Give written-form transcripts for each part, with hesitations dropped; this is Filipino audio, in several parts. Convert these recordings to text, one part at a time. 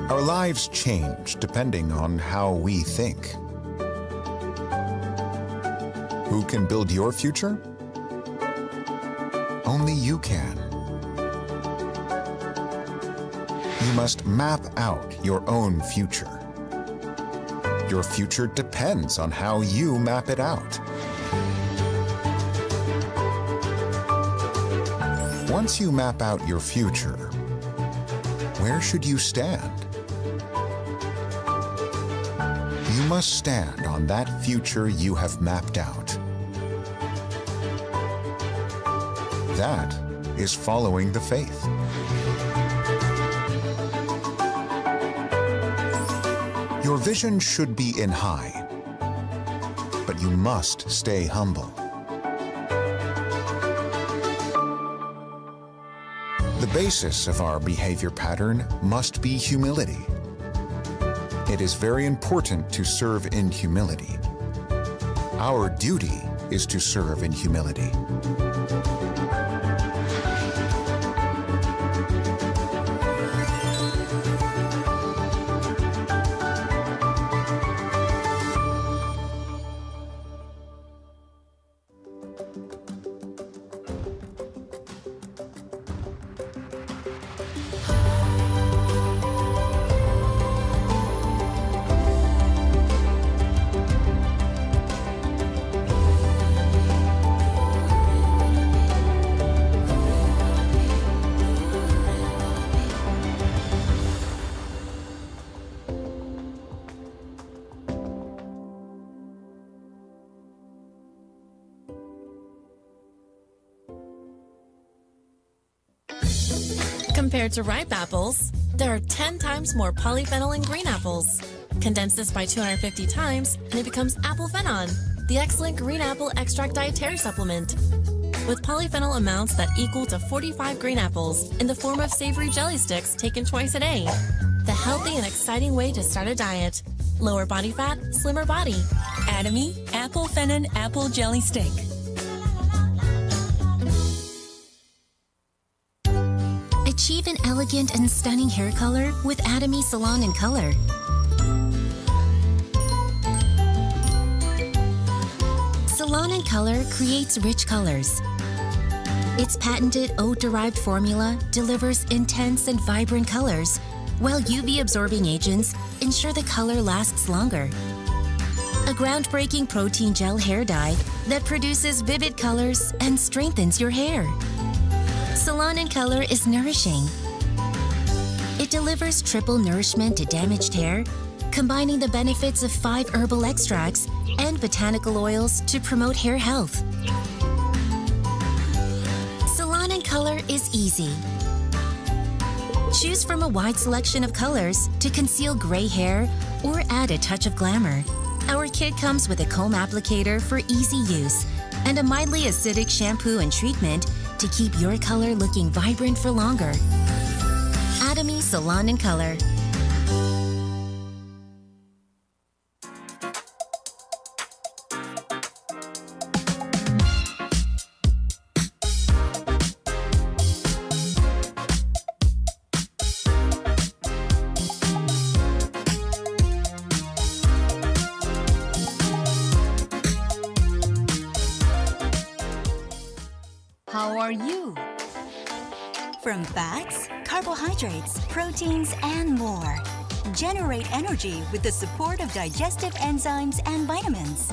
Our lives change depending on how we think. Who can build your future? Only you can. You must map out your own future. Your future depends on how you map it out. Once you map out your future, where should you stand? You must stand on that future you have mapped out. That is following the faith. Your vision should be in high, but you must stay humble. The basis of our behavior pattern must be humility. It is very important to serve in humility. Our duty is to serve in humility. Compared to ripe apples, there are 10 times more polyphenol in green apples. Condense this by 250 times, and it becomes Applefenon, the excellent green apple extract dietary supplement. With polyphenol amounts that equal to 45 green apples in the form of savory jelly sticks taken twice a day. The healthy and exciting way to start a diet. Lower body fat, slimmer body. Atomy Applefenon Apple Jelly Stick. Achieve an elegant and stunning hair color with Atomy Salon and Color. Salon and Color creates rich colors. Its patented oat-derived formula delivers intense and vibrant colors, while UV-absorbing agents ensure the color lasts longer. A groundbreaking protein gel hair dye that produces vivid colors and strengthens your hair. Salon and Color is nourishing. It delivers triple nourishment to damaged hair, combining the benefits of 5 herbal extracts and botanical oils to promote hair health. Salon and Color is easy. Choose from a wide selection of colors to conceal gray hair or add a touch of glamour. Our kit comes with a comb applicator for easy use and a mildly acidic shampoo and treatment to keep your color looking vibrant for longer. Atomy Salon and Color. How are you? From fats, carbohydrates, proteins, and more. Generate energy with the support of digestive enzymes and vitamins.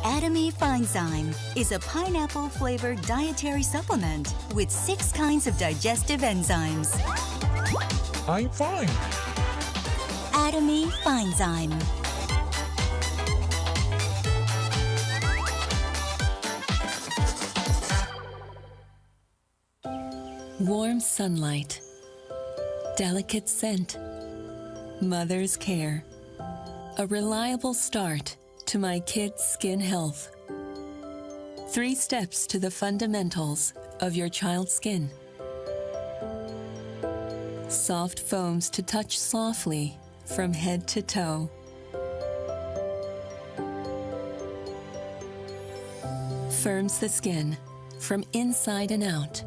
Atomy Finezyme is a pineapple-flavored dietary supplement with 6 kinds of digestive enzymes. I'm fine. Atomy Finezyme. Warm sunlight, delicate scent, mother's care. A reliable start to my kids' skin health. 3 steps to the fundamentals of your child's skin. Soft foams to touch softly from head to toe. Firms the skin from inside and out.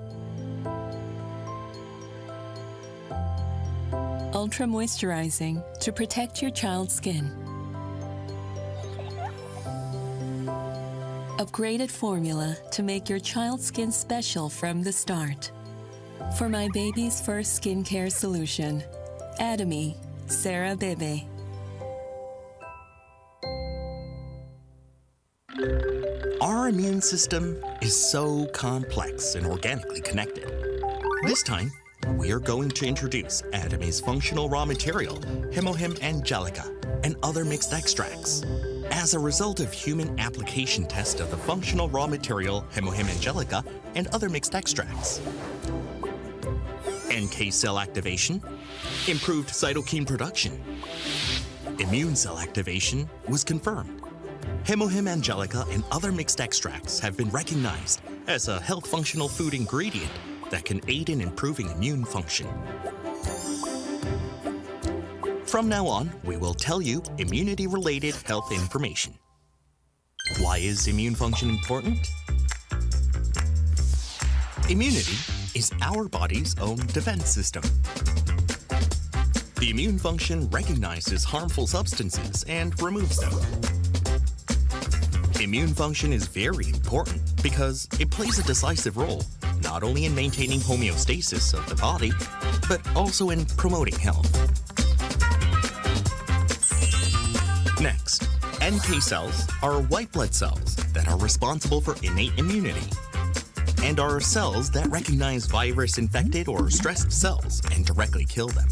ultra moisturizing to protect your child's skin. Upgraded formula to make your child's skin special from the start. For my baby's first skincare solution, Atomy Sarah Bebe. Our immune system is so complex and organically connected. This time, we are going to introduce Atomy's functional raw material, Hemohim Angelica, and other mixed extracts. As a result of human application test of the functional raw material, Hemohim Angelica, and other mixed extracts. NK cell activation, improved cytokine production. Immune cell activation was confirmed. Hemohim Angelica and other mixed extracts have been recognized as a health functional food ingredient that can aid in improving immune function. From now on, we will tell you immunity-related health information. Why is immune function important? Immunity is our body's own defense system. The immune function recognizes harmful substances and removes them. Immune function is very important because it plays a decisive role not only in maintaining homeostasis of the body, but also in promoting health. Next, NK cells are white blood cells that are responsible for innate immunity and are cells that recognize virus-infected or stressed cells and directly kill them.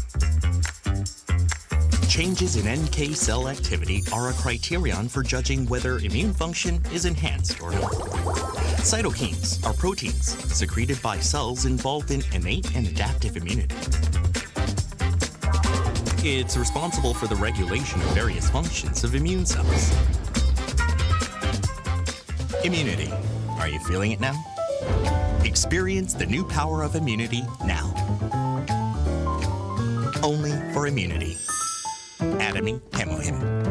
Changes in NK cell activity are a criterion for judging whether immune function is enhanced or not. Cytokines are proteins secreted by cells involved in innate and adaptive immunity. It's responsible for the regulation of various functions of immune cells. Immunity. Are you feeling it now? Experience the new power of immunity now. Only for immunity. Atomy Hemohim.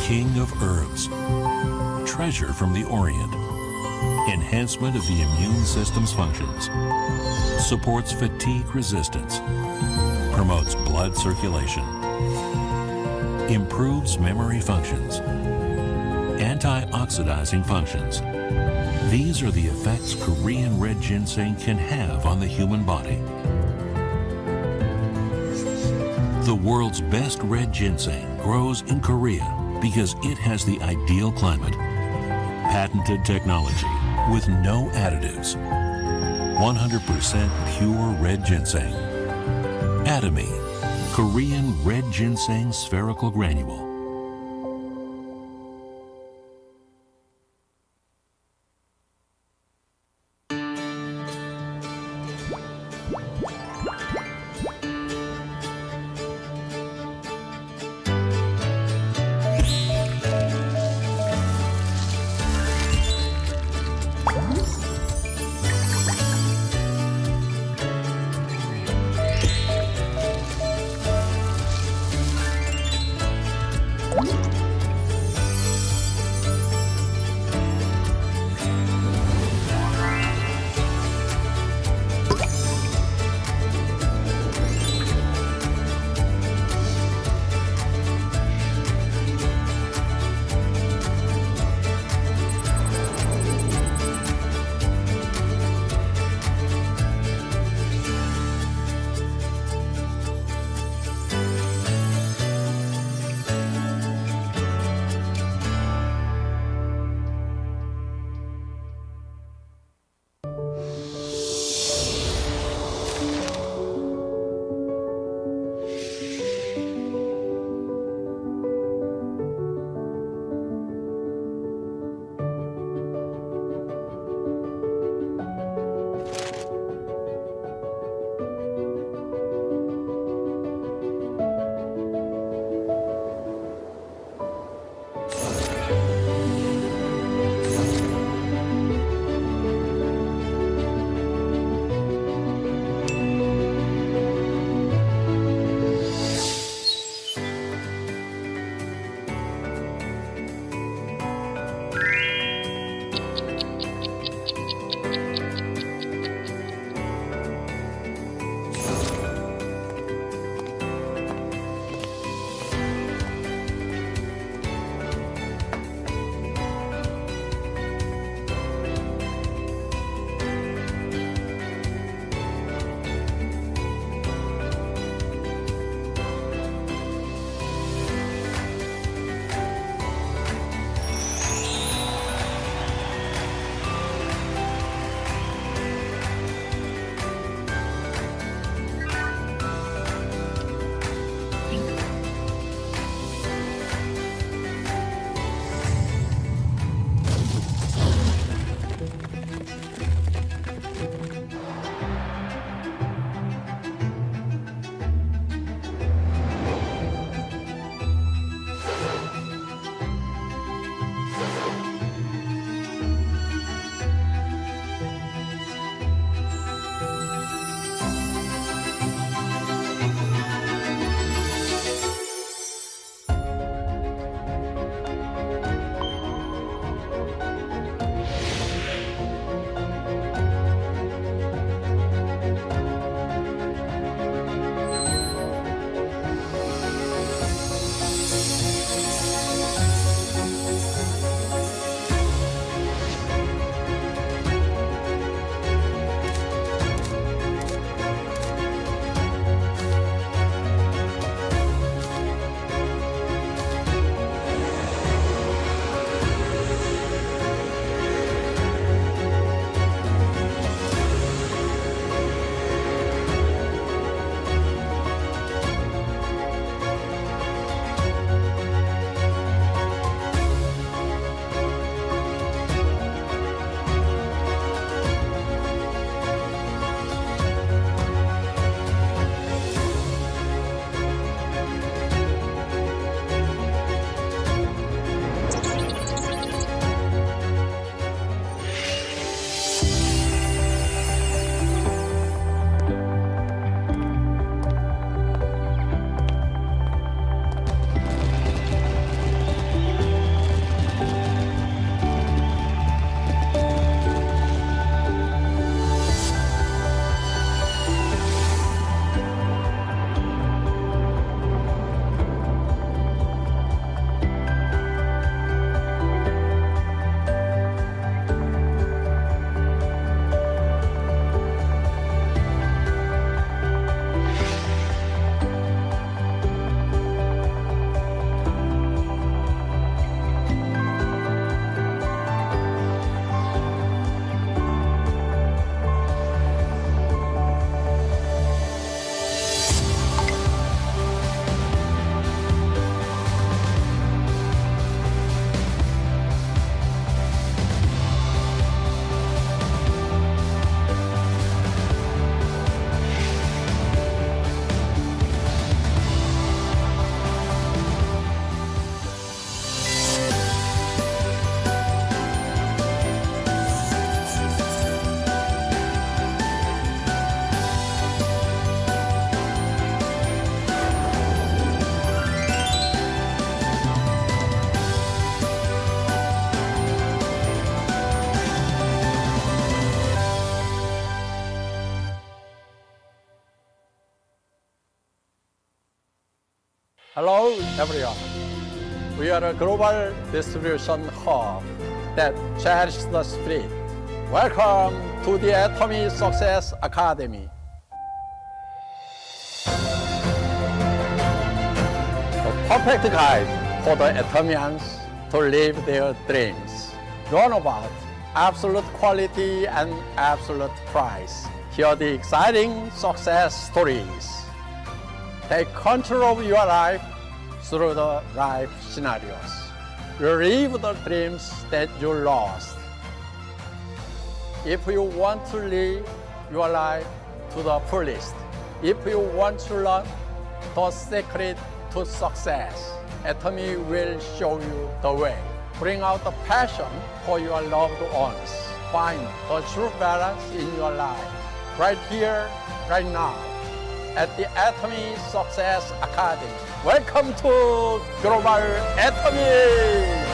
King of herbs, treasure from the Orient, enhancement of the immune system's functions, supports fatigue resistance, promotes blood circulation, improves memory functions, antioxidizing functions. These are the effects Korean red ginseng can have on the human body. The world's best red ginseng grows in Korea because it has the ideal climate, patented technology with no additives, 100% pure red ginseng. Atomy, Korean red ginseng spherical granule. Hello, everyone. We are a global distribution hub that cherishes the spirit. Welcome to the Atomy Success Academy. The perfect guide for the Atomians to live their dreams. Learn about absolute quality and absolute price. Hear the exciting success stories. Take control of your life through the life scenarios. Relive the dreams that you lost. If you want to live your life to the fullest, if you want to learn the secret to success, Atomy will show you the way. Bring out the passion for your loved ones. Find the true balance in your life, right here, right now, at the Atomy Success Academy. Welcome to Global Atomy!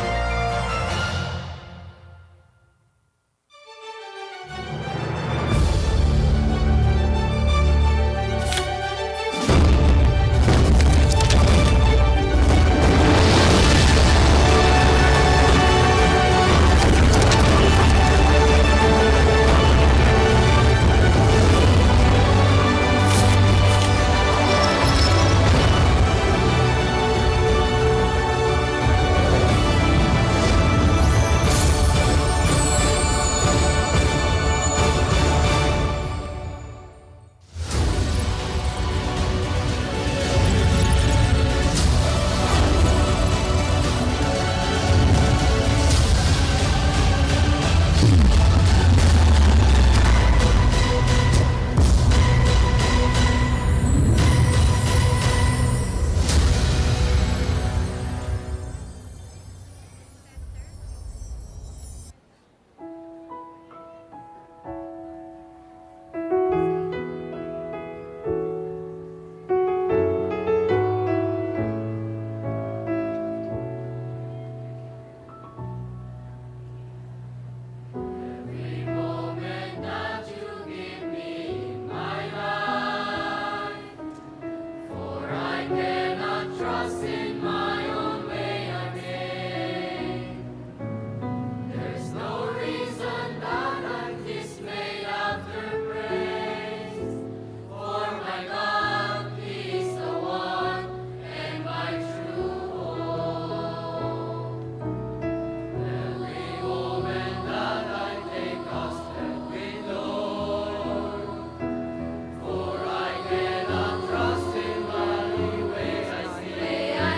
May I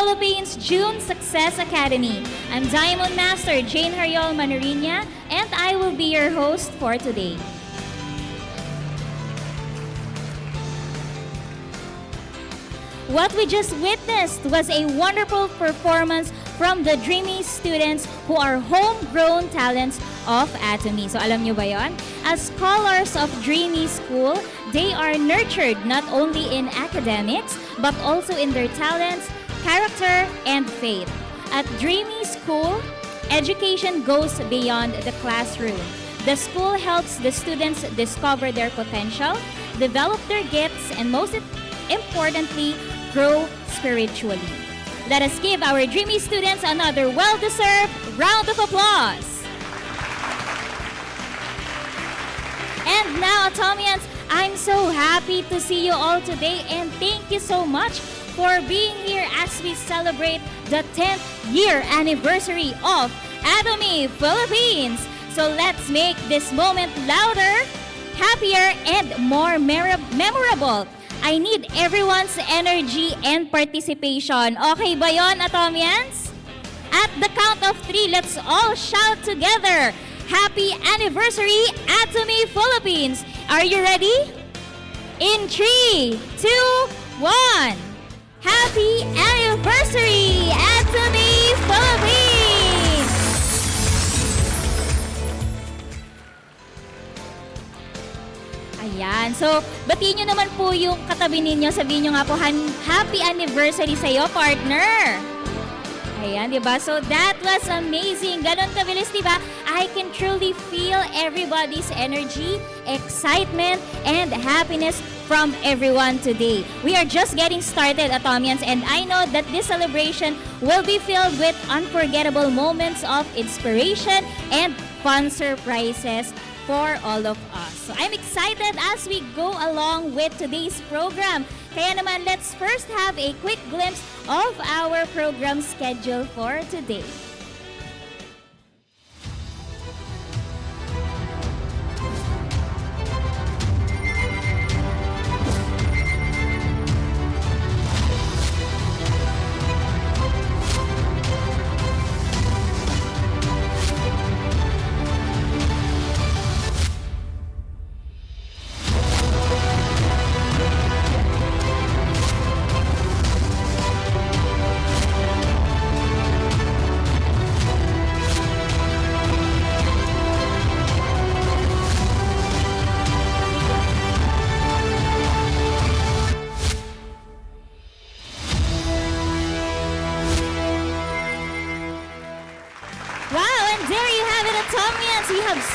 Philippines June Success Academy. I'm Diamond Master Jane Hariol Manurinia, and I will be your host for today. What we just witnessed was a wonderful performance from the Dreamy students who are homegrown talents of Atomy. So alam nyo ba yon? As scholars of Dreamy School, they are nurtured not only in academics, but also in their talents, character, and faith. At Dreamy School, education goes beyond the classroom. The school helps the students discover their potential, develop their gifts, and most importantly, grow spiritually. Let us give our Dreamy students another well-deserved round of applause. And now, Atomians, I'm so happy to see you all today, and thank you so much for being here as we celebrate the 10th year anniversary of Atomy Philippines. So let's make this moment louder, happier, and more memorable. I need everyone's energy and participation. Okay ba yon, Atomians? At the count of 3, let's all shout together. Happy anniversary, Atomy Philippines! Are you ready? In 3, 2, 1. Happy anniversary, Atomy Philippines! Ayan. So, batiin nyo naman po yung katabi ninyo. Sabihin nyo nga po, happy anniversary sa'yo, partner. Ayan, diba? So, that was amazing. Ganon kabilis, diba? I can truly feel everybody's energy, excitement, and happiness from everyone today. We are just getting started, Atomians, and I know that this celebration will be filled with unforgettable moments of inspiration and fun surprises for all of us. So I'm excited as we go along with today's program. Kaya naman, let's first have a quick glimpse of our program schedule for today.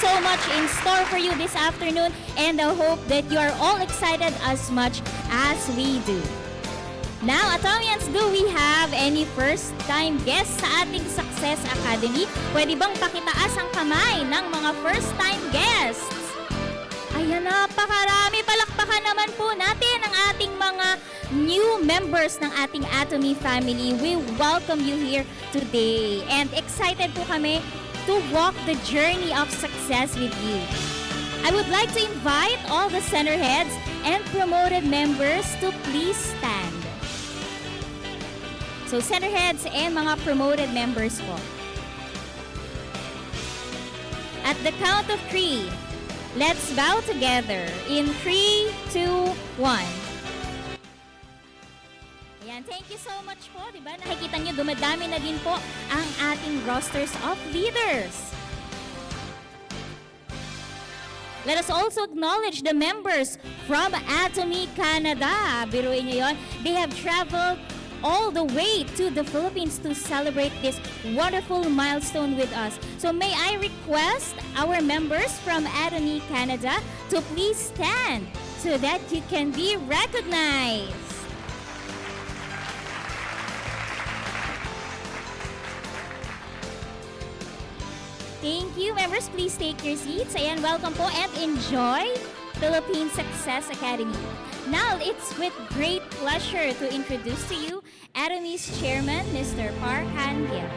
So much in store for you this afternoon, and I hope that you are all excited as much as we do. Now, Atomians, do we have any first-time guests sa ating Success Academy? Pwede bang pakitaas ang kamay ng mga first-time guests? Ayan, napakarami. Palakpakan naman po natin ang ating mga new members ng ating Atomy family. We welcome you here today, and excited po kami to walk the journey of success with you. I would like to invite all the centerheads and promoted members to please stand. So centerheads and mga promoted members po. At the count of 3, let's bow together in 3, 2, 1. Thank you so much po, di ba? Nakikita nyo, dumadami na din po ang ating rosters of leaders. Let us also acknowledge the members from Atomy Canada. Biruin nyo yun. They have traveled all the way to the Philippines to celebrate this wonderful milestone with us. So may I request our members from Atomy Canada to please stand so that you can be recognized. Thank you. Members, please take your seats. Ayan, welcome po and enjoy Philippine Success Academy. Now, it's with great pleasure to introduce to you Atomy's chairman, Mr. Park Han-gil.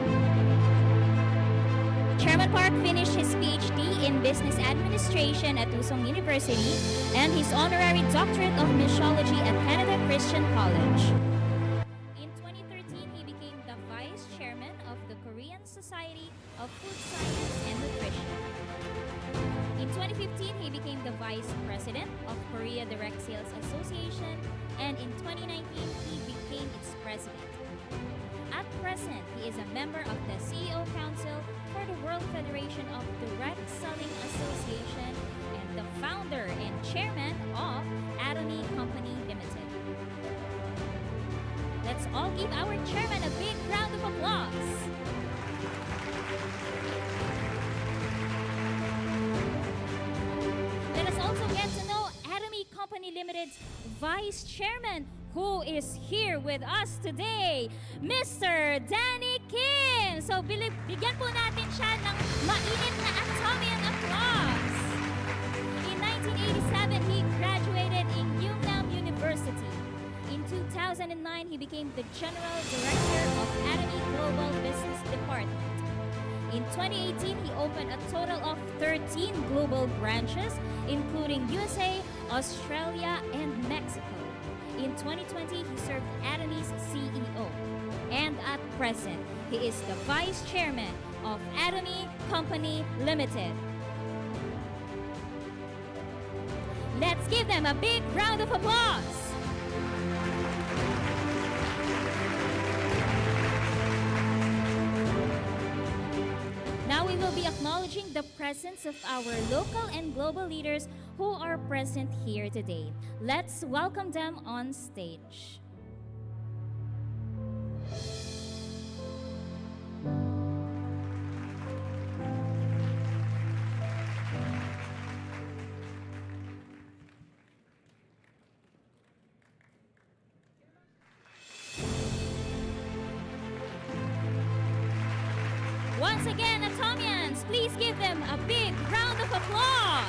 Chairman Park finished his PhD in Business Administration at Tusong University and his honorary doctorate of Missiology at Canada Christian College. In 2013, he became Society of Food Science and Nutrition. In 2015, he became the Vice President of Korea Direct Sales Association, and in 2019, he became its President. At present, he is a member of the CEO Council for the World Federation of Direct Selling Association and the founder and chairman of Atomy Company Limited. Let's all give our chairman a big round of applause. Let us also get to know Atomy Company Limited's Vice Chairman, who is here with us today, Mr. Danny Kim. So bigyan po natin siya ng mainit na Atomian applause. In 1987, he graduated in Yunnan University. In 2009, he became the General Director of Atomy Global Business Department. In 2018, he opened a total of 13 global branches, including USA, Australia, and Mexico. In 2020, he served Atomy's CEO. And at present, he is the Vice Chairman of Atomy Company Limited. Let's give them a big round of applause. Now we will be acknowledging the presence of our local and global leaders who are present here today. Let's welcome them on stage. Once again, Atomians, please give them a big round of applause.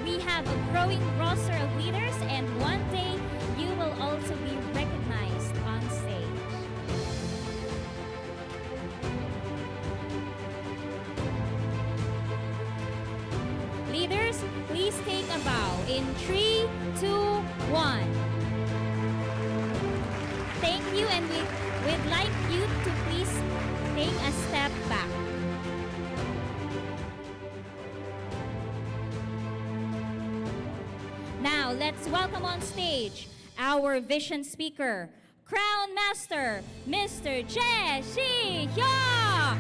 We have a growing roster of leaders, and one day you will also be recognized on stage. Leaders, please take a bow in 3, 2, 1. Thank you, and we'd like you to please take a step back. Now, let's welcome on stage our vision speaker, Crown Master, Mr. Jae Si-hyuk.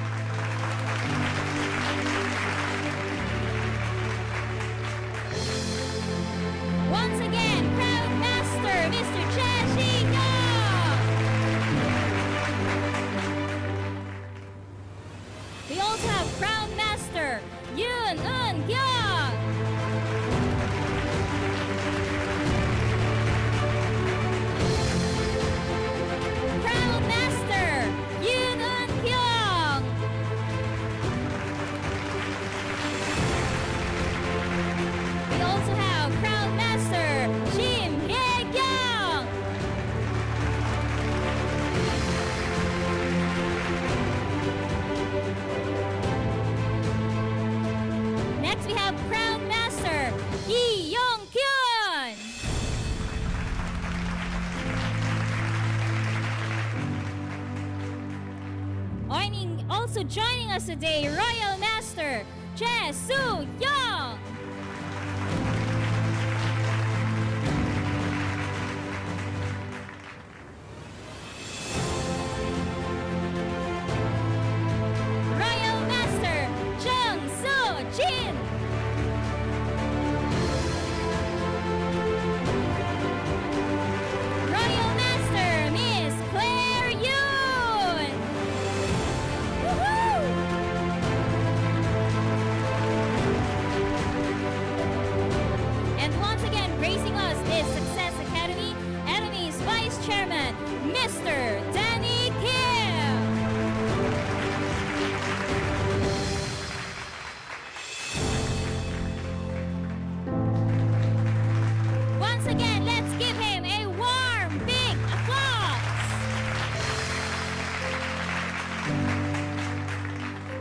Once again, Crown Master, Mr. Jae Si-hyuk. We also have Crown Master, Yoon Eun-kyung. Crown Master, Yoon Eun-kyung. We also have Crown Master, Shim Hye-kyung. Next we have Crown Master, Hee Yong-kyun. Also joining us today, Royal Master, Jae Soo-young. Royal Master, Jung Soo-jin. Royal Master, Miss Claire Yoon. Woohoo! And once again, gracing us is Success Academy, Atomy's Vice Chairman, Mr. Danny Kim. Once again, let's give him a warm, big applause.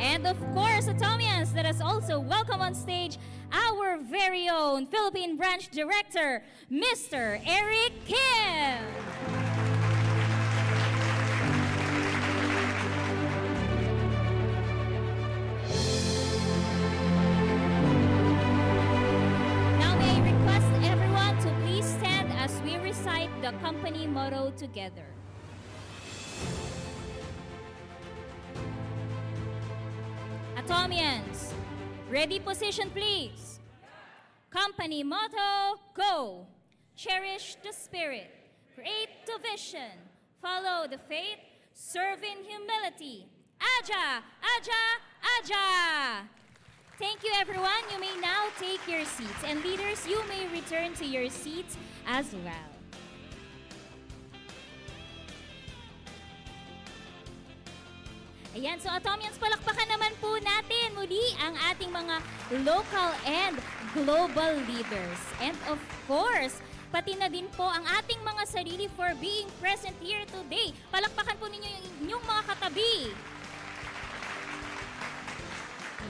And of course, Atomians, Atomians, let us also welcome on stage our very own Philippine Branch Director, Mr. Eric Kim. Now may I request everyone to please stand as we recite the company motto together. Atomians, ready position please. Company motto, go. Cherish the spirit, create the vision, follow the faith, serve in humility. Aja, aja, aja. Thank you everyone. You may now take your seats, and leaders, you may return to your seats as well. Ayan, so Atomians, palakpakan naman po natin muli ang ating mga local and global leaders. And of course, pati na din po ang ating mga sarili for being present here today. Palakpakan po ninyo yung inyong mga katabi.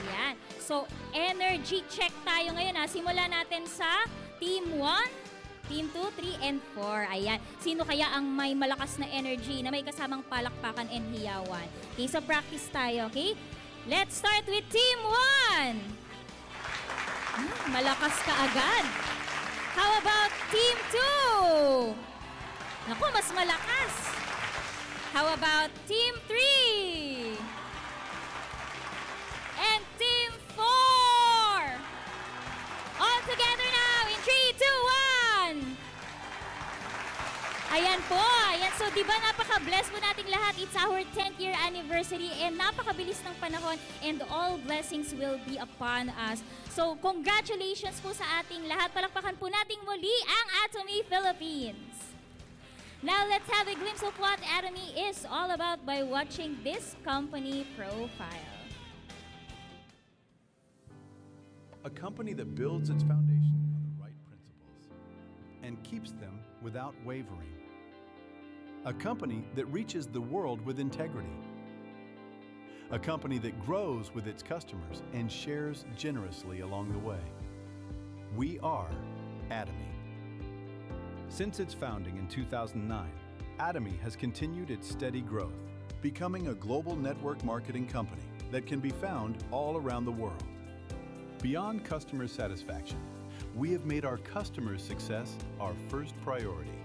Ayan, so energy check tayo ngayon ha. Simulan natin sa Team 1. Team 2, 3, and 4. Ayan. Sino kaya ang may malakas na energy na may kasamang palakpakan and hiyawan? Okay, so practice tayo, okay? Let's start with Team 1. Malakas ka agad. How about Team 2? Naku, mas malakas. How about Team 3? And Team 4. All together now in 3, 2, 1. Ayan po. Ayan. So, di ba napaka-bless po nating lahat. It's our 10th year anniversary and napakabilis ng panahon and all blessings will be upon us. So, congratulations po sa ating lahat. Palakpakan po nating muli ang Atomy Philippines. Now, let's have a glimpse of what Atomy is all about by watching this company profile. A company that builds its foundation on the right principles and keeps them without wavering. A company that reaches the world with integrity. A company that grows with its customers and shares generously along the way. We are Atomy. Since its founding in 2009, Atomy has continued its steady growth, becoming a global network marketing company that can be found all around the world. Beyond customer satisfaction, we have made our customers' success our first priority,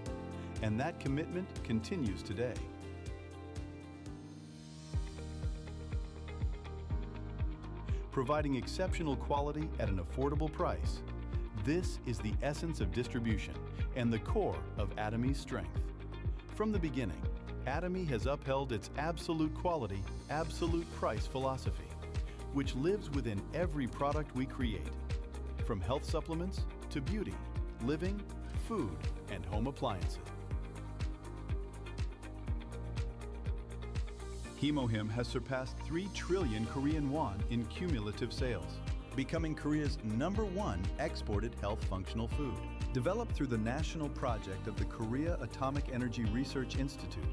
and that commitment continues today. Providing exceptional quality at an affordable price, this is the essence of distribution and the core of Atomy's strength. From the beginning, Atomy has upheld its absolute quality, absolute price philosophy, which lives within every product we create, from health supplements to beauty, living, food, and home appliances. Hemohim has surpassed 3 trillion Korean won in cumulative sales, becoming Korea's #1 exported health functional food. Developed through the national project of the Korea Atomic Energy Research Institute,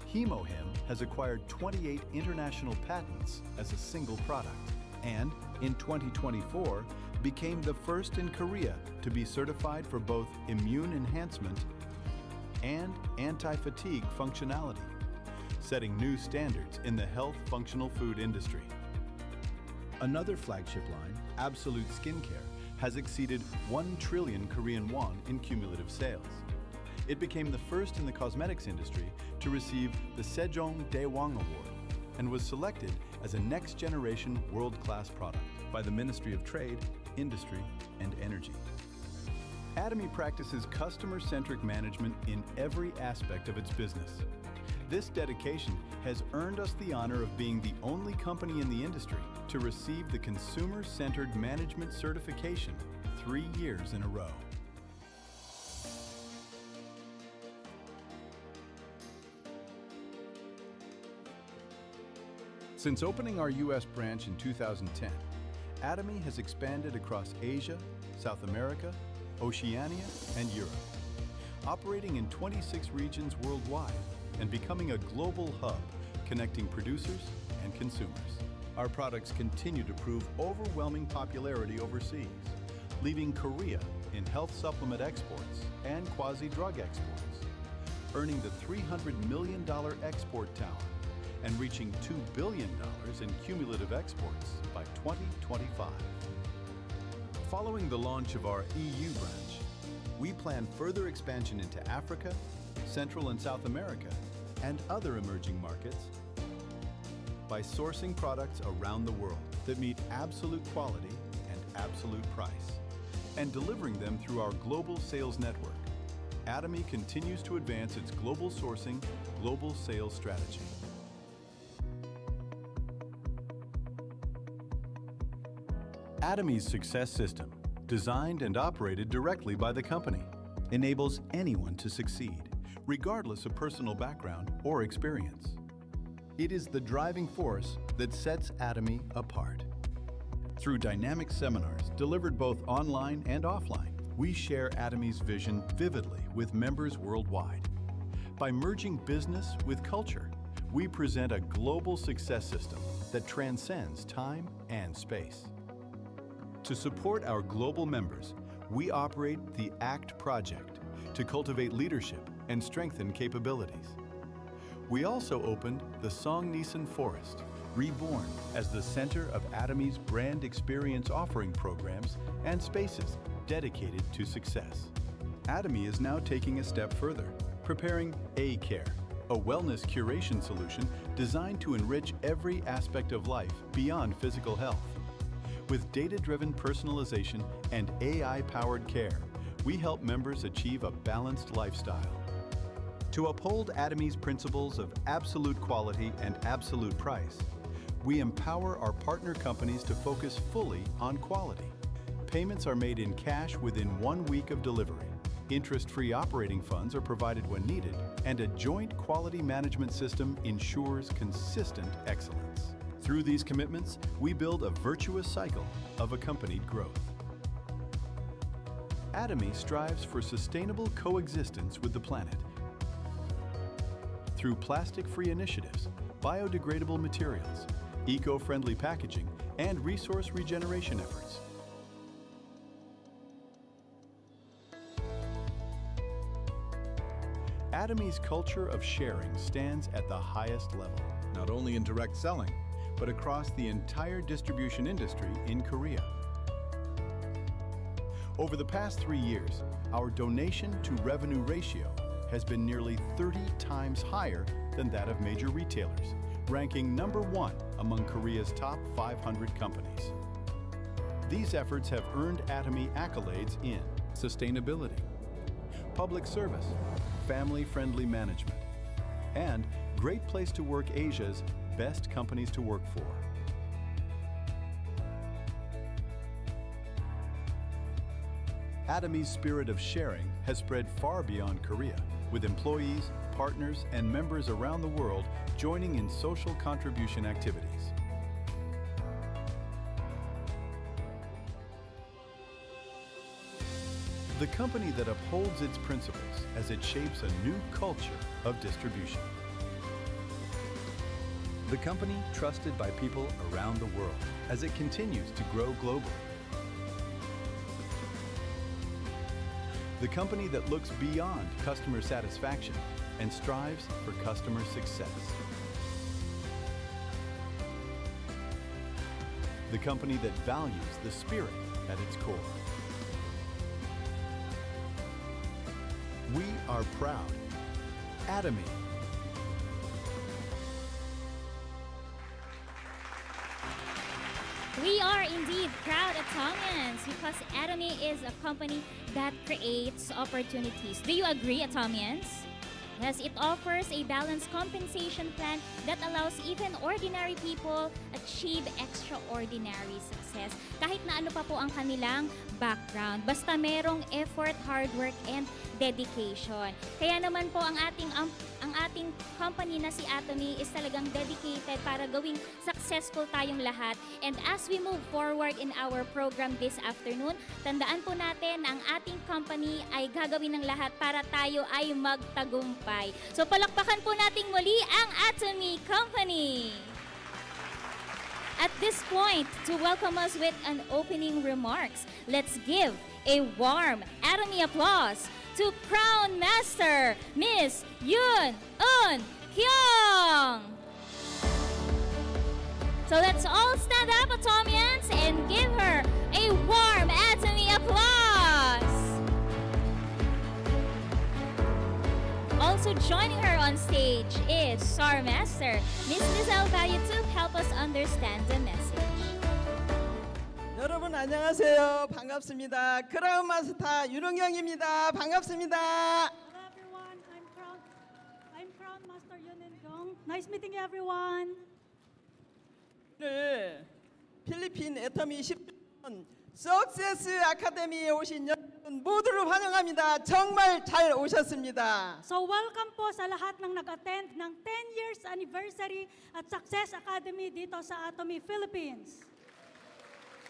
Hemohim has acquired 28 international patents as a single product, and in 2024 became the first in Korea to be certified for both immune enhancement and anti-fatigue functionality, setting new standards in the health functional food industry. Another flagship line, Absolute Skincare, has exceeded 1 trillion Korean won in cumulative sales. It became the first in the cosmetics industry to receive the Sejong Daewang Award and was selected as a next-generation world-class product by the Ministry of Trade, Industry, and Energy. Atomy practices customer-centric management in every aspect of its business. This dedication has earned us the honor of being the only company in the industry to receive the Consumer-Centered Management certification 3 years in a row. Since opening our U.S. branch in 2010, Atomy has expanded across Asia, South America, Oceania, and Europe, operating in 26 regions worldwide and becoming a global hub connecting producers and consumers. Our products continue to prove overwhelming popularity overseas, leaving Korea in health supplement exports and quasi-drug exports, earning the $300 million export tower and reaching $2 billion in cumulative exports by 2025. Following the launch of our EU branch, we plan further expansion into Africa, Central and South America, and other emerging markets by sourcing products around the world that meet absolute quality and absolute price, and delivering them through our global sales network. Atomy continues to advance its global sourcing, global sales strategy. Atomy's success system, designed and operated directly by the company, enables anyone to succeed, regardless of personal background or experience. It is the driving force that sets Atomy apart. Through dynamic seminars delivered both online and offline, we share Atomy's vision vividly with members worldwide. By merging business with culture, we present a global success system that transcends time and space. To support our global members, we operate the ACT project to cultivate leadership and strengthen capabilities. We also opened the Songneesan Forest, reborn as the center of Atomy's brand experience offering programs and spaces dedicated to success. Atomy is now taking a step further, preparing A-Care, a wellness curation solution designed to enrich every aspect of life beyond physical health. With data-driven personalization and AI-powered care, we help members achieve a balanced lifestyle. To uphold Atomy's principles of absolute quality and absolute price, we empower our partner companies to focus fully on quality. Payments are made in cash within 1 week of delivery. Interest-free operating funds are provided when needed, and a joint quality management system ensures consistent excellence. Through these commitments, we build a virtuous cycle of accompanied growth. Atomy strives for sustainable coexistence with the planet through plastic-free initiatives, biodegradable materials, eco-friendly packaging, and resource regeneration efforts. Atomy's culture of sharing stands at the highest level, not only in direct selling, but across the entire distribution industry in Korea. Over the past 3 years, our donation to revenue ratio has been nearly 30 times higher than that of major retailers, ranking #1 among Korea's top 500 companies. These efforts have earned Atomy accolades in sustainability, public service, family-friendly management, and Great Place to Work Asia's Best Companies to Work For. Atomy's spirit of sharing has spread far beyond Korea, with employees, partners, and members around the world joining in social contribution activities. The company that upholds its principles as it shapes a new culture of distribution. The company trusted by people around the world as it continues to grow globally. The company that looks beyond customer satisfaction and strives for customer success. The company that values the spirit at its core. We are proud. Atomy. We are indeed proud Atomians because Atomy is a company that creates opportunities. Do you agree, Atomians? Yes, it offers a balanced compensation plan that allows even ordinary people achieve extraordinary success. Kahit na ano pa po ang kanilang background, basta merong effort, hard work, and dedication. Kaya naman po ang ating company na si Atomy is talagang dedicated para gawing successful tayong lahat. And as we move forward in our program this afternoon, tandaan po natin na ang ating company ay gagawin ng lahat para tayo ay magtagumpay. So palakpakan po nating muli ang Atomy Company. At this point, to welcome us with an opening remarks, let's give a warm Atomy applause to Crown Master Miss Yoon Eun Kyung. So let's all stand up, Atomians, and give her a warm Atomy applause. Also joining her on stage is Star Master Miss Lizelle Valle to help us understand the message. 여러분 안녕하세요. 반갑습니다. 크라운 마스터 윤홍경입니다. 반갑습니다. Hello everyone, I'm Crown Master Yoon Eun-kyung. Nice meeting you everyone. 오늘 필리핀 애터미 10주년 석세스 아카데미에 오신 여러분 모두를 환영합니다. 정말 잘 오셨습니다. So welcome po sa lahat ng nag-attend ng 10 years anniversary at Success Academy dito sa Atomy Philippines.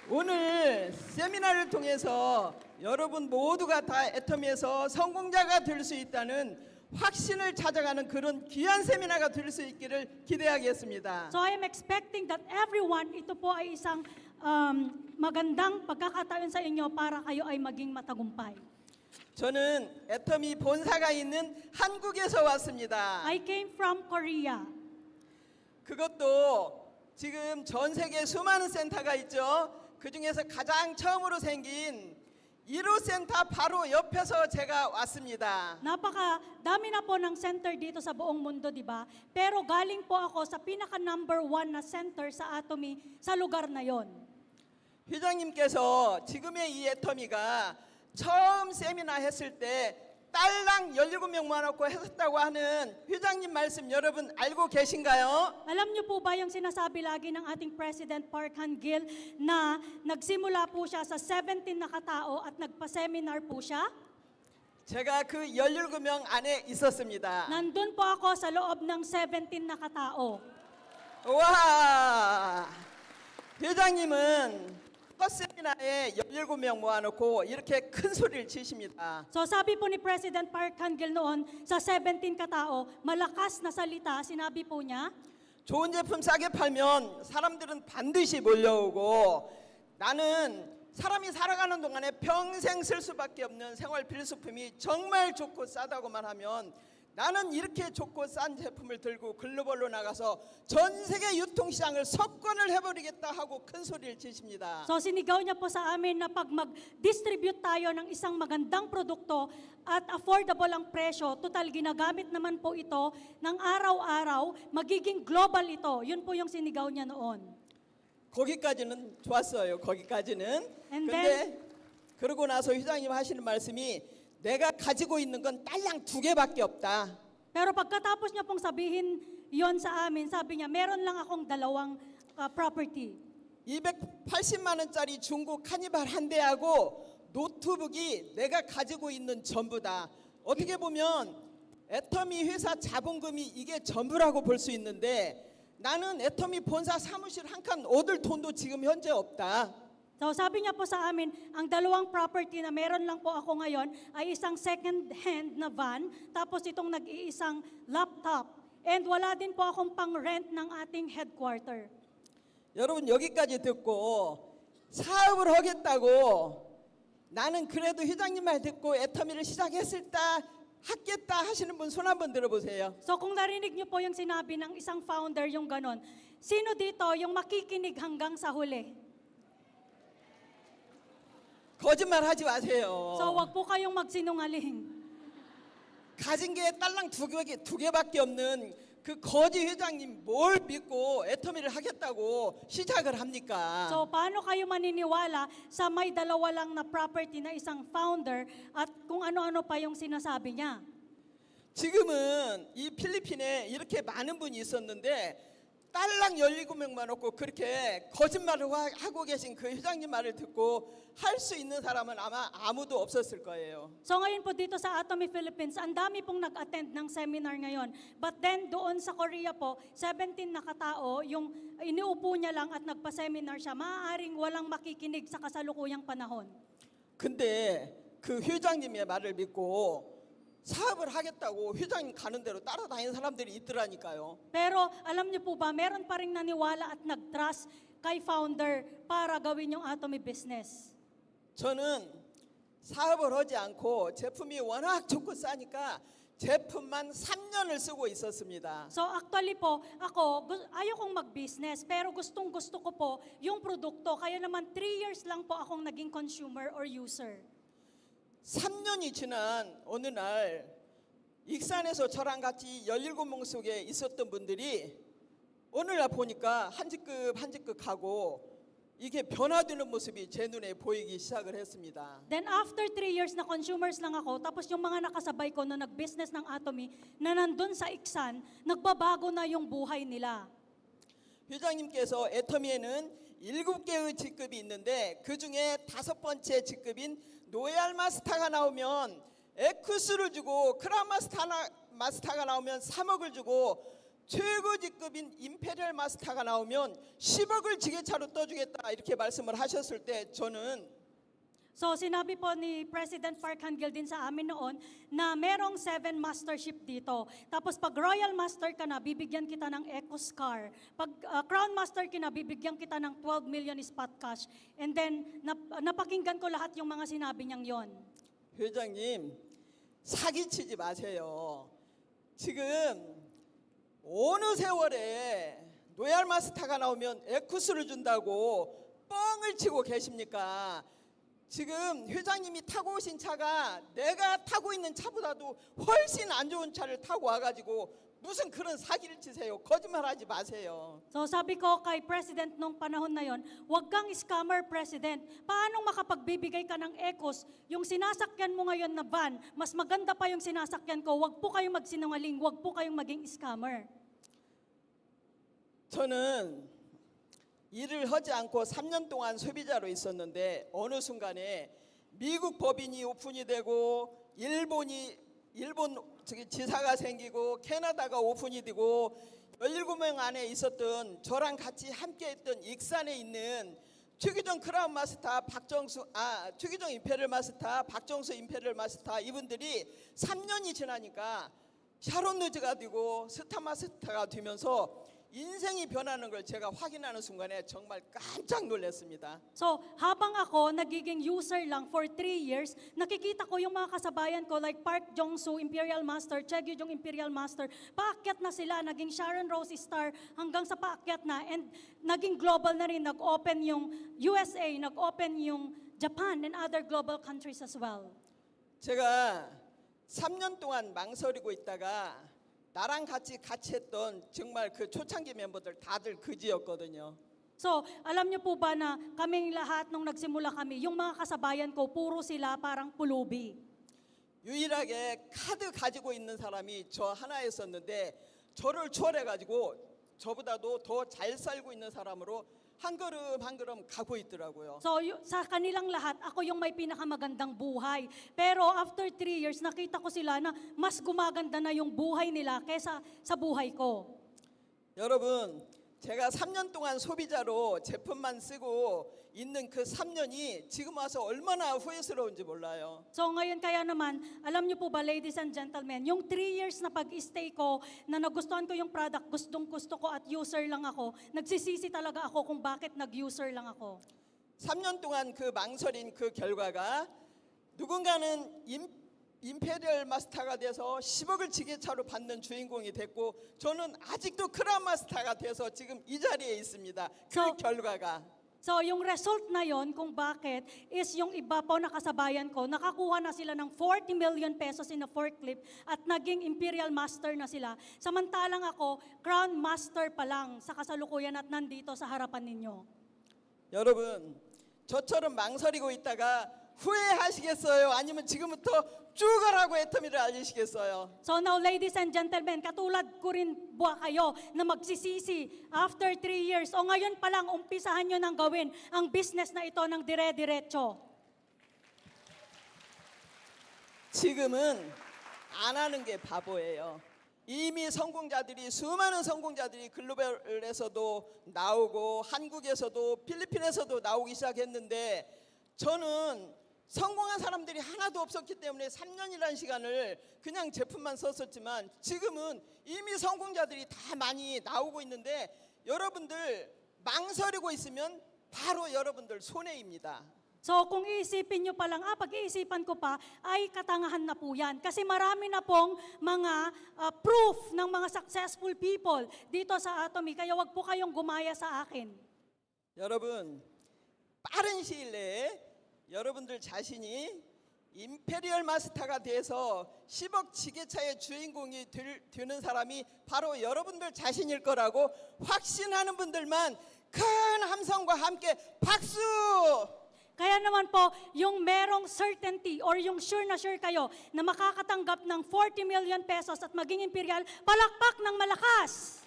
오늘 세미나를 통해서 여러분 모두가 다 애터미에서 성공자가 될 수 있다는 확신을 찾아가는 그런 귀한 세미나가 될 수 있기를 기대하겠습니다. So I am expecting that everyone, ito po ay isang magandang pagkakataon sa inyo para kayo ay maging matagumpay. 저는 애터미 본사가 있는 한국에서 왔습니다. I came from Korea. 그것도 지금 전 세계 수많은 센터가 있죠. 그 중에서 가장 처음으로 생긴 1호 센터 바로 옆에서 제가 왔습니다. Napaka-dami na po ng center dito sa buong mundo, di ba? Pero galing po ako sa pinaka number 1 na center sa Atomy sa lugar na yon. 회장님께서 지금의 이 애터미가 처음 세미나 했을 때 딸랑 17명 모아놓고 했었다고 하는 회장님 말씀 여러분 알고 계신가요? Alam niyo po ba yung sinasabi lagi ng ating President Park Han-gil na nagsimula po siya sa 17 na katao at nagpa-seminar po siya? 제가 그 17명 안에 있었습니다. Nandun po ako sa loob ng 17 na katao. 와! 회장님은 첫 세미나에 17명 모아놓고 이렇게 큰 소리를 치십니다. So sabi po ni President Park Han-gil noon sa 17 katao, malakas na salita, sinabi po niya, 좋은 제품 싸게 팔면 사람들은 반드시 몰려오고 나는 사람이 살아가는 동안에 평생 쓸 수밖에 없는 생활 필수품이 정말 좋고 싸다고만 하면 나는 이렇게 좋고 싼 제품을 들고 글로벌로 나가서 전 세계 유통시장을 석권을 해버리겠다 하고 큰 소리를 치십니다. So sinigaw niya po sa amin na pag mag-distribute tayo ng isang magandang produkto at affordable ang presyo, total ginagamit naman po ito ng araw-araw, magiging global ito. Yun po yung sinigaw niya noon. 거기까지는 좋았어요. 거기까지는. And 근데 그러고 나서 회장님 하시는 말씀이 내가 가지고 있는 건 딸랑 2개밖에 없다. Pero pagkatapos niya pong sabihin yon sa amin, sabi niya, meron lang akong dalawang property. 280만 원짜리 중고 카니발 한 대하고 노트북이 내가 가지고 있는 전부다. 어떻게 보면 애터미 회사 자본금이 이게 전부라고 볼 수 있는데 나는 애터미 본사 사무실 한 칸 얻을 돈도 지금 현재 없다. So sabi niya po sa amin, ang dalawang property na meron lang po ako ngayon ay isang second hand na van, tapos itong nag-iisang laptop. And wala din po akong pang-rent ng ating headquarter. 여러분 여기까지 듣고 사업을 하겠다고 나는 그래도 회장님 말 듣고 애터미를 하겠다 하시는 분 손 한번 들어보세요. So kung narinig niyo po yung sinabi ng isang founder yung ganon, sino dito yung makikinig hanggang sa huli? 거짓말 하지 마세요. So wag po kayong magsinungaling. 가진 게 딸랑 2개밖에 없는 그 거지 회장님 뭘 믿고 애터미를 하겠다고 시작을 합니까? So paano kayo maniniwala sa may dalawa lang na property na isang founder at kung ano-ano pa yung sinasabi niya? 지금은 이 필리핀에 이렇게 많은 분이 있었는데 딸랑 17명만 놓고 그렇게 거짓말을 하고 계신 그 회장님 말을 듣고 할 수 있는 사람은 아마 아무도 없었을 거예요. So ngayon po dito sa Atomy Philippines, ang dami pong nag-attend ng seminar ngayon. But then doon sa Korea po, 17 na katao, yung iniupo niya lang at nagpa-seminar siya, maaaring walang makikinig sa kasalukuyang panahon. 근데 그 회장님의 말을 믿고 사업을 하겠다고 회장님 가는 대로 따라다니는 사람들이 있더라니까요. Pero alam niyo po ba, meron pa ring naniwala at nag-trust kay founder para gawin yung Atomy business? 저는 사업을 하지 않고 제품이 워낙 좋고 싸니까 제품만 3년을 쓰고 있었습니다. So actually po, ako, ayaw kong mag-business, pero gustong gusto ko po yung produkto. Kaya naman 3 years lang po akong naging consumer or user. 3년이 지난 어느 날 익산에서 저랑 같이 17명 속에 있었던 분들이 어느 날 보니까 한 직급 가고 이게 변화되는 모습이 제 눈에 보이기 시작을 했습니다. Then after 3 years na consumers lang ako, tapos yung mga nakasabay ko na nag-business ng Atomy na nandun sa Iksan, nagbabago na yung buhay nila. 회장님께서 애터미에는 7개의 직급이 있는데 그중에 5번째 직급인 노얄 마스타가 나오면 에쿠스를 주고 크라운 마스타가 나오면 3억을 주고 최고 직급인 임페리얼 마스타가 나오면 10억을 지게차로 떠주겠다 이렇게 말씀을 하셨을 때 저는 So sinabi po ni President Park Han-gil din sa amin noon na merong 7 mastership dito. Tapos pag Royal Master ka na, bibigyan kita ng Ecos car. Pag Crown Master ka na, bibigyan kita ng 12 million spot cash. And then napakinggan ko lahat yung mga sinabi niyang yon. 회장님 사기치지 마세요. 지금 어느 세월에 노얄 마스타가 나오면 에쿠스를 준다고 뻥을 치고 계십니까? 지금 회장님이 타고 오신 차가 내가 타고 있는 차보다도 훨씬 안 좋은 차를 타고 와가지고 무슨 그런 사기를 치세요. 거짓말하지 마세요. So sabi ko kay President nung panahon na yon, wag kang scammer, President. Paano makapagbibigay ka ng Ecos? Yung sinasakyan mo ngayon na van, mas maganda pa yung sinasakyan ko. Wag po kayong magsinungaling, wag po kayong maging scammer. 저는 일을 하지 않고 3년 동안 소비자로 있었는데 어느 순간에 미국 법인이 오픈이 되고 일본 지사가 생기고 캐나다가 오픈이 되고 17명 안에 있었던 저랑 같이 함께했던 익산에 있는 최규정 크라운 마스터 최규정 임페리얼 마스터 박정수 임페리얼 마스터 이분들이 3년이 지나니까 샤론 루즈가 되고 스타 마스터가 되면서 인생이 변하는 걸 제가 확인하는 순간에 정말 깜짝 놀랐습니다. So, habang ako nagiging user lang for 3 years, nakikita ko yung mga kasabayan ko like Park Jong-soo, Imperial Master, Che Gyujong Imperial Master, paakyat na sila, naging Sharon Rose Star hanggang sa paakyat na and naging global na rin, nag-open yung USA, nag-open yung Japan and other global countries as well. 제가 3년 동안 망설이고 있다가 나랑 같이 했던 정말 그 초창기 멤버들 다들 그지였거든요. So, alam niyo po ba na kaming lahat nung nagsimula kami, yung mga kasabayan ko, puro sila parang pulubi. 유일하게 카드 가지고 있는 사람이 저 하나였었는데 저를 추월해가지고 저보다도 더 잘 살고 있는 사람으로 한 걸음 한 걸음 가고 있더라고요. So, sa kanilang lahat, ako yung may pinakamagandang buhay. Pero after 3 years, nakita ko sila na mas gumaganda na yung buhay nila kaysa sa buhay ko. 여러분, 제가 3년 동안 소비자로 제품만 쓰고 있는 그 3년이 지금 와서 얼마나 후회스러운지 몰라요. So ngayon kaya naman, alam niyo po ba ladies and gentlemen, yung 3 years na pag-stay ko, na nagustuhan ko yung product, gustong-gusto ko at user lang ako, nagsisisi talaga ako kung bakit nag-user lang ako. 3년 동안 그 망설인 그 결과가 누군가는 임페리얼 마스터가 돼서 10억을 지게차로 받는 주인공이 됐고 저는 아직도 크라운 마스터가 돼서 지금 이 자리에 있습니다. 그 결과가. So yung result na yon kung bakit is yung iba po na kasabayan ko, nakakuha na sila ng 40 million pesos in a forklift at naging Imperial Master na sila. Samantalang ako, Crown Master pa lang sa kasalukuyan at nandito sa harapan ninyo. 여러분, 저처럼 망설이고 있다가 후회하시겠어요? 아니면 지금부터 쭉 가라고 애터미를 알리시겠어요? So now ladies and gentlemen, katulad ko rin ba kayo na magsisisi after 3 years o ngayon pa lang umpisahan nyo nang gawin ang business na ito ng dire-diretso? 지금은 안 하는 게 바보예요. 이미 성공자들이 수많은 성공자들이 글로벌에서도 나오고 한국에서도 필리핀에서도 나오기 시작했는데 저는 성공한 사람들이 하나도 없었기 때문에 3년이라는 시간을 그냥 제품만 썼었지만 지금은 이미 성공자들이 다 많이 나오고 있는데 여러분들 망설이고 있으면 바로 여러분들 손해입니다. So kung iisipin nyo pa lang, pag-iisipan ko pa, ay katangahan na po yan. Kasi marami na pong mga proof ng mga successful people dito sa Atomy. Kaya wag po kayong gumaya sa akin. 여러분, 빠른 시일 내에 여러분들 자신이 임페리얼 마스터가 돼서 10억 지게차의 주인공이 되는 사람이 바로 여러분들 자신일 거라고 확신하는 분들만 큰 함성과 함께 박수! Kaya naman po, yung merong certainty or yung sure na sure kayo na makakatanggap ng 40 million pesos at maging imperial, palakpak ng malakas!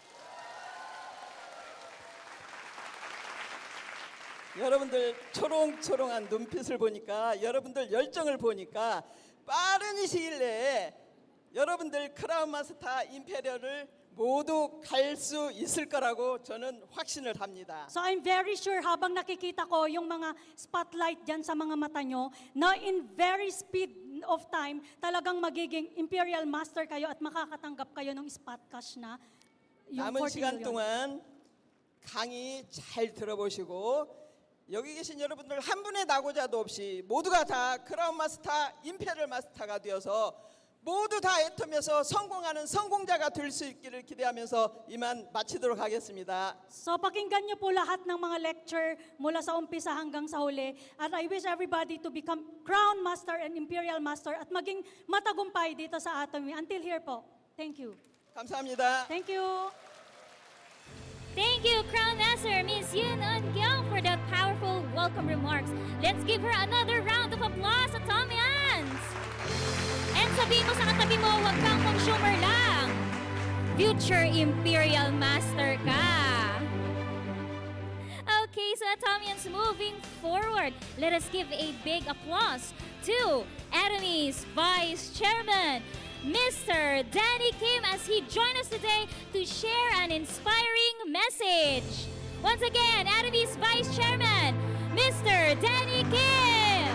여러분들 초롱초롱한 눈빛을 보니까 여러분들 열정을 보니까 빠른 시일 내에 여러분들 크라운 마스터 임페리얼을 모두 갈 수 있을 거라고 저는 확신을 합니다. So I'm very sure habang nakikita ko yung mga spotlight dyan sa mga mata nyo na in very speed of time talagang magiging imperial master kayo at makakatanggap kayo ng spot cash na yung 남은 40 시간 million. 동안 강의 잘 들어보시고 여기 계신 여러분들 한 분의 낙오자도 없이 모두가 다 크라운 마스터, 임페리얼 마스터가 되어서 모두 다 애터미에서 성공하는 성공자가 될 수 있기를 기대하면서 이만 마치도록 하겠습니다. So pakinggan nyo po lahat ng mga lecture mula sa umpisa hanggang sa huli. At I wish everybody to become Crown Master and Imperial Master at maging matagumpay dito sa Atomy. Until here po. Thank you. 감사합니다. Thank you. Thank you, Crown Master Miss Yoon Eun-kyung, for that powerful welcome remarks. Let's give her another round of applause, Atomians! And sabihin mo sa katabi mo, huwag kang consumer lang. Future Imperial Master ka. Okay, so Atomians, moving forward, let us give a big applause to Atomy's Vice Chairman, Mr. Danny Kim, as he joined us today to share an inspiring message. Once again, Atomy's Vice Chairman, Mr. Danny Kim.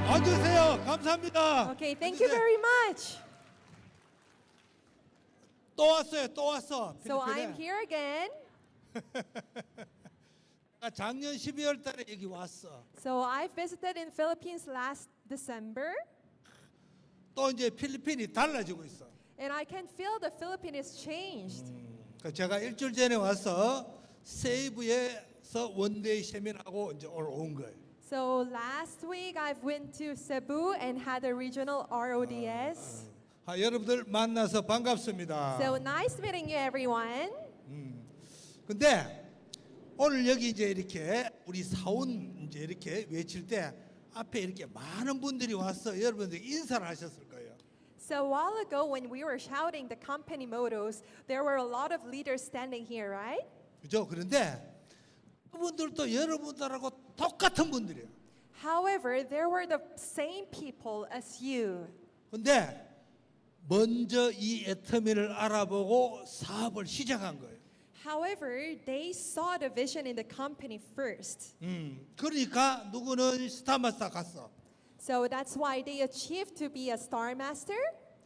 앉으세요. 감사합니다. Okay, thank you very much. 또 왔어요. 또 왔어. So 필리핀에. I'm here again. 작년 12월 달에 여기 왔어. So I visited in Philippines last December, 또 이제 필리핀이 달라지고 있어. and I can feel the Philippines changed. 제가 일주일 전에 와서 세이부에서 원데이 세미나하고 이제 오늘 온 거예요. So last week I went to Cebu and had a regional RODS. 여러분들 만나서 반갑습니다. So nice meeting you, everyone. 근데 오늘 여기 이제 이렇게 우리 사원 이제 이렇게 외칠 때 앞에 이렇게 많은 분들이 와서 여러분들 인사를 하셨을 거예요. So a while ago when we were shouting the company mottos, there were a lot of leaders standing here, right? 그죠? 그런데 그분들도 여러분들하고 똑같은 분들이에요. However, there were the same people as you. 근데 먼저 이 애터미를 알아보고 사업을 시작한 거예요. However, they saw the vision in the company first. 그러니까 누구는 스타마스터 갔어. So that's why they achieved to be a Star Master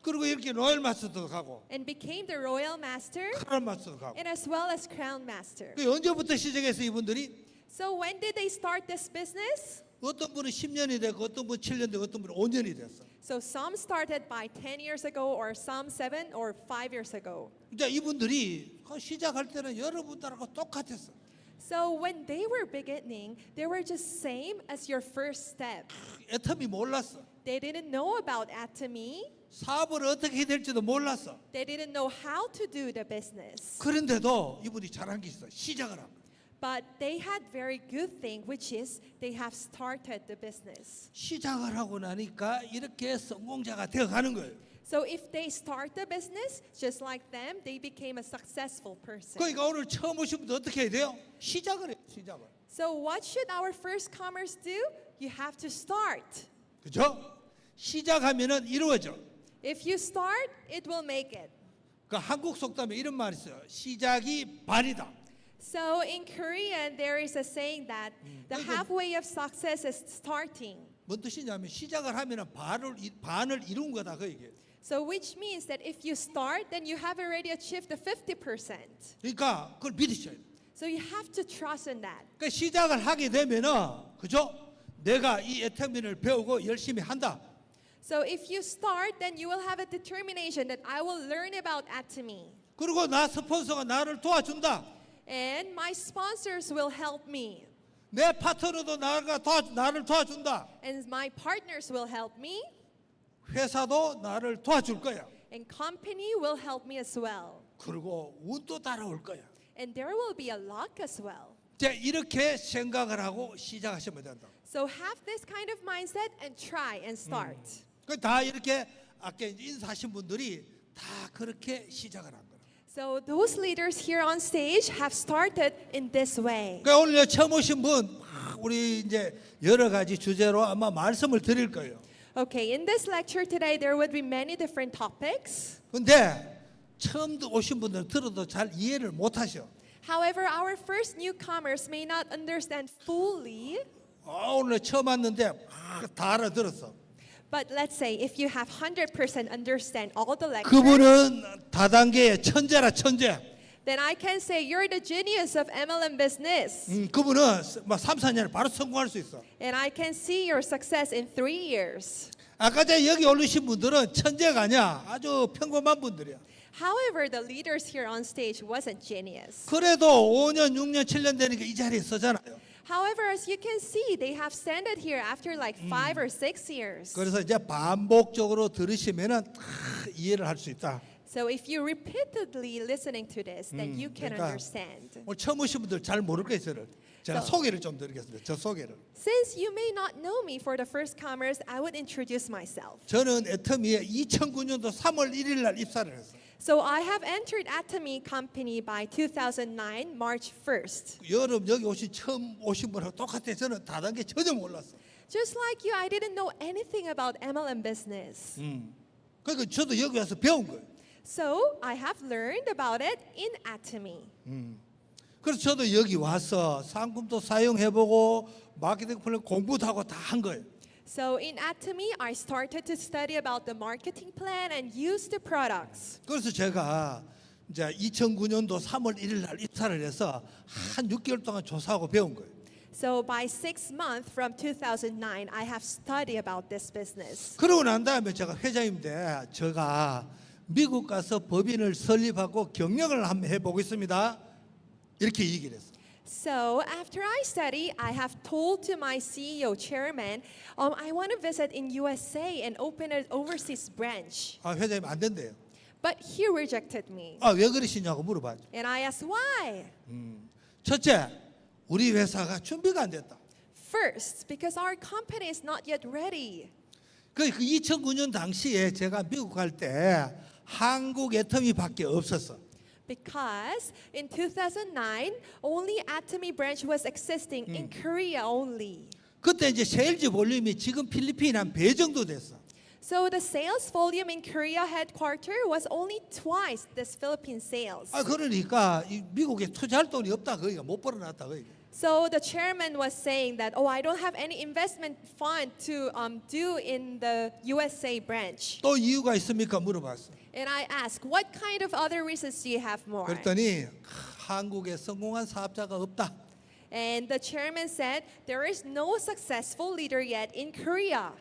그리고 이렇게 로열 마스터도 가고 and became the Royal Master 크라운 마스터도 가고. and as well as Crown Master. 그 언제부터 시작했어 이분들이? So when did they start this business? 어떤 분은 10년이 되고 어떤 분은 7년 되고 어떤 분은 5년이 됐어. So some started by 10 years ago or some 7 or 5 years ago. 이제 이분들이 시작할 때는 여러분들하고 똑같았어. So when they were beginning, they were just same as your first step. 애터미 몰랐어. They didn't know about Atomy. 사업을 어떻게 해야 될지도 몰랐어. They didn't know how to do the business. 그런데도 이분이 잘한 게 있어. 시작을 한 거야. But they had very good thing, which is they have started the business. 시작을 하고 나니까 이렇게 성공자가 되어가는 거예요. So if they start the business, just like them, they became a successful person. 그러니까 오늘 처음 오신 분들 어떻게 해야 돼요? 시작을 해요. 시작을. So what should our first comers do? You have to start. 그죠? 시작하면은 이루어져. If you start, it will make it. 그 한국 속담에 이런 말이 있어요. 시작이 반이다. So in Korean, there is a saying that the halfway of success is starting. 뭔 뜻이냐면 시작을 하면은 반을 이룬 거다 그 얘기예요. So which means that if you start, then you have already achieved the 50%. 그러니까 그걸 믿으셔야 돼요. So you have to trust in that. 그러니까 시작을 하게 되면은 그죠? 내가 이 애터미를 배우고 열심히 한다. So if you start, then you will have a determination that I will learn about Atomy. 그리고 나 스폰서가 나를 도와준다. And my sponsors will help me. 내 파트너도 나를 도와준다. And my partners will help me. 회사도 나를 도와줄 거야. And company will help me as well. 그리고 운도 따라올 거야. And there will be a luck as well. 이제 이렇게 생각을 하고 시작하시면 된다. So have this kind of mindset and try and start. 다 이렇게 아까 인사하신 분들이 다 그렇게 시작을 한 거예요. So those leaders here on stage have started in this way. 그러니까 오늘 처음 오신 분 우리 이제 여러 가지 주제로 아마 말씀을 드릴 거예요. Okay, in this lecture today there would be many different topics. 근데 처음 오신 분들은 들어도 잘 이해를 못 하셔. However, our first newcomers may not understand fully. 오늘 처음 왔는데 다 알아들었어. But let's say if you have 100% understand all the lectures, 그분은 다단계의 천재라 천재. then I can say you're the genius of MLM business. 그분은 막 3, 4년에 바로 성공할 수 있어. And I can see your success in 3 years. 아까 전에 여기 올리신 분들은 천재가 아니야. 아주 평범한 분들이야. However, the leaders here on stage wasn't genius. 그래도 5년, 6년, 7년 되니까 이 자리에 서잖아요. However, as you can see, they have standed here after like 5 or 6 years. 그래서 이제 반복적으로 들으시면은 다 이해를 할 수 있다. So if you repeatedly listening to this, then you can 그러니까 understand. 오늘 처음 오신 분들 잘 모를 거예요, 저를. 제가 소개를 좀 드리겠습니다. 저 소개를. Since you may not know me for the first comers, I would introduce myself. 저는 애터미에 2009년도 3월 1일 날 입사를 했어요. So I have entered Atomy company by 2009, March 1st. 여러분 여기 처음 오신 분하고 똑같아요. 저는 다단계 전혀 몰랐어. Just like you, I didn't know anything about MLM business. 그러니까 저도 여기 와서 배운 거예요. So I have learned about it in Atomy. 그래서 저도 여기 와서 상품도 사용해보고 마케팅 플랜 공부도 하고 다 한 거예요. So in Atomy, I started to study about the marketing plan and use the products. 그래서 제가 이제 2009년도 3월 1일 날 입사를 해서 한 6개월 동안 조사하고 배운 거예요. So by 6 months from 2009, I have studied about this business. 그러고 난 다음에 제가 회장인데 제가 미국 가서 법인을 설립하고 경영을 한번 해보겠습니다. 이렇게 얘기를 했어요. So after I study, I have told to my CEO, chairman, I want to visit in USA and open an overseas branch. 회장님 안 된대요. But he rejected me. 왜 그러시냐고 물어봤죠. And I asked why. 첫째, 우리 회사가 준비가 안 됐다. First, because our company is not yet ready. 그 2009년 당시에 제가 미국 갈 때 한국 애터미밖에 없었어. Because in 2009, only Atomy branch was existing in Korea only. 그때 이제 세일즈 볼륨이 지금 필리핀 한 배 정도 됐어. So the sales volume in Korea headquarter was only twice this Philippine sales. 그러니까 이 미국에 투자할 돈이 없다 거기가 못 벌어놨다 거기가. So the chairman was saying that, I don't have any investment fund to do in the USA branch. 또 이유가 있습니까 물어봤어. And I asked, what kind of other reasons do you have more? 그랬더니 한국에 성공한 사업자가 없다. And the chairman said, there is no successful leader yet in Korea.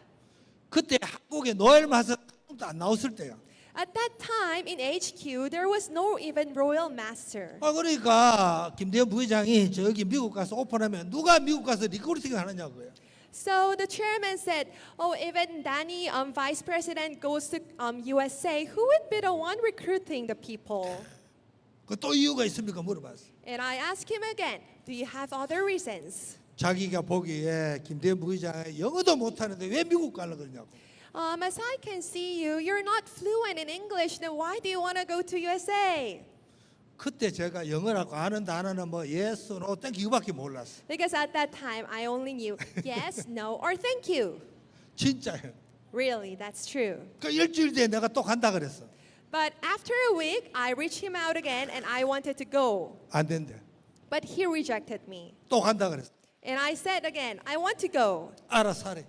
그때 한국에 노엘 마스터 안 나왔을 때야. At that time in HQ, there was no even royal master. 그러니까 김대현 부회장이 저기 미국 가서 오픈하면 누가 미국 가서 리크루팅 하느냐고요. So the chairman said, even Danny, vice president, goes to USA, who would be the one recruiting the people? 또 이유가 있습니까 물어봤어. And I asked him again, do you have other reasons? 자기가 보기에 김대현 부회장이 영어도 못하는데 왜 미국 가려고 그러냐고. As I can see you, you're not fluent in English, then why do you want to go to USA? 그때 제가 영어라고 아는 단어는 뭐 yes, no, thank you 이거밖에 몰랐어. Because at that time, I only knew yes, no, or thank you. 진짜요. Really, that's true. 그 일주일 뒤에 내가 또 간다 그랬어. But after a week, I reached him out again and I wanted to go. 안 된대. But he rejected me. 또 간다 그랬어. And I said again, I want to go. 알아서 하래.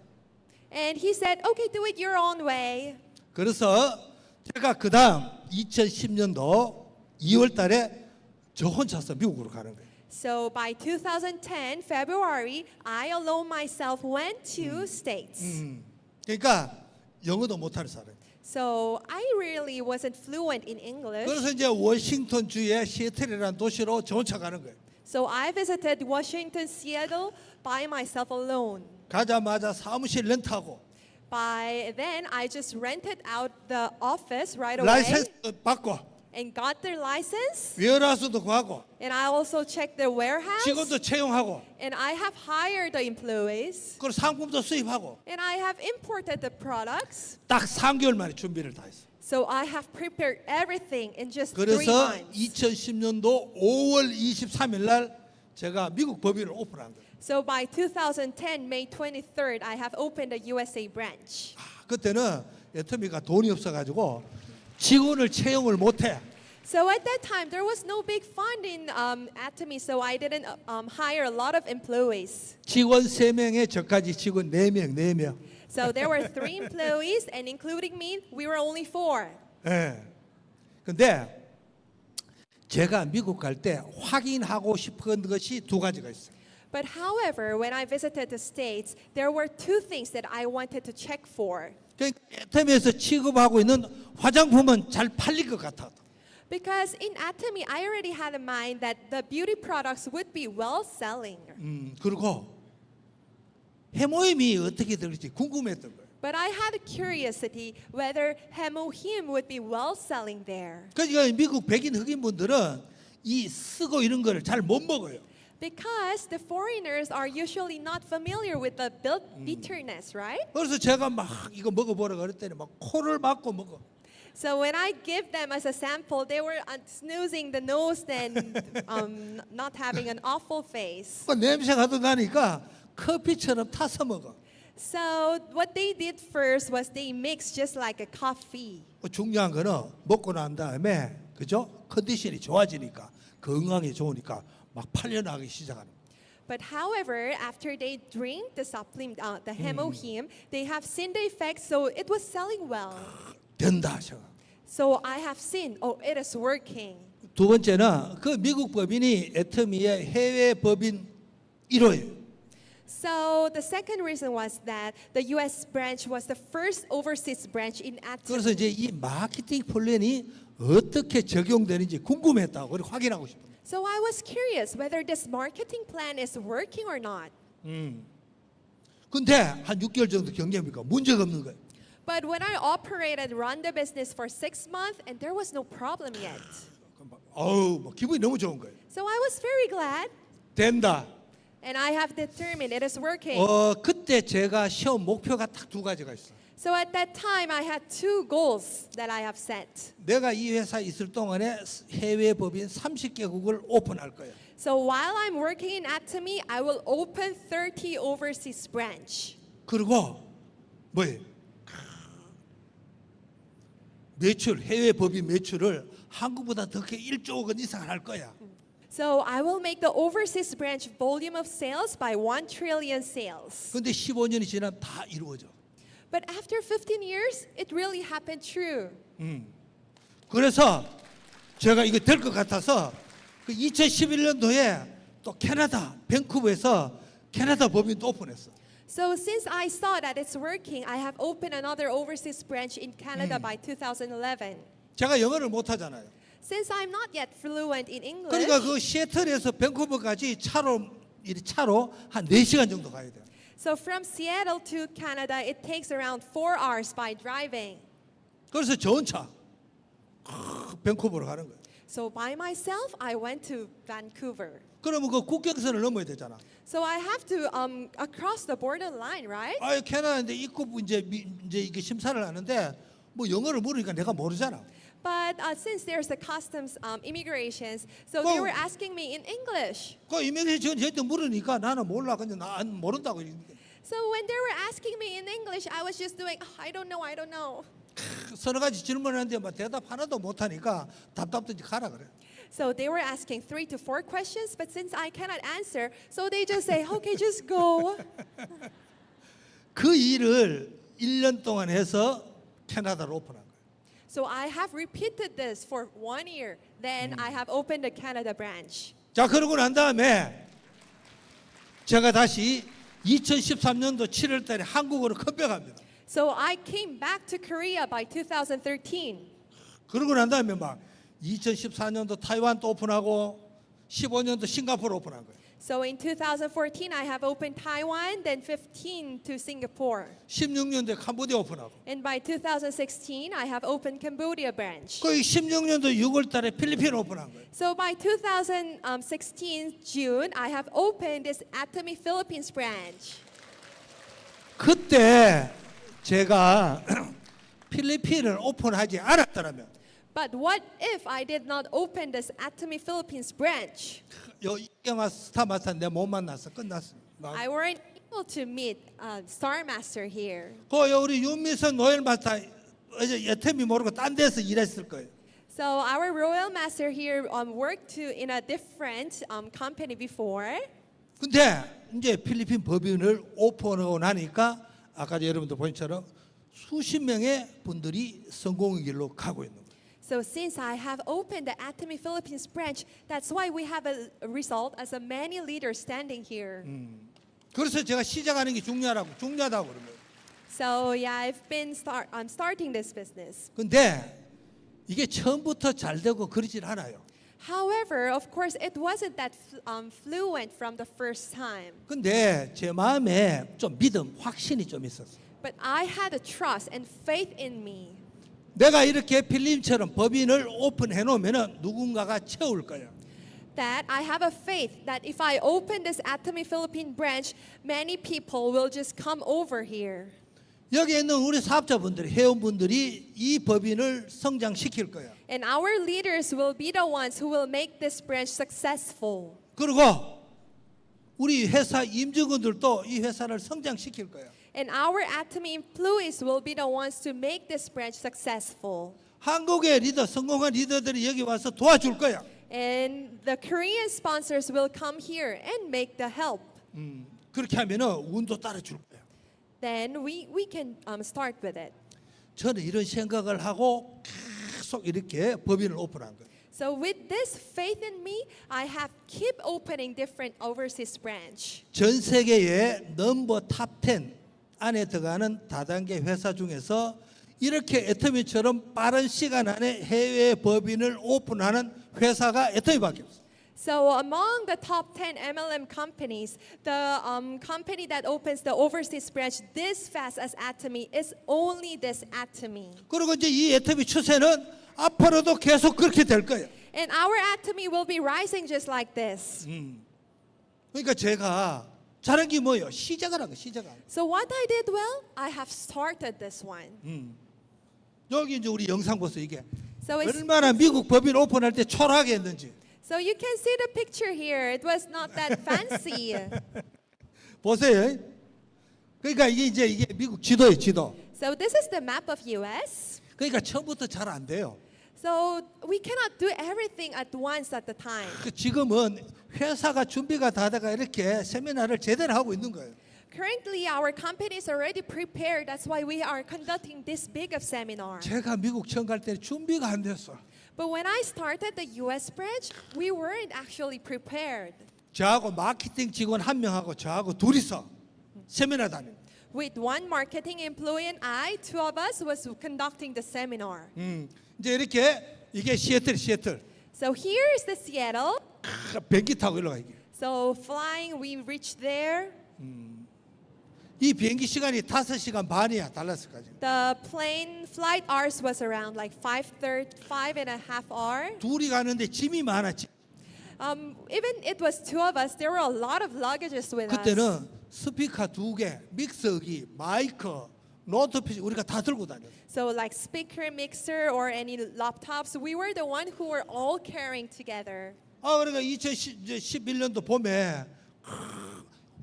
And he said, okay, do it your own way. 그래서 제가 그 다음 2010년도 2월 달에 저 혼자서 미국으로 가는 거예요. So by 2010 February, I alone myself went to States. 그러니까 영어도 못하는 사람. So I really wasn't fluent in English. 그래서 이제 워싱턴 주의 시애틀이라는 도시로 저 혼자 가는 거예요. So I visited Washington, Seattle by myself alone. 가자마자 사무실 렌트하고 By then, I just rented out the office right away 라이센스 받고 and got their license. 웨어하우스도 구하고 And I also checked their warehouse. 직원도 채용하고 And I have hired the employees. 그리고 상품도 수입하고 And I have imported the products. 딱 3개월 만에 준비를 다 했어요. So I have prepared everything in just 3 그래서 months. 2010년도 5월 23일 날 제가 미국 법인을 오픈한 거예요. So by 2010, May 23rd, I have opened a USA branch. 그때는 애터미가 돈이 없어가지고 직원을 채용을 못해. So at that time, there was no big fund in Atomy, so I didn't hire a lot of employees. 직원 3명에 저까지 직원 4명. So there were 3 employees, and including me, we were only 4. 예. 근데 제가 미국 갈 때 확인하고 싶은 것이 2가지가 있어요. But however, when I visited the States, there were 2 things that I wanted to check for. 그러니까 애터미에서 취급하고 있는 화장품은 잘 팔릴 것 같아. Because in Atomy, I already had in mind that the beauty products would be well selling. 그리고 해모임이 어떻게 될지 궁금했던 거예요. But I had a curiosity whether Hemohim would be well selling there. 그러니까 미국 백인 흑인 분들은 이 쓰고 이런 거를 잘 못 먹어요. Because the foreigners are usually not familiar with the bitterness, right? 그래서 제가 막 이거 먹어보라 그랬더니 막 코를 막고 먹어. So when I give them as a sample, they were snoozing the nose and not having an awful face. 그 냄새가 더 나니까 커피처럼 타서 먹어. So what they did first was they mixed just like a coffee. 중요한 거는 먹고 난 다음에 그죠? 컨디션이 좋아지니까 건강에 좋으니까 막 팔려나가기 시작하는. But however, after they drink the supplement, the Hemohim, they have seen the effects, so it was selling well. 된다 하셔. So I have seen, oh, it is working. 두 번째는 그 미국 법인이 애터미의 해외 법인 1호예요. So the second reason was that the U.S. branch was the first overseas branch in 그래서 Atomy. 이제 이 마케팅 플랜이 어떻게 적용되는지 궁금했다고 그래 확인하고 싶어요. So I was curious whether this marketing plan is working or not. 근데 한 6개월 정도 경험이니까 문제가 없는 거예요. But when I operated, run the business for 6 months, and there was no problem yet. 어우, 뭐 기분이 너무 좋은 거예요. So I was very glad, 된다. and I have determined it is working. 그때 제가 시험 목표가 딱 2가지가 있어. So at that time, I had 2 goals that I have set. 내가 이 회사에 있을 동안에 해외 법인 30개국을 오픈할 거예요. So while I'm working in Atomy, I will open 30 overseas branch. 그리고 뭐예요? 매출, 해외 법인 매출을 한국보다 더 크게 1조 원 이상 할 거야. So I will make the overseas branch volume of sales by 1 trillion sales. 근데 15년이 지나면 다 이루어져. But after 15 years, it really happened true. 그래서 제가 이거 될 것 같아서 그 2011년도에 또 캐나다 밴쿠버에서 캐나다 법인도 오픈했어. So since I saw that it's working, I have opened another overseas branch in Canada by 2011. 제가 영어를 못 하잖아요. Since I'm not yet fluent in English, 그러니까 그 시애틀에서 밴쿠버까지 차로 한 4시간 정도 가야 돼요. so from Seattle to Canada, it takes around 4 hours by driving. 그래서 저 혼자 밴쿠버로 가는 거예요. So by myself, I went to Vancouver. 그러면 그 국경선을 넘어야 되잖아. So I have to across the border line, right? 아, 캐나다인데 입국 이제 이게 심사를 하는데 뭐 영어를 물으니까 내가 모르잖아. But since there's the customs immigrations, so they were asking me in English. 그 이미그레이션 저한테 물으니까 나는 몰라. 근데 나 모른다고. So when they were asking me in English, I was just doing, oh, I don't know. 서너 가지 질문하는데 막 대답 하나도 못 하니까 답답든지 가라 그래. So they were asking 3 to 4 questions, but since I cannot answer, so they just say, okay, just go. 그 일을 1년 동안 해서 캐나다로 오픈한 거예요. So I have repeated this for 1 year. Then I have opened the Canada branch. 자, 그러고 난 다음에 제가 다시 2013년도 7월 달에 한국으로 컴백합니다. So I came back to Korea by 2013. 그러고 난 다음에 막 2014년도 타이완 또 오픈하고 15년도 싱가포르 오픈한 거예요. So in 2014, I have opened Taiwan, then 15 to Singapore. 16년도에 캄보디아 오픈하고 And by 2016, I have opened Cambodia branch. 거의 16년도 6월 달에 필리핀 오픈한 거예요. So by 2016 June, I have opened this Atomy Philippines branch. 그때 제가 필리핀을 오픈하지 않았더라면 But what if I did not open this Atomy Philippines branch? 이경아 스타마스터 내 못 만나서 끝났어. I weren't able to meet Star Master here. 그 우리 윤미선 노엘 마스터 어제 여태미 모르고 딴 데서 일했을 거예요. So our royal master here worked in a different company before. 근데 이제 필리핀 법인을 오픈하고 나니까 아까 여러분들 본 것처럼 수십 명의 분들이 성공의 길로 가고 있는 거예요. So since I have opened the Atomy Philippines branch, that's why we have a result as a many leaders standing here. 그래서 제가 시작하는 게 중요하다고 그러는 거예요. So yeah, I've been starting this business. 근데 이게 처음부터 잘 되고 그러질 않아요. However, of course, it wasn't that fluent from the first time. 근데 제 마음에 좀 믿음, 확신이 좀 있었어요. But I had a trust and faith in me. 내가 이렇게 필립처럼 법인을 오픈해 놓으면 누군가가 채울 거야. That I have a faith that if I open this Atomy Philippine branch, many people will just come over here. 여기 있는 우리 사업자분들이, 회원분들이 이 법인을 성장시킬 거야. And our leaders will be the ones who will make this branch successful. 그리고 우리 회사 임직원들도 이 회사를 성장시킬 거야. And our Atomy employees will be the ones to make this branch successful. 한국의 리더, 성공한 리더들이 여기 와서 도와줄 거야. And the Korean sponsors will come here and make the help. 그렇게 하면은 운도 따라줄 거야. Then we can start with it. 저는 이런 생각을 하고 계속 이렇게 법인을 오픈한 거예요. So with this faith in me, I have keep opening different overseas branch. 전 세계의 넘버 탑 10 안에 들어가는 다단계 회사 중에서 이렇게 애터미처럼 빠른 시간 안에 해외 법인을 오픈하는 회사가 애터미밖에 없어요. So among the top 10 MLM companies, the company that opens the overseas branch this fast as Atomy is only this Atomy. 그리고 이제 이 애터미 추세는 앞으로도 계속 그렇게 될 거예요. And our Atomy will be rising just like this. 그러니까 제가 잘한 게 뭐예요? 시작을 한 거예요. 시작을. So what I did well, I have started this one. 여기 이제 우리 영상 보세요. 이게 So it's, 얼마나 미국 법인 오픈할 때 초라하게 했는지. so you can see the picture here. It was not that fancy. 보세요. 그러니까 이게 미국 지도예요, 지도. So this is the map of US. 그러니까 처음부터 잘 안 돼요. So we cannot do everything at once at the time. 지금은 회사가 준비가 다 돼가 이렇게 세미나를 제대로 하고 있는 거예요. Currently, our company is already prepared. That's why we are conducting this big of seminar. 제가 미국 처음 갈 때 준비가 안 됐어. But when I started the US branch, we weren't actually prepared. 저하고 마케팅 직원 한 명하고 저하고 둘이서 세미나 다닙니다. With one marketing employee and I, two of us was conducting the seminar. 이제 이렇게 이게 시애틀. So here is the Seattle. 비행기 타고 일로 가기. So flying, we reached there. 이 비행기 시간이 5시간 반이야, 달라스까지. The plane flight hours was around like 5.5 hours. 둘이 가는데 짐이 많아. Even it was two of us, there were a lot of luggages with us. 그때는 스피커 2개, 믹서기, 마이크, 노트피스 우리가 다 들고 다녔어. So like speaker, mixer, or any laptops, we were the one who were all carrying together. 그러니까 2011년도 봄에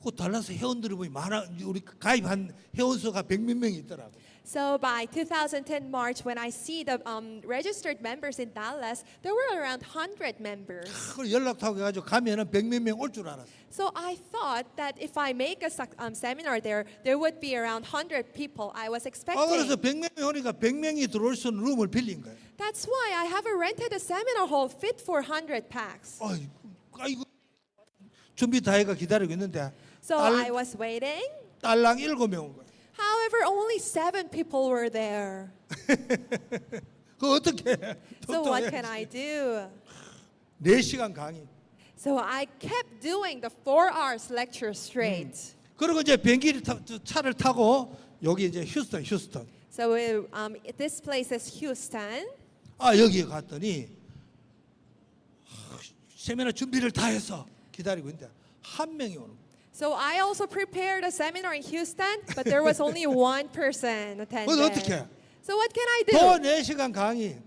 그 달라스 회원들이 많아. 우리 가입한 회원 수가 100몇 명이 있더라고. So by 2010 March, when I see the registered members in Dallas, there were around 100 members. 그 연락 타고 해가지고 가면은 100몇 명 올 줄 알았어. So I thought that if I make a seminar there would be around 100 people. I was 그래서 expecting. 100명이 오니까 100명이 들어올 수 있는 룸을 빌린 거예요. That's why I have rented a seminar hall fit for 100 packs. 아이고 준비 다 해가 기다리고 있는데 So I was waiting. 딸랑 7명 온 거예요. However, only 7 people were there. 그 어떻게 해? So what can I do? 4시간 강의. So I kept doing the 4 hours lecture straight. 그리고 이제 비행기를 차를 타고 여기 이제 휴스턴. So this place is Houston. 여기에 갔더니 세미나 준비를 다 해서 기다리고 있는데 한 명이 오는 거예요. So I also prepared a seminar in Houston, but there was only one person attending. 어떻게 해? So what can I 또 do? 4시간 강의.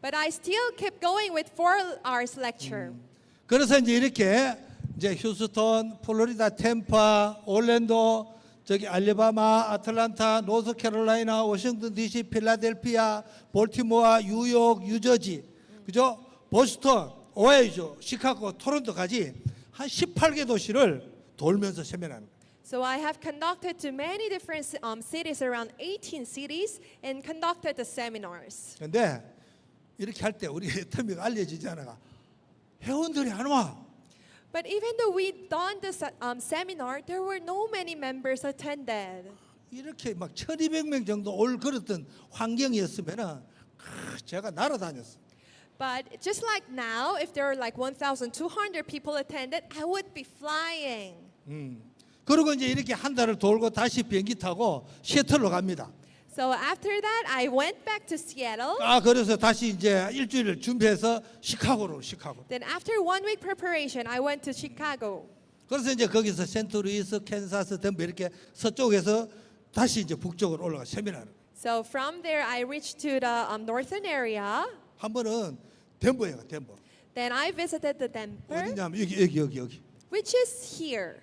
But I still kept going with 4 hours lecture. 그래서 이제 이렇게 이제 휴스턴, 플로리다, 템파, 올랜도, 저기 알래바마, 아틀란타, 노스캐롤라이나, 워싱턴 DC, 필라델피아, 볼티모어, 뉴욕, 뉴저지, 그죠? 보스턴, 오하이오, 시카고, 토론토까지 한 18개 도시를 돌면서 세미나하는 거예요. So I have conducted to many different cities, around 18 cities, and conducted the seminars. 근데 이렇게 할 때 우리 애터미가 알려지지 않아. 회원들이 안 와. But even though we done this seminar, there were no many members attended. 이렇게 막 1200명 정도 올 그랬던 환경이었으면은 제가 날아다녔어. But just like now, if there are like 1,200 people attended, I would be flying. 그리고 이제 이렇게 한 달을 돌고 다시 비행기 타고 시애틀로 갑니다. So after that, I went back to Seattle. 그래서 다시 이제 일주일을 준비해서 시카고로. Then after 1 week preparation, I went to Chicago. 그래서 이제 거기서 센트루이스, 캔사스, 덴버 이렇게 서쪽에서 다시 이제 북쪽으로 올라가 세미나를. So from there, I reached to the northern area. 한 번은 덴버예요, 덴버. Then I visited the Denver, 어디냐면 여기. which is here.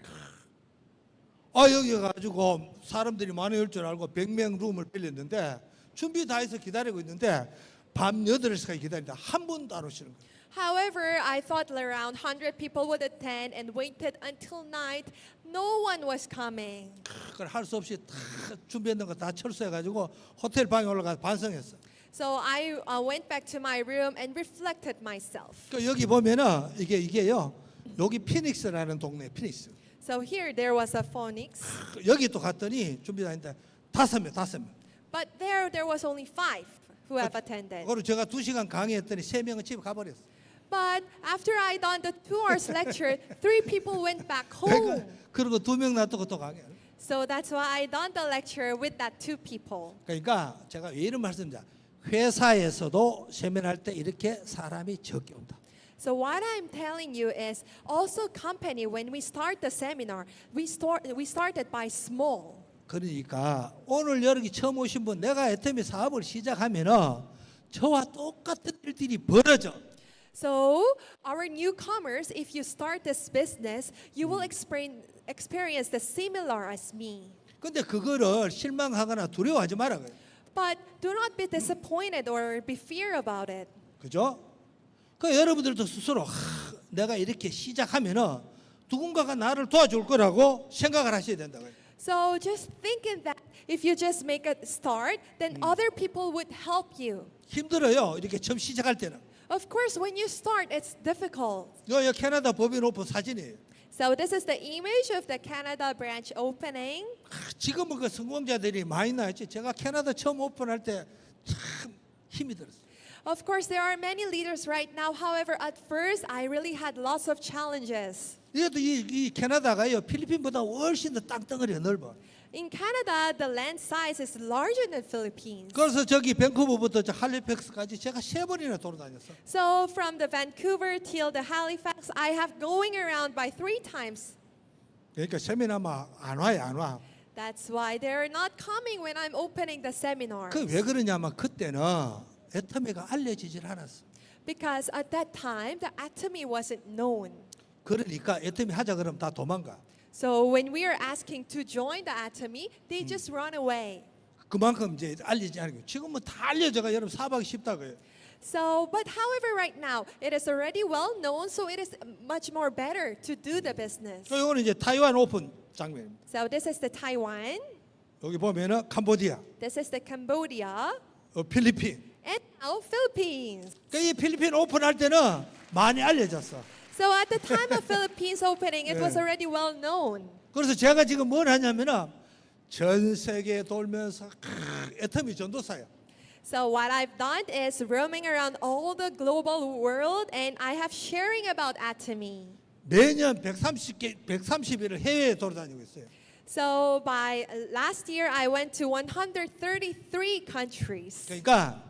여기 가지고 사람들이 많이 올 줄 알고 100명 룸을 빌렸는데 준비 다 해서 기다리고 있는데 밤 8시까지 기다리다 한 분도 안 오시는 거예요. However, I thought around 100 people would attend and waited until night. No one was coming. 그걸 할 수 없이 다 준비했던 거 다 철수해가지고 호텔 방에 올라가서 반성했어. So I went back to my room and reflected myself. 여기 보면은 이게요. 여기 피닉스라는 동네 피닉스. So here there was a Phoenix, 여기 또 갔더니 준비 다 했는데 5명. but there was only 5 who have attended. 그리고 제가 2시간 강의했더니 3명은 집에 가버렸어. But after I done the 2 hours lecture, 3 people went back home. 그리고 2명 놔두고 또 강의. So that's why I done the lecture with that 2 people. 그러니까 제가 왜 이런 말씀드냐? 회사에서도 세미나할 때 이렇게 사람이 적게 온다. So what I'm telling you is also company when we start the seminar, we started by small. 그러니까 오늘 여기 처음 오신 분 내가 애터미 사업을 시작하면은 저와 똑같은 일들이 벌어져. So our newcomers, if you start this business, you will experience the similar as me. 근데 그거를 실망하거나 두려워하지 마라 그래. But do not be disappointed or be fear about it. 그죠? 그 여러분들도 스스로 내가 이렇게 시작하면은 누군가가 나를 도와줄 거라고 생각을 하셔야 된다 그래. So just thinking that if you just make a start, then other people would help you. 힘들어요. 이렇게 처음 시작할 때는. Of course, when you start, it's difficult. 요 캐나다 법인 오픈 사진이에요. So this is the image of the Canada branch opening. 지금은 그 성공자들이 많이 나왔지. 제가 캐나다 처음 오픈할 때 참 힘이 들었어요. Of course, there are many leaders right now. However, at first, I really had lots of challenges. 이것도 이 캐나다가요 필리핀보다 훨씬 더 땅덩어리가 넓어. In Canada, the land size is larger than Philippines. 그래서 저기 밴쿠버부터 저 할리팩스까지 제가 3번이나 돌아다녔어. So from the Vancouver till the Halifax, I have going around by 3 times. 그러니까 세미나만 안 와. That's why they're not coming when I'm opening the seminar. 그 왜 그러냐면 그때는 애터미가 알려지질 않았어. Because at that time, the atomy wasn't known. 그러니까 애터미 하자 그러면 다 도망가. So when we are asking to join the atomy, they just run away. 그만큼 이제 알리지 않고 지금은 다 알려져가 여러분 사박이 쉽다고요. So, but however, right now, it is already well known, so it is much more better to do the business. 이거는 이제 타이완 오픈 장면입니다. So, this is the Taiwan, 여기 보면은 캄보디아, this is the Cambodia, 필리핀. and now Philippines. 이 필리핀 오픈할 때는 많이 알려졌어. So, at the time of Philippines opening, it was already well known. 그래서 제가 지금 뭘 하냐면은 전 세계 돌면서 애터미 전도사야. So what I've done is roaming around all the global world, and I have sharing about Atomy. 매년 130일을 해외에 돌아다니고 있어요. So by last year, I went to 133 countries. 그러니까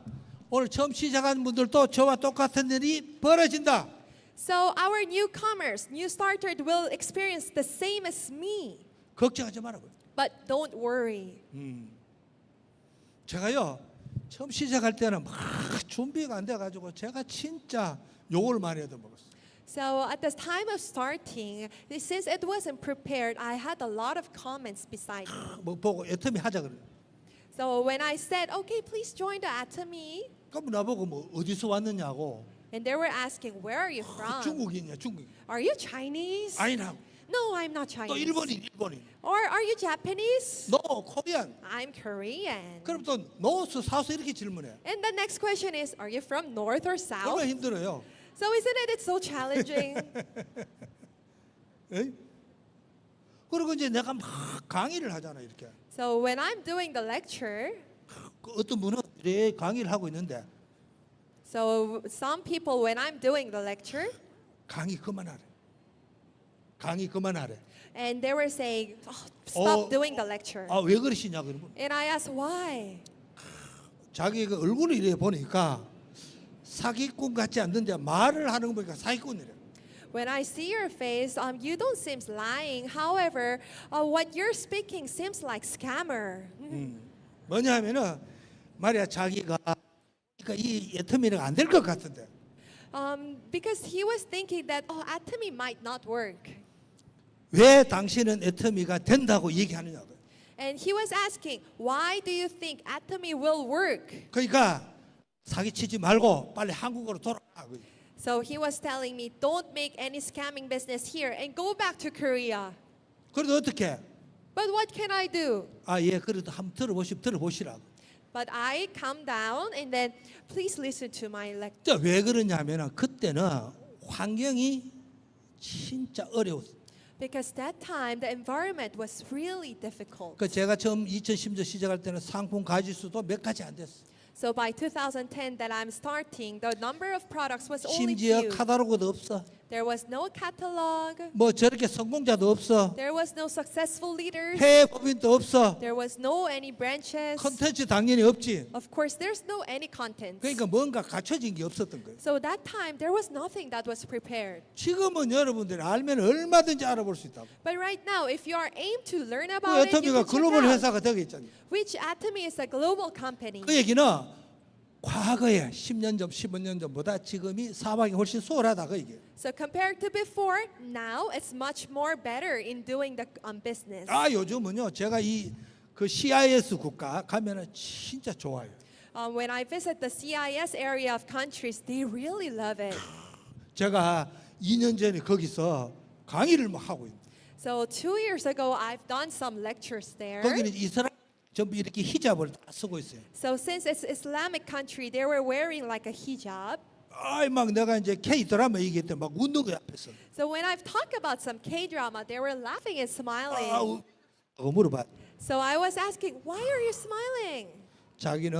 오늘 처음 시작한 분들도 저와 똑같은 일이 벌어진다. So our newcomers, new starters will experience the same as me. 걱정하지 말라고요. But don't worry. 제가요 처음 시작할 때는 막 준비가 안 돼가지고 제가 진짜 욕을 많이 얻어먹었어요. So at the time of starting, since it wasn't prepared, I had a lot of comments beside me. 뭐 보고 애터미 하자 그래. So when I said, okay, please join the Atomy, 그럼 나보고 뭐 어디서 왔느냐고. and they were asking, where are you from? 중국인이야 중국. Are you Chinese? 아니라고. No, I'm not 또 Chinese. 일본인. Or are you Japanese? No, Korean. I'm Korean. 그럼 또 노스 사우스 이렇게 질문해. And the next question is, are you from north or south? 얼마나 힘들어요. So isn't it so challenging? 에이? 그리고 이제 내가 막 강의를 하잖아 이렇게. So when I'm doing the lecture, 그 어떤 분은 이렇게 강의를 하고 있는데 so some people when I'm doing the lecture, 강의 그만하래. 강의 그만하래. and they were saying, oh, stop doing the lecture. 아, 왜 그러시냐 그러면 And I asked why. 자기 그 얼굴을 이래 보니까 사기꾼 같지 않는데 말을 하는 거 보니까 사기꾼이래. When I see your face, you don't seem lying. However, what you're speaking seems like scammer. 뭐냐 하면은 말이야 자기가 그러니까 이 애터미는 안 될 것 같은데 Because he was thinking that, oh, Atomy might not work. 왜 당신은 애터미가 된다고 얘기하느냐고. And he was asking, why do you think Atomy will work? 그러니까 사기치지 말고 빨리 한국으로 돌아가. So he was telling me, don't make any scamming business here and go back to Korea. 그래도 어떻게? But what can I do? 아, 예, 그래도 한번 들어보시라고. But I calmed down and then, please listen to my lecture. 왜 그러냐면은 그때는 환경이 진짜 어려웠어. Because that time the environment was really difficult. 그 제가 처음 2010년 시작할 때는 상품 가지수도 몇 가지 안 됐어. So by 2010 that I'm starting, the number of products was only 심지어 few. 카탈로그도 없어. There was no catalog. 뭐 저렇게 성공자도 없어. There was no successful leaders. 해외 법인도 없어. There was no any branches. 콘텐츠 당연히 없지. Of course, there's no any content. 그러니까 뭔가 갖춰진 게 없었던 거예요. So that time, there was nothing that was prepared. 지금은 여러분들이 알면 얼마든지 알아볼 수 있다고. But right now, if you are aimed to learn 그 about it, you 애터미가 can check 글로벌 out. 회사가 되겠잖아요. Which Atomy is a global company. 그 얘기는 과거에 10년 전, 15년 전보다 지금이 사박이 훨씬 수월하다 그 얘기예요. So compared to before, now it's much more better in doing the business. 아 요즘은요 제가 이 그 CIS 국가 가면은 진짜 좋아요. When I visit the CIS area of countries, they really love it. 제가 2년 전에 거기서 강의를 막 하고 있는. So 2 years ago, I've done some lectures there. 거기는 이스라엘 전부 이렇게 히잡을 다 쓰고 있어요. So since it's Islamic country, they were wearing like a hijab. 아이 막 내가 이제 K 드라마 얘기할 때 막 웃는 거야 앞에서. So when I've talked about some K-drama, they were laughing and smiling. 물어봐. So I was asking, why are you smiling? 자기는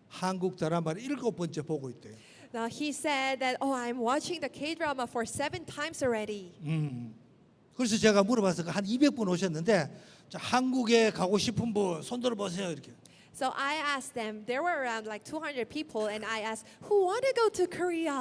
한국 드라마를 7번째 보고 있대요. Now he said that, oh, I'm watching the K-drama for 7 times already. 그래서 제가 물어봐서 한 200분 오셨는데 자, 한국에 가고 싶은 분 손들어 보세요 이렇게. So I asked them, there were around like 200 people, and I asked, who want to go to Korea?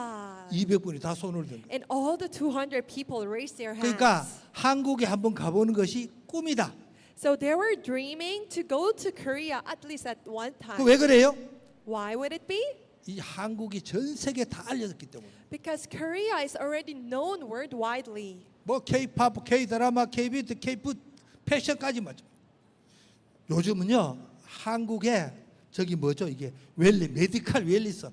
200분이 다 손을 든. And all the 200 people raised their hands. 그러니까 한국에 한번 가보는 것이 꿈이다. So they were dreaming to go to Korea at least at one time. 그 왜 그래요? Why would it be? 이 한국이 전 세계 다 알려졌기 때문에. Because Korea is already known worldwidely. 뭐 K-팝, K-드라마, K-비트, K-푸드, 패션까지 맞죠. 요즘은요 한국에 저기 뭐죠 이게 웰리 메디칼 웰리스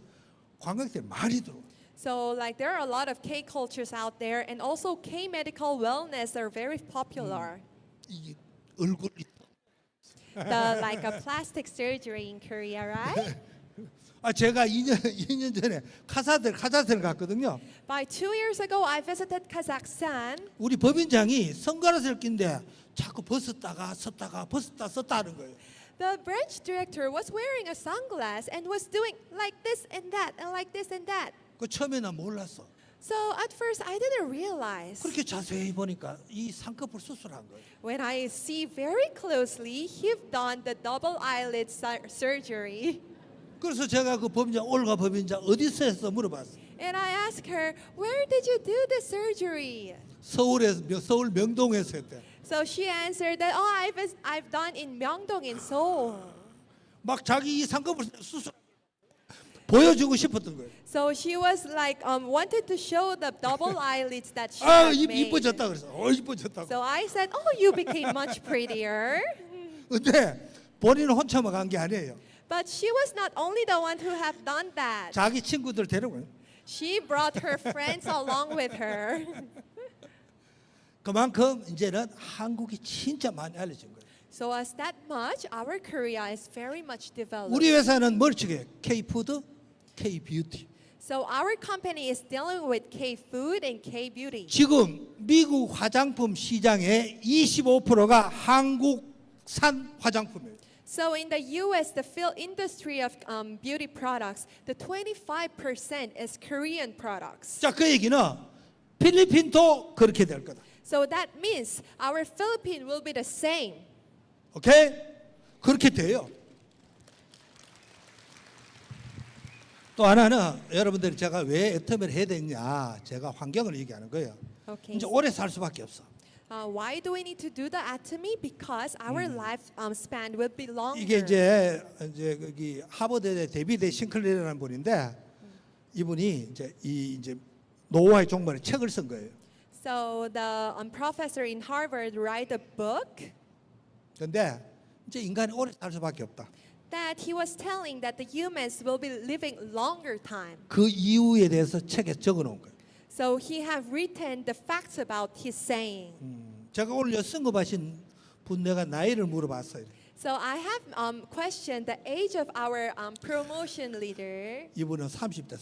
관광객들이 많이 들어와. So like there are a lot of K cultures out there, and also K medical wellness are very popular. 이게 얼굴이 The like a plastic surgery in Korea, right? 제가 2년 전에 카자흐스탄 갔거든요. By 2 years ago, I visited Kazakhstan. 우리 법인장이 선글라스를 낀데 자꾸 벗었다가 썼다가 벗었다 썼다 하는 거예요. The branch director was wearing a sunglass and was doing like this and that and like this and that. 그 처음에는 몰랐어. So at first I didn't realize. 그렇게 자세히 보니까 이 쌍꺼풀 수술한 거예요. When I see very closely, he've done the double eyelid surgery. 그래서 제가 그 법인장 올가 법인장 어디서 했어 물어봤어. And I asked her, where did you do the surgery? 서울 명동에서 했대. So she answered that, I've done in Myeongdong in Seoul. 막 자기 이 쌍꺼풀 수술 보여주고 싶었던 거예요. So she was like wanted to show the double eyelids that she 아, had made. 이뻐졌다 그래서. 이뻐졌다고. So I said, you became much prettier. 근데 본인은 혼자만 간 게 아니에요. But she was not only the one who have done that. 자기 친구들 데리고. She brought her friends along with her. 그만큼 이제는 한국이 진짜 많이 알려진 거예요. So as that much, our Korea is very much developed. 우리 회사는 뭘 치게? K-푸드, K-뷰티. So our company is dealing with K-food and K-beauty. 지금 미국 화장품 시장의 25%가 한국산 화장품이에요. So in the U.S., the industry of beauty products, the 25% is Korean products. 자, 그 얘기는 필리핀도 그렇게 될 거다. So that means our Philippines will be the same. 오케이? 그렇게 돼요. 또 하나는 여러분들이 제가 왜 애터미를 해야 되냐, 제가 환경을 얘기하는 거예요. Okay. 이제 오래 살 수밖에 없어. Why do we need to do the atomy? Because our life span will be longer. 이게 이제 거기 하버드대 데비드 싱클레어라는 분인데 이분이 이제 노화의 종말에 책을 쓴 거예요. So the professor in Harvard write a book. 근데 이제 인간이 오래 살 수밖에 없다. That he was telling that the humans will be living longer time. 그 이유에 대해서 책에 적어놓은 거예요. So he have written the facts about his saying. 제가 오늘 여성급하신 분 내가 나이를 물어봤어요. So I have questioned the age of our promotion leader. 이분은 30대.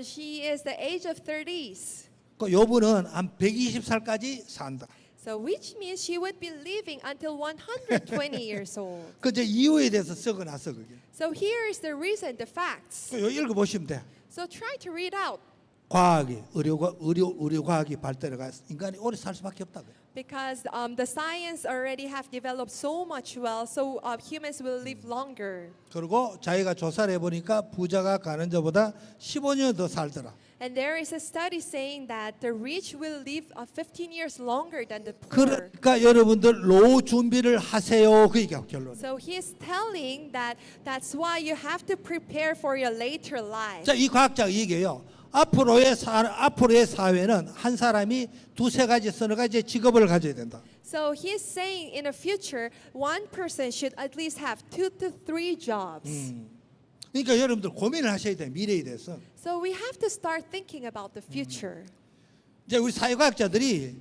She is the age of 30s. 그 요분은 한 120살까지 산다. So which means she would be living until 120 years old. 그 이제 이유에 대해서 적어놨어 그게. So here is the reason, the facts. 요 읽어보시면 돼. So try to read out. 과학이 의료 과학이 발달해가 인간이 오래 살 수밖에 없다. Because the science already have developed so much well, so humans will live longer. 그리고 자기가 조사를 해보니까 부자가 가는 자보다 15년 더 살더라. And there is a study saying that the rich will live 15 years longer than the poor. 그러니까 여러분들 노후 준비를 하세요. 그 얘기야 결론. So he is telling that that's why you have to prepare for your later life. 자, 이 과학자가 얘기해요. 앞으로의 사회는 한 사람이 두세 가지, 서너 가지 직업을 가져야 된다. So he is saying in the future, one person should at least have 2 to 3 jobs. 그러니까 여러분들 고민을 하셔야 돼 미래에 대해서. So we have to start thinking about the future. 이제 우리 사회과학자들이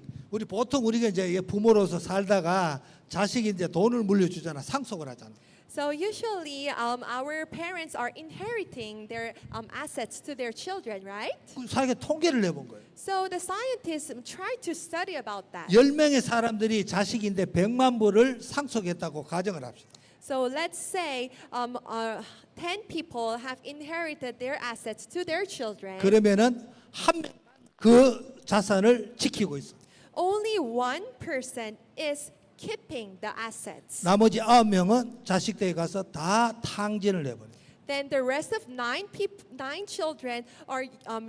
보통 우리가 이제 부모로서 살다가 자식이 이제 돈을 물려주잖아, 상속을 하잖아. So usually our parents are inheriting their assets to their children, right? 사회가 통계를 내본 거예요. So the scientists try to study about that. 10명의 사람들이 자식인데 100만 불을 상속했다고 가정을 합시다. So let's say 10 people have inherited their assets to their children. 그러면은 한 명 그 자산을 지키고 있어. Only one person is keeping the assets. 나머지 9명은 자식 댁에 가서 다 탕진을 해버려. Then the rest of 9 children are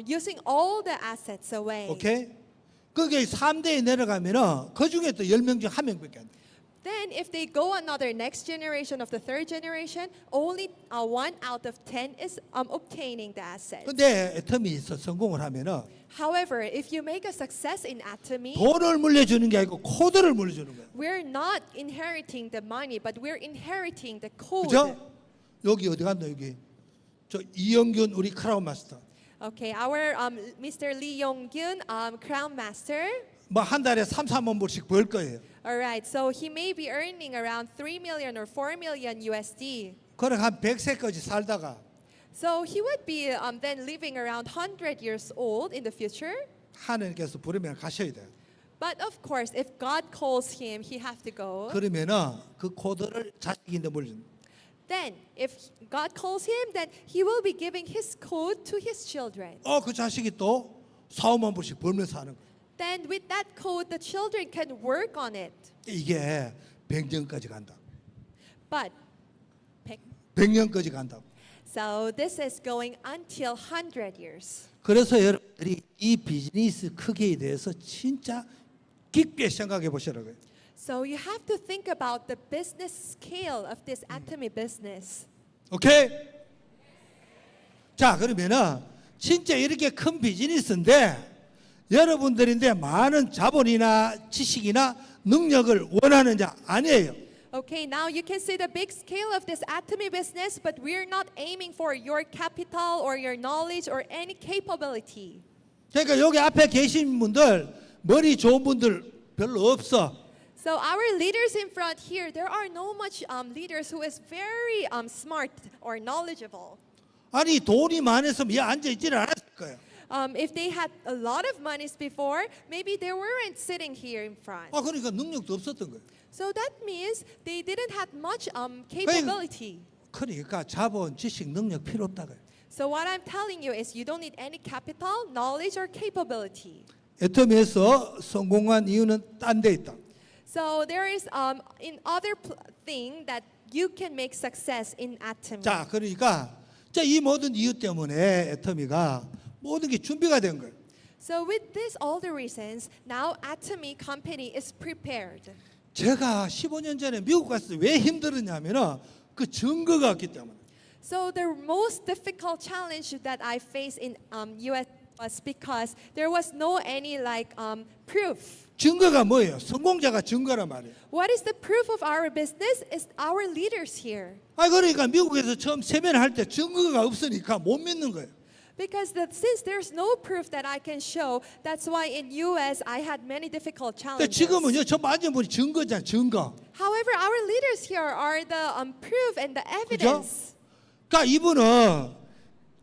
using all the assets away. 오케이? 그게 3대에 내려가면은 그 중에 또 10명 중 1명밖에 안 돼. Then if they go another next generation of the third generation, only 1 out of 10 is obtaining the asset. 근데 애터미에서 성공을 하면은 However, if you make a success in Atomy, 돈을 물려주는 게 아니고 코드를 물려주는 거예요. we're not inheriting the money, but we're inheriting the code. 그죠? 여기 어디 갔노 여기? 저 이영균 우리 크라운 마스터. Okay, our Mr. Lee Yong-gyun, Crown Master. 뭐 한 달에 3-4만 불씩 벌 거예요. All right, so he may be earning around 3 million or 4 million USD. 그래 한 100세까지 살다가 So he would be then living around 100 years old in the future. 하나님께서 부르면 가셔야 돼요. But of course, if God calls him, he have to go. 그러면은 그 코드를 자식인데 물려줍니다. Then, if God calls him, then he will be giving his code to his children. 그 자식이 또 4-5만 불씩 벌면서 하는 거예요. Then with that code, the children can work on it. 이게 100년까지 간다. But 100년까지 간다고. so this is going until 100 years. 그래서 여러분들이 이 비즈니스 크기에 대해서 진짜 깊게 생각해 보시라고요. So you have to think about the business scale of this Atomy business. 오케이? 자, 그러면은 진짜 이렇게 큰 비즈니스인데 여러분들인데 많은 자본이나 지식이나 능력을 원하는 자 아니에요. Okay, now you can see the big scale of this Atomy business, but we're not aiming for your capital or your knowledge or any capability. 그러니까 여기 앞에 계신 분들 머리 좋은 분들 별로 없어. So our leaders in front here, there are no much leaders who is very smart or knowledgeable. 아니 돈이 많았으면 얘 앉아 있지는 않았을 거예요. If they had a lot of monies before, maybe they weren't sitting here in front. 그러니까 능력도 없었던 거예요. So that means they didn't have much capability. 그러니까 자본, 지식, 능력 필요 없다고요. So what I'm telling you is you don't need any capital, knowledge, or capability. 애터미에서 성공한 이유는 딴 데 있다. So there is in other thing that you can make success in Atomy. 자, 그러니까 이 모든 이유 때문에 애터미가 모든 게 준비가 된 거예요. So with this all the reasons, now Atomy company is prepared. 제가 15년 전에 미국 갔을 때 왜 힘들었냐면은 그 증거가 없기 때문에. So the most difficult challenge that I faced in US was because there was no any proof. 증거가 뭐예요? 성공자가 증거란 말이에요. What is the proof of our business? Is our leaders here. 그러니까 미국에서 처음 세면할 때 증거가 없으니까 못 믿는 거예요. Because since there's no proof that I can show, that's why in US I had many difficult 근데 challenges. 지금은요, 전부 앉은 분이 증거잖아, 증거. However, our leaders here are the proof and the evidence. 그러니까 이분은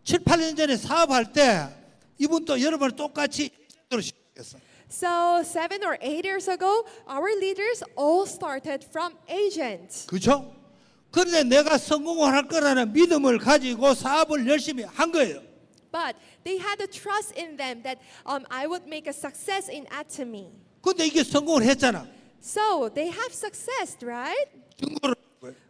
7, 8년 전에 사업할 때 이분도 여러분을 똑같이 시작했어. So 7 or 8 years ago, our leaders all started from agents. 그렇죠? 그런데 내가 성공을 할 거라는 믿음을 가지고 사업을 열심히 한 거예요. But they had a trust in them that I would make a success in Atomy. 근데 이게 성공을 했잖아. So they have success, right? 증거를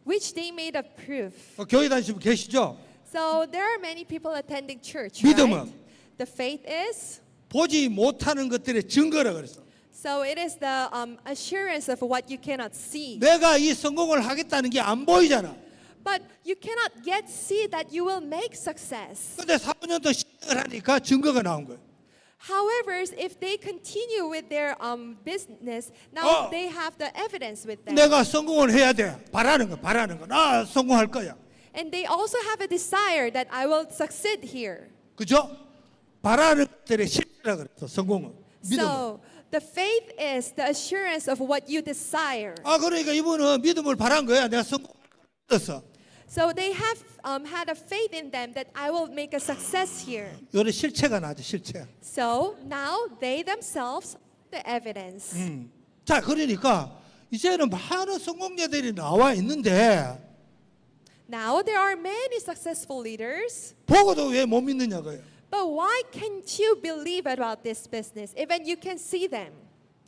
Which they made a proof. 교회 다니시면 계시죠? So there are many people attending church, 믿음은 right? The faith is. 보지 못하는 것들의 증거라 그랬어. So it is the assurance of what you cannot see. 내가 이 성공을 하겠다는 게 안 보이잖아. But you cannot yet see that you will make success. 근데 4년 더 시작을 하니까 증거가 나온 거예요. However, if they continue with their business, now they have the evidence with them. 내가 성공을 해야 돼. 바라는 거. 나 성공할 거야. And they also have a desire that I will succeed here. 그죠? 바라는 것들의 실체라 그랬어. 성공은. 믿음은. So the faith is the assurance of what you desire. 그러니까 이분은 믿음을 바란 거야. 내가 성공했어. So they have had a faith in them that I will make a success here. 요래 실체가 나죠. 실체. So now they themselves the evidence. 자, 그러니까 이제는 많은 성공자들이 나와 있는데 Now there are many successful leaders. 보고도 왜 못 믿느냐고요. But why can't you believe about this business? Even you can see them.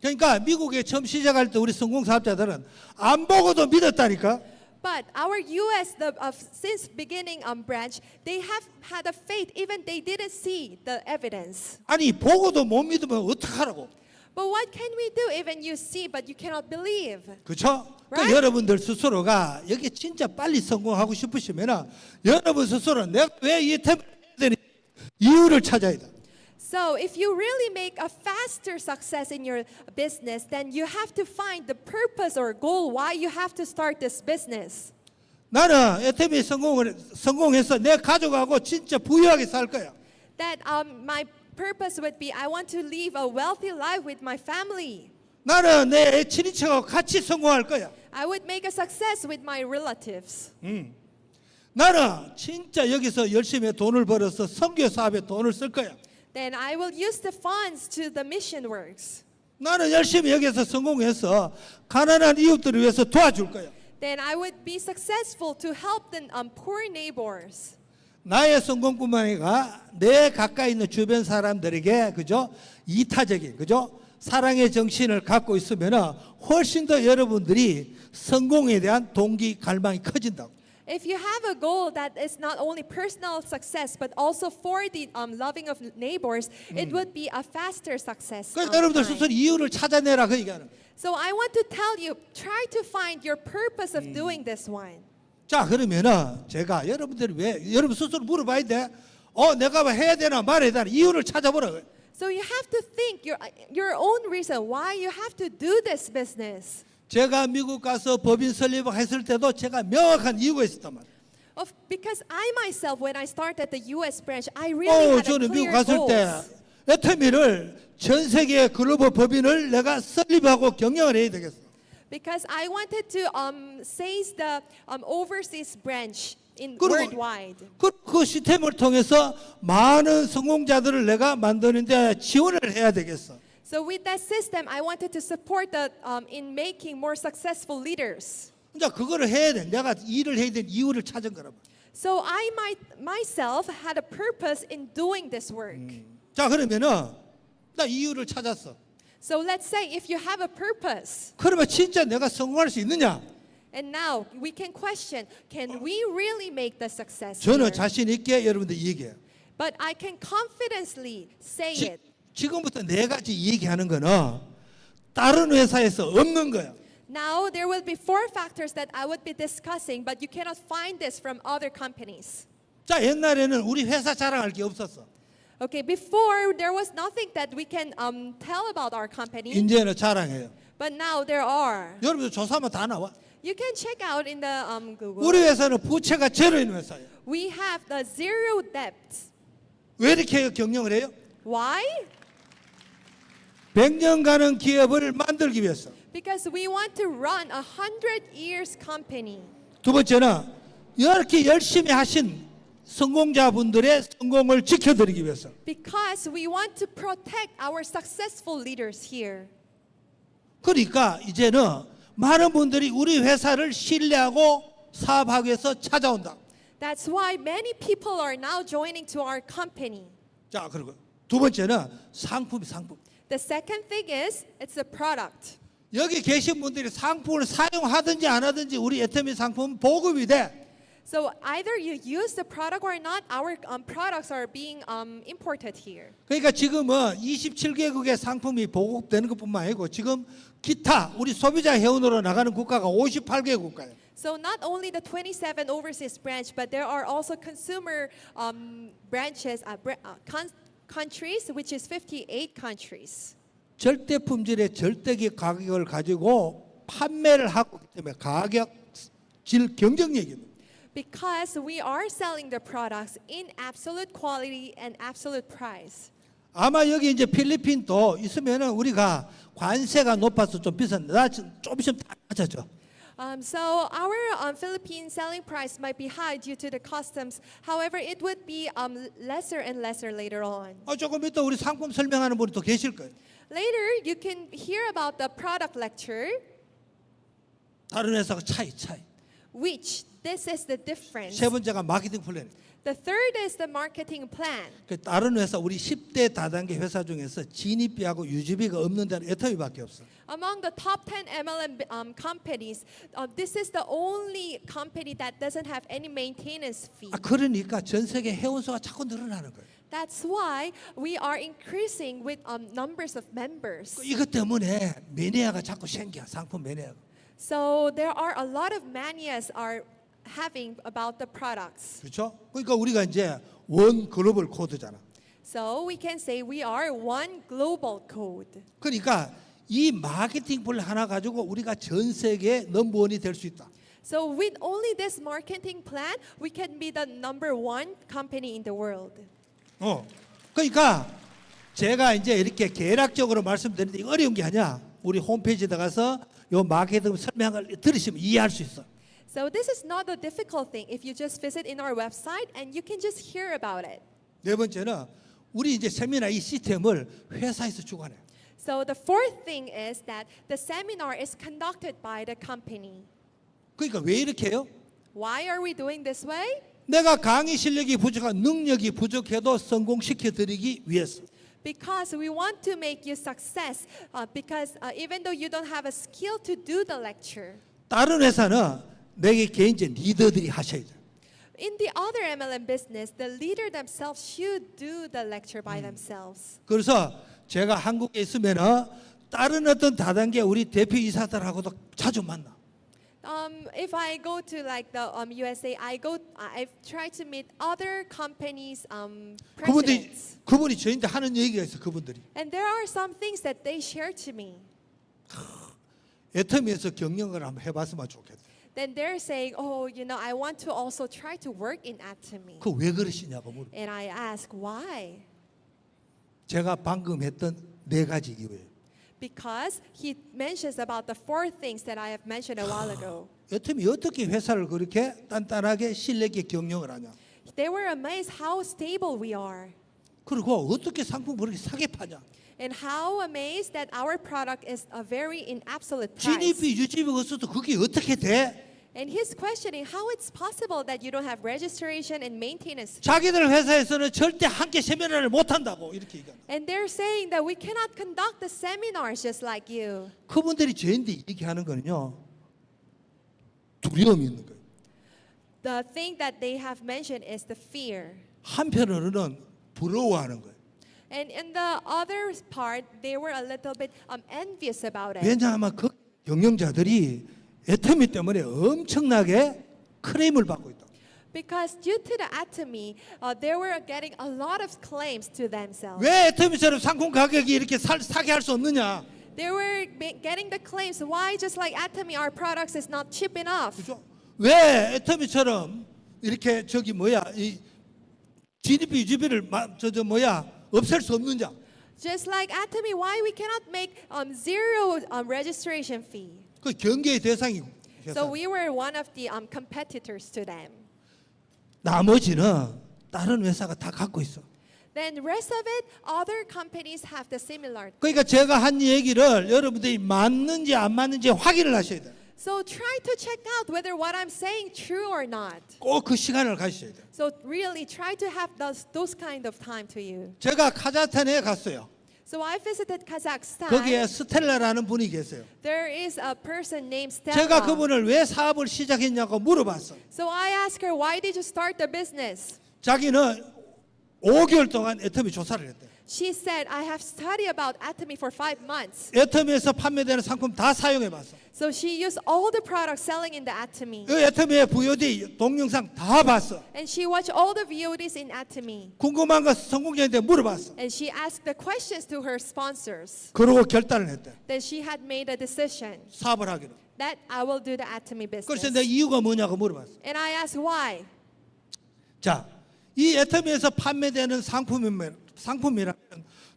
그러니까 미국에 처음 시작할 때 우리 성공 사업자들은 안 보고도 믿었다니까. But our U.S. Since beginning branch, they have had a faith even they didn't see the evidence. 아니 보고도 못 믿으면 어떡하라고? But what can we do? Even you see, but you cannot believe. 그렇죠? Right? 그 여러분들 스스로가 여기 진짜 빨리 성공하고 싶으시면 여러분 스스로 내가 왜 이 템을 해야 되는 이유를 찾아야 돼. So if you really make a faster success in your business, then you have to find the purpose or goal why you have to start this business. 나는 애터미 성공해서 내 가족하고 진짜 부유하게 살 거야. That my purpose would be I want to live a wealthy life with my family. 나는 내 친인척하고 같이 성공할 거야. I would make a success with my relatives. 나는 진짜 여기서 열심히 돈을 벌어서 선교 사업에 돈을 쓸 거야. Then I will use the funds to the mission works. 나는 열심히 여기서 성공해서 가난한 이웃들을 위해서 도와줄 거야. Then I would be successful to help the poor neighbors. 나의 성공뿐만 아니라 내 가까이 있는 주변 사람들에게 그죠? 이타적인 그죠? 사랑의 정신을 갖고 있으면 훨씬 더 여러분들이 성공에 대한 동기 갈망이 커진다고. If you have a goal that is not only personal success but also for the loving of neighbors, it would be a faster success. 그래서 여러분들 스스로 이유를 찾아내라 그 얘기하는. So I want to tell you, try to find your purpose of doing this one. 자 그러면은 제가 여러분들이 왜 여러분 스스로 물어봐야 돼. 내가 뭐 해야 되나 말해야 되나 이유를 찾아보라. So you have to think your own reason why you have to do this business. 제가 미국 가서 법인 설립했을 때도 제가 명확한 이유가 있었단 말이에요. Because I myself, when I started the U.S. branch, I really had a 저는 미국 clear 갔을 때 goals. 애터미를 전 세계 글로벌 법인을 내가 설립하고 경영을 해야 되겠어. Because I wanted to seize the overseas branch in 그리고 worldwide. 그 시스템을 통해서 많은 성공자들을 내가 만드는데 지원을 해야 되겠어. So with that system, I wanted to support in making more successful leaders. 이제 그거를 해야 돼. 내가 일을 해야 될 이유를 찾은 거란 말이야. So I myself had a purpose in doing this work. 자 그러면은 나 이유를 찾았어. So let's say if you have a purpose, 그러면 진짜 내가 성공할 수 있느냐? and now we can question, can we really make the success 저는 here? 자신 있게 여러분들 얘기해요. But I can confidently say it. 지금부터 네 가지 얘기하는 거는 다른 회사에서 없는 거야. Now there will be 4 factors that I would be discussing, but you cannot find this from other companies. 자 옛날에는 우리 회사 자랑할 게 없었어. Okay, before there was nothing that we can tell about our company, 이제는 자랑해요. but now there are. 여러분들 조사하면 다 나와. You can check out in the Google. 우리 회사는 부채가 제로인 회사예요. We have the zero debt. 왜 이렇게 경영을 해요? Why? 100년 가는 기업을 만들기 위해서. Because we want to run 100 years company. 두 번째는 이렇게 열심히 하신 성공자분들의 성공을 지켜드리기 위해서. Because we want to protect our successful leaders here. 그러니까 이제는 많은 분들이 우리 회사를 신뢰하고 사업하기 위해서 찾아온다. That's why many people are now joining to our company. 자, 그리고 두 번째는 상품. The second thing is it's the product. 여기 계신 분들이 상품을 사용하든지 안 하든지 우리 애터미 상품은 보급이 돼. So either you use the product or not, our products are being imported here. 그러니까 지금은 27개국의 상품이 보급되는 것뿐만 아니고 지금 기타 우리 소비자 회원으로 나가는 국가가 58개 국가예요. So not only the 27 overseas branch, but there are also consumer branches, countries, which is 58 countries. 절대 품질의 절대기 가격을 가지고 판매를 하고 있기 때문에 가격, 질 경쟁력입니다. Because we are selling the products in absolute quality and absolute price. 아마 여기 이제 필리핀도 있으면은 우리가 관세가 높아서 좀 비싼데 나 좀 있으면 다 맞아져. So our Philippine selling price might be high due to the customs. However, it would be lesser and lesser later on. 조금 이따 우리 상품 설명하는 분이 또 계실 거예요. Later, you can hear about the product lecture. 다른 회사가 차이. Which this is the difference. 세 번째가 마케팅 플랜. The third is the marketing plan. 그 다른 회사 우리 10대 다단계 회사 중에서 진입비하고 유지비가 없는 데는 애터미밖에 없어. Among the top 10 MLM companies, this is the only company that doesn't have any maintenance fee. 그러니까 전 세계 회원 수가 자꾸 늘어나는 거예요. That's why we are increasing with numbers of members. 이것 때문에 매니아가 자꾸 생겨. 상품 매니아가. So there are a lot of manias are having about the products. 그렇죠? 그러니까 우리가 이제 원 글로벌 코드잖아. So we can say we are one global code. 그러니까 이 마케팅 플 하나 가지고 우리가 전 세계 넘버원이 될 수 있다. So with only this marketing plan, we can be the number one company in the world. 그러니까 제가 이제 이렇게 개략적으로 말씀드리는데 이거 어려운 게 아니야. 우리 홈페이지에 들어가서 요 마케팅 설명을 들으시면 이해할 수 있어. So this is not a difficult thing if you just visit in our website and you can just hear about it. 네 번째는 우리 이제 세미나 이 시스템을 회사에서 주관해. So the fourth thing is that the seminar is conducted by the company. 그러니까 왜 이렇게 해요? Why are we doing this way? 내가 강의 실력이 부족한 능력이 부족해도 성공시켜 드리기 위해서. Because we want to make you success. Because even though you don't have a skill to do the lecture. 다른 회사는 내게 개인적 리더들이 하셔야 돼. In the other MLM business, the leader themselves should do the lecture by themselves. 그래서 제가 한국에 있으면은 다른 어떤 다단계 우리 대표이사들하고도 자주 만나. If I go to like the USA, I've tried to meet other companies' presidents. 그분이 저한테 하는 얘기가 있어. 그분들이. And there are some things that they share to me. 애터미에서 경영을 한번 해봤으면 좋겠다. Then they're saying, oh, you know, I want to also try to work in Atomy. 그 왜 그러시냐고 물어. And I ask why? 제가 방금 했던 네 가지 이유예요. Because he mentions about the four things that I have mentioned a while ago. 애터미 어떻게 회사를 그렇게 단단하게 신뢰있게 경영을 하냐. They were amazed how stable we are. 그리고 어떻게 상품 그렇게 싸게 파냐. And how amazed that our product is a very in absolute price. 진입비 유지비 없어도 그게 어떻게 돼? And he's questioning how it's possible that you don't have registration and maintenance. 자기들 회사에서는 절대 함께 세미나를 못 한다고 이렇게 얘기하는. And they're saying that we cannot conduct the seminars just like you. 그분들이 저한테 얘기하는 거는요. 두려움이 있는 거예요. The thing that they have mentioned is the fear. 한편으로는 부러워하는 거예요. And in the other part, they were a little bit envious about it. 왜냐하면 그 경영자들이 애터미 때문에 엄청나게 크레임을 받고 있다. Because due to the Atomy, they were getting a lot of claims to themselves. 왜 애터미처럼 상품 가격이 이렇게 사게 할 수 없느냐? They were getting the claims. Why just like Atomy, our products is not cheap enough? 그죠? 왜 애터미처럼 이렇게 이 진입비 유지비를 없앨 수 없느냐? Just like Atomy, why we cannot make zero registration fee? 그 경계의 대상이고. So we were one of the competitors to them. 나머지는 다른 회사가 다 갖고 있어. Then the rest of it, other companies have the similar. 그러니까 제가 한 얘기를 여러분들이 맞는지 안 맞는지 확인을 하셔야 돼요. So try to check out whether what I'm saying true or not. 꼭 그 시간을 가지셔야 돼요. So really try to have those kind of time to you. 제가 카자흐스탄에 갔어요. So I visited Kazakhstan. 거기에 스텔라라는 분이 계세요. There is a person named Stella. 제가 그분을 왜 사업을 시작했냐고 물어봤어요. So I asked her, why did you start the business? 자기는 5개월 동안 애터미 조사를 했대요. She said, I have studied about Atomy for 5 months. 애터미에서 판매되는 상품 다 사용해봤어. So she used all the products selling in the Atomy. 그 애터미의 VOD 동영상 다 봤어. And she watched all the VODs in Atomy. 궁금한 거 성공자한테 물어봤어. And she asked the questions to her sponsors. 그러고 결단을 했대. Then she had made a decision 사업을 하기로. that I will do the Atomy business. 그래서 내 이유가 뭐냐고 물어봤어. And I asked why. 자, 이 애터미에서 판매되는 상품이라면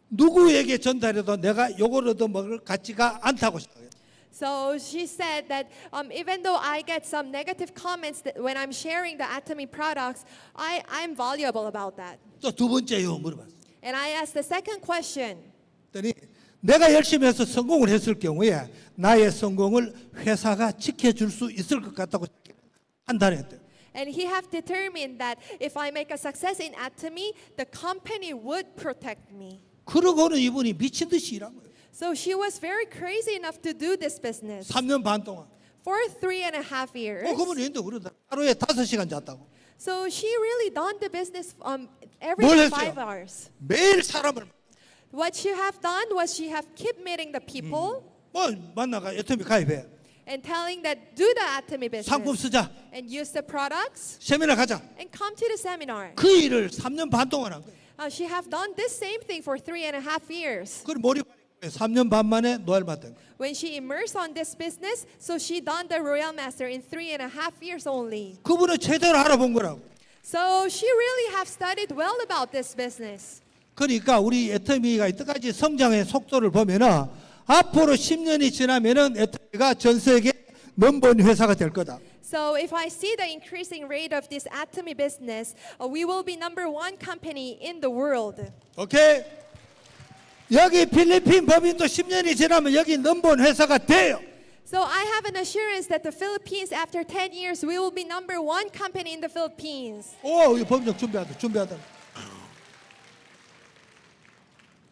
누구에게 전달해도 내가 요걸 얻어 먹을 가치가 않다고 생각해요. So she said that even though I get some negative comments that when I'm sharing the Atomy products, I'm valuable about that. 또 두 번째요 물어봤어. And I asked the second question. 그랬더니 내가 열심히 해서 성공을 했을 경우에 나의 성공을 회사가 지켜줄 수 있을 것 같다고 판단했대요. And he have determined that if I make a success in Atomy, the company would protect me. 그러고는 이분이 미친 듯이 일한 거예요. So she was very crazy enough to do this business 3년 반 동안. for 3.5 years. 그분이 근데 그러다 하루에 5시간 잤다고. So she really done the business every 뭘 5 했어요? hours. 매일 사람을 What she have done was she have keep meeting the people 뭐 만나가 애터미 가입해. and telling that do the Atomy 상품 business 쓰자. and use the products 세미나 가자. and come to the seminar. 그 일을 3년 반 동안 한 거예요. She have done this same thing for 3.5 years. 그걸 몰입 3년 반 만에 노예를 맡은 거예요. When she immersed on this business, so she done the Royal Master in 3.5 years only. 그분은 제대로 알아본 거라고. So she really have studied well about this business. 그러니까 우리 애터미가 이때까지 성장의 속도를 보면은 앞으로 10년이 지나면은 애터미가 전 세계 넘버원 회사가 될 거다. So if I see the increasing rate of this Atomy business, we will be #1 company in the world. 오케이? 여기 필리핀 법인도 10년이 지나면 여기 넘버원 회사가 돼요. So I have an assurance that the Philippines, after 10 years, we will be #1 company in the Philippines. 오, 이 법인장 준비하다.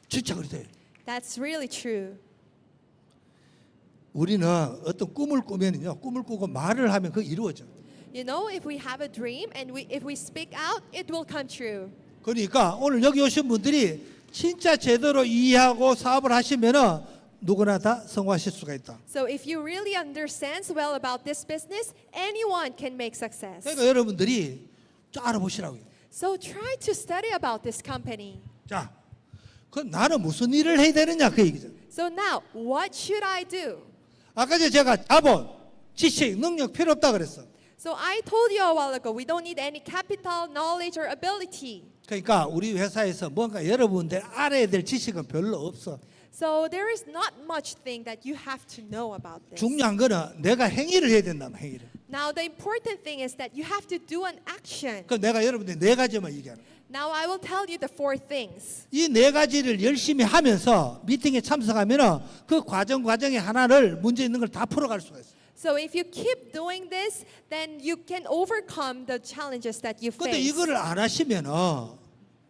진짜 그래요. That's really true. 우리는 어떤 꿈을 꾸면요, 꿈을 꾸고 말을 하면 그거 이루어져. You know, if we have a dream and if we speak out, it will come true. 그러니까 오늘 여기 오신 분들이 진짜 제대로 이해하고 사업을 하시면은 누구나 다 성공하실 수가 있다. So if you really understand well about this business, anyone can make success. 그러니까 여러분들이 좀 알아보시라고요. So try to study about this company. 자, 그 나는 무슨 일을 해야 되느냐 그 얘기죠. So now, what should I do? 아까 제가 자본, 지식, 능력 필요 없다 그랬어. So I told you a while ago, we don't need any capital, knowledge, or ability. 그러니까 우리 회사에서 뭔가 여러분들 알아야 될 지식은 별로 없어. So there is not much thing that you have to know about this. 중요한 거는 내가 행위를 해야 된다, 행위를. Now the important thing is that you have to do an action. 그 내가 여러분들 네 가지만 얘기하는 거야. Now I will tell you the 4 things. 이 네 가지를 열심히 하면서 미팅에 참석하면은 그 과정의 하나를 문제 있는 걸 다 풀어갈 수가 있어. So if you keep doing this, then you can overcome the challenges that you 근데 face. 이거를 안 하시면은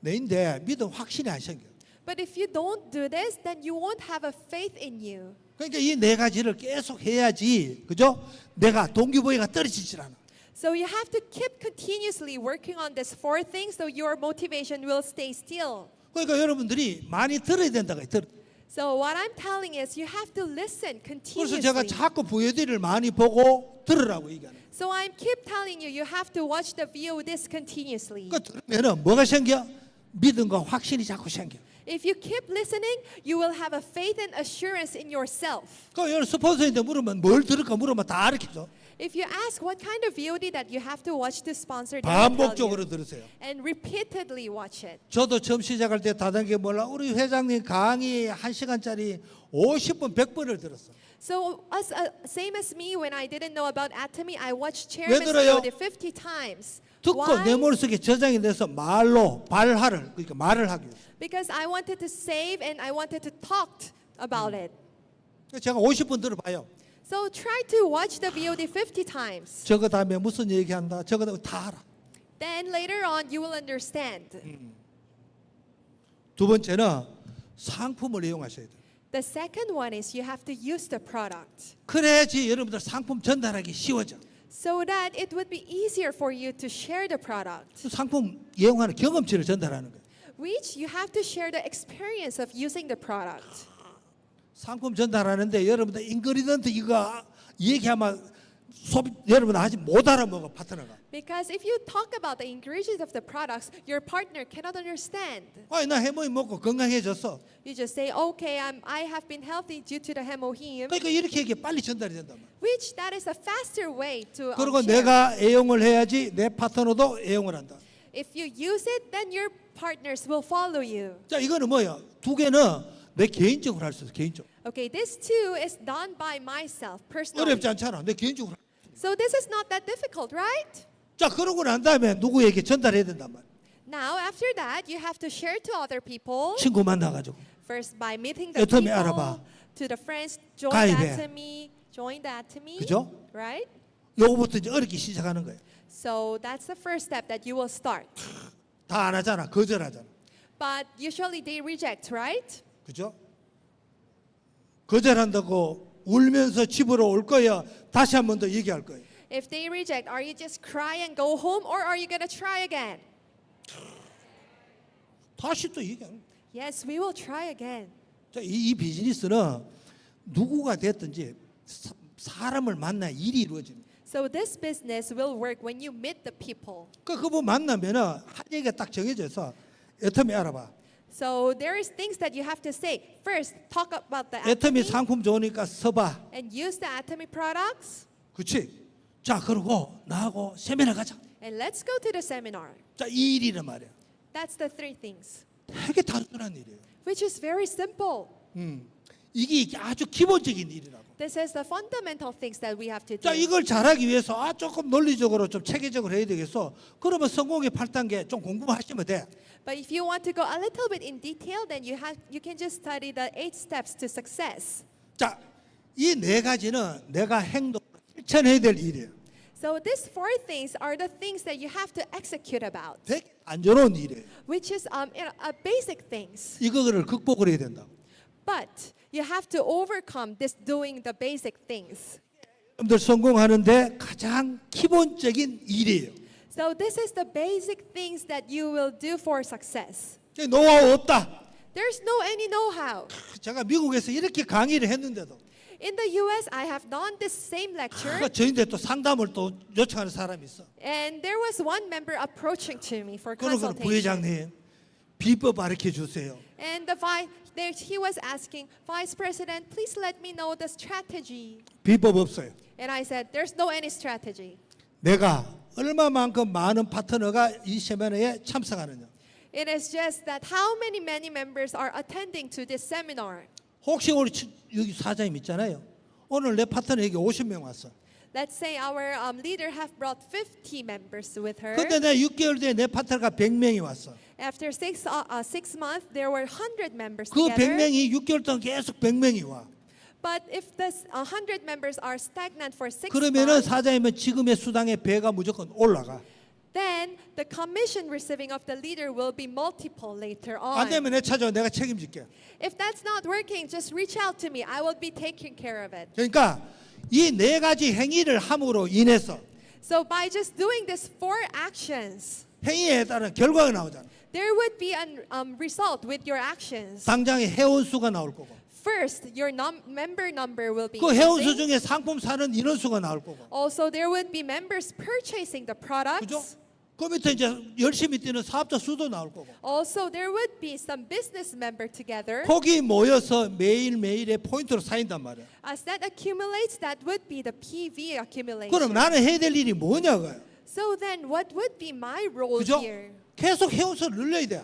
내인데 믿음 확신이 안 생겨. But if you don't do this, then you won't have a faith in you. 그러니까 이 네 가지를 계속 해야지, 그죠? 내가 동기부여가 떨어지질 않아. So you have to keep continuously working on these 4 things so your motivation will stay still. 그러니까 여러분들이 많이 들어야 된다고 해요. So what I'm telling is you have to listen 그래서 제가 continuously. 자꾸 VOD를 많이 보고 들으라고 얘기하는 거예요. So I keep telling you, you have to watch the VODs continuously. 그 들으면은 뭐가 생겨? 믿음과 확신이 자꾸 생겨. If you keep listening, you will have a faith and assurance in yourself. 그 여러 스폰서한테 물으면 뭘 들을까 물으면 다 가르쳐줘. If you ask what kind of VOD that you have to watch to sponsor, they will tell 반복적으로 you. 들으세요. And repeatedly watch it. 저도 처음 시작할 때 다단계 몰라 우리 회장님 강의 1시간짜리 50번 100번을 들었어. So same as me, when I didn't know about Atomy, I watched 왜 Chairman's 들어요? VOD 50 times. 듣고 Why? 내 머릿속에 저장이 돼서 말로 발화를 그러니까 말을 하기 위해서. Because I wanted to save and I wanted to talk about it. 제가 50번 들어봐요. So try to watch the VOD 50 times. 저거 다음에 무슨 얘기한다. 저거 다음에 다 알아. Then later on, you will understand. 두 번째는 상품을 이용하셔야 돼요. The second one is you have to use the product 그래야지 여러분들 상품 전달하기 쉬워져. so that it would be easier for you to share the product, 상품 이용하는 경험치를 전달하는 거예요. which you have to share the experience of using the product. 상품 전달하는데 여러분들 인그리던트 이거 얘기하면 여러분 아직 못 알아먹어 파트너가. Because if you talk about the ingredients of the products, your partner cannot understand. 나 해모임 먹고 건강해졌어. You just say, okay, I have been healthy due to the hemoheme, 그러니까 이렇게 얘기 빨리 전달이 된단 말이야. which that is a faster way to 그리고 share. 내가 애용을 해야지 내 파트너도 애용을 한다. If you use it, then your partners will follow you. 자, 이거는 뭐야? 두 개는 내 개인적으로 할 수 있어. 개인적으로. Okay, this too is done by myself personally. 어렵지 않잖아. 내 개인적으로. So this is not that difficult, right? 자, 그러고 난 다음에 누구에게 전달해야 된단 말이야. Now, after that, you have to share to other people. 친구 만나가지고. First, by meeting the 애터미 people, 알아봐. to the friends, join 가입해. the Atomy, join the Atomy, 그죠? right? 요거부터 이제 어렵게 시작하는 거예요. So that's the first step that you will start. 다 안 하잖아. 거절하잖아. But usually they reject, right? 그죠? 거절한다고 울면서 집으로 올 거야. 다시 한 번 더 얘기할 거예요. If they reject, are you just cry and go home, or are you gonna try again? 다시 또 얘기하는. Yes, we will try again. 자, 이 비즈니스는 누구가 됐든지 사람을 만나야 일이 이루어집니다. So this business will work when you meet the people. 그분 만나면은 한 얘기가 딱 정해져서 애터미 알아봐. So there is things that you have to say. First, talk about the 애터미 Atomy 상품 좋으니까 써봐. and use the Atomy products. 그렇지? 자, 그리고 나하고 세미나 가자. And let's go to the seminar. 자, 이 일이란 말이야. That's the three things, 되게 단순한 일이에요. which is very simple. 이게 아주 기본적인 일이라고. This is the fundamental things that we have to do. 자, 이걸 잘하기 위해서 조금 논리적으로 좀 체계적으로 해야 되겠어. 그러면 성공의 8단계 좀 공부하시면 돼. But if you want to go a little bit in detail, then you can just study the 8 steps to success. 자, 이 네 가지는 내가 행동 실천해야 될 일이에요. So these 4 things are the things that you have to execute about, 되게 안전한 일이에요. which is basic things. 이거를 극복을 해야 된다. But you have to overcome this doing the basic things. 여러분들 성공하는데 가장 기본적인 일이에요. So this is the basic things that you will do for success. 노하우 없다. There's no any know-how. 제가 미국에서 이렇게 강의를 했는데도 In the US, I have done this same lecture, 저인데 또 상담을 또 요청하는 사람이 있어. and there was one member approaching to me for 그러고 consultation. 부회장님 비법 가르쳐 주세요. And he was asking, Vice President, please let me know the strategy. 비법 없어요. And I said, there's no any strategy. 내가 얼마만큼 많은 파트너가 이 세미나에 참석하느냐. It is just that how many members are attending to this seminar. 혹시 우리 여기 사장님 있잖아요. 오늘 내 파트너 여기 50명 왔어. Let's say our leader have brought 50 members with her. 근데 내 6개월 뒤에 내 파트너가 100명이 왔어. After 6 months, there were 100 members 그 together. 100명이 6개월 동안 계속 100명이 와. But if this 100 members are stagnant for 6 그러면은 months, 사장님은 지금의 수당의 배가 무조건 올라가. then the commission receiving of the leader will be multiple later on. 안 되면 내 찾아와 내가 책임질게. If that's not working, just reach out to me. I will be taking care of it. 그러니까 이 네 가지 행위를 함으로 인해서 So by just doing these 4 actions, 행위에 따른 결과가 나오잖아. there would be a result with your actions. 당장에 회원 수가 나올 거고. First, your member number will be 그 회원 수 increasing. 중에 상품 사는 인원 수가 나올 거고. Also, there would be members purchasing the 그죠? products. 그 밑에 이제 열심히 뛰는 사업자 수도 나올 거고. Also, there would be some business member together. 거기 모여서 매일매일의 포인트로 쌓인단 말이야. As that accumulates, that would be the PV accumulation. 그럼 나는 해야 될 일이 뭐냐고요. So then, what would be my role 그죠? here? 계속 회원 수를 늘려야 돼.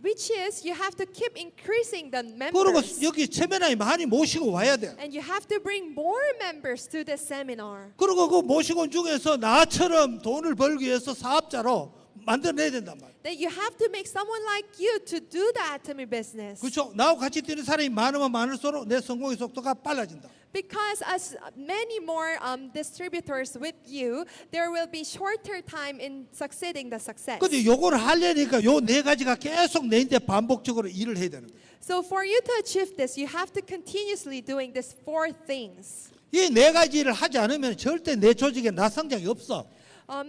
Which is, you have to keep increasing the 그리고 members. 여기 세미나에 많이 모시고 와야 돼. And you have to bring more members to the seminar. 그리고 그 모시고 온 중에서 나처럼 돈을 벌기 위해서 사업자로 만들어내야 된단 말이야. That you have to make someone like you to do the Atomy business. 그렇죠? 나하고 같이 뛰는 사람이 많으면 많을수록 내 성공의 속도가 빨라진다. Because as many more distributors with you, there will be shorter time in succeeding the success. 근데 요걸 하려니까 요 네 가지가 계속 내인데 반복적으로 일을 해야 되는 거야. So for you to achieve this, you have to continuously doing these 4 things. 이 네 가지를 하지 않으면 절대 내 조직에 나 성장이 없어.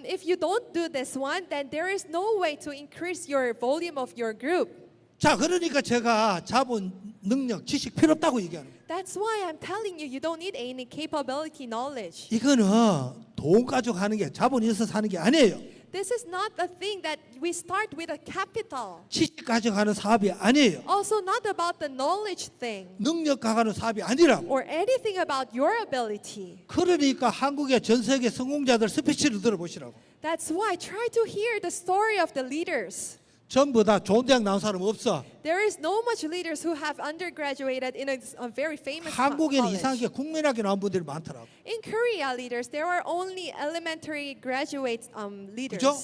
If you don't do this one, then there is no way to increase your volume of your group. 자, 그러니까 제가 자본, 능력, 지식 필요 없다고 얘기하는 거예요. That's why I'm telling you, you don't need any capability knowledge. 이거는 돈 가지고 하는 게 자본이 있어서 하는 게 아니에요. This is not a thing that we start with a capital. 지식 가지고 하는 사업이 아니에요. Also not about the knowledge thing 능력 가지고 하는 사업이 아니라고. or anything about your ability. 그러니까 한국의 전 세계 성공자들 스피치를 들어보시라고. That's why try to hear the story of the leaders. 전부 다 좋은 대학 나온 사람 없어. There is no much leaders who have undergraduated in a very famous 한국에는 college. 이상하게 국민학교 나온 분들이 많더라고. In Korea, leaders, there are only elementary graduate leaders. 그죠?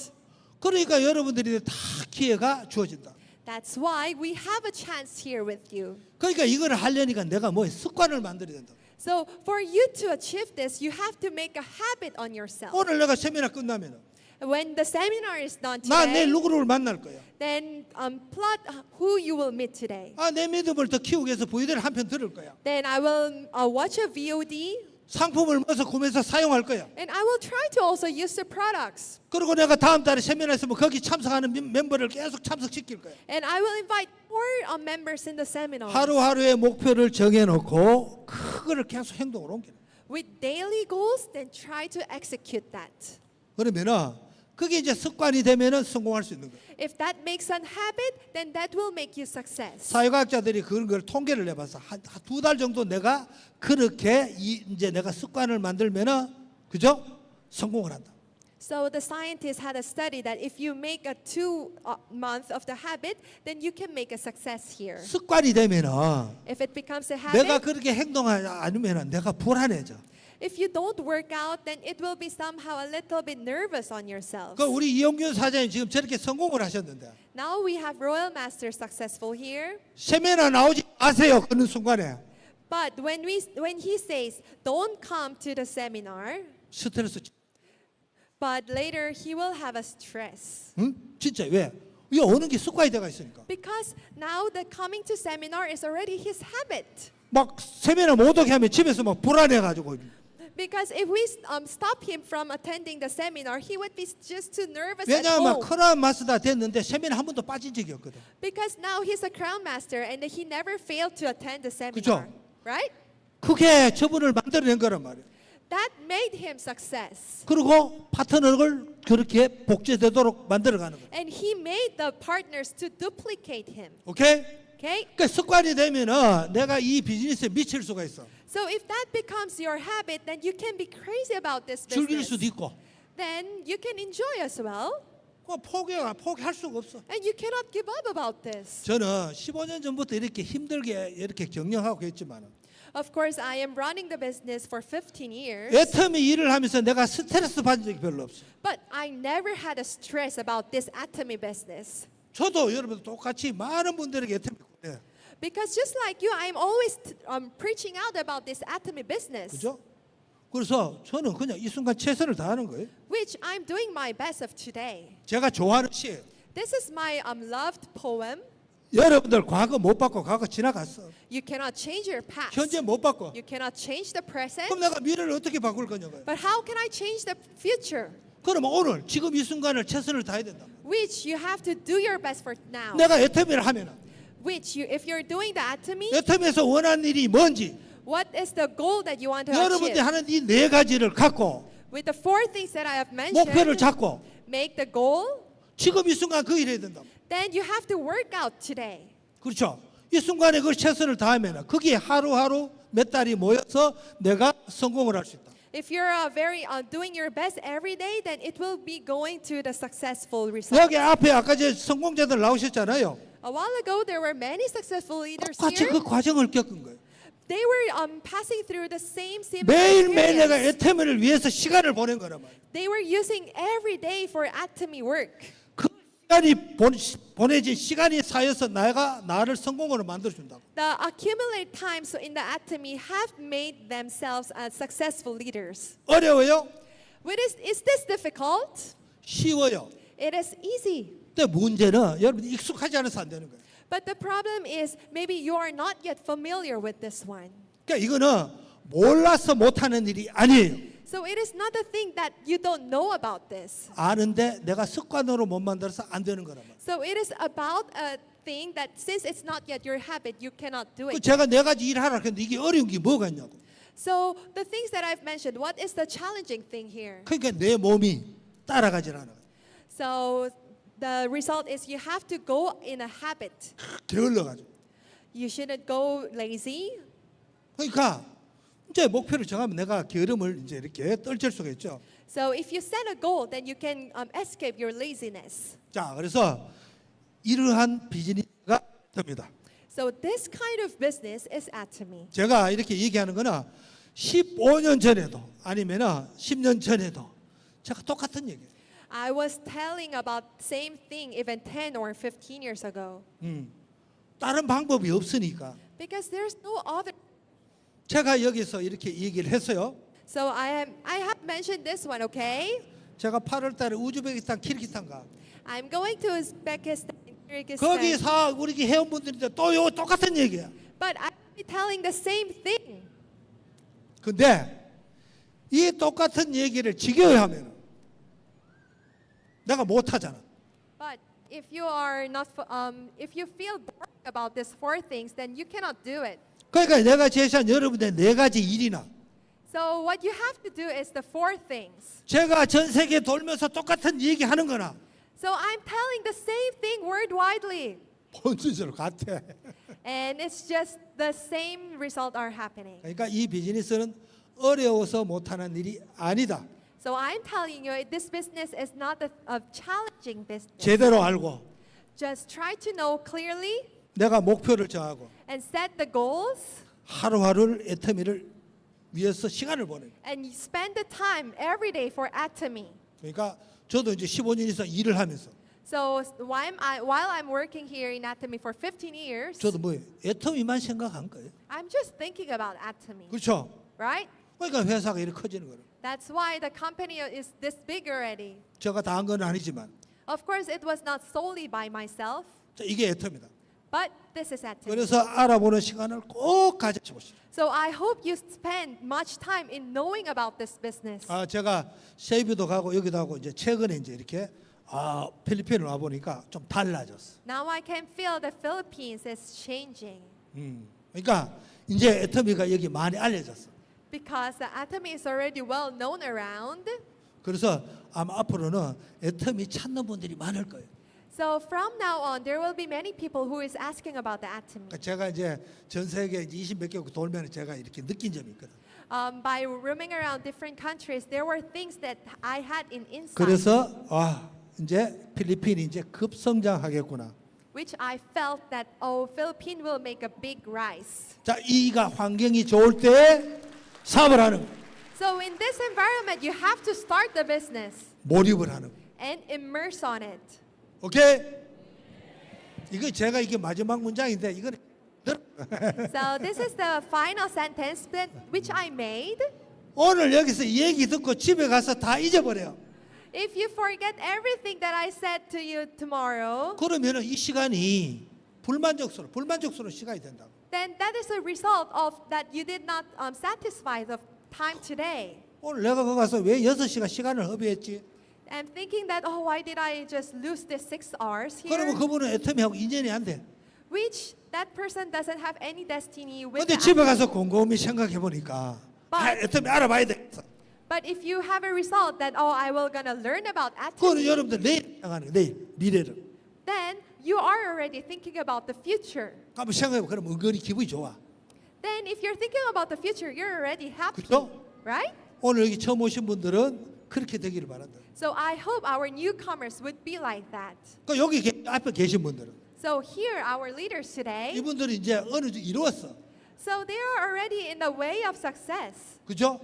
그러니까 여러분들이 다 기회가 주어진다. That's why we have a chance here with you. 그러니까 이걸 하려니까 내가 뭐 습관을 만들어야 된다. So for you to achieve this, you have to make a habit on yourself. 오늘 내가 세미나 끝나면 When the seminar is done 나 today, 내일 누구를 만날 거야. then plot who you will meet today. 내 믿음을 더 키우기 위해서 VOD를 한 편 들을 거야. Then I will watch a VOD. 상품을 넣어서 구매해서 사용할 거야. And I will try to also use the products. 그리고 내가 다음 달에 세미나 있으면 거기 참석하는 멤버를 계속 참석시킬 거야. And I will invite more members in the seminar. 하루하루의 목표를 정해놓고 그거를 계속 행동으로 옮기는 거야. With daily goals, then try to execute that. 그러면은 그게 이제 습관이 되면은 성공할 수 있는 거야. If that makes a habit, then that will make you success. 사회과학자들이 그런 걸 통계를 내봤어. 한 두 달 정도 내가 그렇게 이제 내가 습관을 만들면은 그죠? 성공을 한다. So the scientists had a study that if you make a 2 month of the habit, then you can make a success here. 습관이 되면은 If it becomes a 내가 habit, 그렇게 행동하지 않으면은 내가 불안해져. if you don't work out, then it will be somehow a little bit nervous on yourself. 그 우리 이용균 사장님 지금 저렇게 성공을 하셨는데 Now we have Royal Master successful here. 세미나 나오지 마세요. 그런 순간에 But when he says, don't come to the seminar, 스트레스. but later he will have a stress. 응? 진짜 왜? 이 오는 게 습관이 돼가 있으니까. Because now the coming to seminar is already his habit. 막 세미나 못 오게 하면 집에서 막 불안해가지고. Because if we stop him from attending the seminar, he would be just too nervous at 왜냐하면 home. 크라운 마스터 됐는데 세미나 한 번도 빠진 적이 없거든. Because now he's a crown master and he never failed to attend the 그죠? seminar. Right? 그게 저분을 만들어낸 거란 말이에요. That made him success. 그리고 파트너를 그렇게 복제되도록 만들어가는 거예요. And he made the partners to duplicate him. 오케이? Okay? 그러니까 습관이 되면은 내가 이 비즈니스에 미칠 수가 있어. So if that becomes your habit, then you can be crazy about this 즐길 business. 수도 있고. Then you can enjoy as well. 포기할 수가 없어. And you cannot give up about this. 저는 15년 전부터 이렇게 힘들게 이렇게 경영하고 있지만 Of course, I am running the business for 15 years. 애터미 일을 하면서 내가 스트레스 받은 적이 별로 없어. But I never had a stress about this atomy business. 저도 여러분 똑같이 많은 분들에게 애터미 네. Because just like you, I'm always preaching out about this atomy business. 그죠? 그래서 저는 그냥 이 순간 최선을 다하는 거예요. Which I'm doing my best of today. 제가 좋아하는 시예요. This is my loved poem. 여러분들 과거 못 바꿔. 과거 지나갔어. You cannot change your past. 현재 못 바꿔. You cannot change the present. 그럼 내가 미래를 어떻게 바꿀 거냐고요. But how can I change the future? 그러면 오늘 지금 이 순간을 최선을 다해야 된다. Which you have to do your best for now. 내가 애터미를 하면은 Which you, if you're doing the atomy, 애터미에서 원하는 일이 뭔지 what is the goal that you want to 여러분들이 achieve? 하는 이 네 가지를 갖고 With the 4 things that I have 목표를 mentioned, 잡고 make the goal, 지금 이 순간 그 일을 해야 된다. then you have to work out today. 그렇죠. 이 순간에 그 최선을 다하면 거기에 하루하루 몇 달이 모여서 내가 성공을 할 수 있다. If you're doing your best every day, then it will be going to the successful result. 여기 앞에 아까 저 성공자들 나오셨잖아요. A while ago, there were many successful leaders 똑같이 here. 그 과정을 겪은 거예요. They were passing through the same similar 매일매일 내가 experience. 애터미를 위해서 시간을 보낸 거란 말이에요. They were using every day for atomy work. 그 시간이 보내진 시간이 쌓여서 나를 성공으로 만들어준다고. The accumulated times in the atomy have made themselves as successful leaders. 어려워요? Is this difficult? 쉬워요. It is easy. 근데 문제는 여러분 익숙하지 않아서 안 되는 거예요. But the problem is maybe you are not yet familiar with this one. 그러니까 이거는 몰라서 못하는 일이 아니에요. So it is not a thing that you don't know about this. 아는데 내가 습관으로 못 만들어서 안 되는 거란 말이에요. So it is about a thing that since it's not yet your habit, you cannot do 그 it. 제가 네 가지 일을 하라 했는데 이게 어려운 게 뭐가 있냐고. So the things that I've mentioned, what is the challenging thing here? 그러니까 내 몸이 따라가질 않아. So the result is you have to go in a habit. 게을러가지고. You shouldn't go lazy. 그러니까 이제 목표를 정하면 내가 게으름을 이제 이렇게 떨칠 수가 있죠. So if you set a goal, then you can escape your laziness. 자, 그래서 이러한 비즈니스가 됩니다. So this kind of business is atomy. 제가 이렇게 얘기하는 거는 15년 전에도 아니면 10년 전에도 제가 똑같은 얘기예요. I was telling about same thing even 10 or 15 years ago. 다른 방법이 없으니까 Because there's no other. 제가 여기서 이렇게 얘기를 했어요. So I have mentioned this one, okay? 제가 8월 달에 우즈베키스탄, 키르기스탄 가. I'm going to Uzbekistan and Kyrgyzstan. 거기 우리 회원분들인데 또 이거 똑같은 얘기야. But I'll be telling the same thing. 근데 이 똑같은 얘기를 지겨워 하면 내가 못 하잖아. But if you are not, if you feel bored about these 4 things, then you cannot do it. 그러니까 내가 제시한 여러분의 4가지 일이나 So what you have to do is the 4 things. 제가 전 세계 돌면서 똑같은 얘기 하는 거나 So I'm telling the same thing worldwidely. 본질적으로 같아. And it's just the same result are happening. 그러니까 이 비즈니스는 어려워서 못하는 일이 아니다. So I'm telling you, this business is not a challenging business. 제대로 알고 Just try to know clearly 내가 목표를 정하고 and set the goals 하루하루를 애터미를 위해서 시간을 보내요. and you spend the time every day for Atomy. 그러니까 저도 이제 15년 이상 일을 하면서 So while I'm working here in Atomy for 15 years, 저도 뭐예요? 애터미만 생각한 거예요. I'm just thinking about Atomy, 그렇죠? right? 그러니까 회사가 이렇게 커지는 거예요. That's why the company is this big already. 제가 다 한 건 아니지만 Of course, it was not solely by myself, 자, 이게 애터미다. but this is Atomy. 그래서 알아보는 시간을 꼭 가져보시죠. So I hope you spend much time in knowing about this business. 아, 제가 세이브도 가고 여기도 하고 이제 최근에 이제 이렇게 필리핀을 와 보니까 좀 달라졌어. Now I can feel the Philippines is changing 그러니까 이제 애터미가 여기 많이 알려졌어. because the Atomy is already well known around. 그래서 아마 앞으로는 애터미 찾는 분들이 많을 거예요. So from now on, there will be many people who is asking about the Atomy. 그러니까 제가 이제 전 세계 20몇 개국 돌면 제가 이렇게 느낀 점이 있거든. By roaming around different countries, there were things that I had in insight, 그래서 이제 필리핀이 이제 급성장하겠구나. which I felt that Philippines will make a big rise. 자, 이가 환경이 좋을 때 사업을 하는 거예요. So in this environment, you have to start the business 몰입을 하는 거예요. and immerse on it. 오케이? 이거 제가 이게 마지막 문장인데 이거는 So this is the final sentence which I made. 오늘 여기서 이 얘기 듣고 집에 가서 다 잊어버려요. If you forget everything that I said to you tomorrow, 그러면은 이 시간이 불만족스러운 시간이 된다고. then that is a result of that you did not satisfy the time today. 오늘 내가 거기 가서 왜 6시간 시간을 허비했지? And thinking that, why did I just lose this 6 hours here? 그러면 그분은 애터미하고 인연이 안 돼. Which that person doesn't have any destiny with 근데 the 집에 가서 곰곰이 생각해 보니까 애터미 알아봐야 돼. But if you have a result that, I will gonna learn about 그거는 Atomy, 여러분들 내일 생각하는 거예요. 내일 미래를. then you are already thinking about the future. 한번 생각해 보면 그럼 은근히 기분이 좋아. Then if you're thinking about the future, you're already happy, 그렇죠? right? 오늘 여기 처음 오신 분들은 그렇게 되기를 바란다. So I hope our newcomers would be like that. 그 여기 앞에 계신 분들은 So here, our leaders today, 이분들이 이제 어느 정도 이루었어. so they are already in the way of success. 그죠?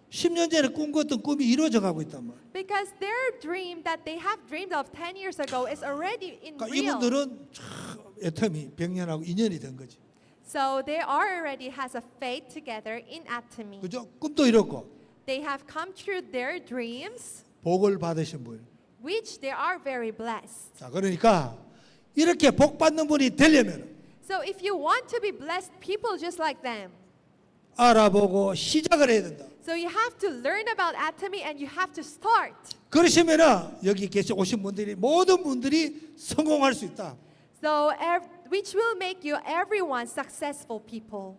10년 전에 꿈꿨던 꿈이 이루어져 가고 있단 말이야. Because their dream that they have dreamed of 10 years ago is already in 그러니까 real. 이분들은 참 애터미 100년하고 인연이 된 거지. So they are already has a fate together in Atomy. 그죠? 꿈도 이뤘고 They have come true their dreams, 복을 받으신 분. which they are very blessed. 자, 그러니까 이렇게 복 받는 분이 되려면 So if you want to be blessed people just like them, 알아보고 시작을 해야 된다. so you have to learn about Atomy and you have to start. 그러시면은 여기 오신 분들이 모든 분들이 성공할 수 있다. So which will make you everyone successful people.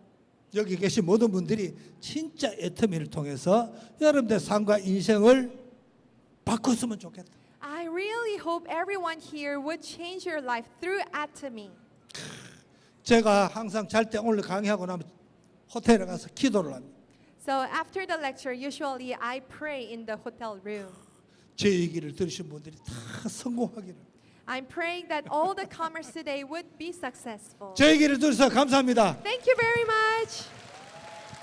여기 계신 모든 분들이 진짜 애터미를 통해서 여러분들 삶과 인생을 바꿨으면 좋겠다. I really hope everyone here would change your life through Atomy. 제가 항상 잘 때 오늘 강의하고 나면 호텔에 가서 기도를 합니다. So after the lecture, usually I pray in the hotel room. 제 얘기를 들으신 분들이 다 성공하기를. I'm praying that all the comers today would be successful. 제 얘기를 들으셔서 감사합니다. Thank you very much.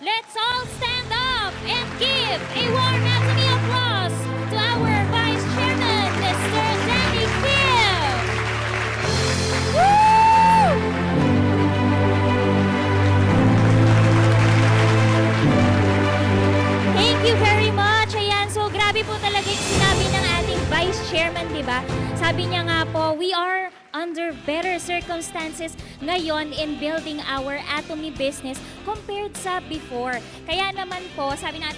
Let's all stand up and give a warm Atomy applause to our Vice Chairman, Mr. Danny Kim. Woo! Thank you very much. Ayan, so grabe po talaga yung sinabi ng ating Vice Chairman, di ba? Sabi niya nga po, we are under better circumstances ngayon in building our Atomy business compared sa before. Kaya naman po, sabi ng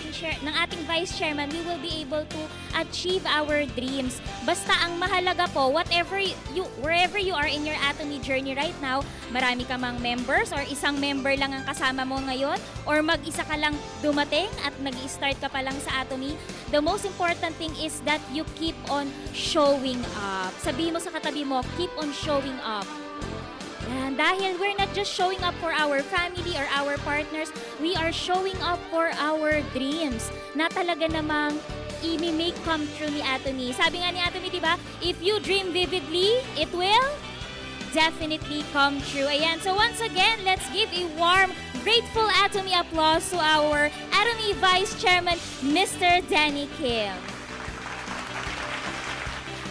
ating Vice Chairman, we will be able to achieve our dreams. Basta ang mahalaga po, wherever you are in your Atomy journey right now, marami ka mang members or isang member lang ang kasama mo ngayon or mag-isa ka lang dumating at nag-i-start ka pa lang sa Atomy, the most important thing is that you keep on showing up. Sabihin mo sa katabi mo, keep on showing up. And dahil we're not just showing up for our family or our partners, we are showing up for our dreams na talaga namang i-make come true ni Atomy. Sabi nga ni Atomy, diba? If you dream vividly, it will definitely come true. Ayan. So once again, let's give a warm, grateful Atomy applause to our Atomy Vice Chairman, Mr. Danny Kim.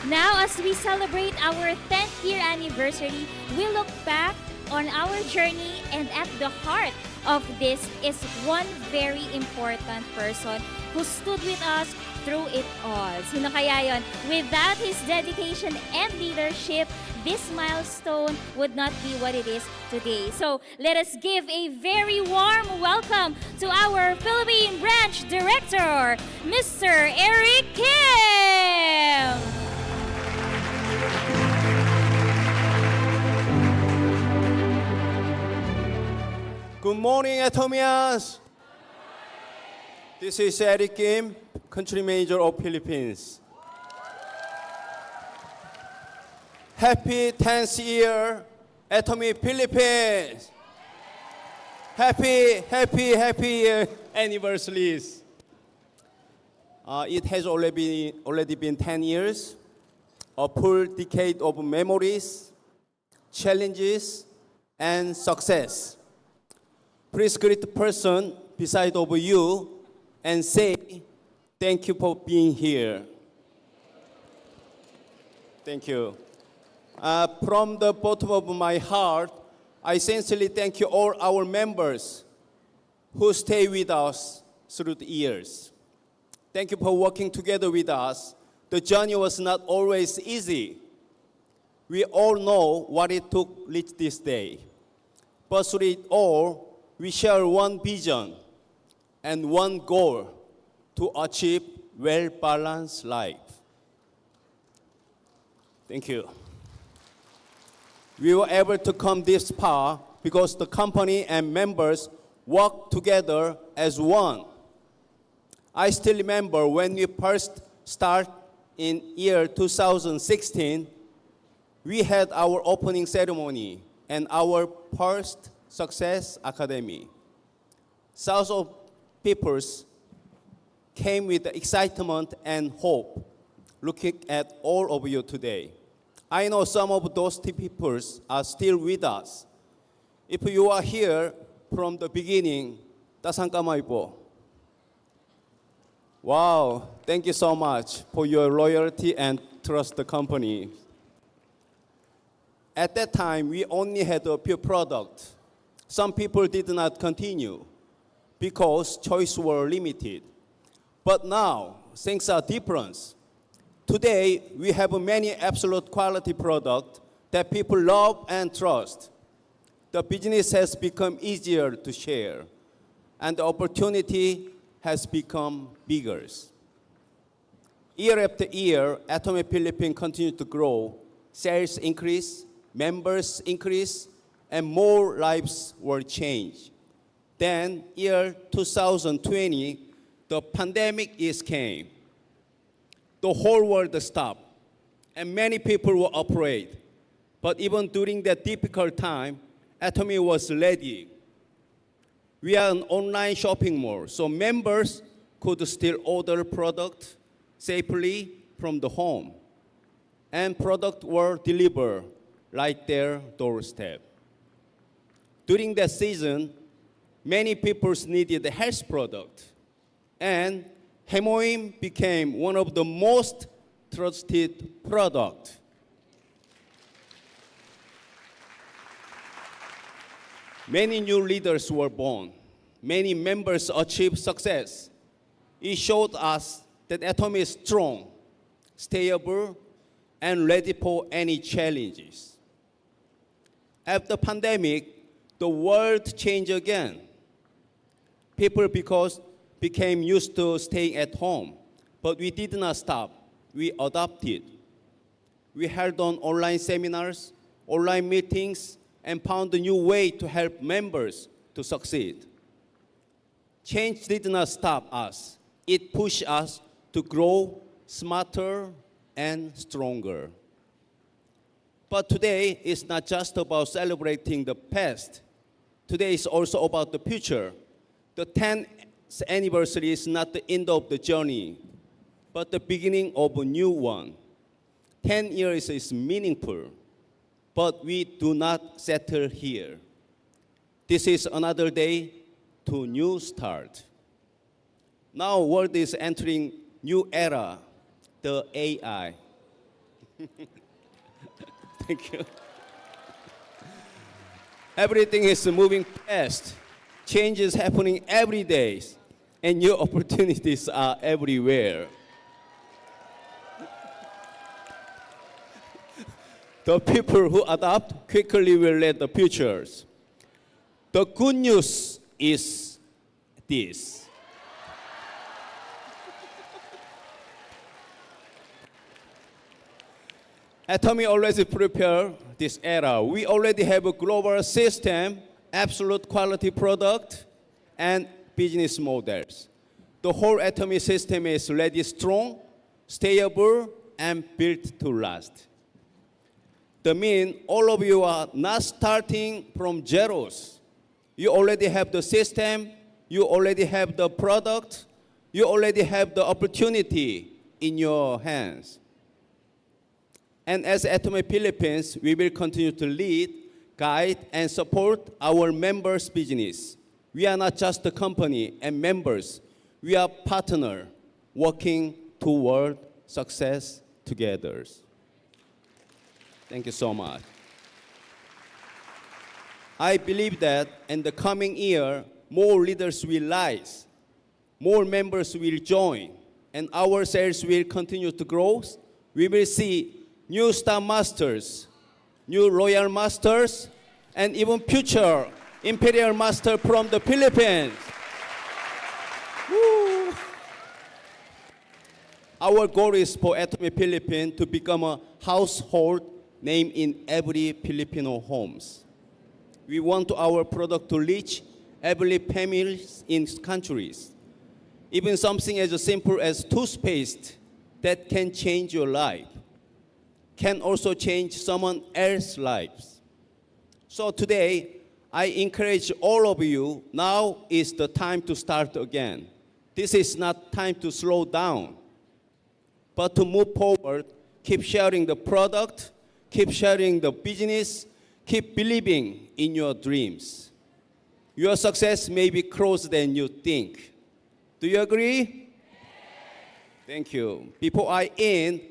Now, as we celebrate our 10th year anniversary, we look back on our journey, and at the heart of this is one very important person who stood with us through it all. Sino kaya yon? Without his dedication and leadership, this milestone would not be what it is today. So let us give a very warm welcome to our Philippine Branch Director, Mr. Eric Kim! Good morning, Atomians. This is Eric Kim, Country Manager of Philippines. Happy 10th year, Atomy Philippines. Happy anniversaries. It has already been 10 years, a full decade of memories, challenges, and success. Please greet the person beside of you and say, thank you for being here. Thank you. From the bottom of my heart, I sincerely thank you all our members who stay with us through the years. Thank you for working together with us. The journey was not always easy. We all know what it took to reach this day. But through it all, we share one vision and one goal to achieve well-balanced life. Thank you. We were able to come this far because the company and members worked together as one. I still remember when we first started in year 2016, we had our opening ceremony and our first Success Academy. Thousands of people came with excitement and hope looking at all of you today. I know some of those people are still with us. If you are here from the beginning, tasang kamay po. Wow, thank you so much for your loyalty and trust the company. At that time, we only had a few products. Some people did not continue because choices were limited. But now, things are different. Today, we have many absolute quality products that people love and trust. The business has become easier to share, and the opportunity has become bigger. Year after year, Atomy Philippines continued to grow. Sales increase, members increase, and more lives were changed. Then, year 2020, the pandemic came. The whole world stopped, and many people were afraid. But even during that difficult time, Atomy was ready. We are an online shopping mall, so members could still order product safely from the home, and products were delivered right their doorstep. During that season, many people needed a health product, and Hemohim became one of the most trusted products. Many new leaders were born. Many members achieved success. It showed us that Atomy is strong, stable, and ready for any challenges. After pandemic, the world changed again. People became used to staying at home, but we did not stop. We adapted. We held on online seminars, online meetings, and found a new way to help members to succeed. Change did not stop us. It pushed us to grow smarter and stronger. But today is not just about celebrating the past. Today is also about the future. The 10th anniversary is not the end of the journey, but the beginning of a new one. 10 years is meaningful, but we do not settle here. This is another day to new start. Now world is entering new era, the AI. Thank you. Everything is moving fast. Change is happening every day, and new opportunities are everywhere. The people who adapt quickly will lead the futures. The good news is this. Atomy already prepared this era. We already have a global system, absolute quality product, and business models. The whole Atomy system is ready, strong, stable, and built to last. That means all of you are not starting from zeros. You already have the system, you already have the product, you already have the opportunity in your hands. And as Atomy Philippines, we will continue to lead, guide, and support our members' business. We are not just a company and members. We are partners working toward success together. Thank you so much. I believe that in the coming year, more leaders will rise, more members will join, and our sales will continue to grow. We will see new Star Masters, new Royal Masters, and even future Imperial Master from the Philippines. Woo. Our goal is for Atomy Philippines to become a household name in every Filipino homes. We want our product to reach every family in countries. Even something as simple as toothpaste that can change your life can also change someone else's lives. So today, I encourage all of you, now is the time to start again. This is not time to slow down, but to move forward, keep sharing the product, keep sharing the business, keep believing in your dreams. Your success may be closer than you think. Do you agree? Thank you. Before I end,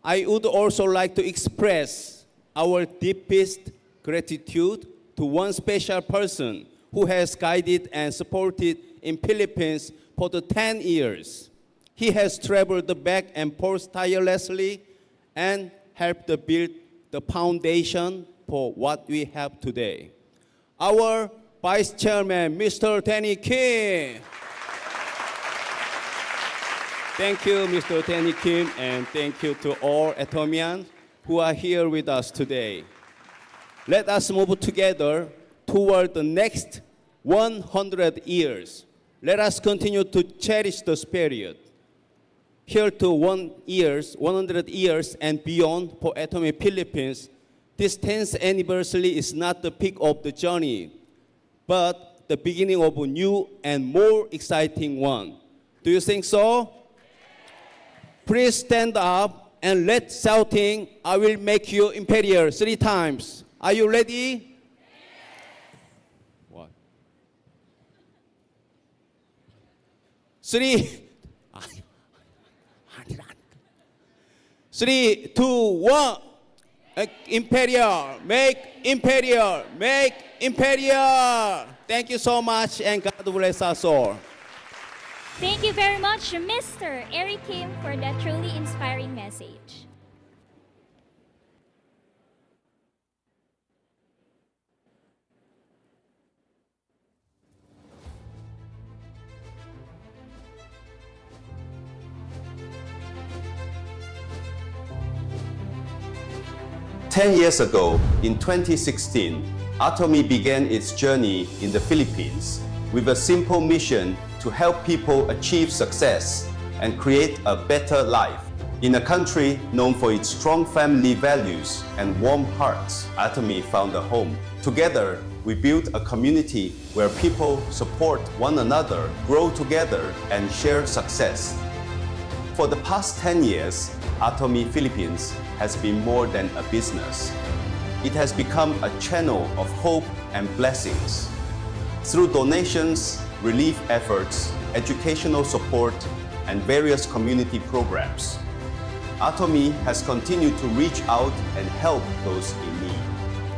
I would also like to express our deepest gratitude to one special person who has guided and supported in Philippines for the 10 years. He has traveled back and forth tirelessly and helped to build the foundation for what we have today. Our Vice Chairman, Mr. Danny Kim. Thank you, Mr. Danny Kim, and thank you to all Atomians who are here with us today. Let us move together toward the next 100 years. Let us continue to cherish this period. Here to 100 years and beyond for Atomy Philippines, this 10th anniversary is not the peak of the journey, but the beginning of a new and more exciting one. Do you think so? Please stand up and let's shouting, I will make you imperial 3 times. Are you ready? What? 3, 2, 1. Imperial, make imperial, make imperial. Thank you so much and God bless us all. Thank you very much, Mr. Eric Kim, for that truly inspiring message. 10 years ago, in 2016, Atomy began its journey in the Philippines with a simple mission to help people achieve success and create a better life. In a country known for its strong family values and warm hearts, Atomy found a home. Together, we built a community where people support one another, grow together, and share success. For the past 10 years, Atomy Philippines has been more than a business. It has become a channel of hope and blessings. Through donations, relief efforts, educational support, and various community programs, Atomy has continued to reach out and help those in need.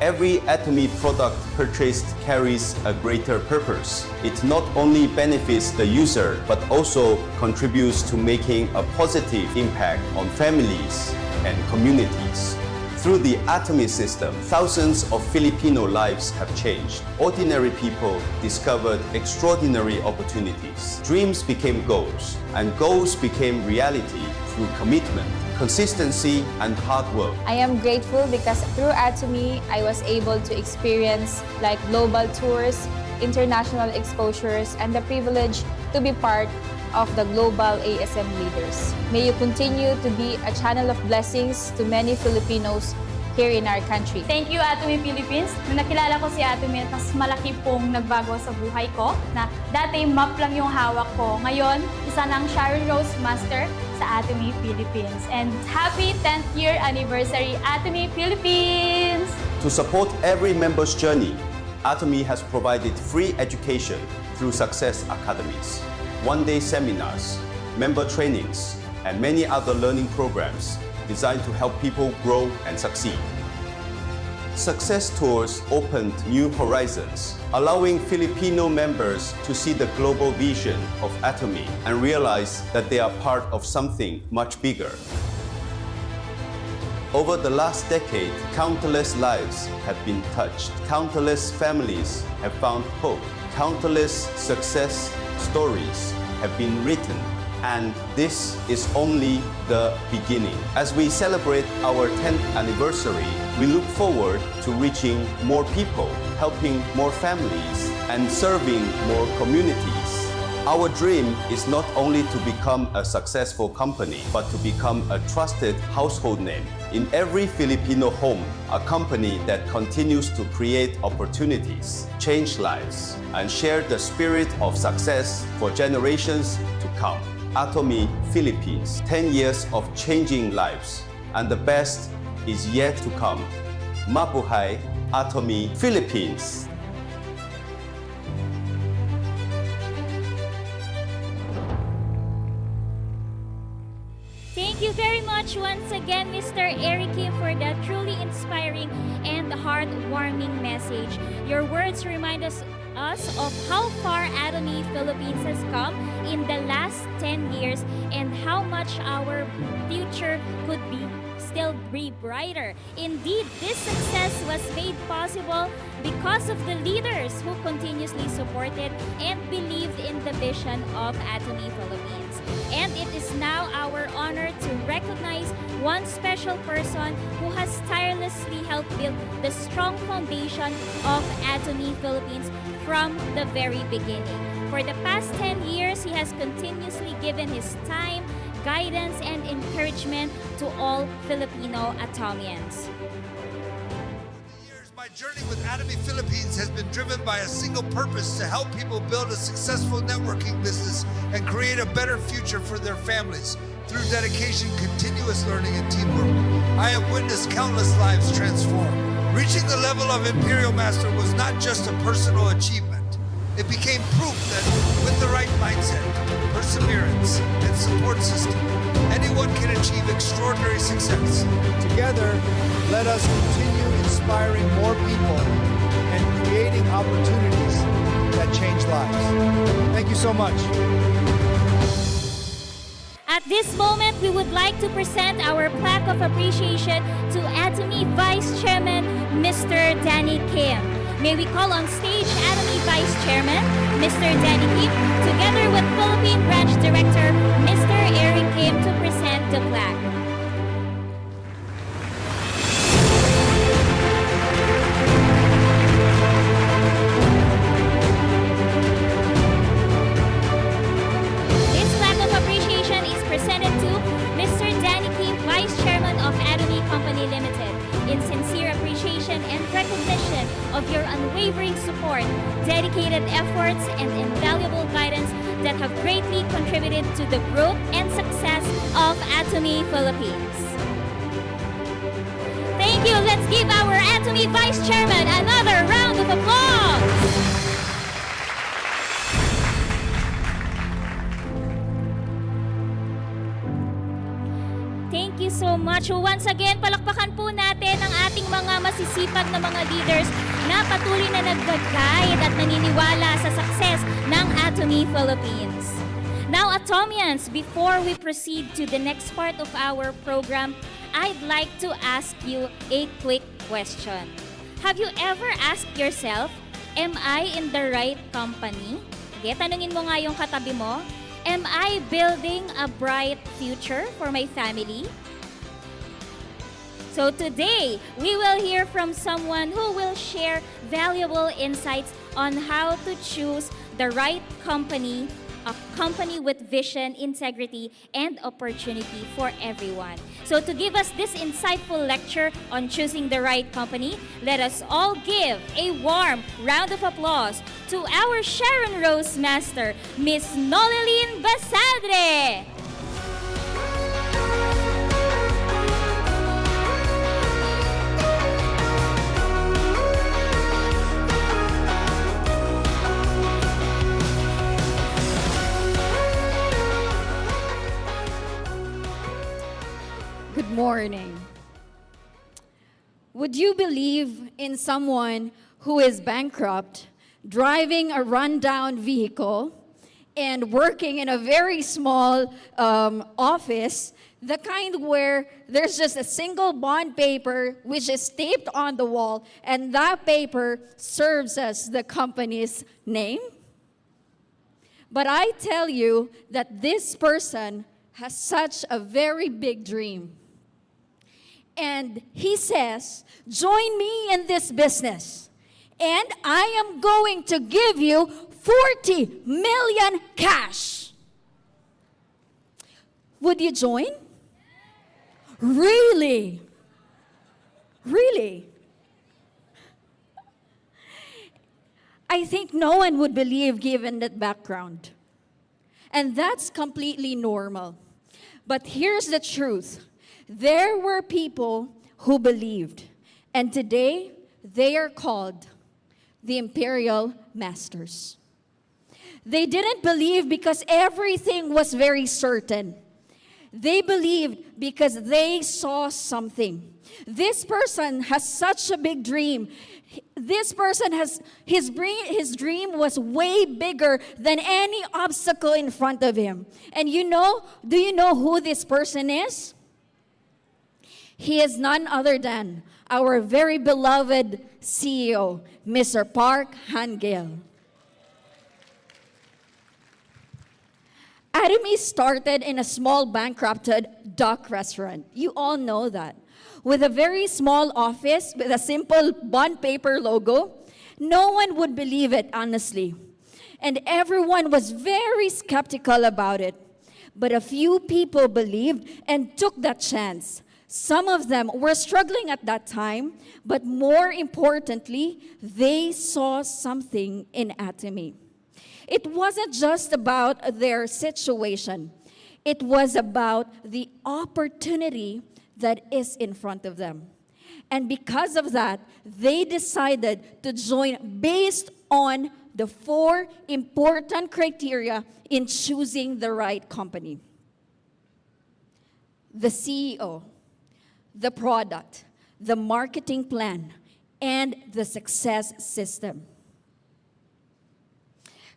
Every Atomy product purchased carries a greater purpose. It not only benefits the user, but also contributes to making a positive impact on families and communities. Through the Atomy system, thousands of Filipino lives have changed. Ordinary people discovered extraordinary opportunities. Dreams became goals, and goals became reality through commitment, consistency, and hard work. I am grateful because through Atomy, I was able to experience like global tours, international exposures, and the privilege to be part of the global ASM leaders. May you continue to be a channel of blessings to many Filipinos here in our country. Thank you, Atomy Philippines. Nung nakilala ko si Atomy, mas malaki pong nagbago sa buhay ko na dati map lang yung hawak ko. Ngayon, isa ng Sharon Rose Master sa Atomy Philippines. And happy 10th year anniversary, Atomy Philippines! To support every member's journey, Atomy has provided free education through Success Academies, one-day seminars, member trainings, and many other learning programs designed to help people grow and succeed. Success Tours opened new horizons, allowing Filipino members to see the global vision of Atomy and realize that they are part of something much bigger. Over the last decade, countless lives have been touched. Countless families have found hope. Countless success stories have been written, and this is only the beginning. As we celebrate our 10th anniversary, we look forward to reaching more people, helping more families, and serving more communities. Our dream is not only to become a successful company, but to become a trusted household name in every Filipino home, a company that continues to create opportunities, change lives, and share the spirit of success for generations to come. Atomy Philippines, 10 years of changing lives, and the best is yet to come. Mabuhay, Atomy Philippines! Thank you very much once again, Mr. Eric Kim, for that truly inspiring and heartwarming message. Your words remind us of how far Atomy Philippines has come in the last 10 years and how much our future could still be brighter. Indeed, this success was made possible because of the leaders who continuously supported and believed in the vision of Atomy Philippines. And it is now our honor to recognize one special person who has tirelessly helped build the strong foundation of Atomy Philippines from the very beginning. For the past 10 years, he has continuously given his time, guidance, and encouragement to all Filipino Atomians. My journey with Atomy Philippines has been driven by a single purpose: to help people build a successful networking business and create a better future for their families. Through dedication, continuous learning, and teamwork, I have witnessed countless lives transform. Reaching the level of Imperial Master was not just a personal achievement. It became proof that with the right mindset, perseverance, and support system, anyone can achieve extraordinary success. Together, let us continue inspiring more people and creating opportunities that change lives. Thank you so much. At this moment, we would like to present our plaque of appreciation to Atomy Vice Chairman, Mr. Danny Kim. May we call on stage Atomy Vice Chairman, Mr. Danny Kim, together with Philippine Branch Director, Mr. Eric Kim, to present the plaque. of your unwavering support, dedicated efforts, and invaluable guidance that have greatly contributed to the growth and success of Atomy Philippines. Thank you. Let's give our Atomy Vice Chairman another round of applause. Thank you so much. Once again, palakpakan po natin ang ating mga masisipag na mga leaders na patuloy na nag-guide at naniniwala sa success ng Atomy Philippines. Now, Atomians, before we proceed to the next part of our program, I'd like to ask you a quick question. Have you ever asked yourself, am I in the right company? Okay, tanungin mo nga yung katabi mo. Am I building a bright future for my family? So today, we will hear from someone who will share valuable insights on how to choose the right company, a company with vision, integrity, and opportunity for everyone. So to give us this insightful lecture on choosing the right company, let us all give a warm round of applause to our Sharon Rose Master, Miss Noleline Basadre. Good morning. Would you believe in someone who is bankrupt, driving a rundown vehicle, and working in a very small office, the kind where there's just a single bond paper which is taped on the wall, and that paper serves as the company's name? But I tell you that this person has such a very big dream. And he says, join me in this business, and I am going to give you 40 million cash. Would you join? Really? Really? I think no one would believe given that background. And that's completely normal. But here's the truth. There were people who believed, and today they are called the Imperial Masters. They didn't believe because everything was very certain. They believed because they saw something. This person has such a big dream. This person has his dream was way bigger than any obstacle in front of him. And do you know who this person is? He is none other than our very beloved CEO, Mr. Park Han-gil. Atomy started in a small bankrupted duck restaurant. You all know that. With a very small office with a simple bond paper logo. No one would believe it, honestly. And everyone was very skeptical about it. But a few people believed and took that chance. Some of them were struggling at that time, but more importantly, they saw something in Atomy. It wasn't just about their situation. It was about the opportunity that is in front of them. And because of that, they decided to join based on the 4 important criteria in choosing the right company. The CEO, the product, the marketing plan, and the success system.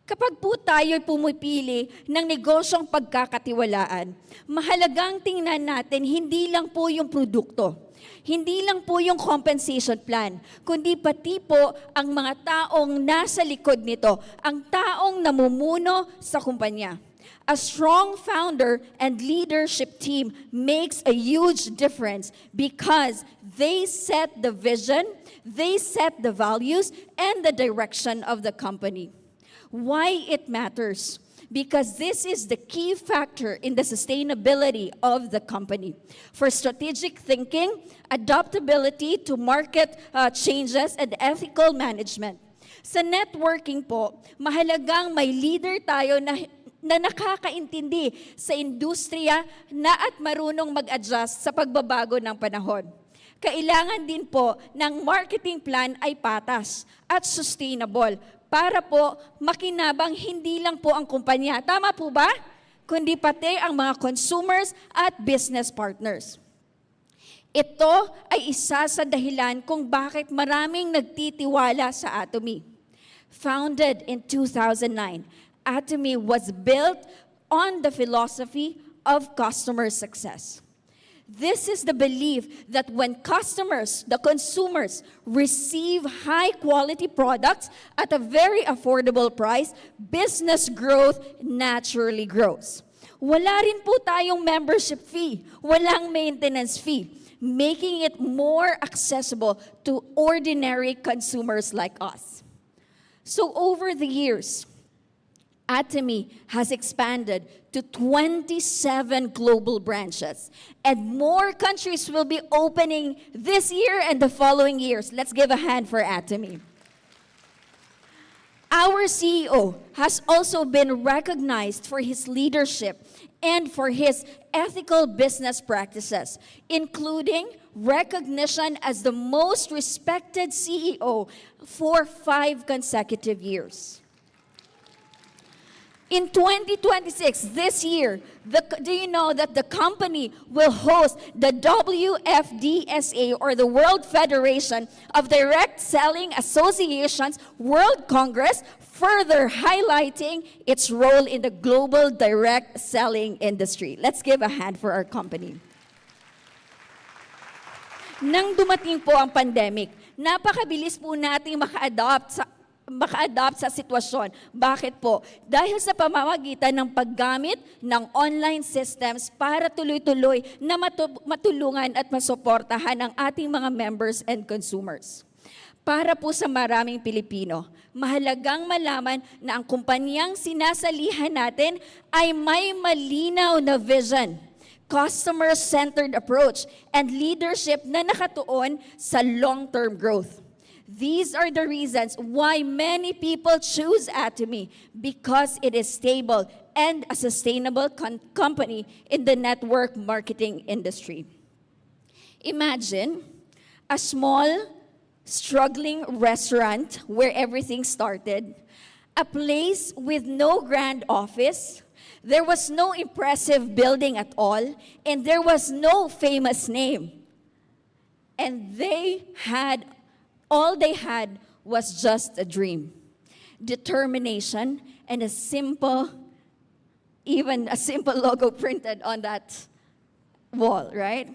Kapag po tayo'y pumipili ng negosyong pagkakatiwalaan, mahalagang tingnan natin hindi lang po yung produkto, hindi lang po yung compensation plan, kundi pati po ang mga taong nasa likod nito, ang taong namumuno sa kumpanya. A strong founder and leadership team makes a huge difference because they set the vision, they set the values, and the direction of the company. Why it matters? because this is the key factor in the sustainability of the company. For strategic thinking, adaptability to market changes, and ethical management. Sa networking po, mahalagang may leader tayo na nakakaintindi sa industriya na at marunong mag-adjust sa pagbabago ng panahon. Kailangan din po ng marketing plan ay patas at sustainable para po makinabang hindi lang po ang kumpanya. Tama po ba? Kundi pati ang mga consumers at business partners. Ito ay isa sa dahilan kung bakit maraming nagtitiwala sa Atomy. Founded in 2009, Atomy was built on the philosophy of customer success. This is the belief that when customers, the consumers, receive high-quality products at a very affordable price, business growth naturally grows. Wala rin po tayong membership fee, walang maintenance fee, making it more accessible to ordinary consumers like us. So over the years, Atomy has expanded to 27 global branches, and more countries will be opening this year and the following years. Let's give a hand for Atomy. Our CEO has also been recognized for his leadership and for his ethical business practices, including recognition as the most respected CEO for 5 consecutive years. In 2026, this year, do you know that the company will host the WFDSA, or the World Federation of Direct Selling Associations World Congress, further highlighting its role in the global direct selling industry. Let's give a hand for our company. Nang dumating po ang pandemic, napakabilis po nating maka-adapt sa sitwasyon. Bakit po? Dahil sa pamamagitan ng paggamit ng online systems para tuloy-tuloy na matulungan at masuportahan ang ating mga members and consumers. Para po sa maraming Pilipino, mahalagang malaman na ang kumpanyang sinasalihan natin ay may malinaw na vision, customer-centered approach, and leadership na nakatuon sa long-term growth. These are the reasons why many people choose Atomy, because it is stable and a sustainable company in the network marketing industry. Imagine a small, struggling restaurant where everything started, a place with no grand office. There was no impressive building at all, and there was no famous name. And all they had was just a dream, determination, and a simple logo printed on that wall, right?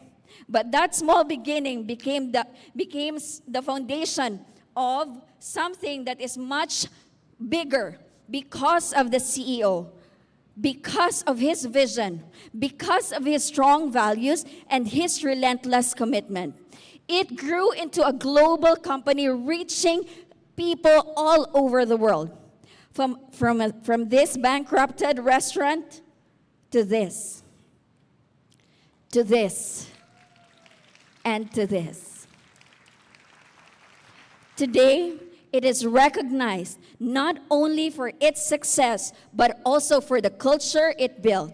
But that small beginning became the foundation of something that is much bigger because of the CEO, because of his vision, because of his strong values, and his relentless commitment. It grew into a global company reaching people all over the world. From this bankrupted restaurant to this, and to this. Today, it is recognized not only for its success, but also for the culture it built.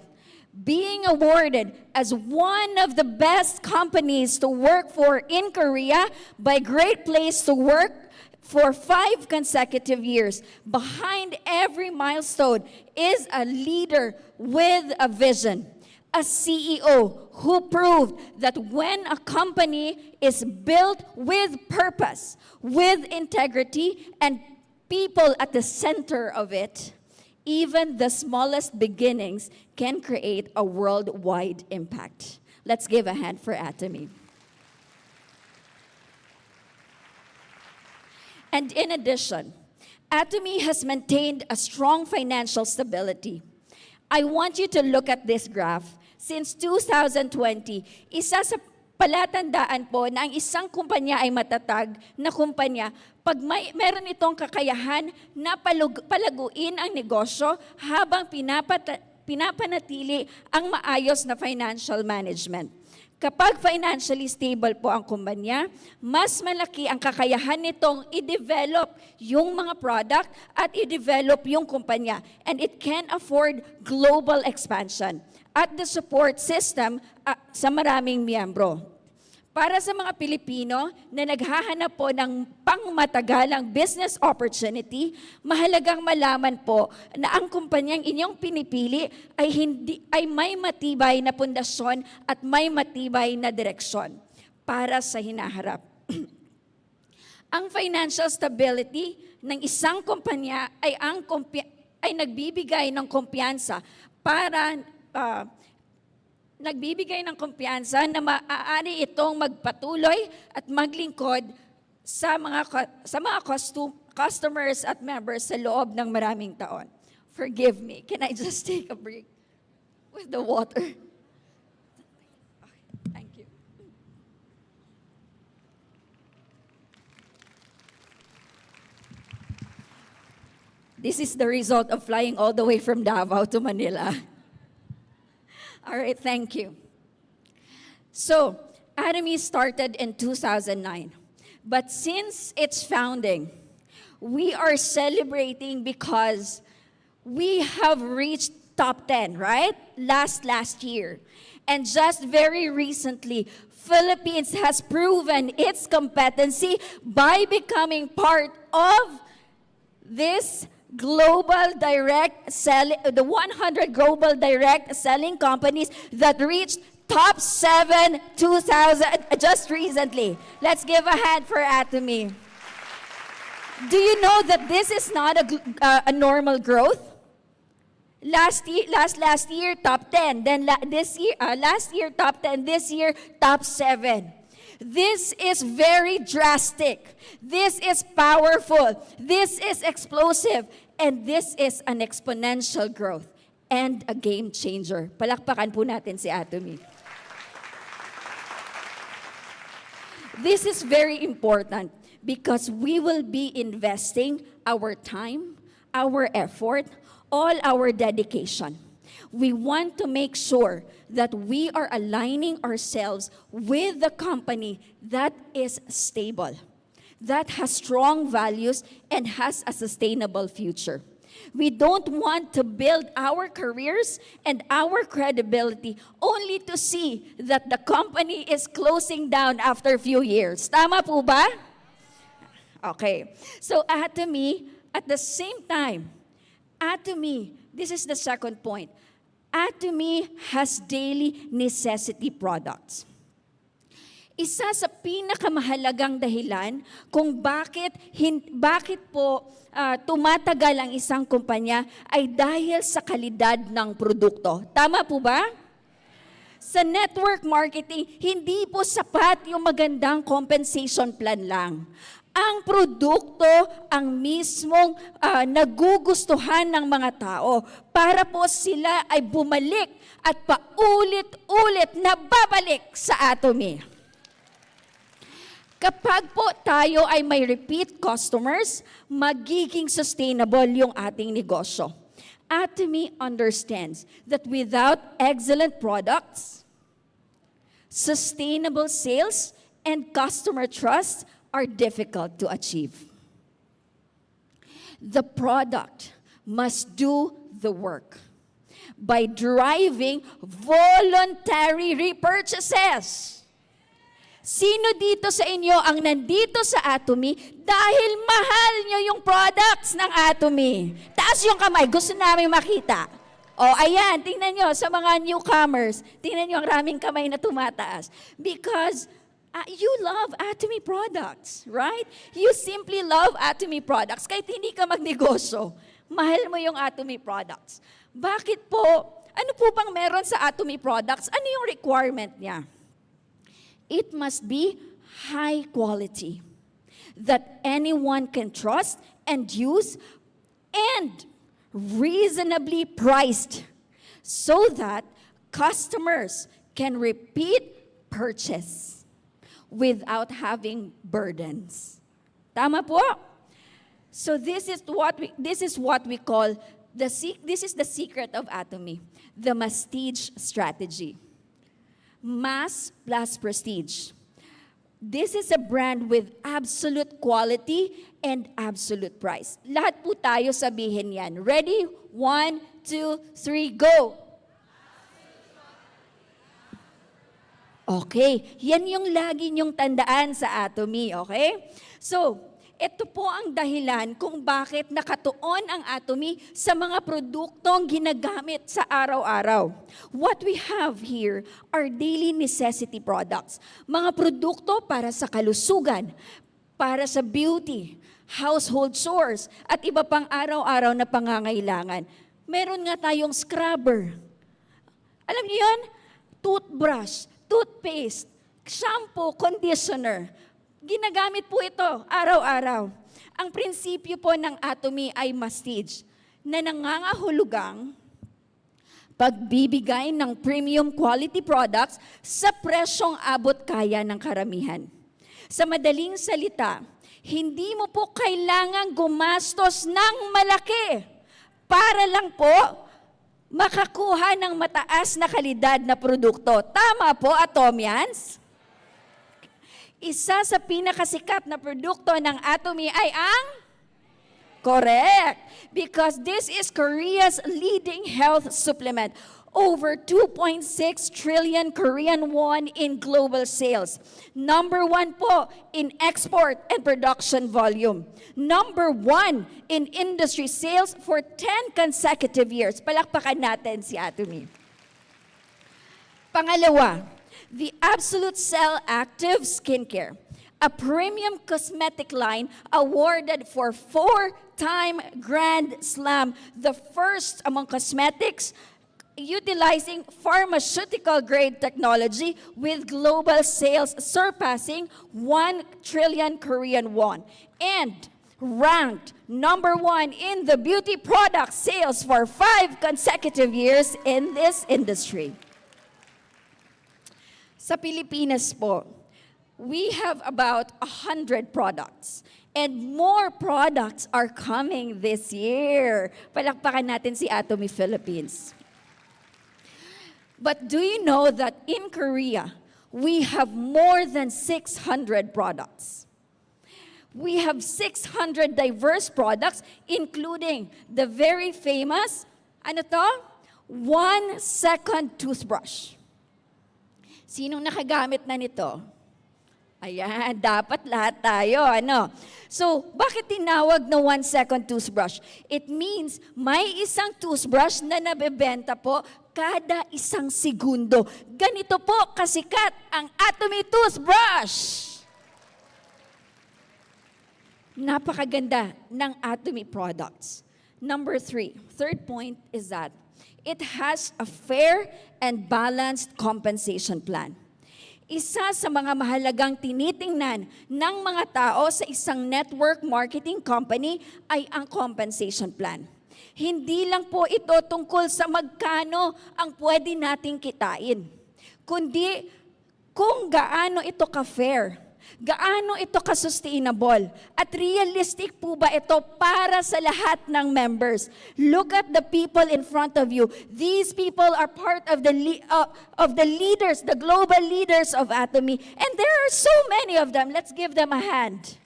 Being awarded as one of the best companies to work for in Korea by Great Place to Work for 5 consecutive years. Behind every milestone is a leader with a vision, a CEO who proved that when a company is built with purpose, with integrity, and people at the center of it, even the smallest beginnings can create a worldwide impact. Let's give a hand for Atomy. And in addition, Atomy has maintained a strong financial stability. I want you to look at this graph. Since 2020, isa sa palatandaan po na ang isang kumpanya ay matatag na kumpanya pag meron itong kakayahan na palaguin ang negosyo habang pinapanatili ang maayos na financial management. Kapag financially stable po ang kumpanya, mas malaki ang kakayahan nitong i-develop yung mga product at i-develop yung kumpanya. And it can afford global expansion at the support system sa maraming miyembro. Para sa mga Pilipino na naghahanap po ng pangmatagalang business opportunity, mahalagang malaman po na ang kumpanyang inyong pinipili ay may matibay na pundasyon at may matibay na direksyon para sa hinaharap. Ang financial stability ng isang kumpanya ay nagbibigay ng kumpiyansa na maaari itong magpatuloy at maglingkod sa mga customers at members sa loob ng maraming taon. Forgive me. Can I just take a break with the water? Thank you. This is the result of flying all the way from Davao to Manila. All right, thank you. So, Atomy started in 2009. But since its founding, we are celebrating because we have reached top 10, right? Last year. And just very recently, Philippines has proven its competency by becoming part of this global direct selling, the 100 global direct selling companies that reached top 7 2000 just recently. Let's give a hand for Atomy. Do you know that this is not a normal growth? Last year top 10, then last year top 10, this year top 7. This is very drastic. This is powerful. This is explosive. And this is an exponential growth and a game changer. Palakpakan po natin si Atomy. This is very important because we will be investing our time, our effort, all our dedication. We want to make sure that we are aligning ourselves with the company that is stable, that has strong values, and has a sustainable future. We don't want to build our careers and our credibility only to see that the company is closing down after a few years. Tama po ba? Okay. So Atomy, at the same time, Atomy, this is the second point, Atomy has daily necessity products. Isa sa pinakamahalagang dahilan kung bakit po tumatagal ang isang kumpanya ay dahil sa kalidad ng produkto. Tama po ba? Sa network marketing, hindi po sapat yung magandang compensation plan lang. Ang produkto ang mismong nagugustuhan ng mga tao para po sila ay bumalik at paulit-ulit na babalik sa Atomy. Kapag po tayo ay may repeat customers, magiging sustainable yung ating negosyo. Atomy understands that without excellent products, sustainable sales, and customer trust are difficult to achieve. The product must do the work by driving voluntary repurchases. Sino dito sa inyo ang nandito sa Atomy dahil mahal nyo yung products ng Atomy? Taas yung kamay, gusto namin makita. O ayan, tingnan nyo sa mga newcomers, tingnan nyo ang raming kamay na tumataas. Because you love Atomy products, right? You simply love Atomy products. Kahit hindi ka magnegosyo, mahal mo yung Atomy products. Bakit po? Ano po bang meron sa Atomy products? Ano yung requirement niya? It must be high quality, that anyone can trust and use, and reasonably priced, so that customers can repeat purchase without having burdens. Tama po? So this is what we call this is the secret of Atomy, the Mastige strategy. Mass plus prestige. This is a brand with absolute quality and absolute price. Lahat po tayo sabihin yan. Ready? 1, 2, 3, go! Okay, yan yung lagi nyong tandaan sa Atomy, okay? So, ito po ang dahilan kung bakit nakatuon ang Atomy sa mga produktong ginagamit sa araw-araw. What we have here are daily necessity products. Mga produkto para sa kalusugan, para sa beauty, household chores, at iba pang araw-araw na pangangailangan. Meron nga tayong scrubber. Alam niyo yan? Toothbrush, toothpaste, shampoo, conditioner. Ginagamit po ito araw-araw. Ang prinsipyo po ng Atomy ay Mastige, na nangangahulugang pagbibigay ng premium quality products sa presyong abot kaya ng karamihan. Sa madaling salita, hindi mo po kailangang gumastos ng malaki para lang po makakuha ng mataas na kalidad na produkto. Tama po, Atomians? Isa sa pinakasikat na produkto ng Atomy ay ang? Correct. Because this is Korea's leading health supplement. Over 2.6 trillion Korean won in global sales. Number 1 po in export and production volume. Number 1 in industry sales for 10 consecutive years. Palakpakan natin si Atomy. Pangalawa, the Absolute Cell Active Skincare, a premium cosmetic line awarded for 4-time Grand Slam, the first among cosmetics utilizing pharmaceutical-grade technology with global sales surpassing 1 trillion Korean won, and ranked number 1 in the beauty product sales for 5 consecutive years in this industry. Sa Pilipinas po, we have about 100 products. And more products are coming this year. Palakpakan natin si Atomy Philippines. But do you know that in Korea, we have more than 600 products? We have 600 diverse products, including the very famous, 1-second toothbrush. Sinong nakagamit na nito? Ayan, dapat lahat tayo, So, bakit tinawag na 1-second toothbrush? It means may isang toothbrush na nabebenta po kada isang segundo. Ganito po kasikat ang Atomy toothbrush. Napakaganda ng Atomy products. Number 3, third point is that it has a fair and balanced compensation plan. Isa sa mga mahalagang tinitingnan ng mga tao sa isang network marketing company ay ang compensation plan. Hindi lang po ito tungkol sa magkano ang pwede nating kitain, kundi kung gaano ito ka-fair, gaano ito ka-sustainable, at realistic po ba ito para sa lahat ng members. Look at the people in front of you. These people are part of the leaders, the global leaders of Atomy, and there are so many of them. Let's give them a hand.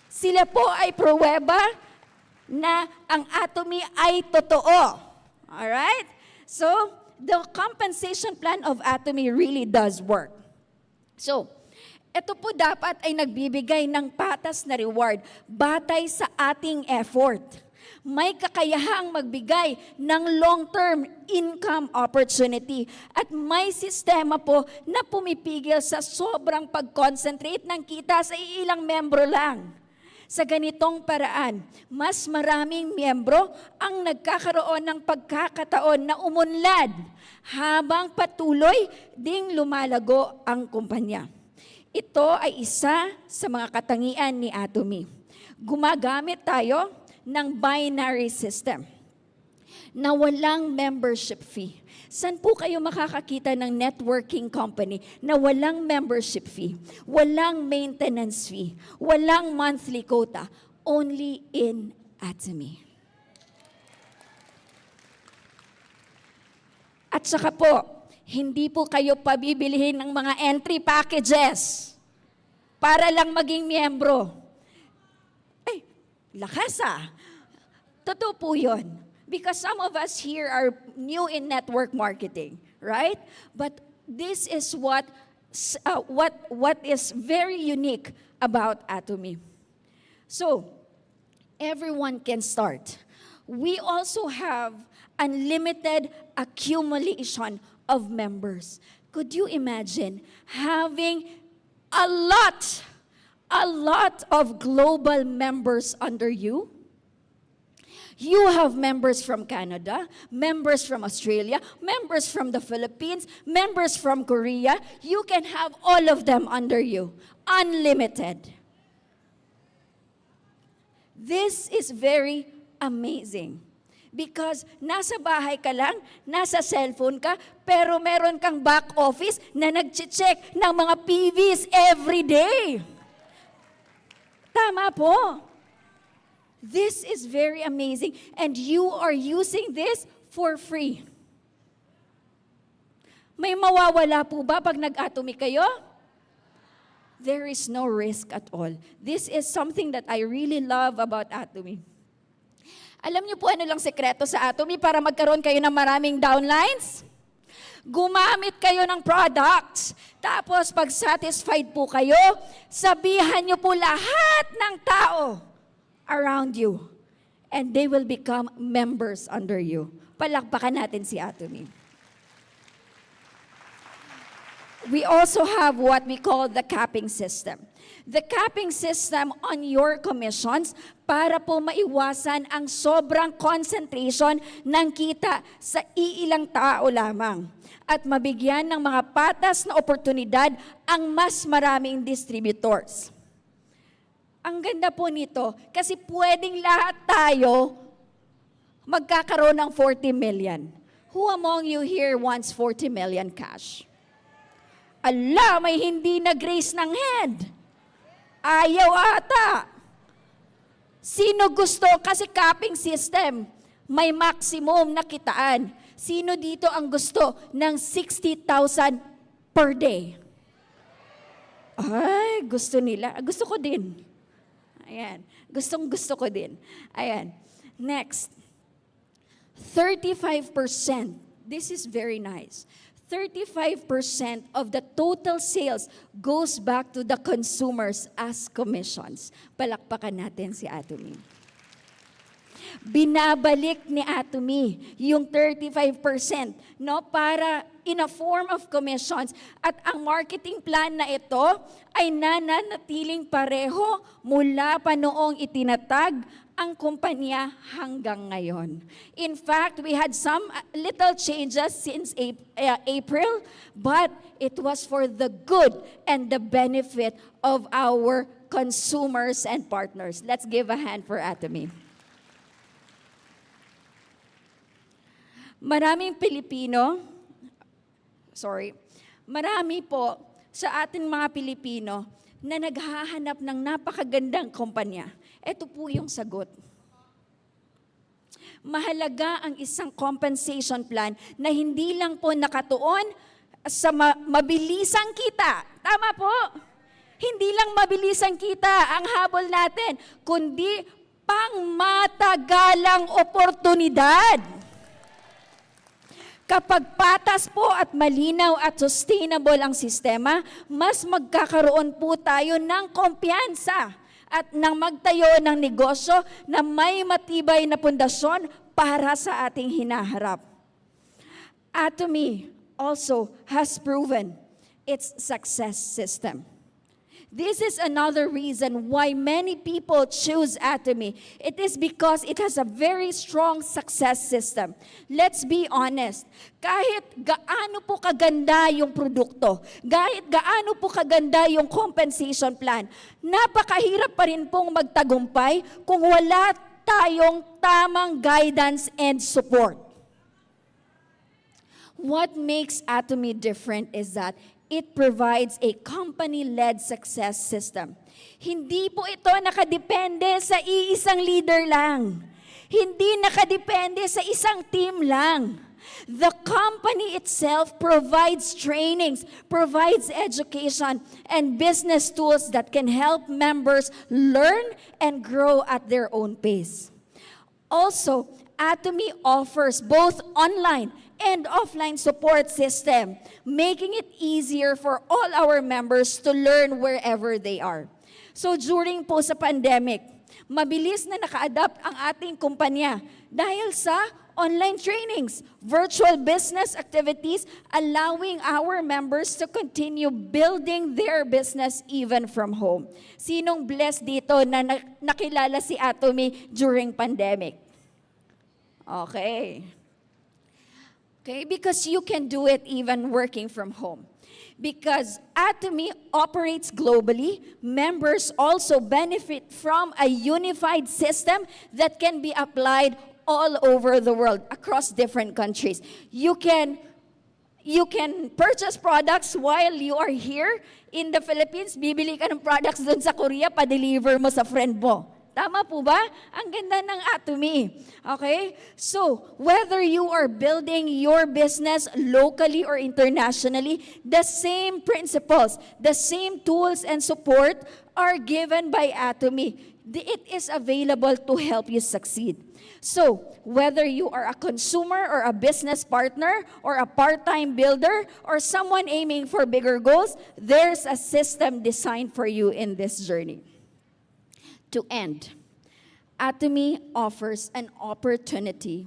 Sila po ay pruweba na ang Atomy ay totoo. Alright? So, the compensation plan of Atomy really does work. So, ito po dapat ay nagbibigay ng patas na reward batay sa ating effort. May kakayahang magbigay ng long-term income opportunity at may sistema po na pumipigil sa sobrang pag-concentrate ng kita sa ilang membro lang. Sa ganitong paraan, mas maraming miyembro ang nagkakaroon ng pagkakataon na umunlad habang patuloy ding lumalago ang kumpanya. Ito ay isa sa mga katangian ni Atomy. Gumagamit tayo ng binary system. na walang membership fee. Saan po kayo makakakita ng networking company na walang membership fee, walang maintenance fee, walang monthly quota? Only in Atomy. At saka po, hindi po kayo pabibilihin ng mga entry packages para lang maging miyembro. Ay, lakas ah. Totoo po yun. Because some of us here are new in network marketing, right? But this is what is very unique about Atomy. So, everyone can start. We also have unlimited accumulation of members. Could you imagine having a lot of global members under you? You have members from Canada, members from Australia, members from the Philippines, members from Korea. You can have all of them under you, unlimited. This is very amazing. Because nasa bahay ka lang, nasa cellphone ka, pero meron kang back office na nag-check ng mga PVs every day. Tama po. This is very amazing, and you are using this for free. May mawawala po ba pag nag-Atomy kayo? There is no risk at all. This is something that I really love about Atomy. Alam niyo po ano lang sekreto sa Atomy para magkaroon kayo ng maraming downlines? Gumamit kayo ng products. Tapos pag satisfied po kayo, sabihan niyo po lahat ng tao around you. And they will become members under you. Palakpakan natin si Atomy. We also have what we call the capping system. The capping system on your commissions para po maiwasan ang sobrang concentration ng kita sa iilang tao lamang at mabigyan ng mga patas na oportunidad ang mas maraming distributors. Ang ganda po nito kasi pwedeng lahat tayo magkakaroon ng 40 million. Who among you here wants 40 million cash? Ala, may hindi nag-raise ng hand. Ayaw ata. Sino gusto? Kasi capping system, may maximum na kitaan. Sino dito ang gusto ng 60,000 per day? Ay, gusto nila. Gusto ko din. Ayan. Gusto ko din. Ayan. Next. 35%. This is very nice. 35% of the total sales goes back to the consumers as commissions. Palakpakan natin si Atomy. Binabalik ni Atomy yung 35%, no, para in a form of commissions, at ang marketing plan na ito ay nananatiling pareho mula pa noong itinatag ang kumpanya hanggang ngayon. In fact, we had some little changes since April, but it was for the good and the benefit of our consumers and partners. Let's give a hand for Atomy. Marami po sa ating mga Pilipino na naghahanap ng napakagandang kumpanya. Ito po yung sagot. Mahalaga ang isang compensation plan na hindi lang po nakatuon sa mabilisang kita. Tama po? Hindi lang mabilisang kita ang habol natin, kundi pangmatagalang oportunidad. Kapag patas po at malinaw at sustainable ang sistema, mas magkakaroon po tayo ng kumpiyansa at ng magtayo ng negosyo na may matibay na pundasyon para sa ating hinaharap. Atomy also has proven its success system. This is another reason why many people choose Atomy. It is because it has a very strong success system. Let's be honest. Kahit gaano po kaganda yung produkto, kahit gaano po kaganda yung compensation plan, napakahirap pa rin pong magtagumpay kung wala tayong tamang guidance and support. What makes Atomy different is that it provides a company-led success system. Hindi po ito nakadepende sa iisang leader lang. Hindi nakadepende sa isang team lang. The company itself provides trainings, provides education, and business tools that can help members learn and grow at their own pace. Also, Atomy offers both online and offline support system, making it easier for all our members to learn wherever they are. So during po sa pandemic, mabilis na naka-adapt ang ating kumpanya dahil sa online trainings, virtual business activities, allowing our members to continue building their business even from home. Sinong blessed dito na nakilala si Atomy during pandemic? Okay. Okay, because you can do it even working from home. Because Atomy operates globally, members also benefit from a unified system that can be applied all over the world, across different countries. You can purchase products while you are here in the Philippines. Bibili ka ng products doon sa Korea, pa-deliver mo sa friend mo. Tama po ba? Ang ganda ng Atomy. Okay? So, whether you are building your business locally or internationally, the same principles, the same tools and support are given by Atomy. It is available to help you succeed. So, whether you are a consumer or a business partner or a part-time builder or someone aiming for bigger goals, there's a system designed for you in this journey. To end, Atomy offers an opportunity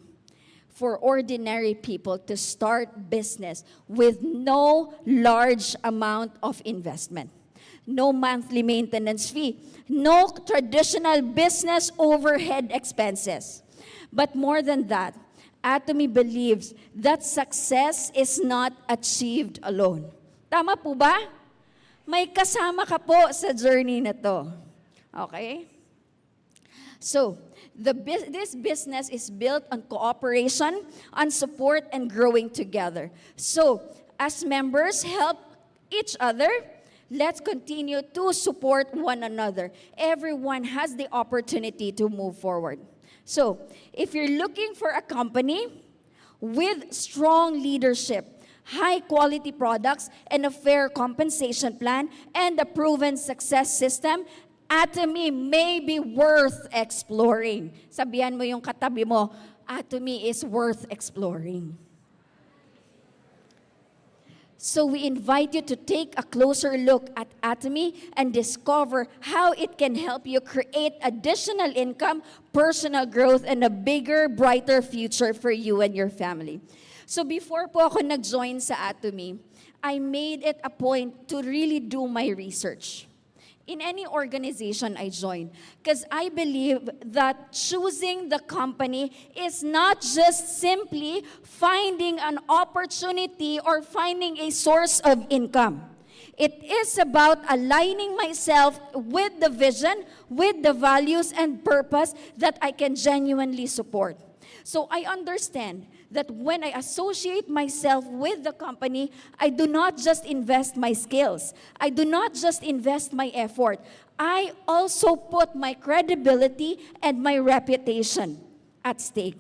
for ordinary people to start business with no large amount of investment, no monthly maintenance fee, no traditional business overhead expenses. But more than that, Atomy believes that success is not achieved alone. Tama po ba? May kasama ka po sa journey na to. Okay? So, this business is built on cooperation, on support, and growing together. So, as members help each other, let's continue to support one another. Everyone has the opportunity to move forward. So, if you're looking for a company with strong leadership, high-quality products, and a fair compensation plan, and a proven success system, Atomy may be worth exploring. Sabihan mo yung katabi mo, Atomy is worth exploring. So we invite you to take a closer look at Atomy and discover how it can help you create additional income, personal growth, and a bigger, brighter future for you and your family. So before po ako nag-join sa Atomy, I made it a point to really do my research in any organization I join, because I believe that choosing the company is not just simply finding an opportunity or finding a source of income. It is about aligning myself with the vision, with the values and purpose that I can genuinely support. So I understand that when I associate myself with the company, I do not just invest my skills. I do not just invest my effort. I also put my credibility and my reputation at stake.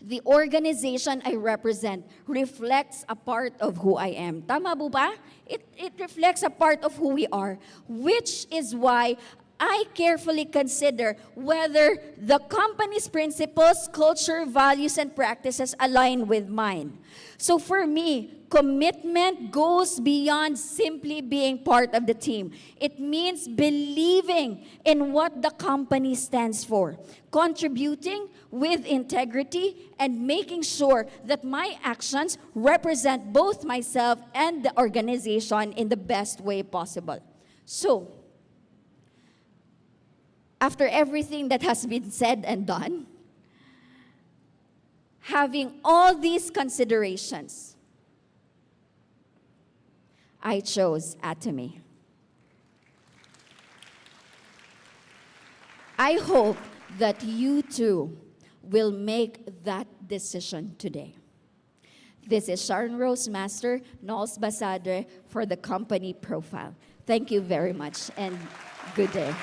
The organization I represent reflects a part of who I am. Tama po ba? It reflects a part of who we are, which is why I carefully consider whether the company's principles, culture, values, and practices align with mine. So for me, commitment goes beyond simply being part of the team. It means believing in what the company stands for, contributing with integrity, and making sure that my actions represent both myself and the organization in the best way possible. So, after everything that has been said and done, having all these considerations, I chose Atomy. I hope that you too will make that decision today. This is Sharon Rose Master, Nols Basadre for the company profile. Thank you very much and good day.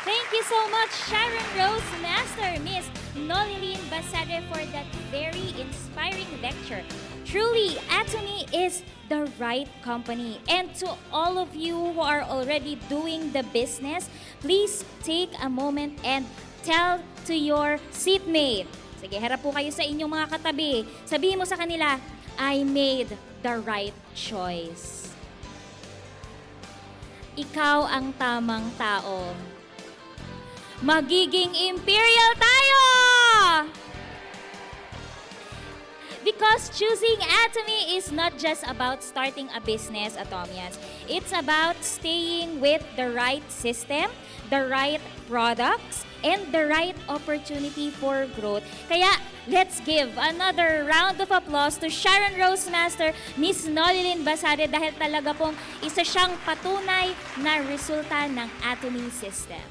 Thank you so much, Sharon Rose Master, Miss Norilyn Basadre, for that very inspiring lecture. Truly, Atomy is the right company. And to all of you who are already doing the business, please take a moment and tell to your seatmate. Sige, harap po kayo sa inyong mga katabi. Sabihin mo sa kanila, I made the right choice. Ikaw ang tamang tao. Magiging imperial tayo! Because choosing Atomy is not just about starting a business, Atomians. It's about staying with the right system, the right products, and the right opportunity for growth. Kaya, let's give another round of applause to Sharon Rose Master, Miss Norilyn Basadre, dahil talaga pong isa siyang patunay na resulta ng Atomy system.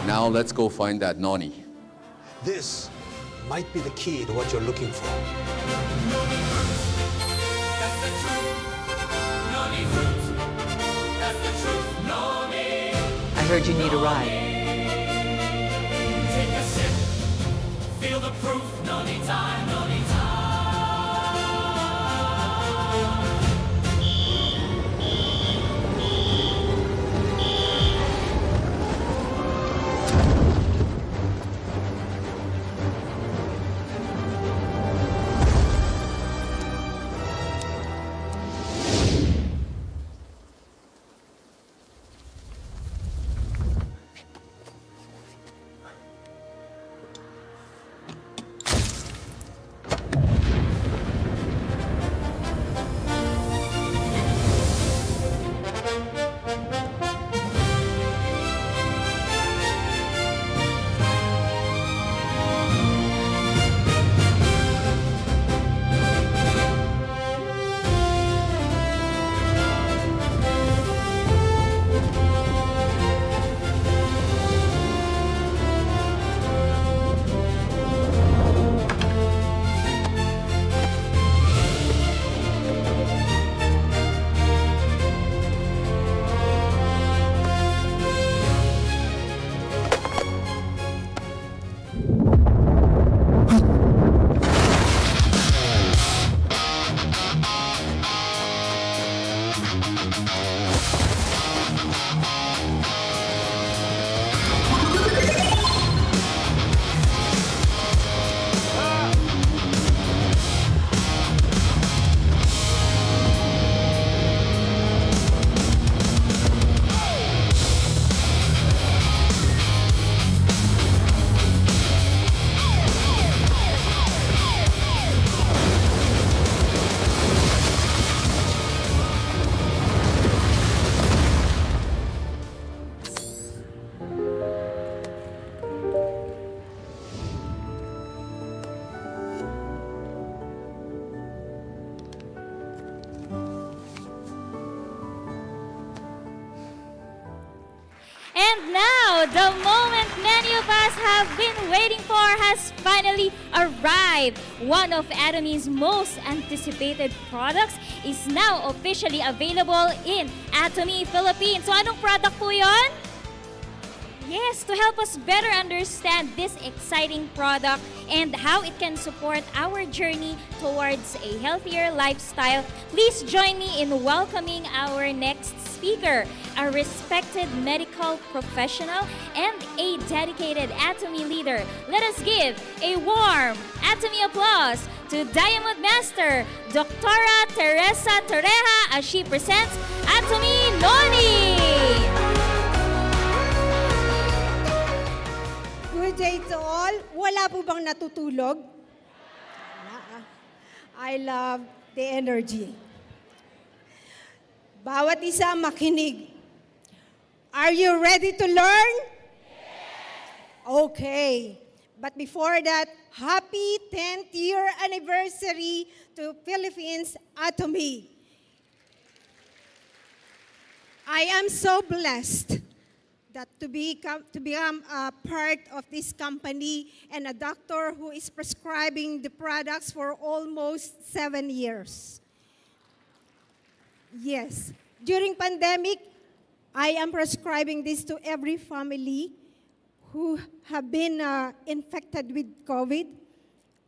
Now let's go find that Noni. This might be the key to what you're looking for. That's the truth. Noni fruit. That's the truth. Noni. I heard you need a ride. Take a sip. Feel the proof. Noni time. Noni time. And now, the moment many of us have been waiting for has finally arrived. One of Atomy's most anticipated products is now officially available in Atomy Philippines. So anong product po yun? Yes, to help us better understand this exciting product and how it can support our journey towards a healthier lifestyle, please join me in welcoming our next speaker, a respected medical professional and a dedicated Atomy leader. Let us give a warm Atomy applause to Diamond Master, Dr. Teresa Torreja, as she presents Atomy Noni! Good day to all. Wala po bang natutulog? I love the energy. Bawat isa makinig Are you ready to learn? Okay. But before that, happy 10th year anniversary to Philippines Atomy. I am so blessed that to become a part of this company and a doctor who is prescribing the products for almost 7 years. Yes, during pandemic, I am prescribing this to every family who have been infected with COVID.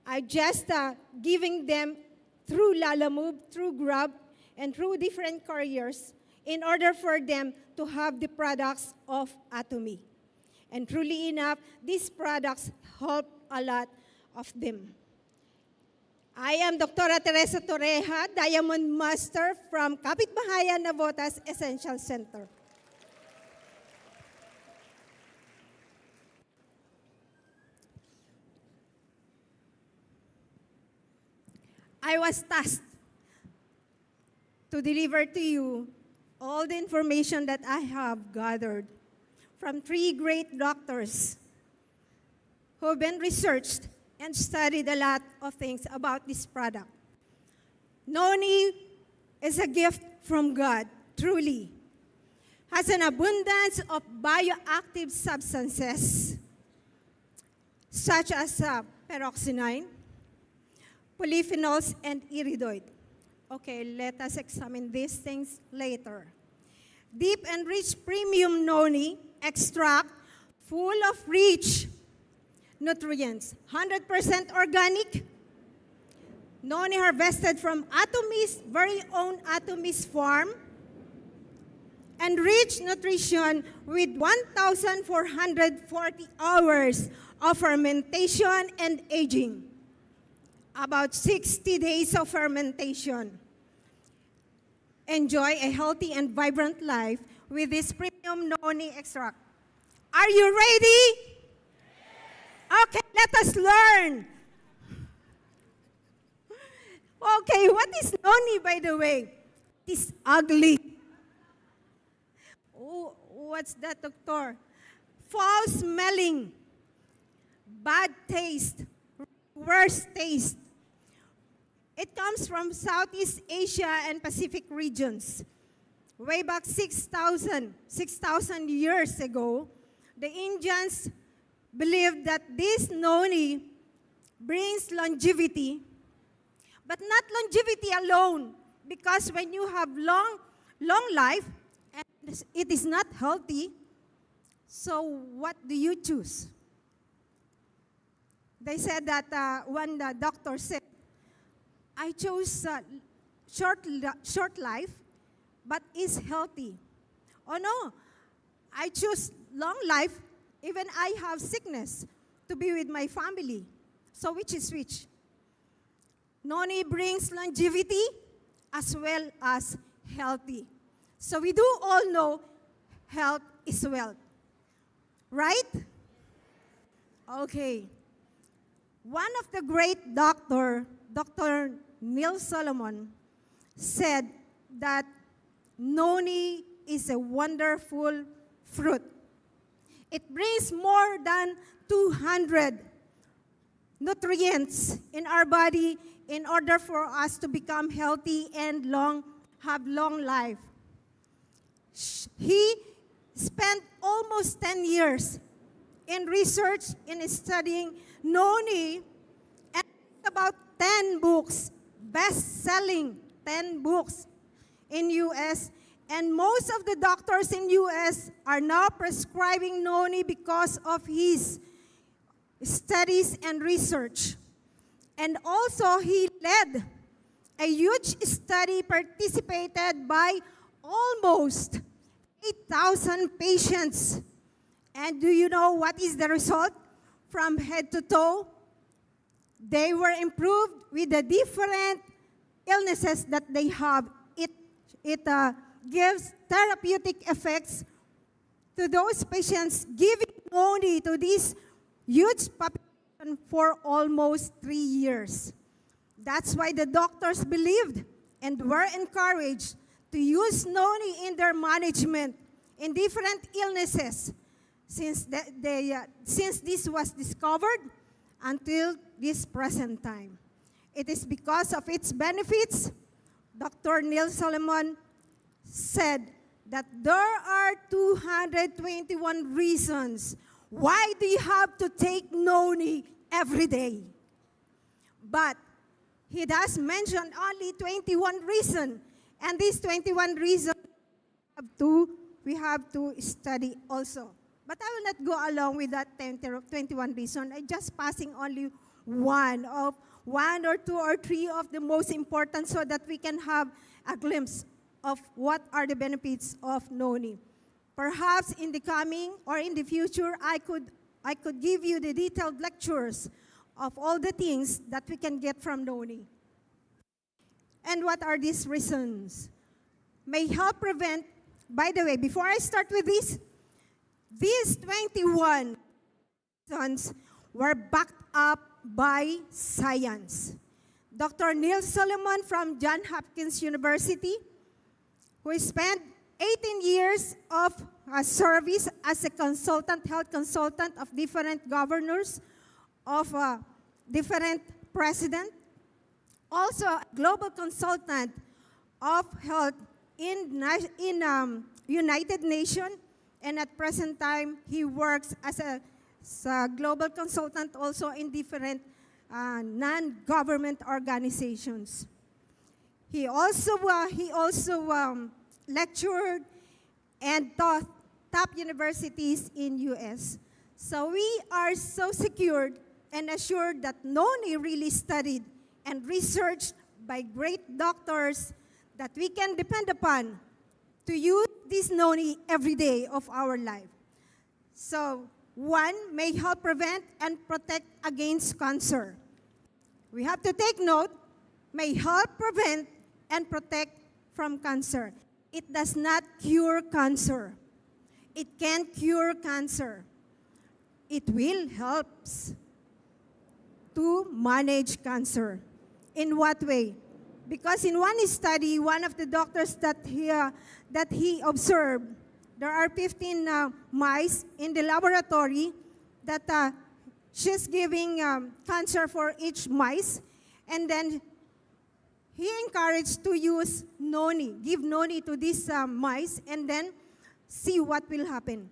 I just giving them through Lalamove, through Grab, and through different couriers in order for them to have the products of Atomy. And truly enough, these products help a lot of them. I am Dr. Teresa Torreja, Diamond Master from Kapitbahayan Navotas Essential Center. I was tasked to deliver to you all the information that I have gathered from 3 great doctors who have been researched and studied a lot of things about this product. Noni is a gift from God, truly. Has an abundance of bioactive substances such as peroxinine, polyphenols, and iridoid. Okay, let us examine these things later. Deep and rich premium noni extract full of rich nutrients. 100% organic. Noni harvested from Atomy's very own Atomy's farm. And rich nutrition with 1,440 hours of fermentation and aging. About 60 days of fermentation. Enjoy a healthy and vibrant life with this premium noni extract. Are you ready? Okay, let us learn. Okay, what is noni, by the way? It is ugly. Oh, what's that, doctor? Foul smelling, bad taste, worst taste. It comes from Southeast Asia and Pacific regions. Way back 6,000 years ago, the Indians believed that this noni brings longevity, but not longevity alone, because when you have long life, and it is not healthy, so what do you choose? They said that one doctor said, I chose short life, but is healthy. Oh no, I choose long life, even I have sickness, to be with my family. So which is which? Noni brings longevity as well as healthy. So we do all know health is wealth. Right? Okay. One of the great Dr. Neil Solomon, said that noni is a wonderful fruit. It brings more than 200 nutrients in our body in order for us to become healthy and have long life. He spent almost 10 years in research, in studying noni, and about 10 books, best-selling 10 books in U.S., and most of the doctors in U.S. are now prescribing noni because of his studies and research. And also, he led a huge study participated by almost 8,000 patients. And do you know what is the result? From head to toe, they were improved with the different illnesses that they have. It gives therapeutic effects to those patients, giving noni to this huge population for almost 3 years. That's why the doctors believed and were encouraged to use noni in their management in different illnesses since this was discovered until this present time. It is because of its benefits, Dr. Neil Solomon said that there are 221 reasons why do you have to take noni every day. But he does mention only 21 reasons, and these 21 reasons we have to study also. But I will not go along with that 21 reasons. I'm just passing only one or two or three of the most important so that we can have a glimpse of what are the benefits of noni. Perhaps in the coming or in the future, I could give you the detailed lectures of all the things that we can get from noni. And what are these reasons? May help prevent, by the way, before I start with this, these 21 reasons were backed up by science. Dr. Neil Solomon from Johns Hopkins University, who spent 18 years of service as a consultant, health consultant of different governors, of different presidents, also a global consultant of health in United Nations, and at present time, he works as a global consultant also in different non-government organizations. He also lectured and taught top universities in U.S. So we are so secured and assured that noni really studied and researched by great doctors that we can depend upon to use this noni every day of our life. So, one, may help prevent and protect against cancer. We have to take note, may help prevent and protect from cancer. It does not cure cancer. It can cure cancer. It will help to manage cancer. In what way? Because in one study, one of the doctors that he observed, there are 15 mice in the laboratory that she's giving cancer for each mice, and then he encouraged to use noni, give noni to these mice, and then see what will happen.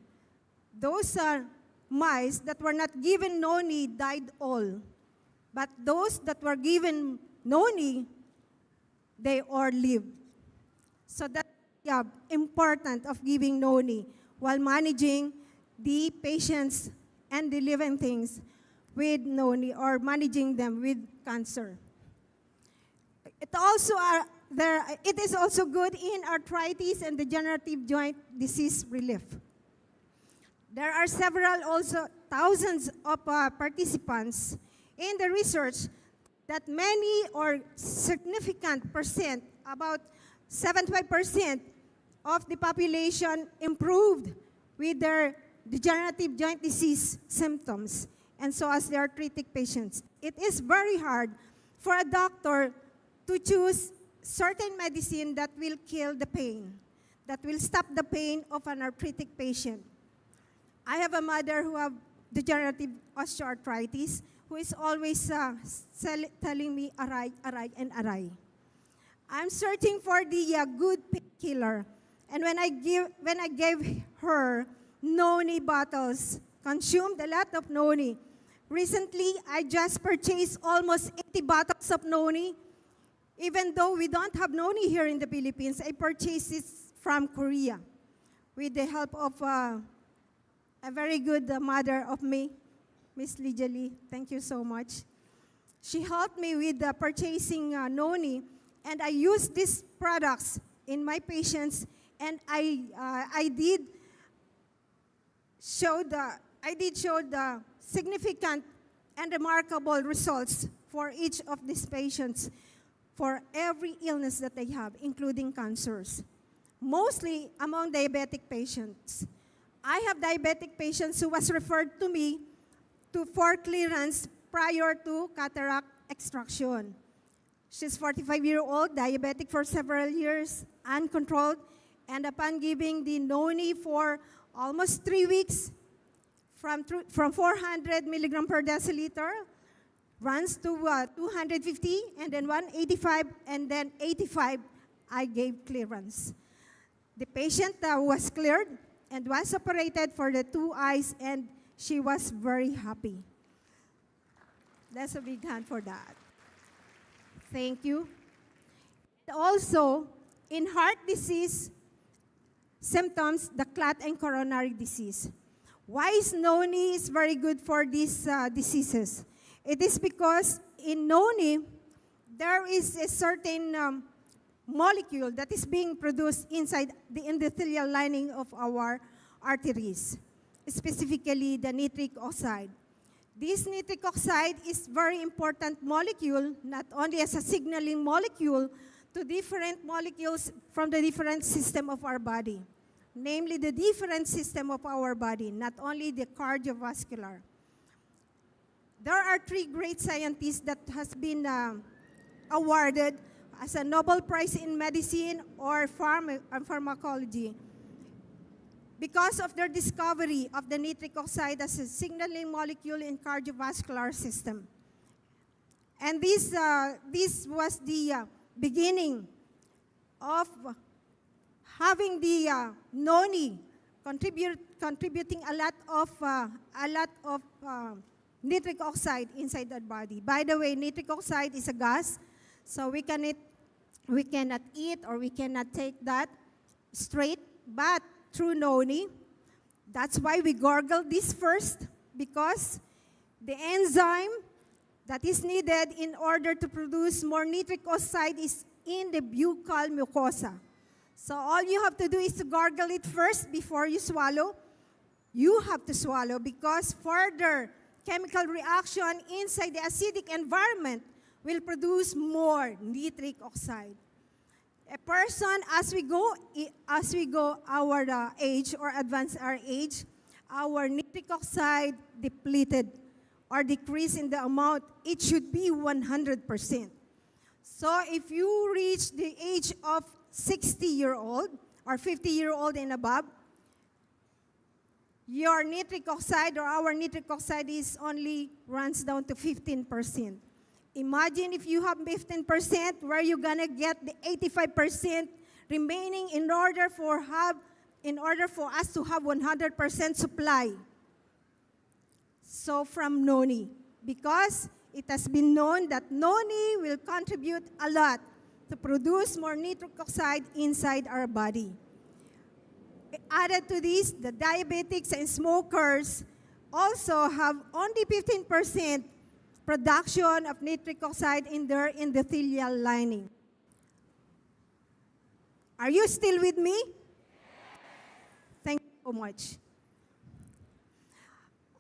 Those mice that were not given noni died all, but those that were given noni, they all lived. So that's important of giving noni while managing the patients and the living things with noni or managing them with cancer. It is also good in arthritis and degenerative joint disease relief. There are also thousands of participants in the research that many or significant percent, about 75% of the population improved with their degenerative joint disease symptoms, and so as the arthritic patients. It is very hard for a doctor to choose certain medicine that will kill the pain, that will stop the pain of an arthritic patient. I have a mother who has degenerative osteoarthritis who is always telling me, aray, aray, and aray. I'm searching for the good painkiller. And when I gave her noni bottles, consumed a lot of noni. Recently, I just purchased almost 80 bottles of noni. Even though we don't have noni here in the Philippines, I purchased it from Korea with the help of a very good mother of me, Miss Lydia Lee. Thank you so much. She helped me with purchasing noni, and I use these products in my patients, and I did show the significant and remarkable results for each of these patients for every illness that they have, including cancers, mostly among diabetic patients. I have diabetic patients who was referred to me for clearance prior to cataract extraction. She's 45-year-old, diabetic for several years, uncontrolled, And upon giving the noni for almost 3 weeks, from 400 milligram per deciliter, runs to 250, and then 185, and then 85, I gave clearance. The patient was cleared and was operated for the 2 eyes, and she was very happy. That's a big hand for that. Thank you. Also, in heart disease symptoms, the clot and coronary disease. Why is noni is very good for these diseases? It is because in noni, there is a certain molecule that is being produced inside the endothelial lining of our arteries, specifically the nitric oxide. This nitric oxide is very important molecule, not only as a signaling molecule to different molecules from the different system of our body, namely the different system of our body, not only the cardiovascular. There are 3 great scientists that has been awarded as a Nobel Prize in Medicine or Pharmacology because of their discovery of the nitric oxide as a signaling molecule in cardiovascular system. And this was the beginning of having the noni contributing a lot of nitric oxide inside our body. By the way, nitric oxide is a gas, so we cannot eat or we cannot take that straight, but through noni. That's why we gargle this first, because the enzyme that is needed in order to produce more nitric oxide is in the buccal mucosa. So all you have to do is to gargle it first before you swallow. You have to swallow because further chemical reaction inside the acidic environment will produce more nitric oxide. A person, as we go our age or advance our age, our nitric oxide depleted or decrease in the amount, it should be 100%. So if you reach the age of 60-year-old or 50-year-old and above, your nitric oxide or our nitric oxide is only runs down to 15%. Imagine if you have 15%, where you gonna get the 85% remaining in order for us to have 100% supply. So from noni, because it has been known that noni will contribute a lot to produce more nitric oxide inside our body. Added to this, the diabetics and smokers also have only 15% production of nitric oxide in their endothelial lining. Are you still with me? Thank you so much.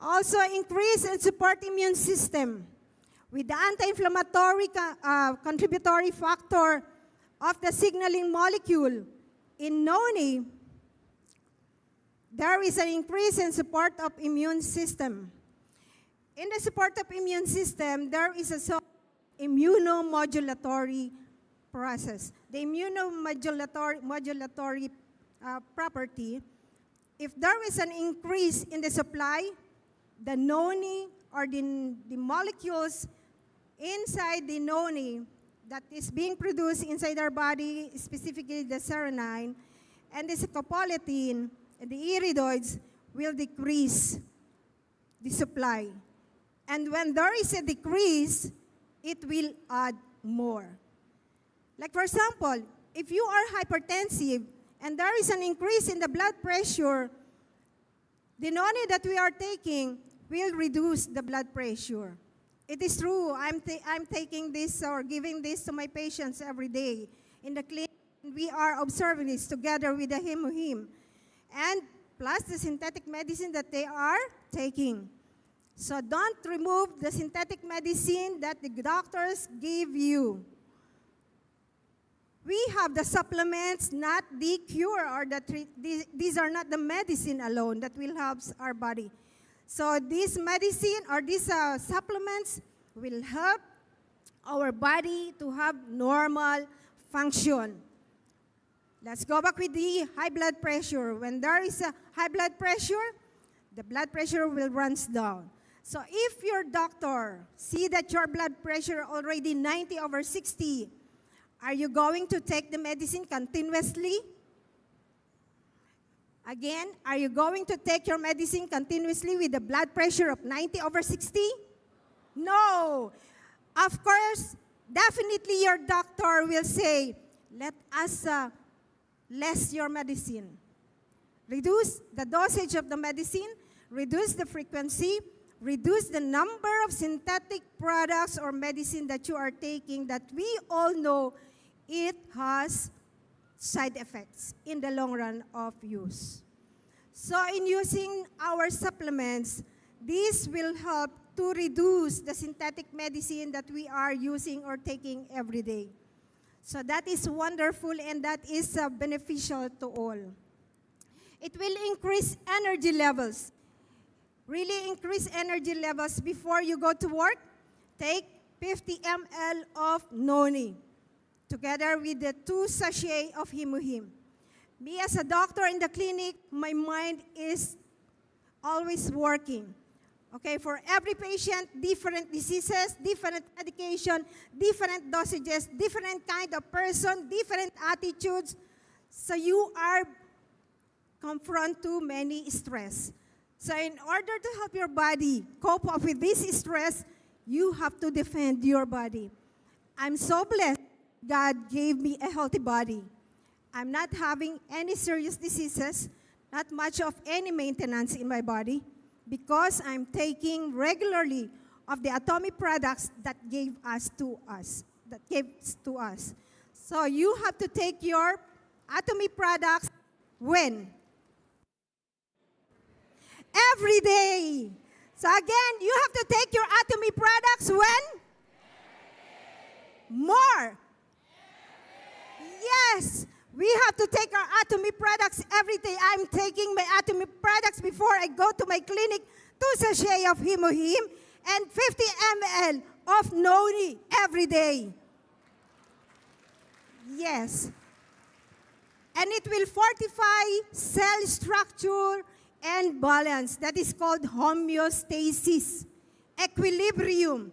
Also, increase and support immune system. With the anti-inflammatory contributory factor of the signaling molecule in noni, there is an increase in support of immune system. In the support of immune system, there is a immunomodulatory process. The immunomodulatory property, if there is an increase in the supply, the noni or the molecules inside the noni that is being produced inside our body, specifically the serotonin and the scopolamine and the iridoids, will decrease the supply. And when there is a decrease, it will add more. Like for example, if you are hypertensive and there is an increase in the blood pressure, the noni that we are taking will reduce the blood pressure. It is true. I'm taking this or giving this to my patients every day in the clinic. We are observing this together with the hemohim and plus the synthetic medicine that they are taking. So don't remove the synthetic medicine that the doctors give you. We have the supplements, not the cure or these are not the medicine alone that will help our body. So this medicine or these supplements will help our body to have normal function. Let's go back with the high blood pressure. When there is a high blood pressure, the blood pressure will runs down. So if your doctor see that your blood pressure already 90/60, are you going to take the medicine continuously? Again, are you going to take your medicine continuously with a blood pressure of 90/60? No. Of course, definitely your doctor will say, let us less your medicine. Reduce the dosage of the medicine, reduce the frequency, reduce the number of synthetic products or medicine that you are taking that we all know it has side effects in the long run of use. So in using our supplements, this will help to reduce the synthetic medicine that we are using or taking every day. So that is wonderful and that is beneficial to all. It will increase energy levels. Really increase energy levels before you go to work. Take 50 ml of Noni together with the 2 sachets of Himuhim. Me as a doctor in the clinic, my mind is always working. Okay, for every patient, different diseases, different medication, different dosages, different kind of person, different attitudes. So you are confront to many stress. So in order to help your body cope up with this stress, you have to defend your body. I'm so blessed God gave me a healthy body. I'm not having any serious diseases, not much of any maintenance in my body, because I'm taking regularly of the Atomy products that gave to us. So you have to take your Atomy products when? Every day. So again, you have to take your Atomy products when? More. Yes. We have to take our Atomy products every day. I'm taking my Atomy products before I go to my clinic, 2 sachets of Himuhim and 50 ml of Noni every day. Yes. And it will fortify cell structure and balance. That is called homeostasis, equilibrium.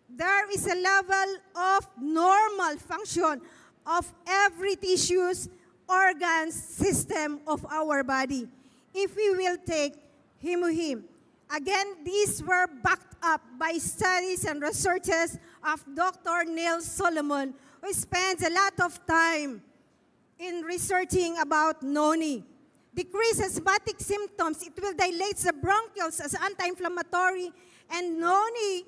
There is a level of normal function of every tissues, organs, system of our body. If we will take Himuhim. Again, these were backed up by studies and researches of Dr. Neil Solomon, who spends a lot of time in researching about Noni. Decrease asthmatic symptoms. It will dilate the bronchioles as anti-inflammatory. And Noni,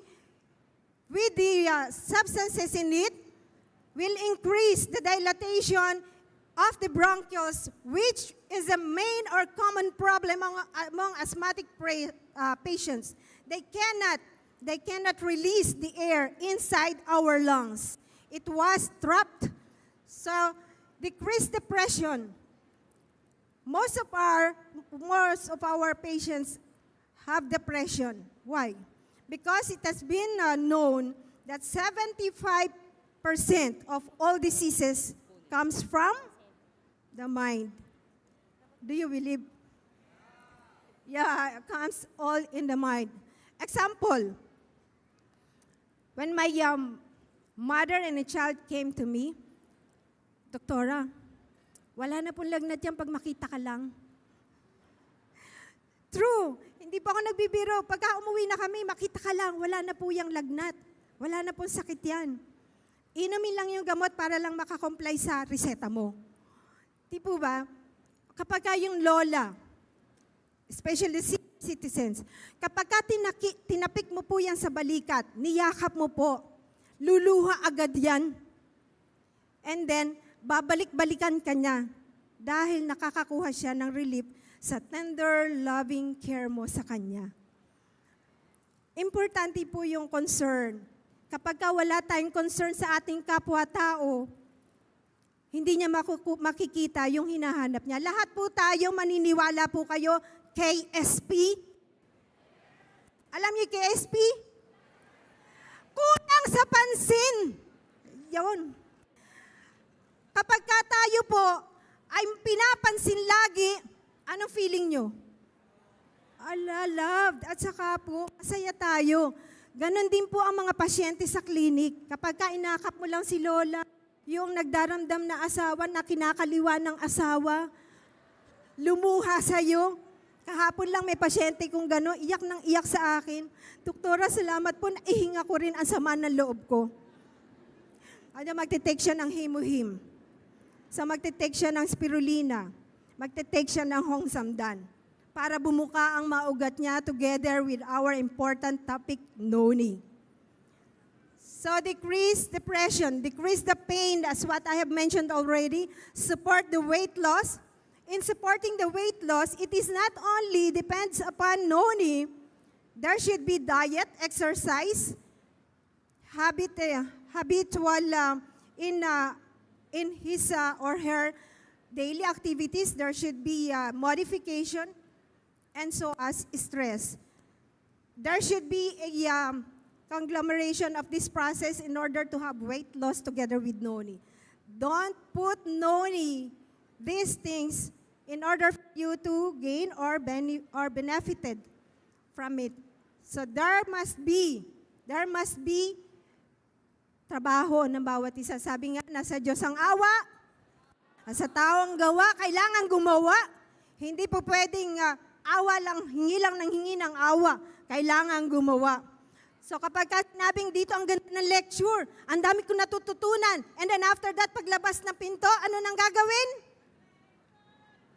with the substances in it, will increase the dilatation of the bronchioles, which is a main or common problem among asthmatic patients. They cannot release the air inside our lungs. It was trapped. So, decrease depression. Most of our patients have depression. Why? Because it has been known that 75% of all diseases comes from the mind. Do you believe? Yeah, it comes all in the mind. Example, when my mother and a child came to me, Doktora, wala na pong lagnat yan pag makita ka lang. True, hindi po ako nagbibiro. Pagka umuwi na kami, makita ka lang, wala na po yung lagnat. Wala na pong sakit yan. Inumin lang yung gamot para lang makakomply sa reseta mo. Di po ba? Kapag yung lola, especially citizens, kapag tinapik mo po yan sa balikat, niyakap mo po, luluha agad yan. And then, babalik-balikan ka niya dahil nakakakuha siya ng relief sa tender, loving care mo sa kanya. Importante po yung concern. Kapag wala tayong concern sa ating kapwa-tao, hindi niya makikita yung hinahanap niya. Lahat po tayo, maniniwala po kayo, KSP. Alam niyo KSP? Kulang sa pansin. Yun. Kapag tayo po ay pinapansin lagi, anong feeling nyo? Loved. At saka po, masaya tayo. Ganon din po ang mga pasyente sa klinik. Kapag inakap mo lang si Lola, yung nagdaramdam na asawa na kinakaliwa ng asawa, lumuha sa'yo. Kahapon lang may pasyente kong gano'n, iyak ng iyak sa akin. Doktora, salamat po, naihinga ko rin ang sama ng loob ko. Magte-take siya ng Himuhim. Magte-take siya ng spirulina. Magte-take siya ng Hongsamdan. Para bumuka ang maugat niya together with our important topic, Noni. So decrease depression, decrease the pain, that's what I have mentioned already. Support the weight loss. In supporting the weight loss, it is not only depends upon Noni, there should be diet, exercise, habitual in his or her daily activities. There should be modification, and so as stress. There should be a conglomeration of this process in order to have weight loss together with Noni. Don't put Noni, these things, in order for you to gain or benefited from it. So there must be trabaho ng bawat isa. Sabi nga, nasa Diyos ang awa, sa tao ang gawa, kailangan gumawa. Hindi po pwedeng awa lang, hingi lang ng hingi ng awa. Kailangan gumawa. So kapag sinabing dito ang ganda ng lecture, ang dami ko natututunan. And then after that, paglabas ng pinto, ano nang gagawin?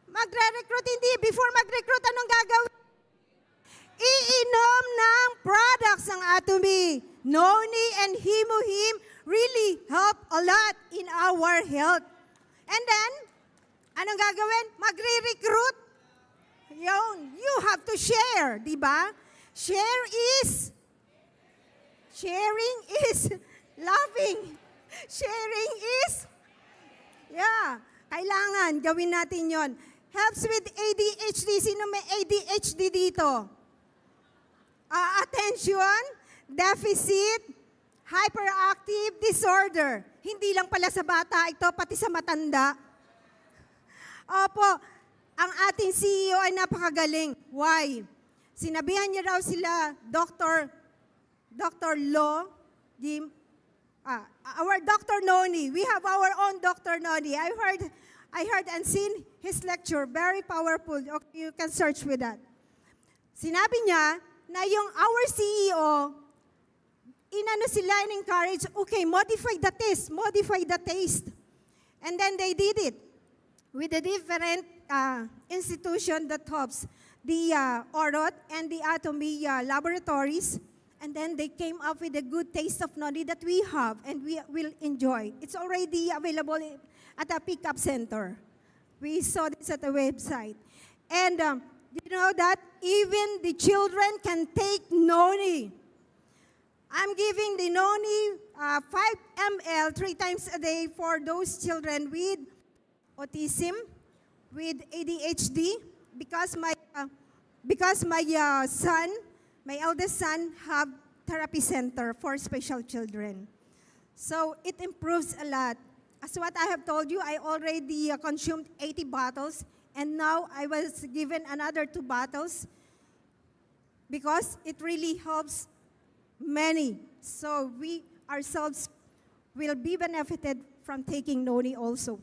Magre-recruit, hindi. Before mag-recruit, anong gagawin? Iinom ng products ng Atomy. Noni and Himuhim really help a lot in our health. And then, anong gagawin? Magre-recruit. You have to share, di ba? Sharing is loving. Sharing is, kailangan gawin natin yon. Helps with ADHD. Sino may ADHD dito? Attention, deficit, hyperactive disorder. Hindi lang pala sa bata ito, pati sa matanda. Opo, ang ating CEO ay napakagaling. Why? Sinabihan niya raw sila, Dr. Lo, our Dr. Noni. We have our own Dr. Noni. I heard and seen his lecture. Very powerful. Okay, you can search with that. Sinabi niya na yung our CEO, sila and encourage, okay, modify the taste. And then they did it with the different institution that helps the Orot and the Atomy laboratories. And then they came up with a good taste of Noni that we have and we will enjoy. It's already available at a pickup center. We saw this at the website. And you know that even the children can take Noni. I'm giving the Noni 5 ml 3 times a day for those children with autism, with ADHD, because my son, my eldest son, have therapy center for special children. So it improves a lot. As what I have told you, I already consumed 80 bottles, and now I was given another 2 bottles because it really helps many. So we ourselves will be benefited from taking Noni also.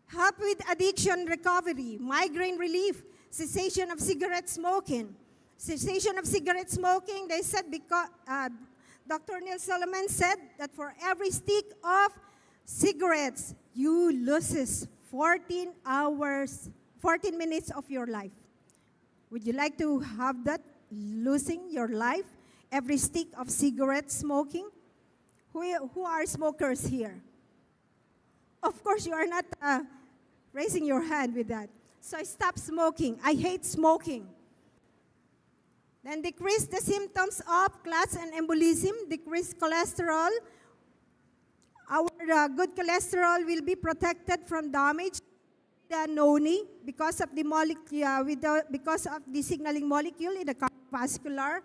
Help with addiction recovery, migraine relief, cessation of cigarette smoking. Cessation of cigarette smoking, they said, because Dr. Neil Solomon said that for every stick of cigarettes, you loses 14 minutes of your life. Would you like to have that, losing your life? Every stick of cigarette smoking? Who are smokers here? Of course, you are not raising your hand with that. So stop smoking. I hate smoking. Then decrease the symptoms of clots and embolism, decrease cholesterol. Our good cholesterol will be protected from damage. The Noni, because of the molecule, because of the signaling molecule in the cardiovascular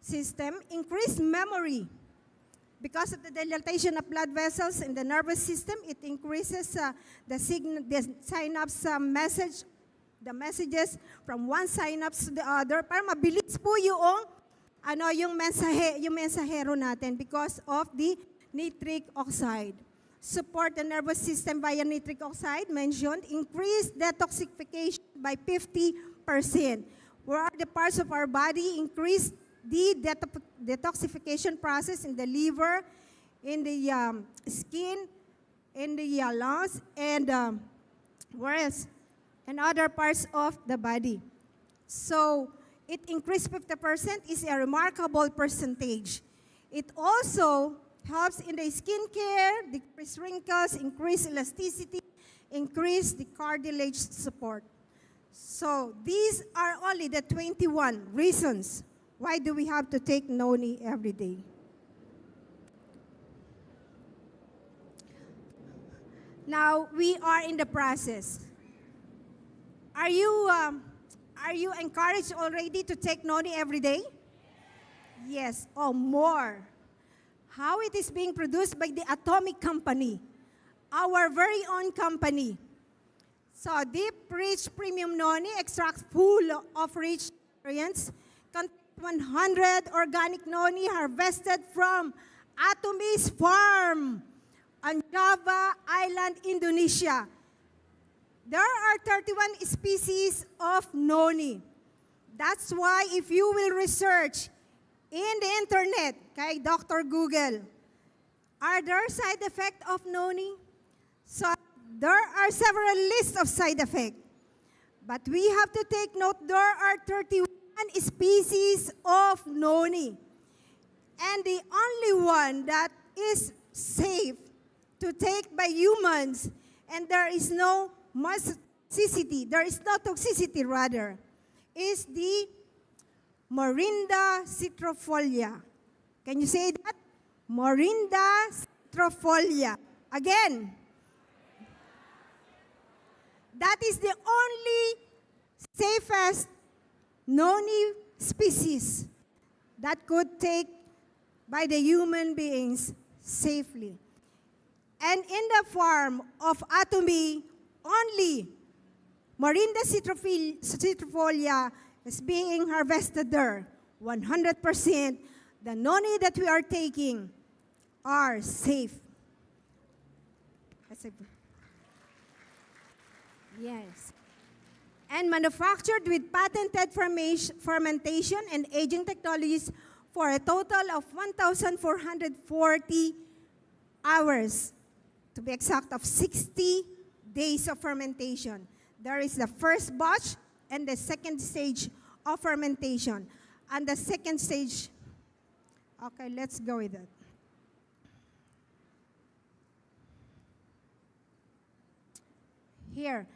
system. Increase memory. Because of the dilatation of blood vessels in the nervous system, it increases the synapse message, the messages from one synapse to the other, para mabilis po yung mensahero natin because of the nitric oxide. Support the nervous system via nitric oxide mentioned, increase detoxification by 50%. Where are the parts of our body increase the detoxification process in the liver, in the skin, in the lungs, and and other parts of the body. So it increased 50% is a remarkable percentage. It also helps in the skin care, decrease wrinkles, increase elasticity, increase the cartilage support. So these are only the 21 reasons why do we have to take Noni every day. Now we are in the process. Are you encouraged already to take Noni every day? Yes, or more. How it is being produced by the Atomic Company, our very own company. So deep, rich, premium Noni extract full of rich nutrients, 100 organic Noni harvested from Atomi's farm on Java Island, Indonesia. There are 31 species of Noni. That's why if you will research in the internet, kay Dr. Google, are there side effects of Noni? So there are several lists of side effects. But we have to take note, there are 31 species of Noni. And the only one that is safe to take by humans, and there is no toxicity rather, is the Morinda citrifolia. Can you say that? Morinda citrifolia. Again. That is the only safest Noni species that could take by the human beings safely. And in the farm of Atomy, only Morinda citrifolia is being harvested there. 100%. The Noni that we are taking are safe. Yes. And manufactured with patented fermentation and aging technologies for a total of 1,440 hours. To be exact, of 60 days of fermentation. There is the first batch and the second stage of fermentation. And the second stage, okay, let's go with it. Here,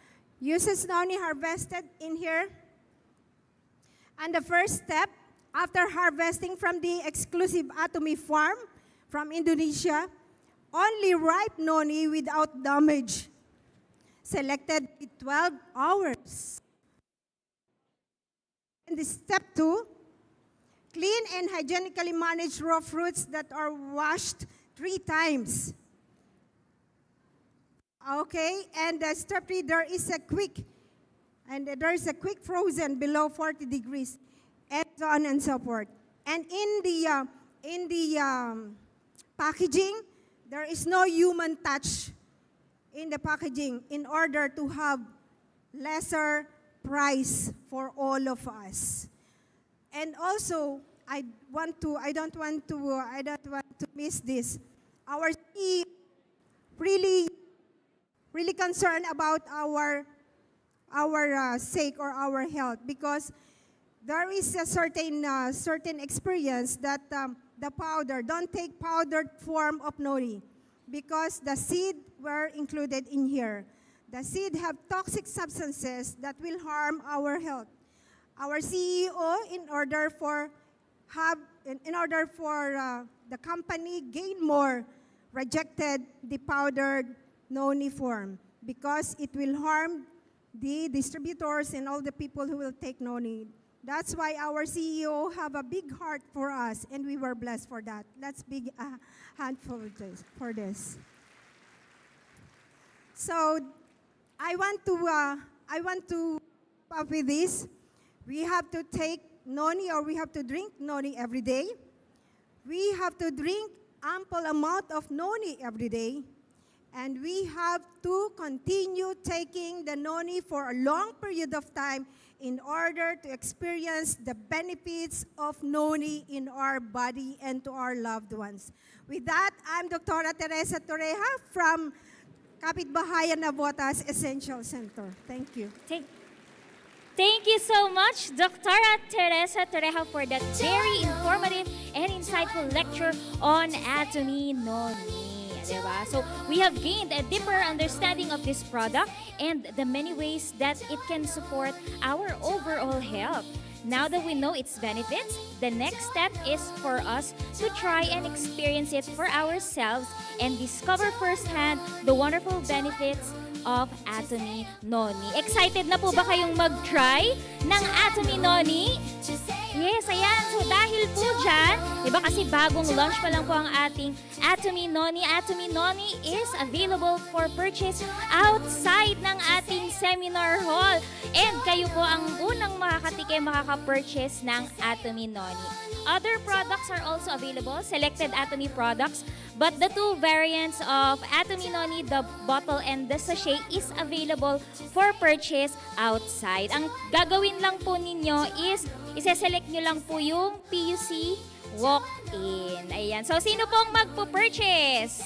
uses Noni harvested in here. And the first step, after harvesting from the exclusive Atomy farm from Indonesia, only ripe Noni without damage. Selected in 12 hours. And the step 2, clean and hygienically manage raw fruits that are washed 3 times. Okay, and step 3, there is a quick frozen below 40 degrees, and so on and so forth. And in the packaging, there is no human touch in the packaging in order to have lesser price for all of us. And also, I don't want to miss this. Our CEO really concerned about our sake or our health, because there is a certain experience that the powder, don't take powdered form of Noni, because the seed were included in here. The seed have toxic substances that will harm our health. Our CEO, in order for the company gain more, rejected the powdered Noni form because it will harm the distributors and all the people who will take Noni. That's why our CEO have a big heart for us, and we were blessed for that. Let's big hand for this. So I want to up with this. We have to take noni, or we have to drink noni every day. We have to drink ample amount of noni every day. And we have to continue taking the noni for a long period of time in order to experience the benefits of noni in our body and to our loved ones. With that, I'm Dr. Teresa Torreja from Kapitbahayan Navotas Essential Center. Thank you. Thank you so much, Dr. Teresa Torreja, for that very informative and insightful lecture on Atomy Noni. Diba? So we have gained a deeper understanding of this product and the many ways that it can support our overall health. Now that we know its benefits, the next step is for us to try and experience it for ourselves and discover firsthand the wonderful benefits of Atomy Noni. Excited na po ba kayong mag-try ng Atomy Noni? Yes, ayan. So dahil po dyan, diba kasi bagong launch pa lang po ang ating Atomy Noni. Atomy Noni is available for purchase outside ng ating seminar hall. And kayo po ang unang makakatikim, makaka-purchase ng Atomy Noni. Other products are also available, selected Atomy products. But the two variants of Atomy Noni, the bottle and the sachet, is available for purchase outside. Ang gagawin lang po ninyo is isa-select nyo lang po yung PUC walk-in. Ayan. So, sino pong magpo-purchase?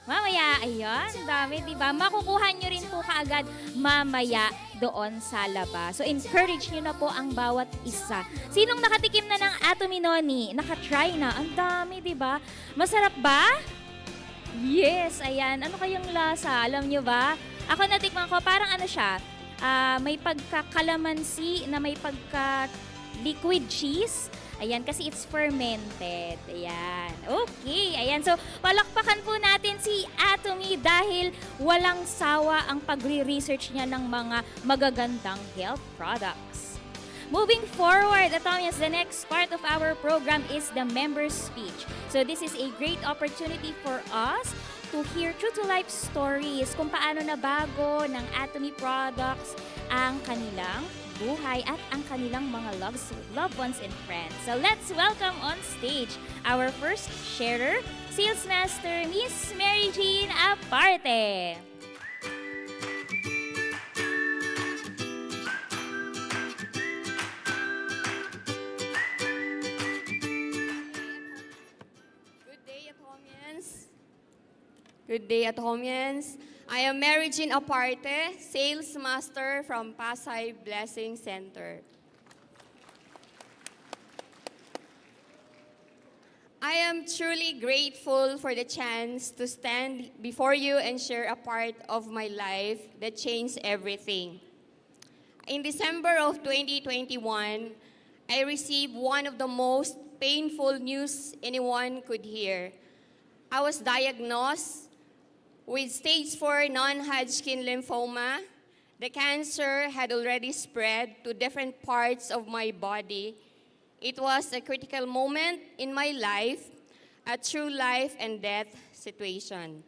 Mamaya, ayan, dami, di ba? Makukuha nyo rin po kaagad mamaya doon sa labas. So, encourage nyo na po ang bawat isa. Sinong nakatikim na ng Atomy Noni? Nakatry na? Ang dami, di ba? Masarap ba? Yes, ayan. Ano kayang lasa? Alam nyo ba? Ako natikman ko, parang ano siya, may pagkakalamansi na may pagka-liquid cheese. Ayan, kasi it's fermented. Ayan. Okay, ayan. So, palakpakan po natin si Atomy dahil walang sawa ang pagre-research niya ng mga magagandang health products. Moving forward, Atomians, the next part of our program is the member speech. So, this is a great opportunity for us to hear true-to-life stories kung paano nabago ng Atomy products ang kanilang buhay at ang kanilang mga loved ones and friends. So let's welcome on stage our first sharer, Sales Master Miss Mary Jean Aparte. Good day, Atomians. Good day, Atomians. I am Mary Jean Aparte, Sales Master from Pasay Blessing Center. I am truly grateful for the chance to stand before you and share a part of my life that changed everything. In December of 2021, I received one of the most painful news anyone could hear. I was diagnosed with stage 4 non-Hodgkin lymphoma. The cancer had already spread to different parts of my body. It was a critical moment in my life, a true life and death situation.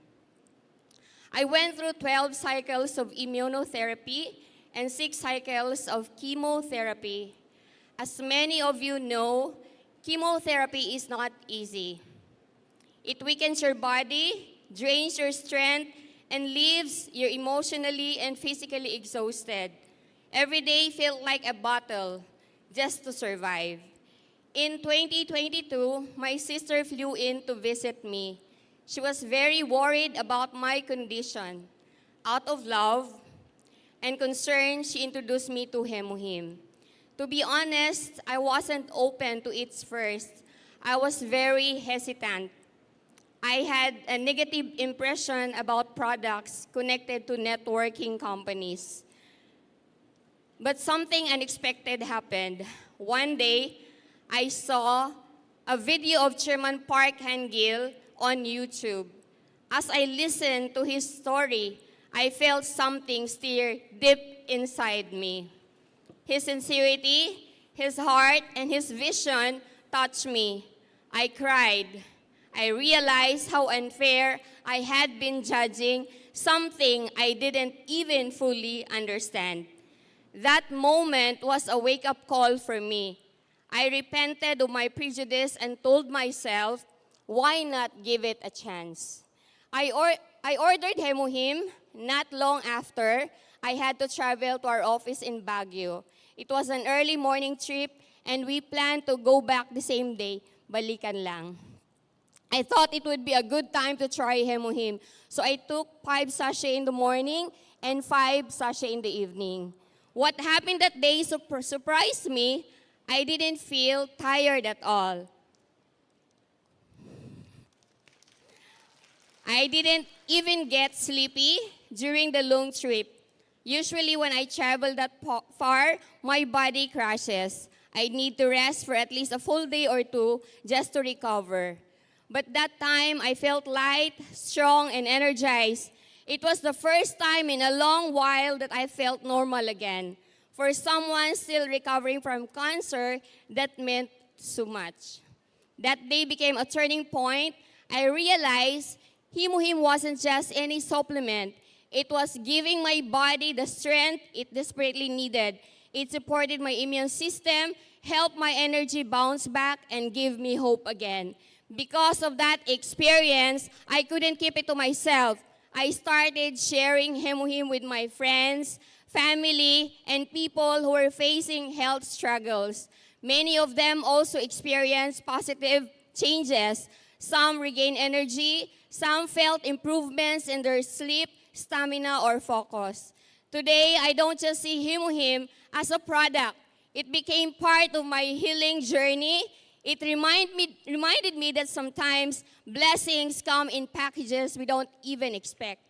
I went through 12 cycles of immunotherapy and 6 cycles of chemotherapy. As many of you know, chemotherapy is not easy. It weakens your body, drains your strength, and leaves you emotionally and physically exhausted. Every day felt like a battle just to survive. In 2022, my sister flew in to visit me. She was very worried about my condition. Out of love and concern, she introduced me to Hemohim. To be honest, I wasn't open to it first. I was very hesitant. I had a negative impression about products connected to networking companies. But something unexpected happened. One day, I saw a video of Chairman Park Han-gil on YouTube. As I listened to his story, I felt something stir deep inside me. His sincerity, His heart and his vision touched me. I cried. I realized how unfair I had been judging something I didn't even fully understand. That moment was a wake-up call for me. I repented of my prejudice and told myself, why not give it a chance? I ordered Hemuhim. Not long after, I had to travel to our office in Baguio. It was an early morning trip and we planned to go back the same day. Balikan lang. I thought it would be a good time to try Hemuhim. So I took 5 sachet in the morning and 5 sachet in the evening. What happened that day surprised me. I didn't feel tired at all. I didn't even get sleepy during the long trip. Usually when I travel that far, my body crashes. I need to rest for at least a full day or 2 just to recover. But that time, I felt light, strong, and energized. It was the first time in a long while that I felt normal again. For someone still recovering from cancer, that meant so much. That day became a turning point. I realized Hemuhim wasn't just any supplement. It was giving my body the strength it desperately needed. It supported my immune system, helped my energy bounce back, and give me hope again. Because of that experience, I couldn't keep it to myself. I started sharing Hemuhim with my friends, family, and people who were facing health struggles. Many of them also experienced positive changes. Some regained energy, some felt improvements in their sleep, stamina, or focus. Today, I don't just see Hemuhim as a product. It became part of my healing journey. It reminded me that sometimes blessings come in packages we don't even expect.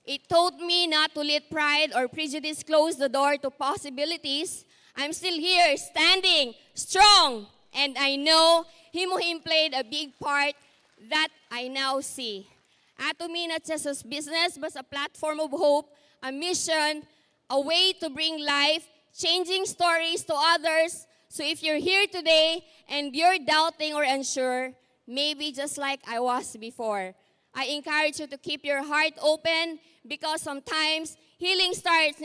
It taught me not to let pride or prejudice close the door to possibilities. I'm still here, standing, strong, and I know Hemuhim played a big part that I now see. Atomy not just as business, but a platform of hope, a mission, a way to bring life, changing stories to others. So if you're here today and you're doubting or unsure, maybe just like I was before, I encourage you to keep your heart open because sometimes healing starts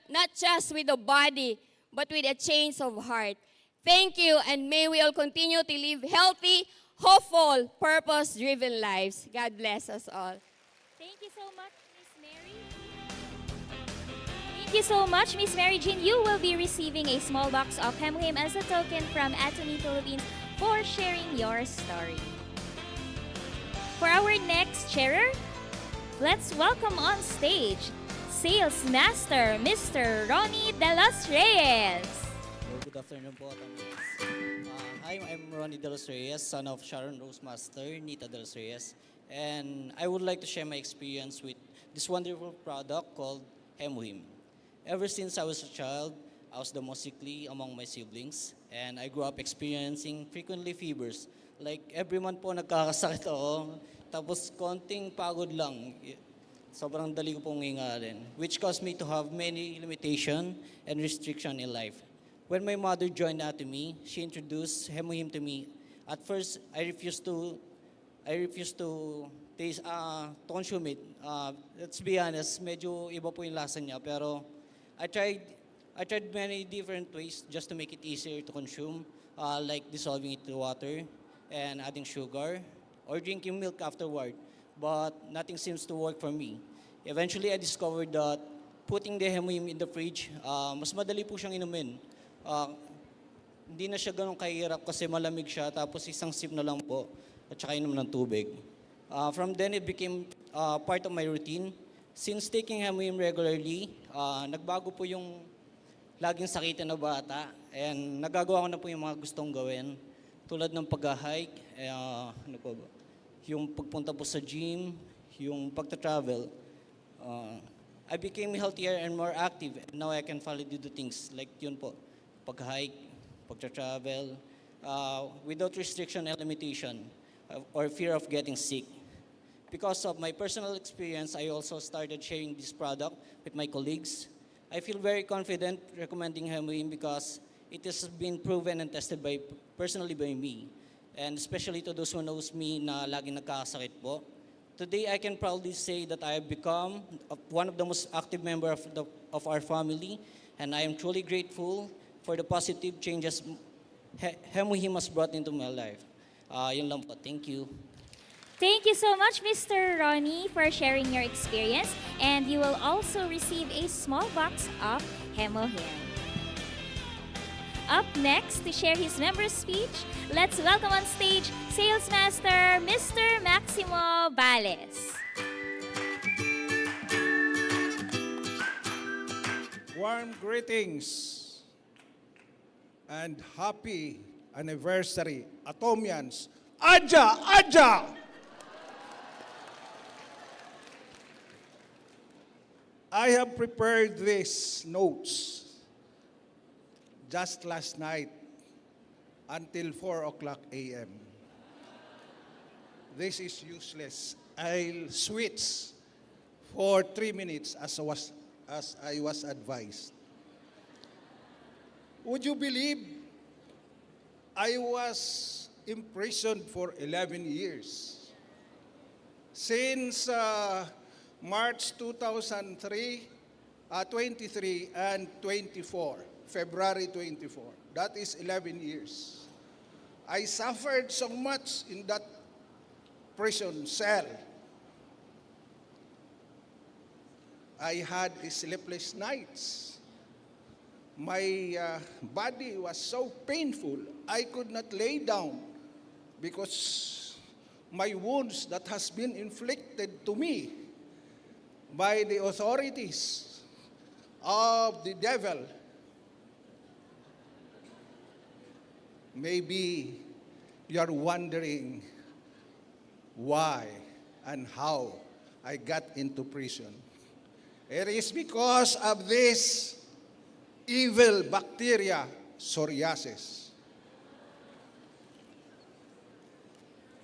not just with the body, but with a change of heart. Thank you, and may we all continue to live healthy, hopeful, purpose-driven lives. God bless us all. Thank you so much, Miss Mary. Thank you so much, Miss Mary Jean. You will be receiving a small box of Hemuhim as a token from Atomy Philippines for sharing your story. For our next sharer, let's welcome on stage Sales Master, Mr. Ronnie De Los Reyes. Good afternoon po, hi, I'm Ronnie De Los Reyes, son of Sharon Rose Master, Nita De Los Reyes, and I would like to share my experience with this wonderful product called Hemuhim. Ever since I was a child, I was the most sickly among my siblings, and I grew up experiencing frequently fevers. Like every month po nagkakasakit ako, tapos konting pagod lang, sobrang dali ko pong ingalin, which caused me to have many limitation and restriction in life. When my mother joined Atomy, she introduced Hemuhim to me. At first, I refused to taste, to consume it. Let's be honest, medyo iba po yung lasa niya, pero I tried many different ways just to make it easier to consume, like dissolving it to water and adding sugar or drinking milk afterward. But nothing seems to work for me. Eventually, I discovered that putting the Hemuhim in the fridge, mas madali po siyang inumin. Hindi na siya ganun kahirap kasi malamig siya, tapos isang sip na lang po at saka inom ng tubig. From then, it became part of my routine. Since taking Hemuhim regularly, nagbago po yung laging sakitin na bata, and nagagawa ko na po yung mga gustong gawin, tulad ng pag-hike, yung pagpunta po sa gym, yung pagta-travel. I became healthier and more active, and now I can finally do the things like yun po, pag-hike, pagta-travel, without restriction and limitation, or fear of getting sick. Because of my personal experience, I also started sharing this product with my colleagues. I feel very confident recommending Hemuhim because it has been proven and tested personally by me. And especially to those who knows me na laging nagkakasakit po. Today, I can proudly say that I have become one of the most active member of our family, and I am truly grateful for the positive changes Hemohim has brought into my life. Yun lang po. Thank you. Thank you so much, Mr. Ronnie, for sharing your experience. And you will also receive a small box of Hemohim. Up next, to share his member's speech, let's welcome on stage Sales Master Mr. Maximo Bales. Warm greetings and happy anniversary, Atomians. Aja! Aja! I have prepared these notes just last night until 4 o'clock a.m. This is useless. I'll switch for 3 minutes as I was advised. Would you believe I was imprisoned for 11 years? Since March 2003, 23 and 24, February 24. That is 11 years. I suffered so much in that prison cell. I had sleepless nights. My body was so painful, I could not lay down because my wounds that has been inflicted to me by the authorities of the devil. Maybe you're wondering why and how I got into prison. It is because of this evil bacteria, psoriasis.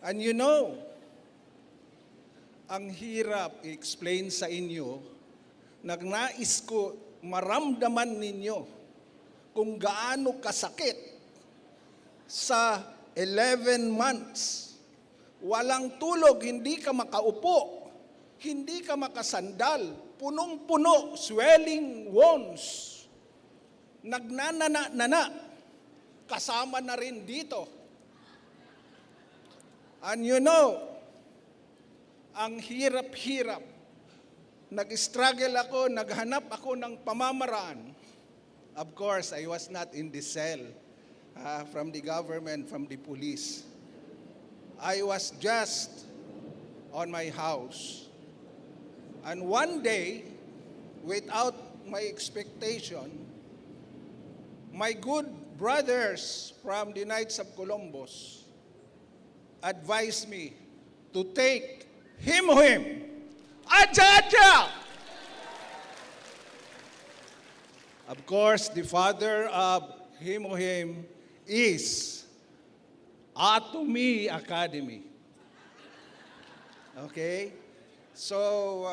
And you know, ang hirap i-explain sa inyo, nagnais ko maramdaman ninyo kung gaano kasakit sa 11 months. Walang tulog, hindi ka makaupo, hindi ka makasandal, punong-puno, swelling wounds, nagnanana-nana, kasama na rin dito. And you know, ang hirap-hirap, nag-struggle ako, naghanap ako ng pamamaraan. Of course, I was not in the cell from the government, from the police. I was just on my house. And one day, without my expectation, my good brothers from the Knights of Columbus advised me to take Hemohim. Aja, aja! Of course, the father of Hemohim is Atomy Academy. Okay? So,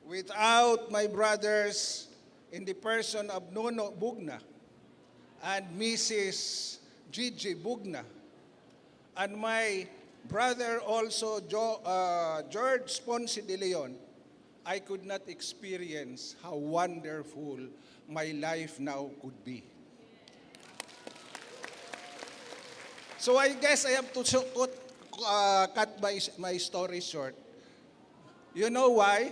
without my brothers in the person of Nono Bugna and Mrs. Gigi Bugna, and my brother also, George Ponce de Leon, I could not experience how wonderful my life now could be. So I guess I have to cut my story short. You know why?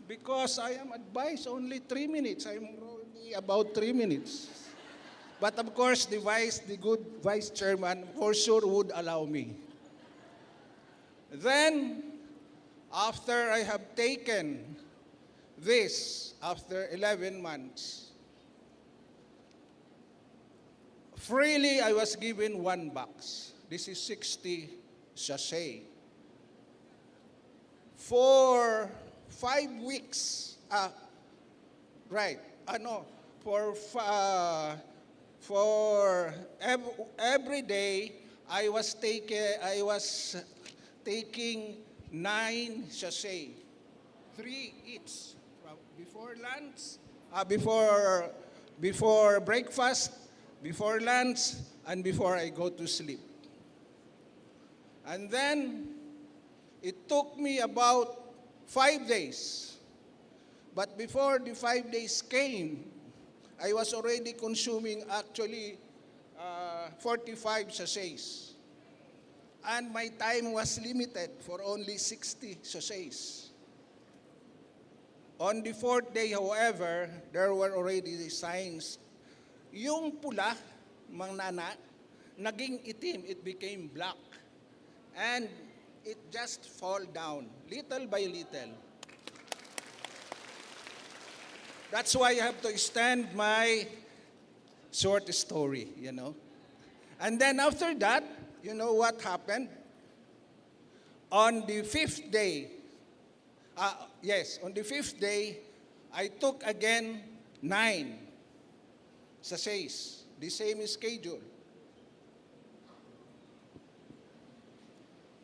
Because I am advised only 3 minutes. I'm only about 3 minutes. But of course, the good vice chairman for sure would allow me. Then, after I have taken this, after 11 months, freely I was given 1 box. This is 60 sachet. For 5 weeks, for every day, I was taking 9 sachet, 3 each. Before lunch, before breakfast, before lunch, and before I go to sleep. And then it took me about 5 days. But before the 5 days came, I was already consuming actually 45 sachets. And my time was limited for only 60 sachets. On the 4th day, however, there were already the signs. Yung pula, mang nana, naging itim, it became black. And it just fall down, little by little. That's why I have to extend my short story, you know. And then after that, you know what happened? On the 5th day, on the 5th day, I took again 9 sachets, the same schedule.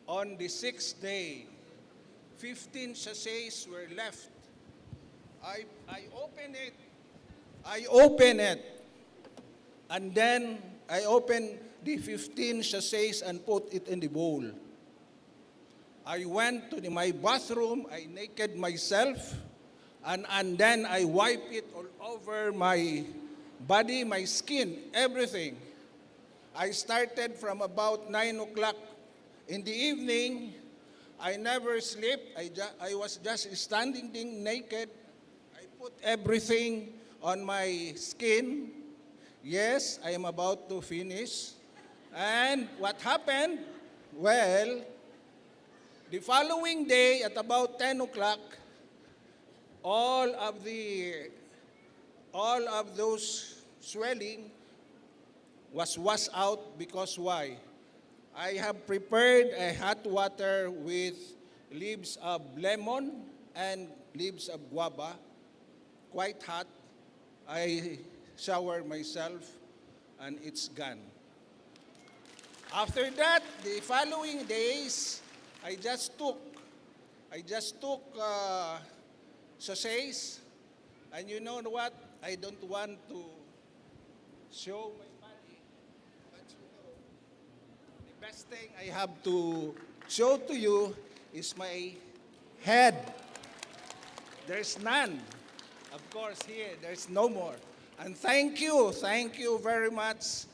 On the 6th day, 15 sachets were left. I open it, and then I open the 15 sachets and put it in the bowl. I went to my bathroom, I naked myself, and then I wipe it all over my body, my skin, everything. I started from about 9 o'clock in the evening. I never slept. I was just standing naked. I put everything on my skin. Yes, I am about to finish. And what happened? Well, the following day at about 10 o'clock, all of those swelling was washed out because why? I have prepared a hot water with leaves of lemon and leaves of guava, quite hot. I shower myself and it's gone. After that, the following days, I just took sachets, and you know what? I don't want to show my body, but you know, the best thing I have to show to you is my head. There's none. Of course, here, there's no more. And thank you very much,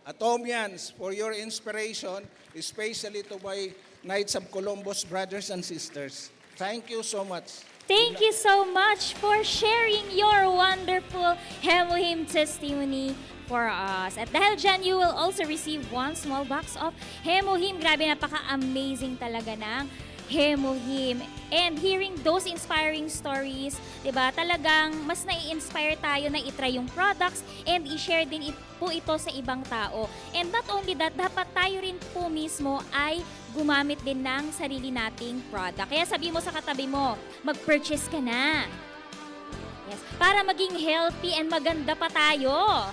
Atomians, for your inspiration, especially to my Knights of Columbus brothers and sisters. Thank you so much. Thank you so much for sharing your wonderful Hemohim testimony for us. At dahil dyan, you will also receive 1 small box of Hemohim. Grabe, napaka-amazing talaga ng Hemohim. And hearing those inspiring stories, diba, talagang mas nai-inspire tayo na itry yung products and i-share din po ito sa ibang tao. And not only that, dapat tayo rin po mismo ay gumamit din ng sarili nating product. Kaya sabi mo sa katabi mo, mag-purchase ka na. Yes, para maging healthy and maganda pa tayo.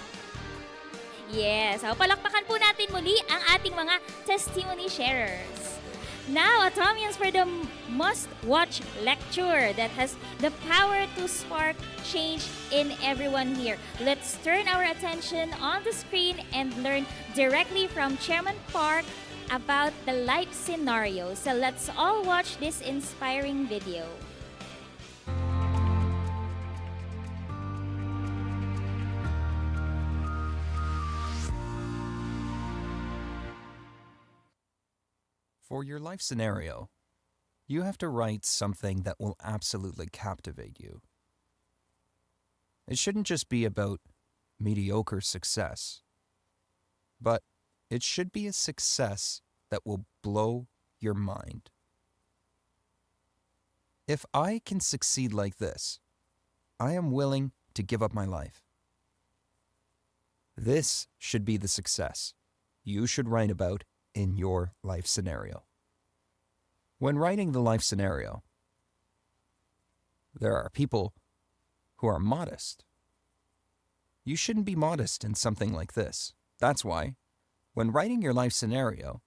Yes, so palakpakan po natin muli ang ating mga testimony sharers. Now, Atomians, for the must-watch lecture that has the power to spark change in everyone here. Let's turn our attention on the screen and learn directly from Chairman Park about the life scenario. So let's all watch this inspiring video. For your life scenario, you have to write something that will absolutely captivate you. It shouldn't just be about mediocre success, but it should be a success that will blow your mind. If I can succeed like this, I am willing to give up my life. This should be the success you should write about in your life scenario. When writing the life scenario, there are people who are modest. You shouldn't be modest in something like this. That's why, when writing your life scenario,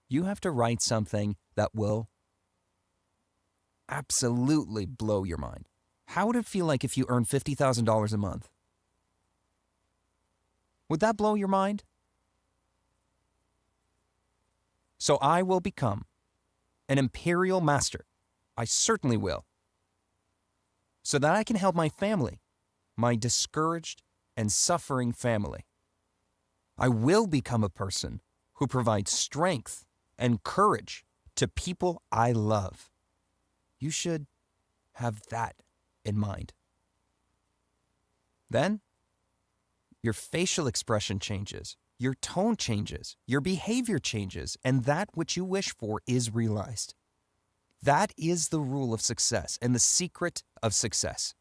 you have to write something that will absolutely blow your mind. How would it feel like if you earned $50,000 a month? Would that blow your mind? So I will become an imperial master. I certainly will. So that I can help my family, my discouraged and suffering family. I will become a person who provides strength and courage to people I love. You should have that in mind. Then, your facial expression changes, your tone changes, your behavior changes, and that which you wish for is realized. That is the rule of success and the secret of success.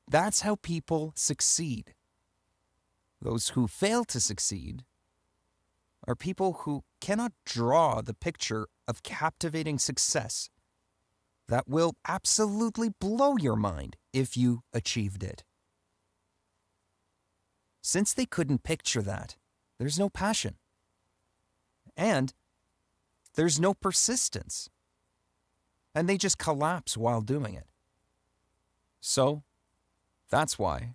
That's how people succeed. Those who fail to succeed are people who cannot draw the picture of captivating success that will absolutely blow your mind if you achieved it. Since they couldn't picture that, there's no passion. And there's no persistence. And they just collapse while doing it. So, that's why,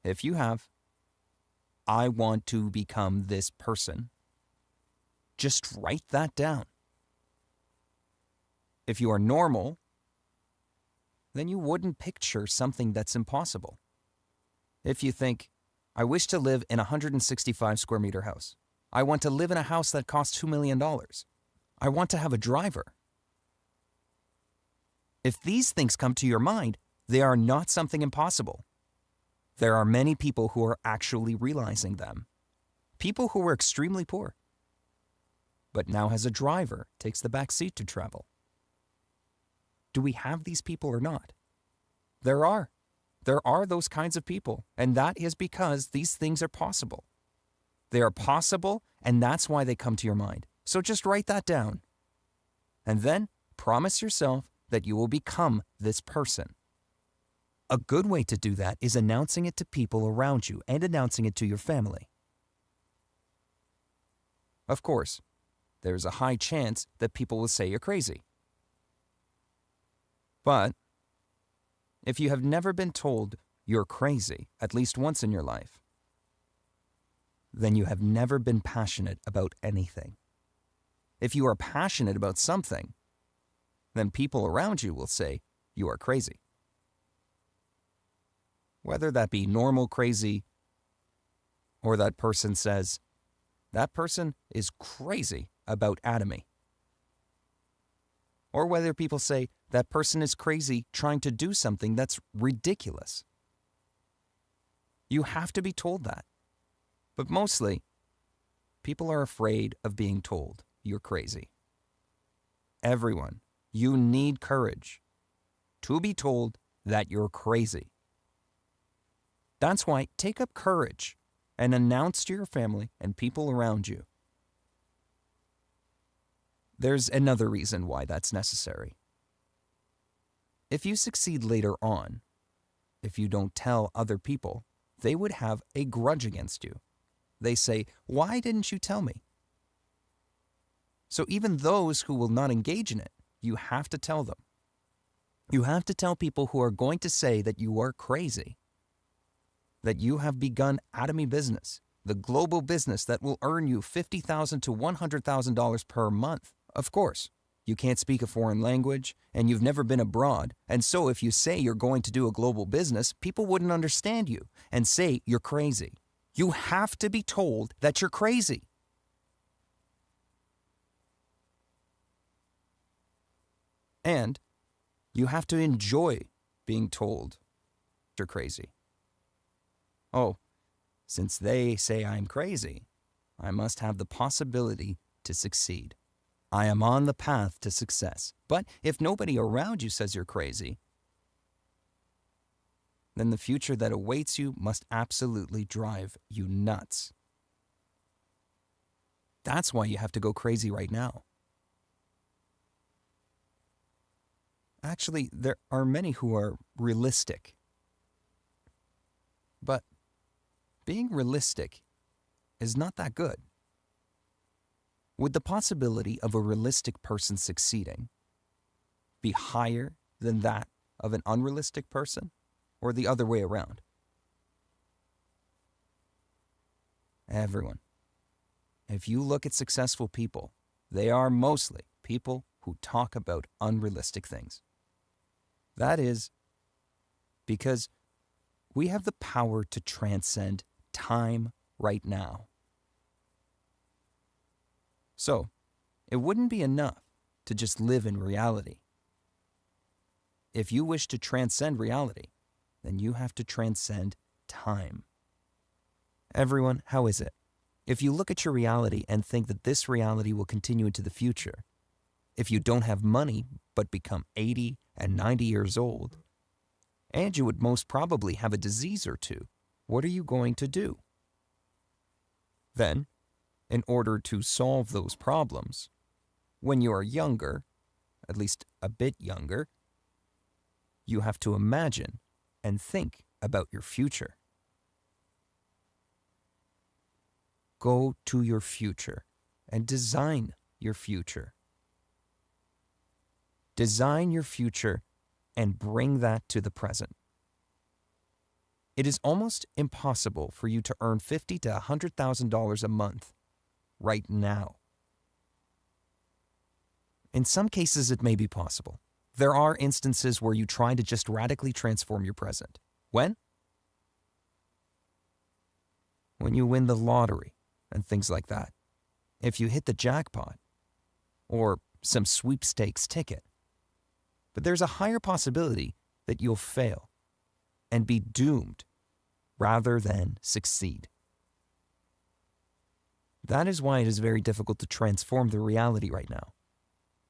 if you have, I want to become this person, just write that down. If you are normal, then you wouldn't picture something that's impossible. If you think, I wish to live in a 165 square meter house. I want to live in a house that costs $2 million. I want to have a driver. If these things come to your mind, they are not something impossible. There are many people who are actually realizing them. People who were extremely poor, but now has a driver, takes the back seat to travel. Do we have these people or not? There are. There are those kinds of people, and that is because these things are possible. They are possible, and that's why they come to your mind. So just write that down. And then promise yourself that you will become this person. A good way to do that is announcing it to people around you and announcing it to your family. Of course, there's a high chance that people will say you're crazy. But if you have never been told you're crazy at least once in your life, then you have never been passionate about anything. If you are passionate about something, then people around you will say you are crazy. Whether that be normal crazy, or that person says, that person is crazy about Atomy. Or whether people say, that person is crazy trying to do something that's ridiculous. You have to be told that. But mostly, people are afraid of being told you're crazy. Everyone, you need courage to be told that you're crazy. That's why take up courage and announce to your family and people around you. There's another reason why that's necessary. If you succeed later on, if you don't tell other people, they would have a grudge against you. They say, why didn't you tell me? So even those who will not engage in it, you have to tell them. You have to tell people who are going to say that you are crazy, that you have begun Atomy business, the global business that will earn you $50,000 to $100,000 per month. Of course, you can't speak a foreign language, and you've never been abroad, and so if you say you're going to do a global business, people wouldn't understand you and say you're crazy. You have to be told that you're crazy. And you have to enjoy being told you're crazy. Oh, since they say I'm crazy, I must have the possibility to succeed. I am on the path to success. But if nobody around you says you're crazy, then the future that awaits you must absolutely drive you nuts. That's why you have to go crazy right now. Actually, there are many who are realistic. But being realistic is not that good. Would the possibility of a realistic person succeeding be higher than that of an unrealistic person, or the other way around? Everyone. If you look at successful people, they are mostly people who talk about unrealistic things. That is because we have the power to transcend time right now. So, it wouldn't be enough to just live in reality. If you wish to transcend reality, then you have to transcend time. Everyone, how is it? If you look at your reality and think that this reality will continue into the future, if you don't have money but become 80 and 90 years old, and you would most probably have a disease or two, what are you going to do? Then, in order to solve those problems, when you are younger, at least a bit younger, you have to imagine and think about your future. Go to your future and design your future. Design your future and bring that to the present. It is almost impossible for you to earn $50,000 to $100,000 a month right now. In some cases, it may be possible. There are instances where you try to just radically transform your present. When? When you win the lottery and things like that. If you hit the jackpot or some sweepstakes ticket. But there's a higher possibility that you'll fail and be doomed rather than succeed. That is why it is very difficult to transform the reality right now.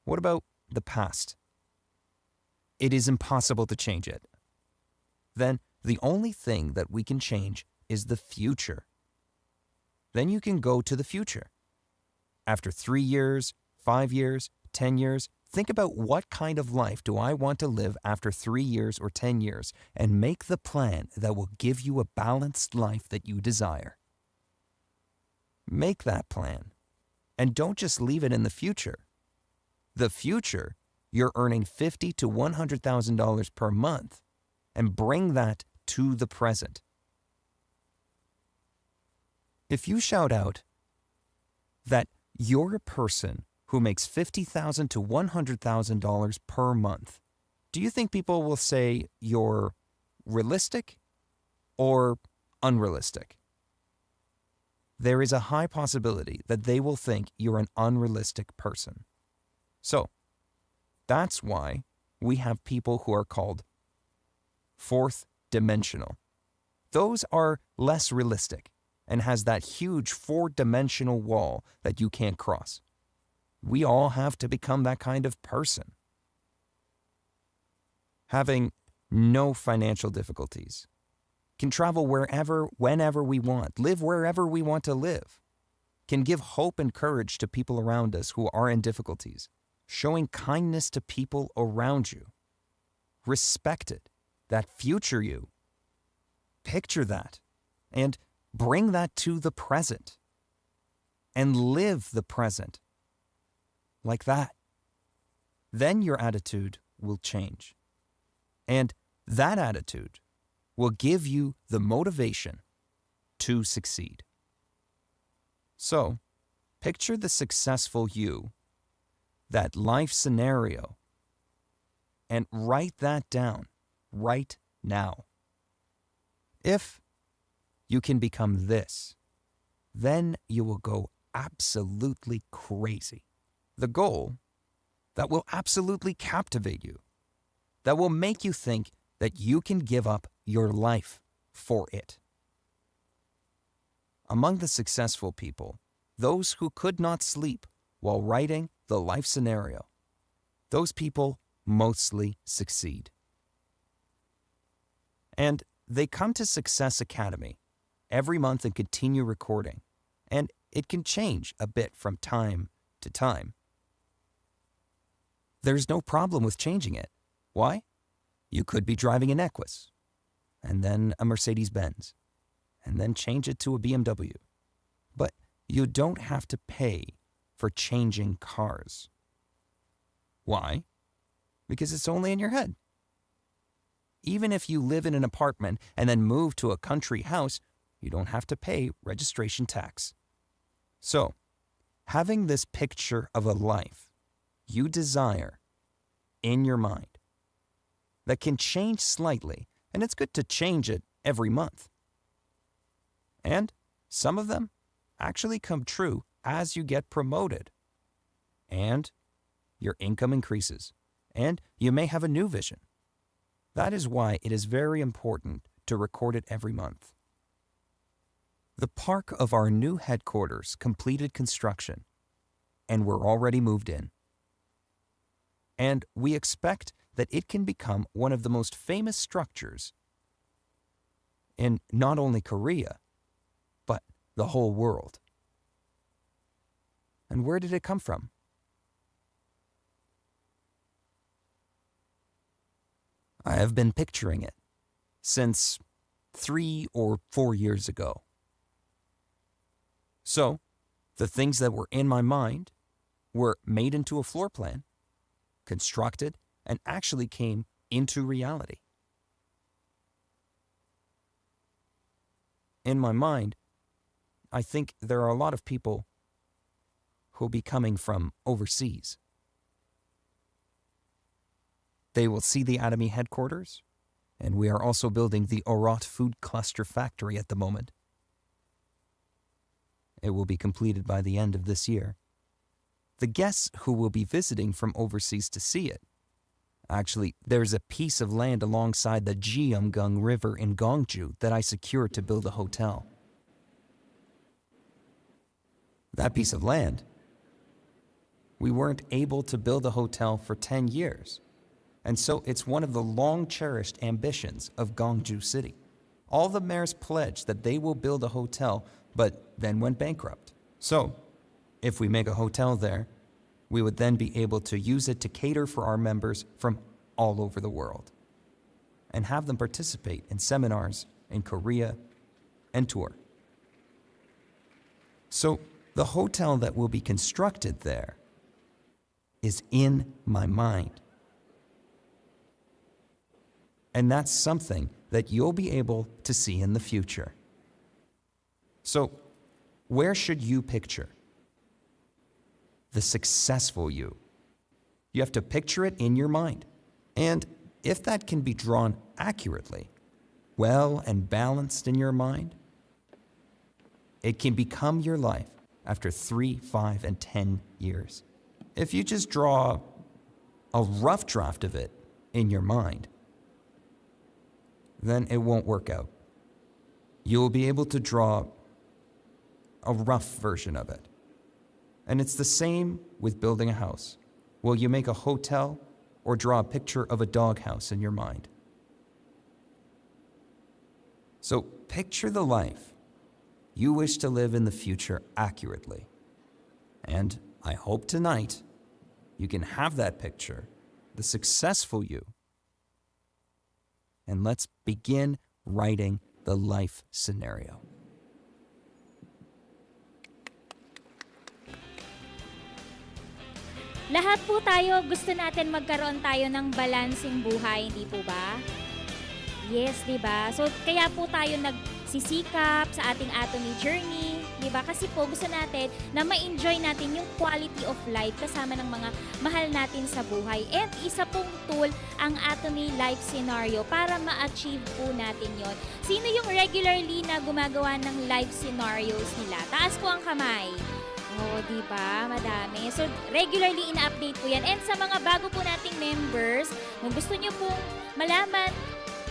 What about the past? It is impossible to change it. Then the only thing that we can change is the future. Then you can go to the future. After 3 years, 5 years, 10 years, think about what kind of life do I want to live after 3 years or 10 years and make the plan that will give you a balanced life that you desire. Make that plan and don't just leave it in the future. The future, you're earning $50,000 to $100,000 per month and bring that to the present. If you shout out that you're a person who makes $50,000 to $100,000 per month, do you think people will say you're realistic or unrealistic? There is a high possibility that they will think you're an unrealistic person. So, that's why we have people who are called fourth dimensional. Those are less realistic and has that huge 4-dimensional wall that you can't cross. We all have to become that kind of person. Having no financial difficulties, can travel wherever, whenever we want, live wherever we want to live, can give hope and courage to people around us who are in difficulties, showing kindness to people around you. Respect it, that future you. Picture that and bring that to the present and live the present like that. Then your attitude will change. And that attitude will give you the motivation to succeed. So, picture the successful you, that life scenario, and write that down right now. If you can become this, then you will go absolutely crazy. The goal that will absolutely captivate you, that will make you think that you can give up your life for it. Among the successful people, those who could not sleep while writing the life scenario, those people mostly succeed. And they come to Success Academy every month and continue recording, and it can change a bit from time to time. There's no problem with changing it. Why? You could be driving an Equus, and then a Mercedes-Benz, and then change it to a BMW. But you don't have to pay for changing cars. Why? Because it's only in your head. Even if you live in an apartment and then move to a country house, you don't have to pay registration tax. So, having this picture of a life you desire in your mind that can change slightly, and it's good to change it every month. And some of them actually come true as you get promoted. And your income increases. And you may have a new vision. That is why it is very important to record it every month. The park of our new headquarters completed construction, and we're already moved in. And we expect that it can become one of the most famous structures in not only Korea, but the whole world. And where did it come from? I have been picturing it since 3 or 4 years ago. So, the things that were in my mind were made into a floor plan, constructed, and actually came into reality. In my mind, I think there are a lot of people who'll be coming from overseas. They will see the Atomy headquarters, and we are also building the Orot Food Cluster Factory at the moment. It will be completed by the end of this year. The guests who will be visiting from overseas to see it. Actually, there's a piece of land alongside the Jeomgung River in Gongju that I secured to build a hotel. That piece of land, we weren't able to build a hotel for 10 years. And so it's one of the long-cherished ambitions of Gongju City. All the mayors pledged that they will build a hotel, but then went bankrupt. So, if we make a hotel there, we would then be able to use it to cater for our members from all over the world and have them participate in seminars in Korea and tour. So, the hotel that will be constructed there is in my mind. And that's something that you'll be able to see in the future. So, where should you picture the successful you? You have to picture it in your mind. And if that can be drawn accurately, well and balanced in your mind, it can become your life after 3, 5, and 10 years. If you just draw a rough draft of it in your mind, then it won't work out. You'll be able to draw a rough version of it. And it's the same with building a house. Will you make a hotel or draw a picture of a doghouse in your mind? So picture the life you wish to live in the future accurately. And I hope tonight you can have that picture, the successful you. And let's begin writing the life scenario. Lahat po tayo gusto natin magkaroon tayo ng balancing buhay, hindi po ba? Yes, di ba? So, kaya po tayo nagsisikap sa ating Atomy journey, di ba? Kasi po gusto natin na ma-enjoy natin yung quality of life kasama ng mga mahal natin sa buhay. And isa pong tool ang Atomy Life Scenario para ma-achieve po natin yon. Sino yung regularly na gumagawa ng life scenarios nila? Taas po ang kamay. Oo, di ba? Madami. So, regularly ina-update po yan. And sa mga bago po nating members, kung gusto nyo pong malaman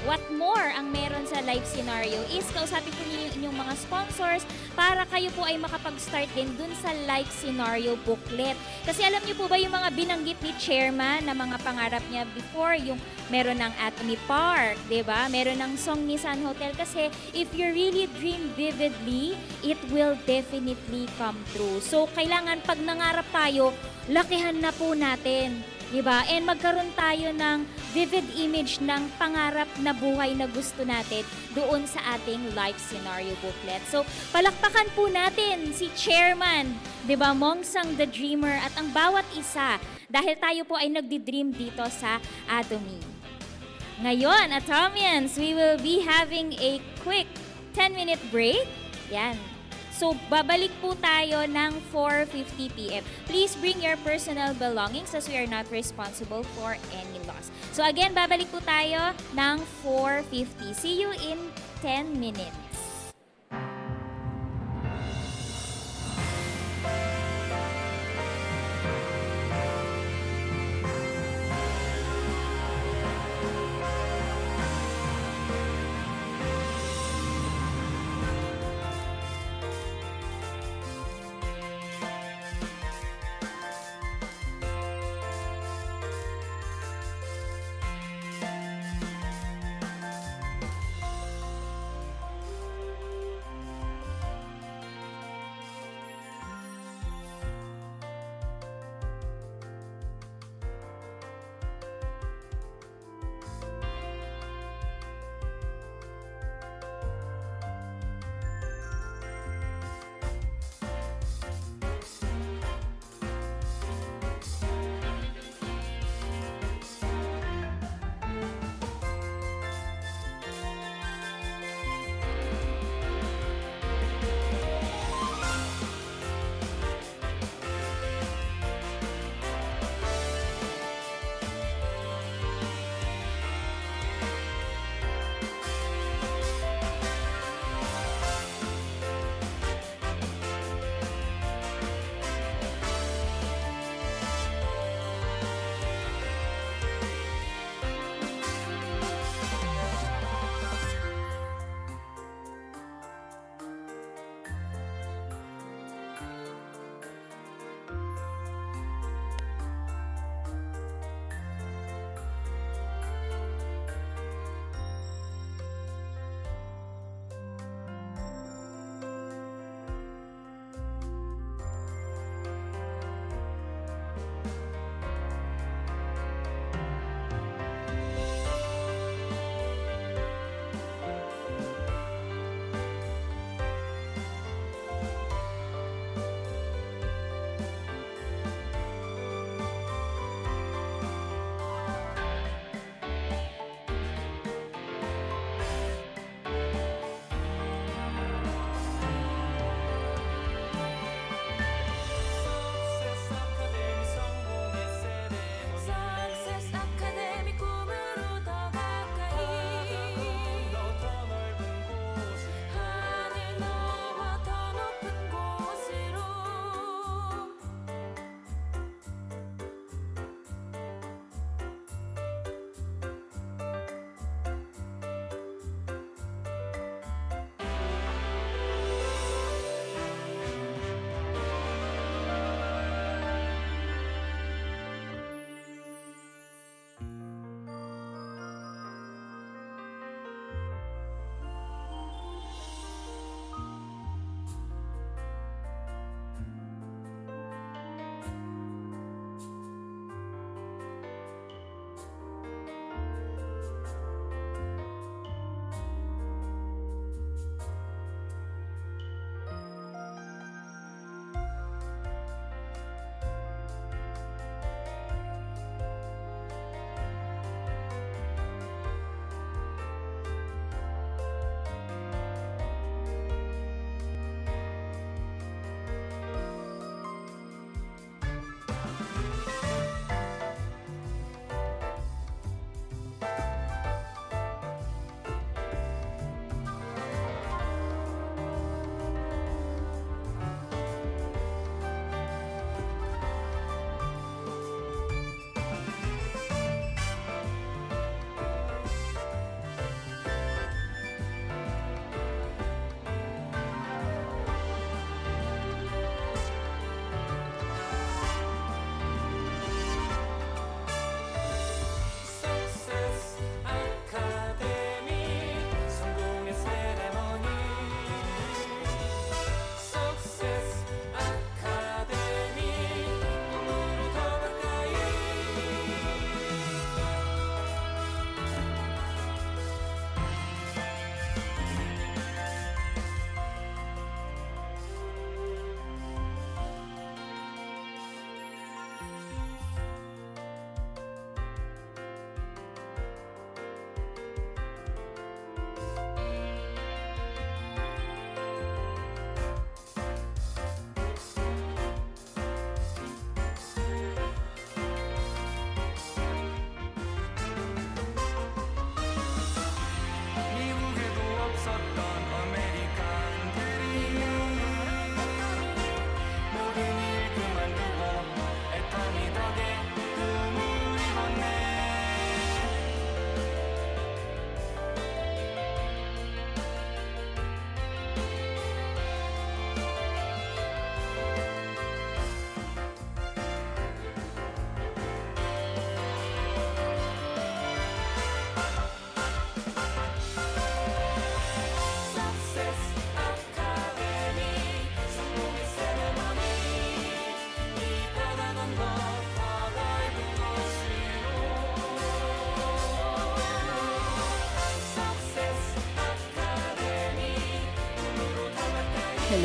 what more ang meron sa live scenario is kausapin po niyo yung inyong mga sponsors para kayo po ay makapag-start din dun sa live scenario booklet. Kasi alam niyo po ba yung mga binanggit ni Chairman na mga pangarap niya before, yung meron ng Atomy Park, di ba? Meron ng Song Nissan Hotel. Kasi if you really dream vividly, it will definitely come true. So, kailangan pag nangarap tayo, lakihan na po natin. Diba? And magkaroon tayo ng vivid image ng pangarap na buhay na gusto natin doon sa ating life scenario booklet. So, palakpakan po natin si Chairman, diba? Mongsang the Dreamer at ang bawat isa dahil tayo po ay nagdi-dream dito sa Atomy. Ngayon, Atomians, we will be having a quick 10-minute break. Yan. So, babalik po tayo ng 4:50 p.m. Please bring your personal belongings as we are not responsible for any loss. So again, babalik po tayo ng 4:50. See you in 10 minutes.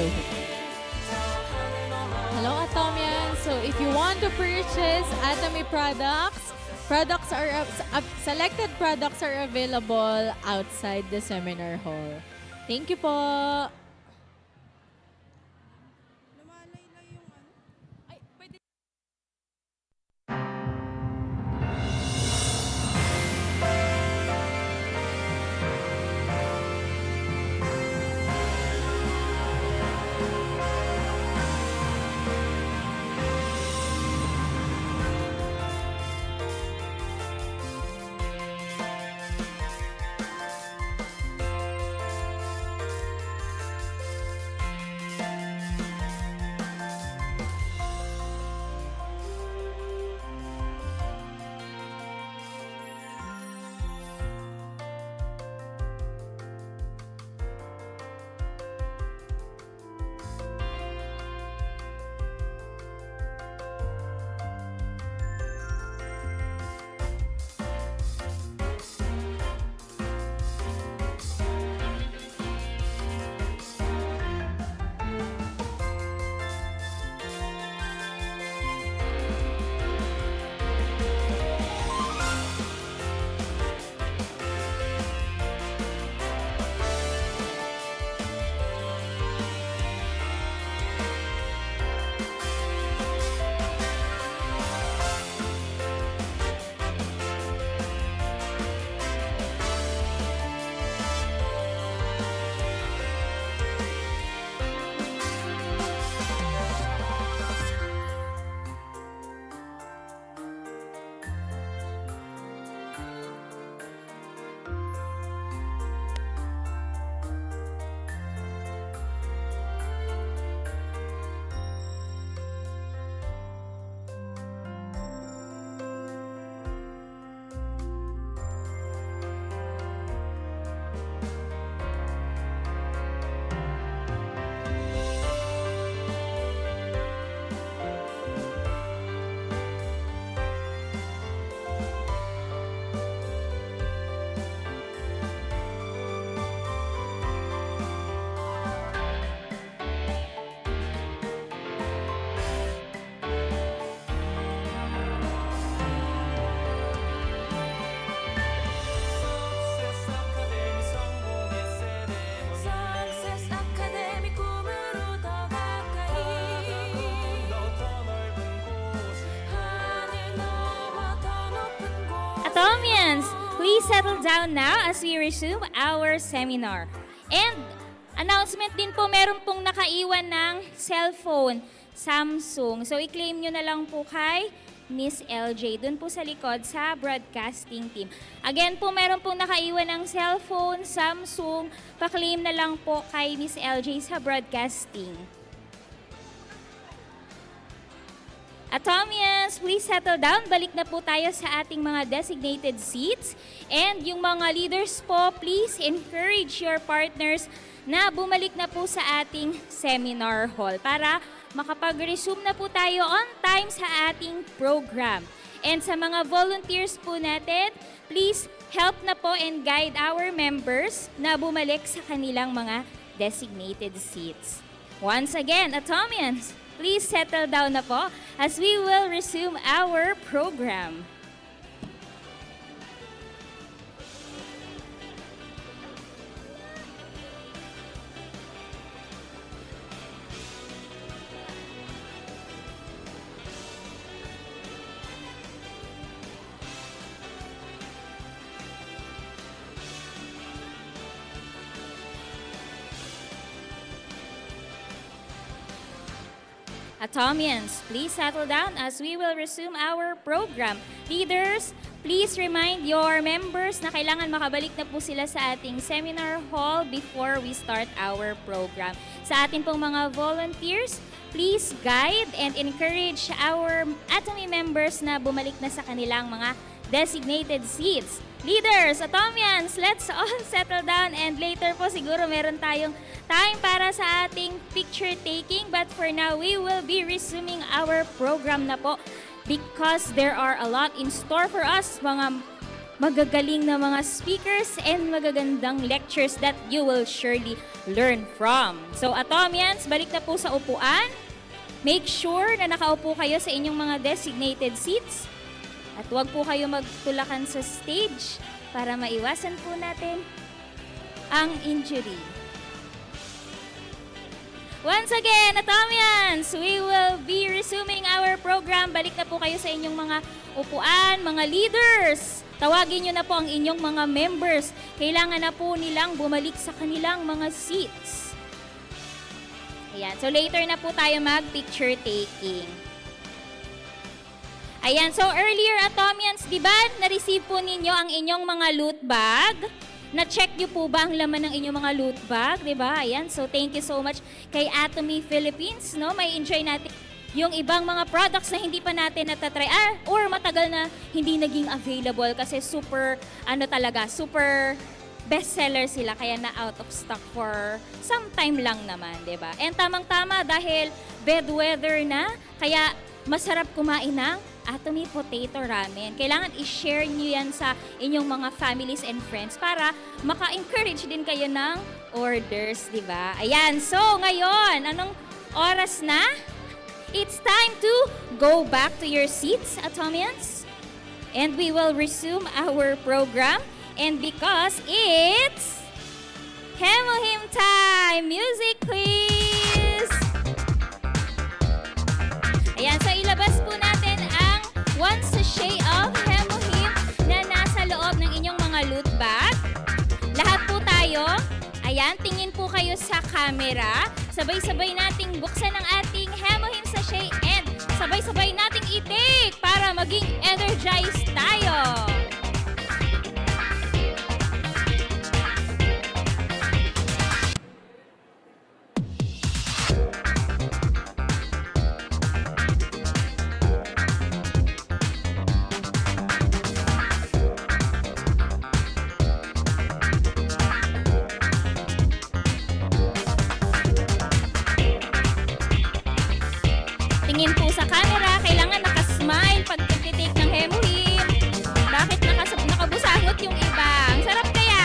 Hello. Hello, Atomian. So if you want to purchase Atomy products, selected products are available outside the seminar hall. Thank you po. Atomians, please settle down now as we resume our seminar. And announcement din po, meron pong nakaiwan ng cellphone, Samsung. So i-claim nyo na lang po kay Miss LJ, dun po sa likod sa broadcasting team. Again po, meron pong nakaiwan ng cellphone, Samsung, pa-claim na lang po kay Miss LJ sa broadcasting. Atomians, please settle down. Balik na po tayo sa ating mga designated seats. And yung mga leaders po, please encourage your partners na bumalik na po sa ating seminar hall para makapag-resume na po tayo on time sa ating program. And sa mga volunteers po natin, please help na po and guide our members na bumalik sa kanilang mga designated seats. Once again, Atomians, please settle down na po as we will resume our program. Atomians, please settle down as we will resume our program. Leaders, please remind your members na kailangan makabalik na po sila sa ating seminar hall before we start our program. Sa ating pong mga volunteers, please guide and encourage our Atomy members na bumalik na sa kanilang mga designated seats. Leaders, Atomians, let's all settle down and later po siguro meron tayong time para sa ating picture taking, but for now we will be resuming our program na po because there are a lot in store for us, mga magagaling na mga speakers and magagandang lectures that you will surely learn from. So Atomians, balik na po sa upuan. Make sure na nakaupo kayo sa inyong mga designated seats. At huwag po kayo magtulakan sa stage para maiwasan po natin ang injury. Once again, Atomians, we will be resuming our program. Balik na po kayo sa inyong mga upuan, mga leaders. Tawagin nyo na po ang inyong mga members. Kailangan na po nilang bumalik sa kanilang mga seats. Ayan, so later na po tayo mag-picture taking. Ayan, so earlier, Atomians, di ba, na-receive po ninyo ang inyong mga loot bag? Na-check nyo po ba ang laman ng inyong mga loot bag, di ba? Ayan, so thank you so much kay Atomy Philippines, no? May enjoy natin yung ibang mga products na hindi pa natin natatry, or matagal na hindi naging available kasi super, super bestseller sila, kaya na out of stock for some time lang naman, di ba? And tamang-tama dahil bad weather na, kaya masarap kumain ng Atomy Potato Ramen. Kailangan i-share nyo yan sa inyong mga families and friends para maka-encourage din kayo ng orders, di ba? Ayan, so ngayon, anong oras na? It's time to go back to your seats, Atomians. And we will resume our program. And because it's Hemohim time! Music, please! Ayan, so ilabas po natin ang 1 sachet of Hemohim na nasa loob ng inyong mga loot bag. Lahat po tayo, ayan, tingin po kayo sa camera. Sabay-sabay nating buksan ang ating Hemohim sachet and sabay-sabay nating i-take para maging energized tayo. Tingin po sa camera, kailangan nakasmile pag nagtitake ng Hemohim. Bakit nakabusangot yung iba? Ang sarap kaya!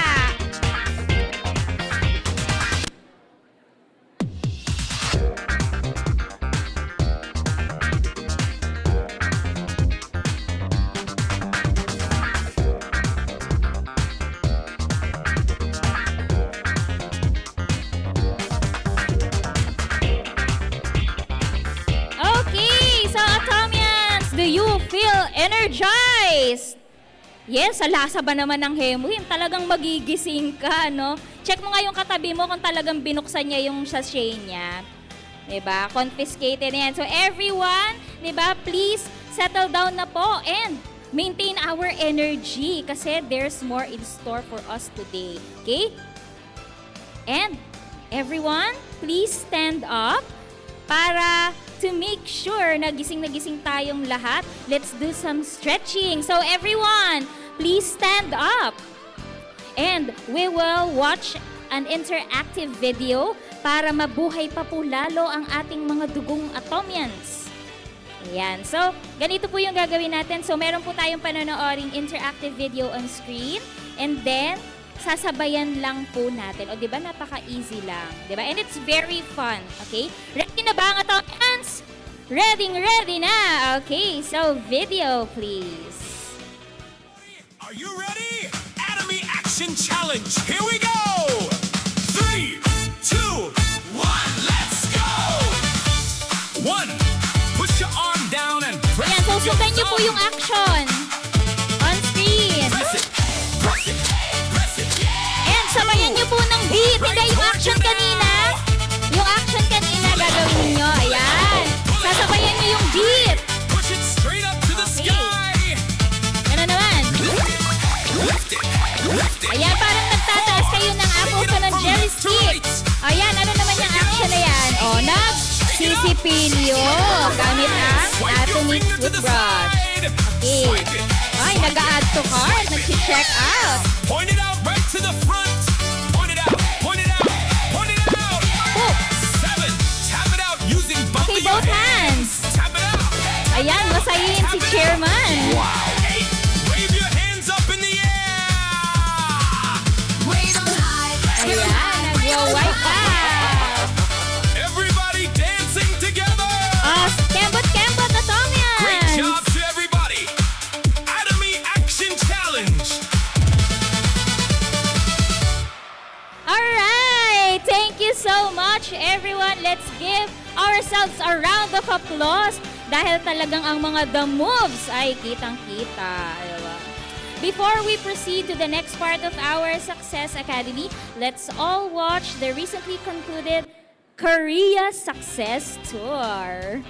Do you feel energized? Yes, sa lasa ba naman ng Hemohim, talagang magigising ka, no? Check mo nga yung katabi mo kung talagang binuksan niya yung sachet niya. Diba? Confiscated na yan. So everyone, diba, please settle down na po and maintain our energy kasi there's more in store for us today. Okay? And everyone, please stand up para to make sure na gising tayong lahat. Let's do some stretching. So everyone, please stand up. And we will watch an interactive video para mabuhay pa po lalo ang ating mga dugong Atomians. Ayan. So, ganito po yung gagawin natin. So, meron po tayong panonooring interactive video on screen. And then, sasabayan lang po natin. O, di ba? Napaka-easy lang. Di ba? And it's very fun. Okay? Ready na ba ang Atomians? Ready na. Okay, so video, please. Are you ready? Atomy Action Challenge. Here we go. 3, 2, 1, let's go. 1, push your arm down and press. Ayan, so sundan niyo po yung action. On screen. Press it, press it, press it. And sabayan niyo po ng beat. Hindi yung action kanina. Yung action kanina gagawin niyo. Ayan. Sasabayan niyo yung beat. Push it straight up to the sky. Ano naman? Ayan, parang nagtataas kayo ng apple sa ng jelly stick. Ayan, ano naman yung action na yan? O, nagsisipilyo gamit ang Atomy toothbrush. Okay. Ay, nag-a-add to cart. Nag-check out. Point it out right to the front. Point it out, point it out, point it out. 7, tap it out using both Okay, of your both hands. Tap it out. Ayan, masayin si Chairman. Wow. 8, wave your hands up in the air. let's give ourselves a round of applause dahil talagang ang mga the moves ay kitang-kita. Diba? Before we proceed to the next part of our Success Academy, let's all watch the recently concluded Korea Success Tour.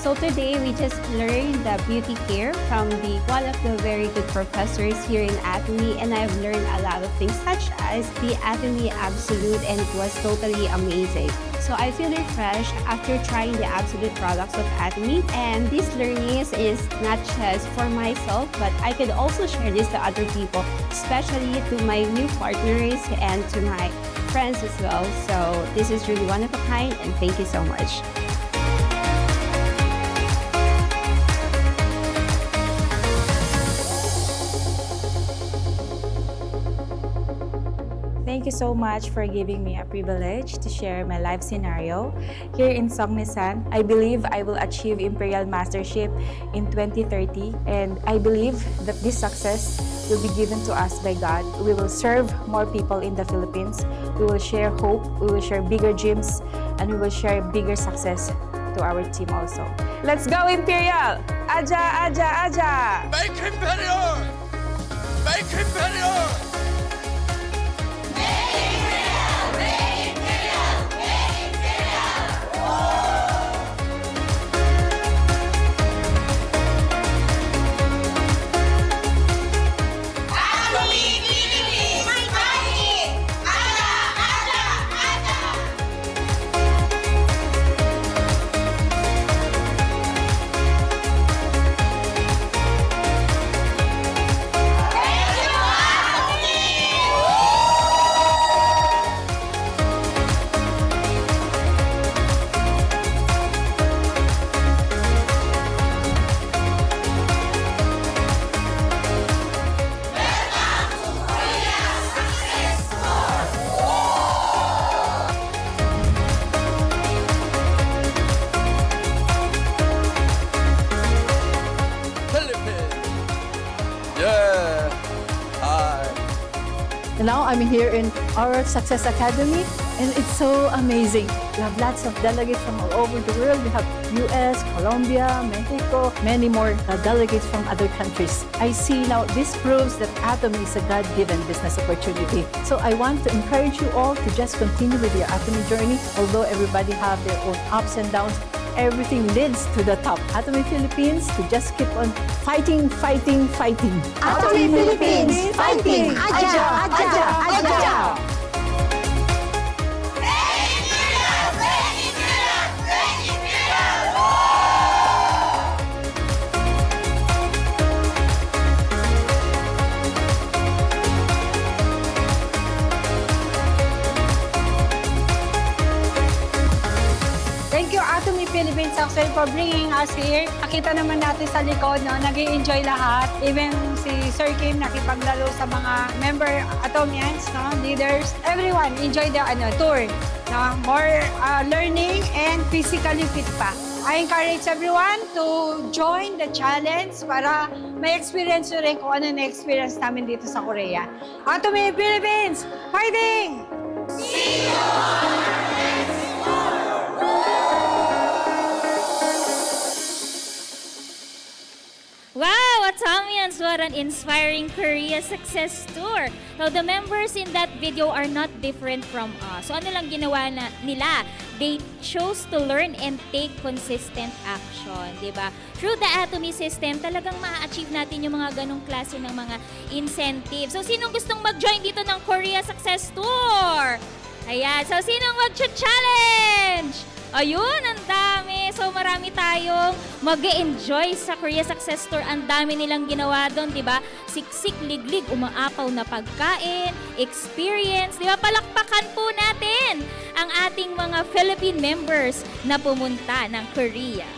So today we just learned the beauty care from one of the very good professors here in Atomy, and I've learned a lot of things such as the Atomy Absolute, and it was totally amazing. So I feel refreshed after trying the Absolute products of Atomy, and these learnings is not just for myself, but I could also share this to other people, especially to my new partners and to my friends as well. So this is really one of a kind, and thank you so much. Thank you so much for giving me a privilege to share my life scenario. Here in Songnisan, I believe I will achieve Imperial Mastership in 2030, and I believe that this success will be given to us by God. We will serve more people in the Philippines. We will share hope, we will share bigger dreams, and we will share bigger success to our team also. Let's go Imperial! Aja, aja, aja! Make Imperial! Make Imperial! Now I'm here in our Success Academy, and it's so amazing. We have lots of delegates from all over the world. We have US, Colombia, Mexico, many more delegates from other countries. I see now this proves that Atomy is a God-given business opportunity. So I want to encourage you all to just continue with your Atomy journey. Although everybody have their own ups and downs, everything leads to the top. Atomy Philippines, to just keep on fighting, fighting, fighting. Atomy Philippines, fighting! Aja, aja, aja! Thank you, Atomy Philippines, actually, for bringing us here. Nakita naman natin sa likod, no, nag-i-enjoy lahat. Even si Sir Kim nakipaglaro sa mga member Atomians, no, leaders. Everyone enjoy the tour. No? More learning and physically fit pa. I encourage everyone to join the challenge para may experience nyo rin kung ano na-experience namin dito sa Korea. Atomy Philippines, fighting! See you on our next Wow, Atomians, what an inspiring Korea success tour. Now, the members in that video are not different from us. So, ano lang ginawa nila? They chose to learn and take consistent action, di ba? Through the Atomy system, talagang ma-achieve natin yung mga ganong klase ng mga incentives. So, sinong gustong mag-join dito ng Korea Success Tour? Ayan, so sinong mag-challenge? Ayun, ang dami. So marami tayong mag-e-enjoy sa Korea Success Tour. Ang dami nilang ginawa doon, di ba? Siksik, liglig, umaapaw na pagkain, experience, di ba? Palakpakan po natin ang ating mga Philippine members na pumunta ng Korea.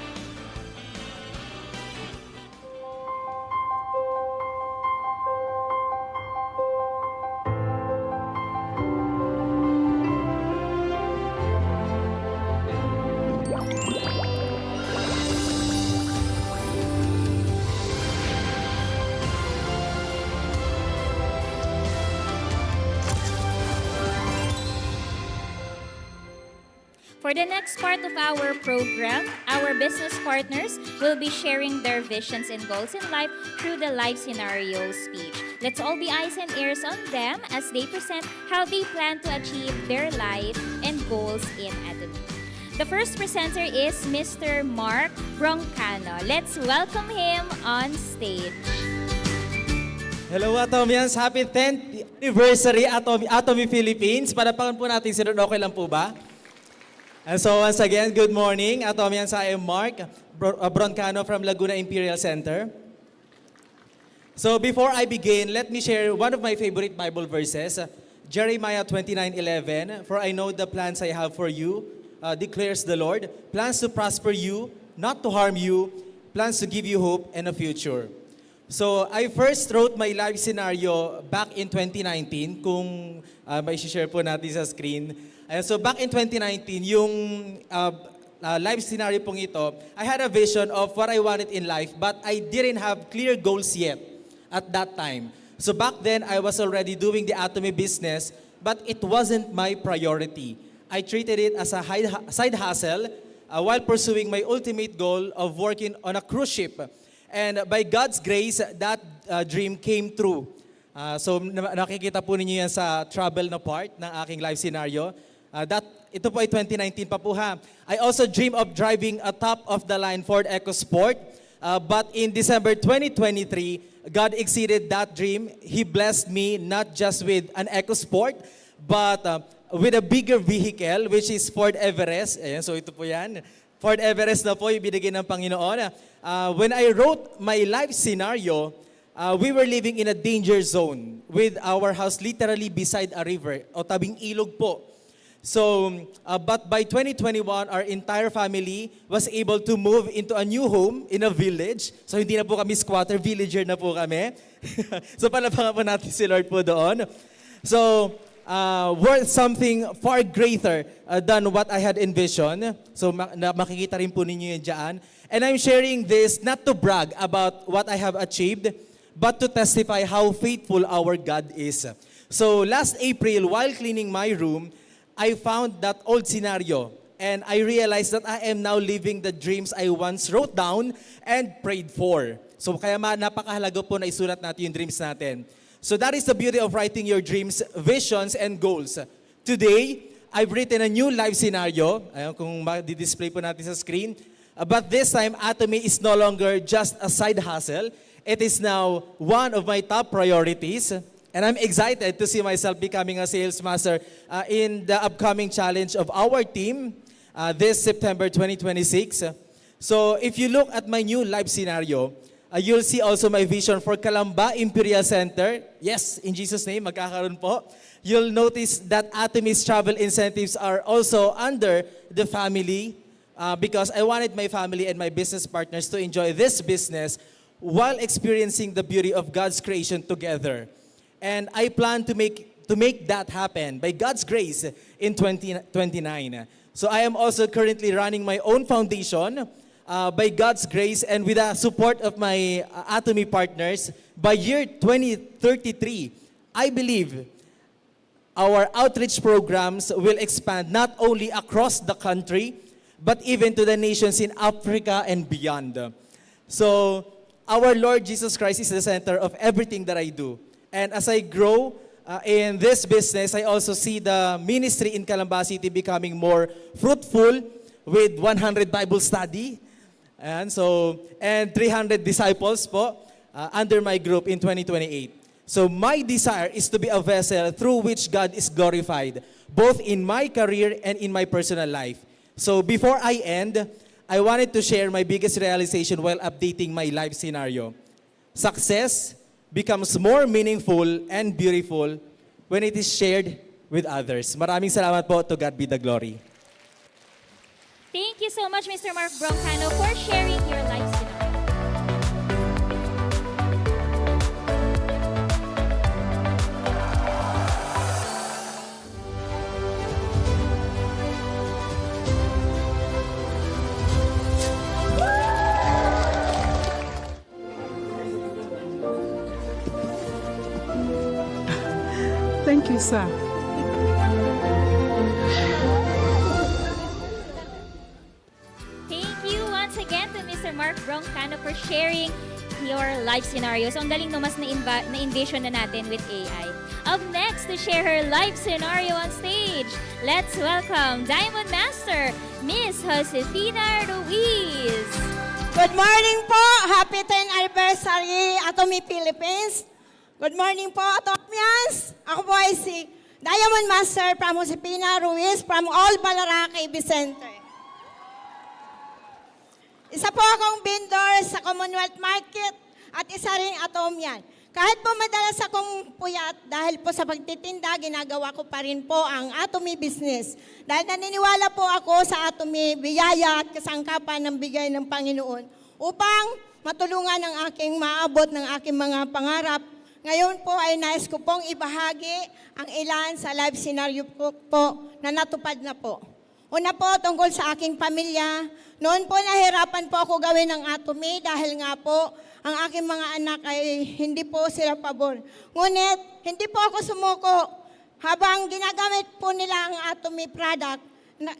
For the next part of our program, our business partners will be sharing their visions and goals in life through the life scenario speech. Let's all be eyes and ears on them as they present how they plan to achieve their life and goals in Atomy. The first presenter is Mr. Mark Broncano. Let's welcome him on stage. Hello Atomians! Happy 10th anniversary Atomy Philippines. Panapakan po natin si Ron. Okay lang po ba? And so once again, good morning, Atomians. I am Mark Broncano from Laguna Imperial Center. So before I begin, let me share one of my favorite Bible verses, Jeremiah 29:11. For I know the plans I have for you, declares the Lord, plans to prosper you, not to harm you, plans to give you hope and a future. So I first wrote my life scenario back in 2019, kung may share po natin sa screen. So back in 2019, yung life scenario pong ito, I had a vision of what I wanted in life, but I didn't have clear goals yet at that time. So back then, I was already doing the Atomy business, but it wasn't my priority. I treated it as a side hustle while pursuing my ultimate goal of working on a cruise ship. And by God's grace, that dream came true. So nakikita po ninyo yan sa travel na part ng aking life scenario. Ito po ay 2019 pa po ha. I also dream of driving a top-of-the-line Ford EcoSport. But in December 2023, God exceeded that dream. He blessed me not just with an EcoSport, but with a bigger vehicle, which is Ford Everest. Ayan, so ito po yan. Ford Everest na po yung binigay ng Panginoon. When I wrote my life scenario, we were living in a danger zone with our house literally beside a river o tabing ilog po. So, but by 2021, our entire family was able to move into a new home in a village. So, hindi na po kami squatter, villager na po kami. So, palapangan po natin si Lord po doon. So, worth something far greater than what I had envisioned. So, makikita rin po ninyo yun dyan. And I'm sharing this not to brag about what I have achieved, but to testify how faithful our God is. So, last April, while cleaning my room, I found that old scenario and I realized that I am now living the dreams I once wrote down and prayed for. So kaya napakahalaga po na isulat natin yung dreams natin. So that is the beauty of writing your dreams, visions, and goals. Today, I've written a new life scenario. Ayan, kung ma-display po natin sa screen. But this time, Atomy is no longer just a side hustle. It is now one of my top priorities. And I'm excited to see myself becoming a sales master in the upcoming challenge of our team this September 2026. So if you look at my new life scenario, you'll see also my vision for Calamba Imperial Center. Yes, in Jesus' name, magkakaroon po. You'll notice that Atomy's travel incentives are also under the family because I wanted my family and my business partners to enjoy this business while experiencing the beauty of God's creation together. And I plan to make that happen by God's grace in 2029. So I am also currently running my own foundation by God's grace and with the support of my Atomy partners. By year 2033, I believe our outreach programs will expand not only across the country, but even to the nations in Africa and beyond. So our Lord Jesus Christ is the center of everything that I do. And as I grow in this business, I also see the ministry in Calamba City becoming more fruitful with 100 Bible study and 300 disciples po under my group in 2028. So my desire is to be a vessel through which God is glorified, both in my career and in my personal life. So before I end, I wanted to share my biggest realization while updating my life scenario. Success becomes more meaningful and beautiful when it is shared with others. Maraming salamat po. To God be the glory. Thank you so much, Mr. Mark Broncano, for sharing your life scenario. Thank you, sir. Thank you once again to Mr. Mark Broncano for sharing your life scenario. So, ang daling no, mas na-invasion na natin with AI. Up next to share her life scenario on stage, let's welcome Diamond Master, Miss Josefina Ruiz. Good morning po! Happy 10th anniversary, Atomy Philippines. Good morning po, Atomians. Ako po ay si Diamond Master from Josefina Ruiz from All Balara, KB Center. Isa po akong vendor sa Commonwealth Market at isa ring Atomian. Kahit po madalas akong puyat dahil po sa pagtitinda, ginagawa ko pa rin po ang Atomy business. Dahil naniniwala po ako sa Atomy, biyaya at kasangkapan ng bigay ng Panginoon upang matulungan ang aking maabot ng aking mga pangarap. Ngayon po ay nais ko pong ibahagi ang ilan sa life scenario po na natupad na po. Una po, tungkol sa aking pamilya. Noon po nahirapan po ako gawin ng Atomy dahil nga po ang aking mga anak ay hindi po sila pabor. Ngunit, hindi po ako sumuko. Habang ginagamit po nila ang Atomy product,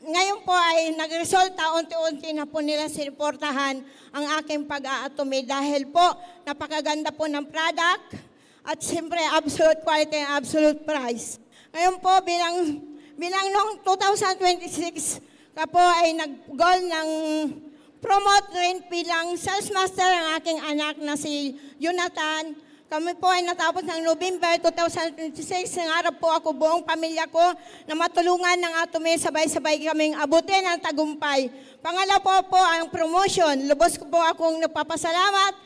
ngayon po ay nagresulta, unti-unti na po nila siniportahan ang aking pag-a-Atomy dahil po napakaganda po ng product at siyempre absolute quality and absolute price. Ngayon po bilang noong 2026 ka po ay nag-goal ng promote rin bilang sales master ang aking anak na si Jonathan. Kami po ay natapos ng November 2026. Nangarap po ako buong pamilya ko na matulungan ng Atomy, sabay-sabay kaming abutin ang tagumpay. Pangalawa po ang promotion. Lubos ko po akong nagpapasalamat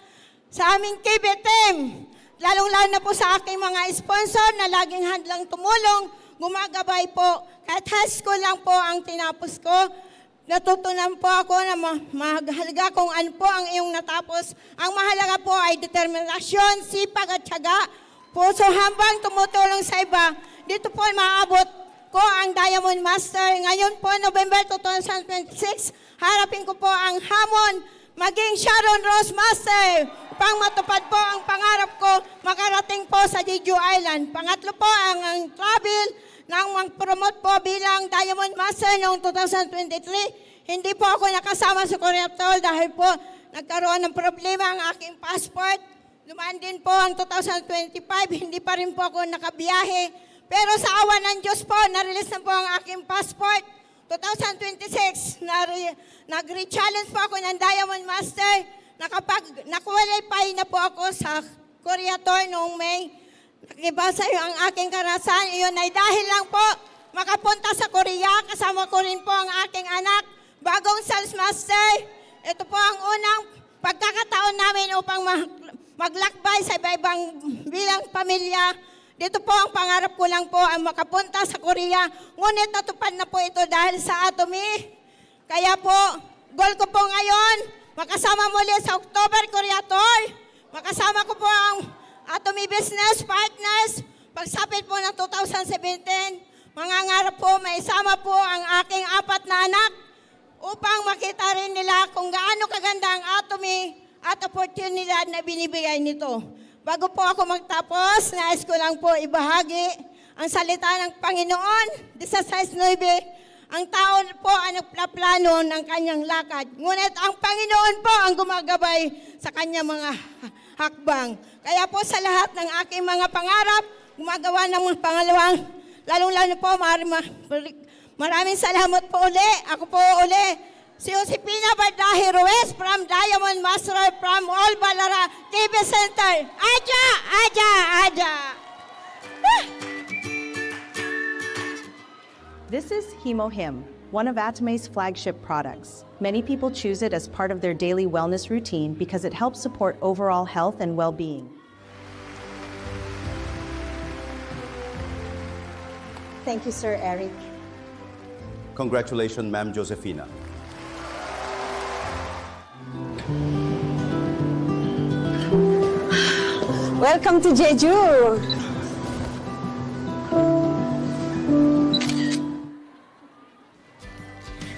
sa aming KB team. Lalong-lalo na po sa aking mga sponsor na laging handlang tumulong, gumagabay po. Kahit high school lang po ang tinapos ko, natutunan po ako na mahalaga kung ano po ang iyong natapos. Ang mahalaga po ay determinasyon, sipag at tiyaga. Puso hambang tumutulong sa iba. Dito po ay maabot ko ang Diamond Master. Ngayon po, November 2026, harapin ko po ang hamon maging Sharon Rose Master upang matupad po ang pangarap ko makarating po sa Jeju Island. Pangatlo po ang travel nang mag-promote po bilang Diamond Master noong 2023. Hindi po ako nakasama sa Korea Tour dahil po nagkaroon ng problema ang aking passport. Dumaan din po ang 2025, hindi pa rin po ako nakabiyahe. Pero sa awa ng Diyos po, na-release na po ang aking passport. 2026, nag-re-challenge po ako ng Diamond Master. Nakuwalify na po ako sa Korea Tour noong May. Nakibasa ang aking karasan. Iyon ay dahil lang po makapunta sa Korea. Kasama ko rin po ang aking anak, bagong sales master. Ito po ang unang pagkakataon namin upang maglakbay sa iba-ibang bilang pamilya. Dito po ang pangarap ko lang po ang makapunta sa Korea. Ngunit natupad na po ito dahil sa Atomy. Kaya po, goal ko po ngayon, makasama muli sa October Korea Tour. Makasama ko po ang Atomy Business Partners. Pagsapit po ng 2017, mangangarap po, maisama po ang aking 4 na anak upang makita rin nila kung gaano kaganda ang Atomy at oportunidad na binibigay nito. Bago po ako magtapos, nais ko lang po ibahagi ang salita ng Panginoon. 16:9, ang tao po ang nagplaplano ng kanyang lakad. Ngunit ang Panginoon po ang gumagabay sa kanyang mga hakbang. Kaya po sa lahat ng aking mga pangarap, gumagawa ng mga pangalawang, lalong-lalo po, maraming salamat po uli. Ako po uli, si Josefina Bardahe Ruiz from Diamond Master from All Balara TV Center. Aja! Aja! Aja! This is HemoHim, one of Atome's flagship products. Many people choose it as part of their daily wellness routine because it helps support overall health and well-being. Thank you, Sir Eric. Congratulations, Ma'am Josefina. Welcome to Jeju.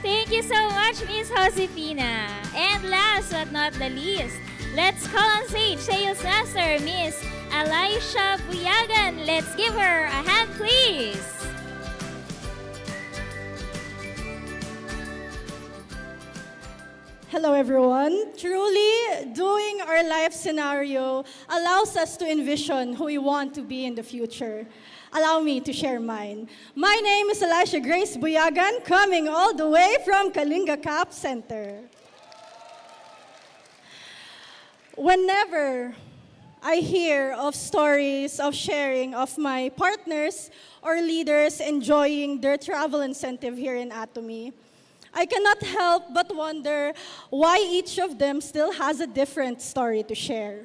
Thank you so much, Miss Josefina. And last but not the least, let's call on stage Sales Master, Miss Elisha Buyagan. Let's give her a hand, please. Hello, everyone. Truly, doing our life scenario allows us to envision who we want to be in the future. Allow me to share mine. My name is Elisha Grace Buyagan, coming all the way from Kalinga Cap Center. Whenever I hear of stories of sharing of my partners or leaders enjoying their travel incentive here in Atomy, I cannot help but wonder why each of them still has a different story to share.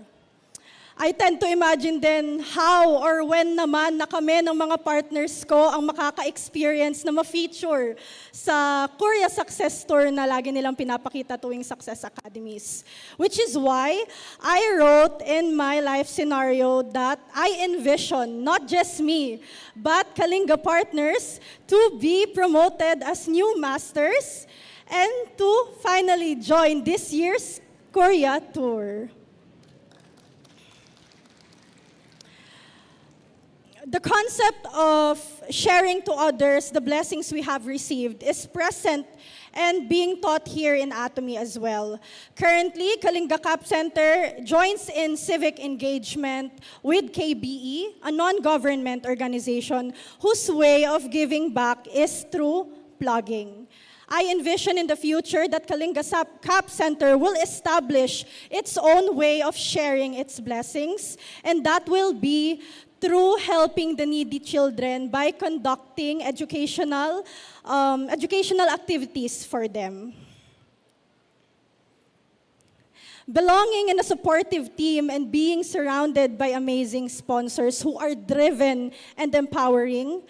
I tend to imagine then how or when naman na kami ng mga partners ko ang makaka-experience na ma-feature sa Korea Success Tour na lagi nilang pinapakita tuwing Success Academies. Which is why I wrote in my life scenario that I envision not just me, but Kalinga partners to be promoted as new masters and to finally join this year's Korea Tour. The concept of sharing to others the blessings we have received is present and being taught here in Atomy as well. Currently, Kalinga Cap Center joins in civic engagement with KBE, a non-government organization whose way of giving back is through plugging. I envision in the future that Kalinga Cap Center will establish its own way of sharing its blessings, and that will be through helping the needy children by conducting educational activities for them. Belonging in a supportive team and being surrounded by amazing sponsors who are driven and empowering,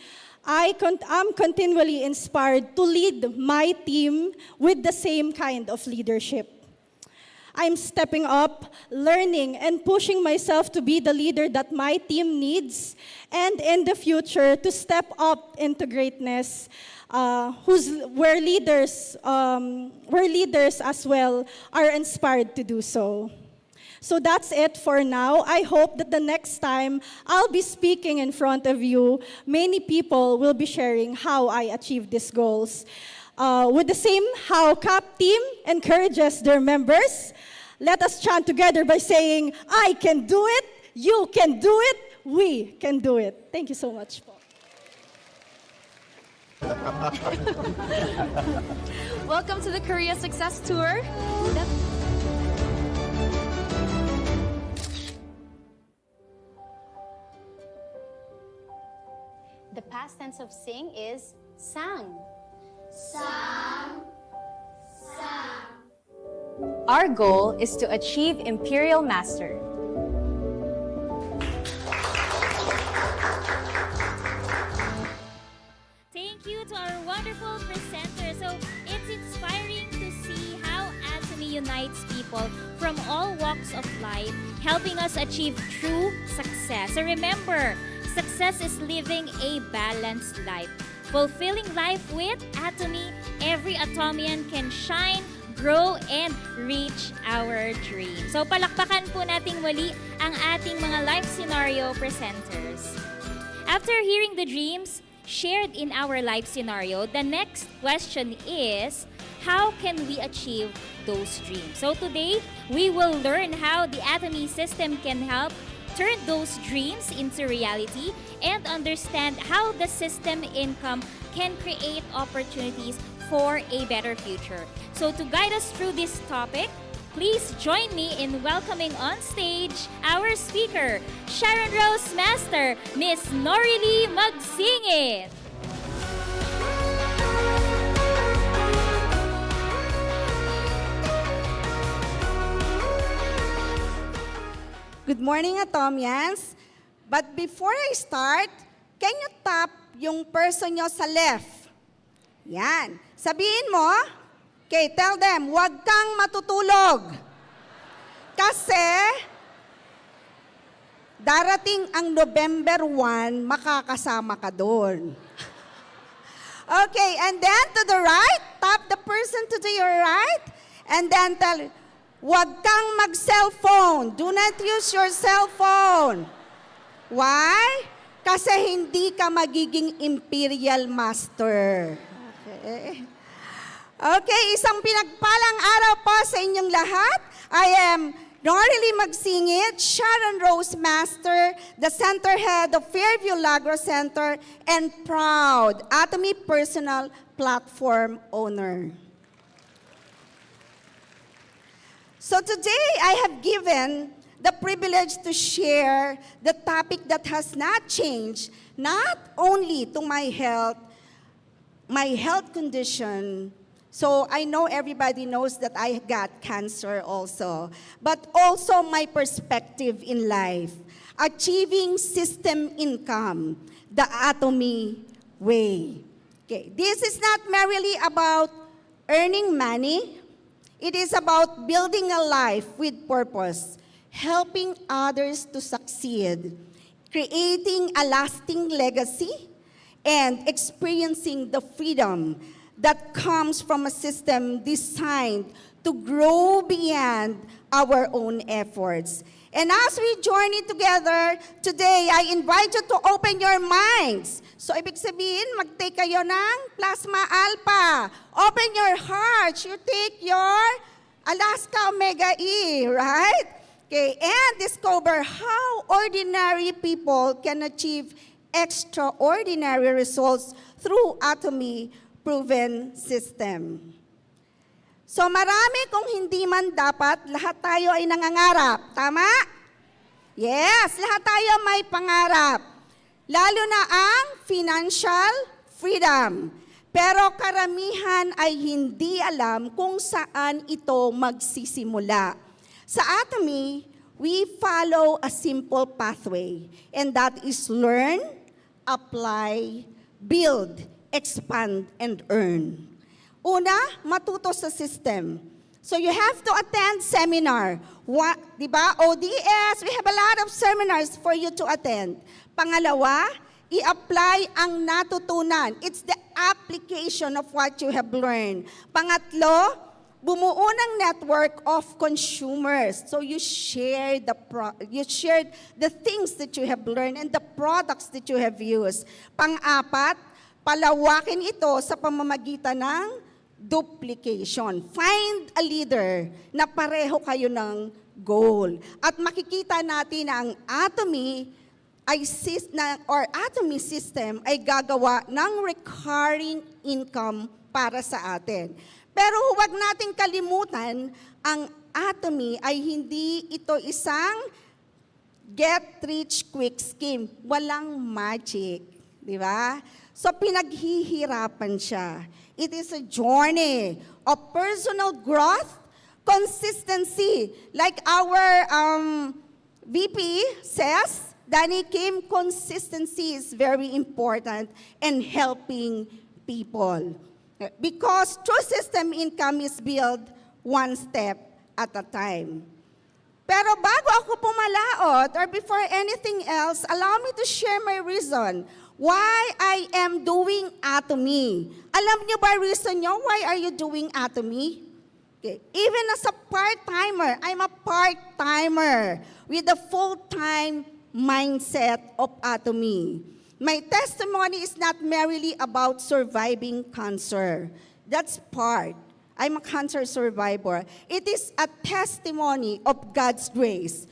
I'm continually inspired to lead my team with the same kind of leadership. I'm stepping up, learning, and pushing myself to be the leader that my team needs, and in the future, to step up into greatness, where leaders as well are inspired to do so. So that's it for now. I hope that the next time I'll be speaking in front of you, many people will be sharing how I achieved these goals. With the same how CAP team encourages their members, let us chant together by saying, I can do it, you can do it, we can do it. Thank you so much po. Welcome to the Korea Success Tour. The past tense of sing is sang. Sang. Sang. Our goal is to achieve Imperial Master. Thank you to our wonderful presenters. So it's inspiring to see how Atomy unites people from all walks of life, helping us achieve true success. So remember, success is living a balanced life. Fulfilling life with Atomy, every Atomian can shine, grow, and reach our dreams. So palakpakan po nating muli ang ating mga life scenario presenters. After hearing the dreams shared in our life scenario, the next question is, how can we achieve those dreams? So today, we will learn how the Atomy system can help turn those dreams into reality and understand how the system income can create opportunities for a better future. So to guide us through this topic, please join me in welcoming on stage our speaker, Sharon Rose Master, Miss Norily Magsingit. Good morning, Atomians. But before I start, can you tap yung person nyo sa left? Yan. Sabihin mo, okay, tell them, huwag kang matutulog. Kasi, darating ang November 1, makakasama ka doon. Okay, and then to the right, tap the person to your right, and then tell, huwag kang mag-cellphone. Do not use your cellphone. Why? Kasi hindi ka magiging imperial master. Okay. Okay, isang pinagpalang araw po sa inyong lahat. I am Norily Magsingit, Sharon Rose Master, the center head of Fairview Lagro Center, and proud Atomy Personal Platform owner. So today, I have given the privilege to share the topic that has not changed, not only to my health condition. So I know everybody knows that I got cancer also, but also my perspective in life, achieving system income, the Atomy way. Okay, this is not merely about earning money. It is about building a life with purpose, helping others to succeed, creating a lasting legacy, and experiencing the freedom that comes from a system designed to grow beyond our own efforts. And as we journey together today, I invite you to open your minds. So ibig sabihin, mag-take kayo ng Plasma Alpha. Open your hearts. You take your Alaska Omega E, right? Okay, and discover how ordinary people can achieve extraordinary results through Atomy proven system. So marami kung hindi man dapat, lahat tayo ay nangangarap. Tama? Yes, lahat tayo may pangarap. Lalo na ang financial freedom. Pero karamihan ay hindi alam kung saan ito magsisimula. Sa Atomy, we follow a simple pathway, and that is learn, apply, build, expand, and earn. Una, matuto sa system. So you have to attend seminar. Di ba? ODS, we have a lot of seminars for you to attend. Pangalawa, i-apply ang natutunan. It's the application of what you have learned. Pangatlo, bumuo ng network of consumers. So you share the things that you have learned and the products that you have used. Pang-apat, palawakin ito sa pamamagitan ng duplication. Find a leader na pareho kayo ng goal. At makikita natin na ang Atomy Atomy system ay gagawa ng recurring income para sa atin. Pero huwag nating kalimutan, ang Atomy ay hindi ito isang get-rich-quick scheme. Walang magic. Di ba? So pinaghihirapan siya. It is a journey of personal growth, consistency. Like our VP says, Danny Kim, consistency is very important in helping people. Because true system income is built one step at a time. Pero bago ako pumalaot, or before anything else, allow me to share my reason why I am doing Atomy. Alam niyo ba reason niyo why are you doing Atomy? Okay. Even as a part-timer, I'm a part-timer with a full-time mindset of Atomy. My testimony is not merely about surviving cancer. That's part. I'm a cancer survivor. It is a testimony of God's grace.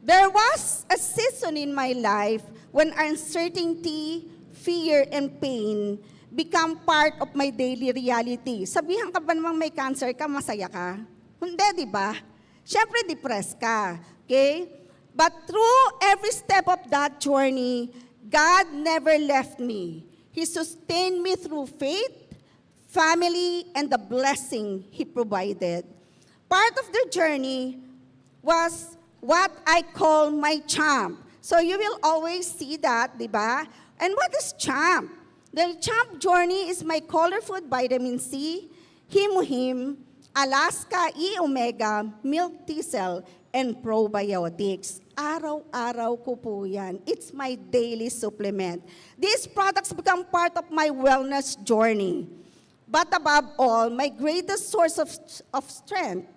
There was a season in my life when uncertainty, fear, and pain become part of my daily reality. Sabihan ka ba namang may cancer ka, masaya ka? Hindi, di ba? Siyempre, depressed ka. Okay? But through every step of that journey, God never left me. He sustained me through faith, family, and the blessing He provided. Part of the journey was what I call my champ. So you will always see that, di ba? And what is champ? The champ journey is my color food vitamin C, Himuhim, Alaska E-Omega, Milk Thistle, and probiotics. Araw-araw ko po yan. It's my daily supplement. These products become part of my wellness journey. But above all, my greatest source of strength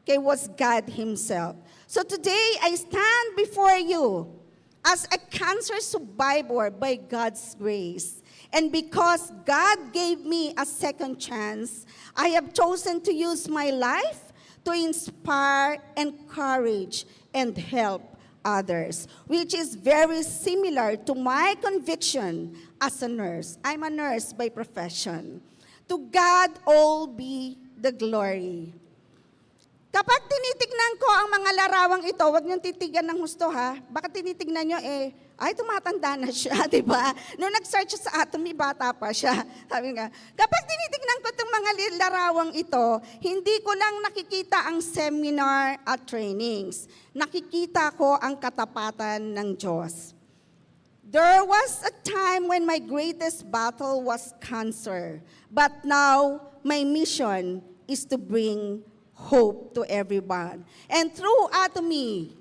was God Himself. So today, I stand before you as a cancer survivor by God's grace. And because God gave me a second chance, I have chosen to use my life to inspire, encourage, and help others, which is very similar to my conviction as a nurse. I'm a nurse by profession. To God all be the glory. Kapag tinitignan ko ang mga larawang ito, huwag niyong titigan ng husto ha. Baka tinitignan niyo ay tumatanda na siya, di ba? Noong nag-search sa Atomy, bata pa siya. Sabi nga, kapag tinitignan ko itong mga larawang ito, hindi ko lang nakikita ang seminar at trainings. Nakikita ko ang katapatan ng Diyos. There was a time when my greatest battle was cancer. But now, my mission is to bring hope to everyone. And through Atomy,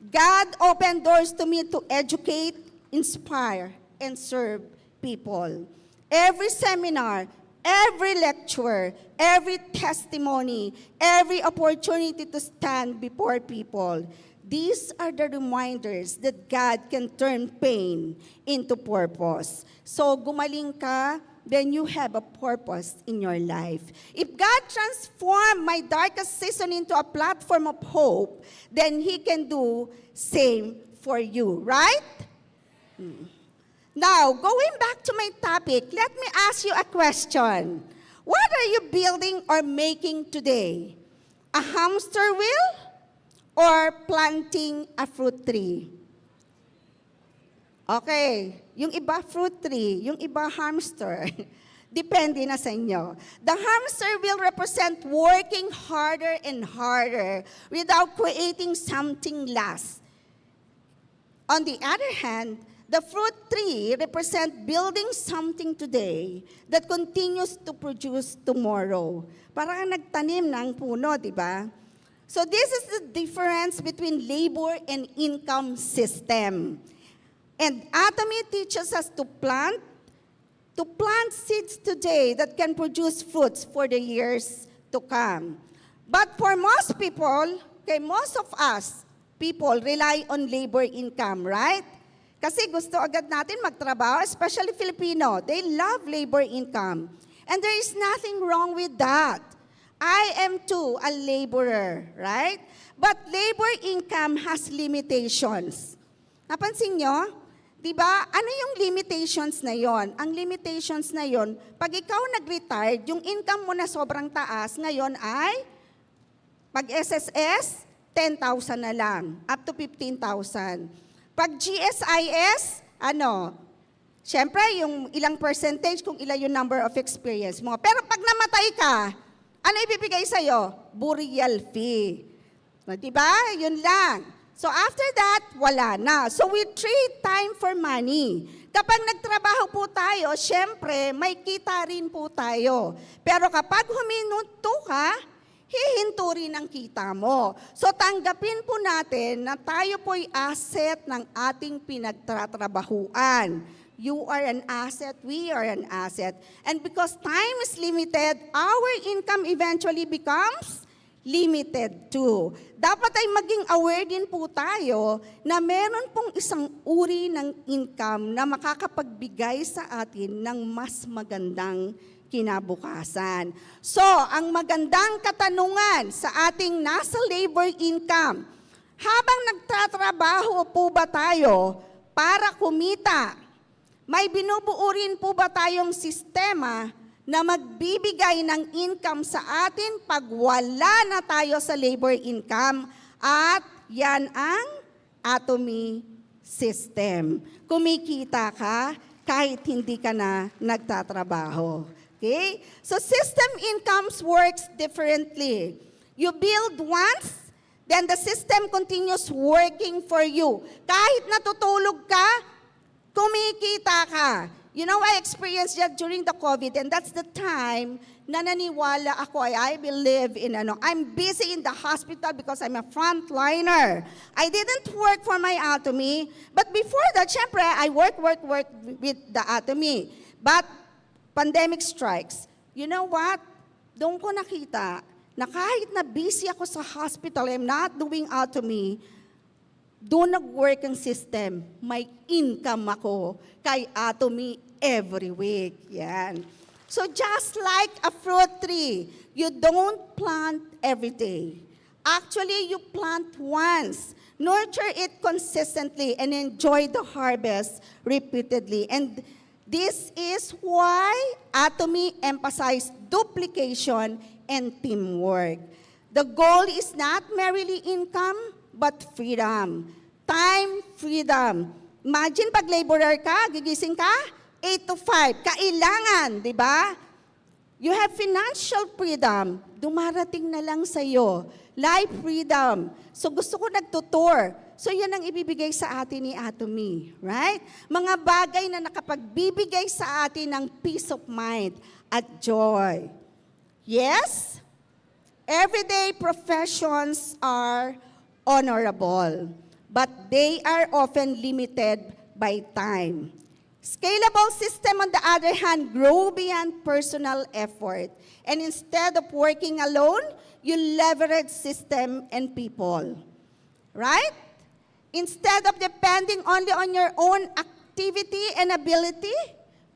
God opened doors to me to educate, inspire, and serve people. Every seminar, every lecture, every testimony, every opportunity to stand before people, these are the reminders that God can turn pain into purpose. So gumaling ka, then you have a purpose in your life. If God transformed my darkest season into a platform of hope, then He can do same for you, right? Now, going back to my topic, let me ask you a question. What are you building or making today? A hamster wheel or planting a fruit tree? Okay, yung iba fruit tree, yung iba hamster. Depende na sa inyo. The hamster will represent working harder and harder without creating something less. On the other hand, the fruit tree represents building something today that continues to produce tomorrow. Parang nagtanim ng puno, di ba? So this is the difference between labor and income system. And Atomy teaches us to plant seeds today that can produce fruits for the years to come. But for most people, most of us, people rely on labor income, right? Kasi gusto agad natin magtrabaho, especially Filipino. They love labor income. And there is nothing wrong with that. I am too a laborer, right? But labor income has limitations. Napansin nyo? Diba? Ano yung limitations na yon? Ang limitations na yon, pag ikaw nag-retired, yung income mo na sobrang taas, ngayon ay, pag SSS, 10,000 na lang, up to 15,000. Pag GSIS, syempre yung ilang percentage kung ilan yung number of experience mo. Pero pag namatay ka, ano ibibigay sa'yo? Burial fee. Diba? Yun lang. So after that, wala na. So we trade time for money. Kapag nagtrabaho po tayo, syempre, may kita rin po tayo. Pero kapag huminto ka, hihinto rin ang kita mo. So tanggapin po natin na tayo po'y asset ng ating pinagtatrabahuan. You are an asset, we are an asset. And because time is limited, our income eventually becomes limited too. Dapat ay maging aware din po tayo na meron pong isang uri ng income na makakapagbigay sa atin ng mas magandang kinabukasan. So, ang magandang katanungan sa ating nasa labor income, habang nagtatrabaho po ba tayo para kumita, may binubuo rin po ba tayong sistema na magbibigay ng income sa atin pag wala na tayo sa labor income, at yan ang Atomy system. Kumikita ka kahit hindi ka na nagtatrabaho. Okay? So system incomes works differently. You build once, then the system continues working for you. Kahit natutulog ka, kumikita ka. You know, I experienced that during the COVID, and that's the time na naniwala ako, I believe in I'm busy in the hospital because I'm a frontliner. I didn't work for my Atomy, but before that, syempre, I work with the Atomy. But pandemic strikes. You know what? Doon ko nakita na kahit na busy ako sa hospital, I'm not doing Atomy, doon nag-work ang system. May income ako kay Atomy every week. Yan. So just like a fruit tree, you don't plant every day. Actually, you plant once. Nurture it consistently and enjoy the harvest repeatedly. And this is why Atomy emphasizes duplication and teamwork. The goal is not merely income, but freedom. Time, freedom. Imagine pag laborer ka, gigising ka, 8 to 5. Kailangan, di ba? You have financial freedom. Dumarating na lang sa'yo. Life freedom. So gusto ko nagtutour. So yan ang ibibigay sa atin ni Atomy. Right? Mga bagay na nakapagbibigay sa atin ng peace of mind at joy. Yes? Everyday professions are honorable, but they are often limited by time. Scalable system, on the other hand, grow beyond personal effort. And instead of working alone, you leverage system and people. Right? Instead of depending only on your own activity and ability,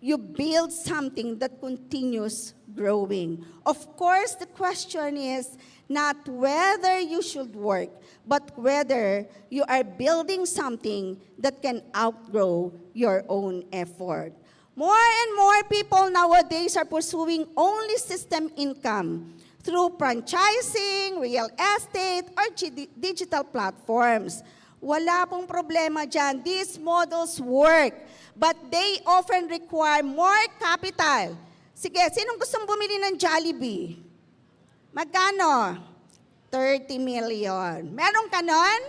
you build something that continues growing. Of course, the question is not whether you should work, but whether you are building something that can outgrow your own effort. More and more people nowadays are pursuing only system income through franchising, real estate, or digital platforms. Wala pong problema dyan. These models work, but they often require more capital. Sige, sinong gustong bumili ng Jollibee? Magkano? 30 million. Meron ka nun?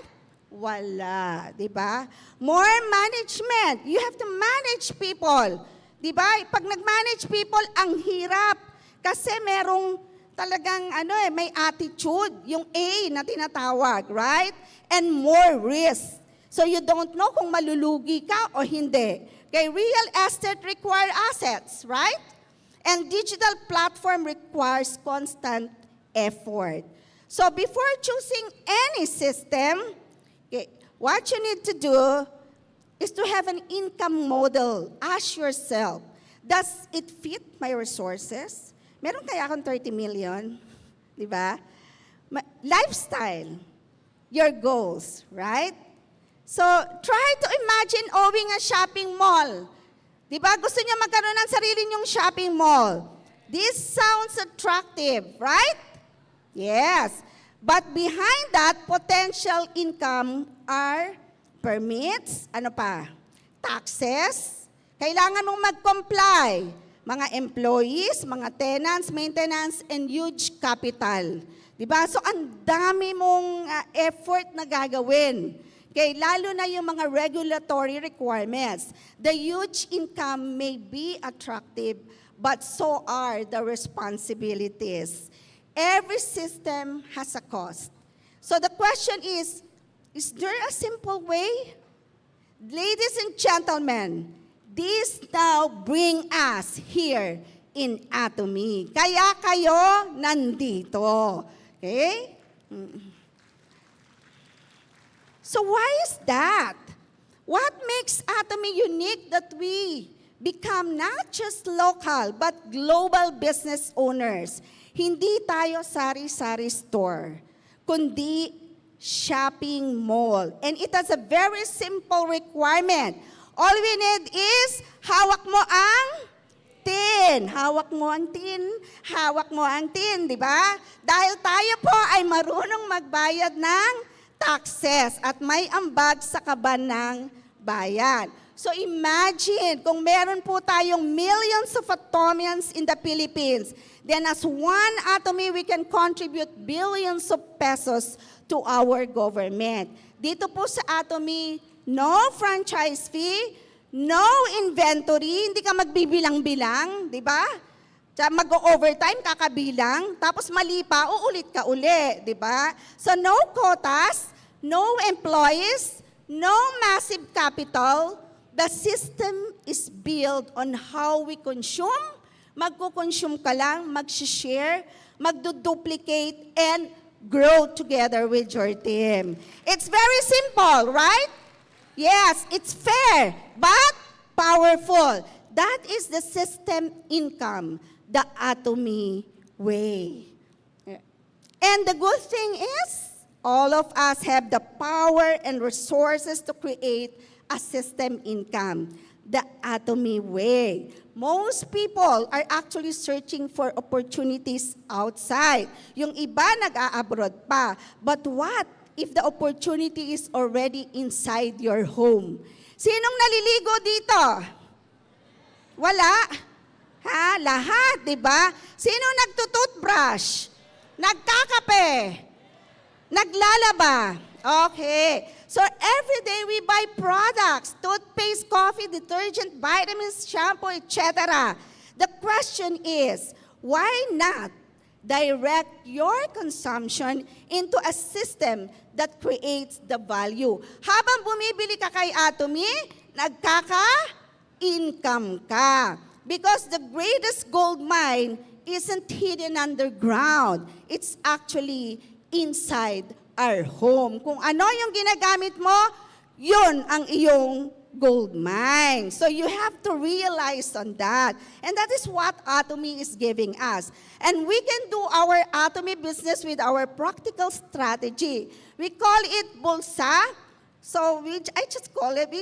Wala. Diba? More management. You have to manage people. Diba? Pag nag-manage people, ang hirap. Kasi merong talagang may attitude. Yung A na tinatawag, right? And more risk. So you don't know kung malulugi ka o hindi. Kay real estate require assets, right? And digital platform requires constant effort. So before choosing any system, what you need to do is to have an income model. Ask yourself, does it fit my resources? Meron kaya akong 30 million? Di ba? Lifestyle, your goals, right? So try to imagine owning a shopping mall. Di ba? Gusto niyo magkaroon ng sarili niyong shopping mall. This sounds attractive, right? Yes. But behind that, potential income are permits, taxes, kailangan mong mag-comply, mga employees, mga tenants, maintenance, and huge capital. Diba? So, ang dami mong effort na gagawin. Okay, lalo na yung mga regulatory requirements. The huge income may be attractive, but so are the responsibilities. Every system has a cost. So the question is there a simple way? Ladies and gentlemen, this now bring us here in Atomy. Kaya kayo nandito. Okay? So why is that? What makes Atomy unique that we become not just local but global business owners? Hindi tayo sari-sari store, kundi shopping mall. And it has a very simple requirement. All we need is hawak mo ang tin. Hawak mo ang tin. Hawak mo ang tin, di ba? Dahil tayo po ay marunong magbayad ng taxes at may ambag sa kaban ng bayan. So imagine kung meron po tayong millions of atomians in the Philippines, then as one atomy, we can contribute billions of pesos to our government. Dito po sa atomy, no franchise fee, no inventory, hindi ka magbibilang-bilang, di ba? Mag-overtime, kakabilang, tapos mali pa, uulit ka uli, di ba? So no quotas, no employees, no massive capital. The system is built on how we consume. Magko-consume ka lang, mag-share, magduduplicate, and grow together with your team. It's very simple, right? Yes, it's fair, but powerful. That is the system income, the Atomy way. And the good thing is, all of us have the power and resources to create a system income, the Atomy way. Most people are actually searching for opportunities outside. Yung iba nag-a-abroad pa. But what if the opportunity is already inside your home? Sinong naliligo dito? Wala? Ha? Lahat, di ba? Sinong nagtututbrush? Nagkakape? Naglalaba? Okay. So every day we buy products, toothpaste, coffee, detergent, vitamins, shampoo, etc. The question is, why not direct your consumption into a system that creates the value? Habang bumibili ka kay Atomy, nagkaka-income ka. Because the greatest gold mine isn't hidden underground. It's actually inside our home. Kung ano yung ginagamit mo, yun ang iyong gold mine. So you have to realize on that. And that is what Atomy is giving us. And we can do our Atomy business with our practical strategy. We call it Bulsa. So we just call it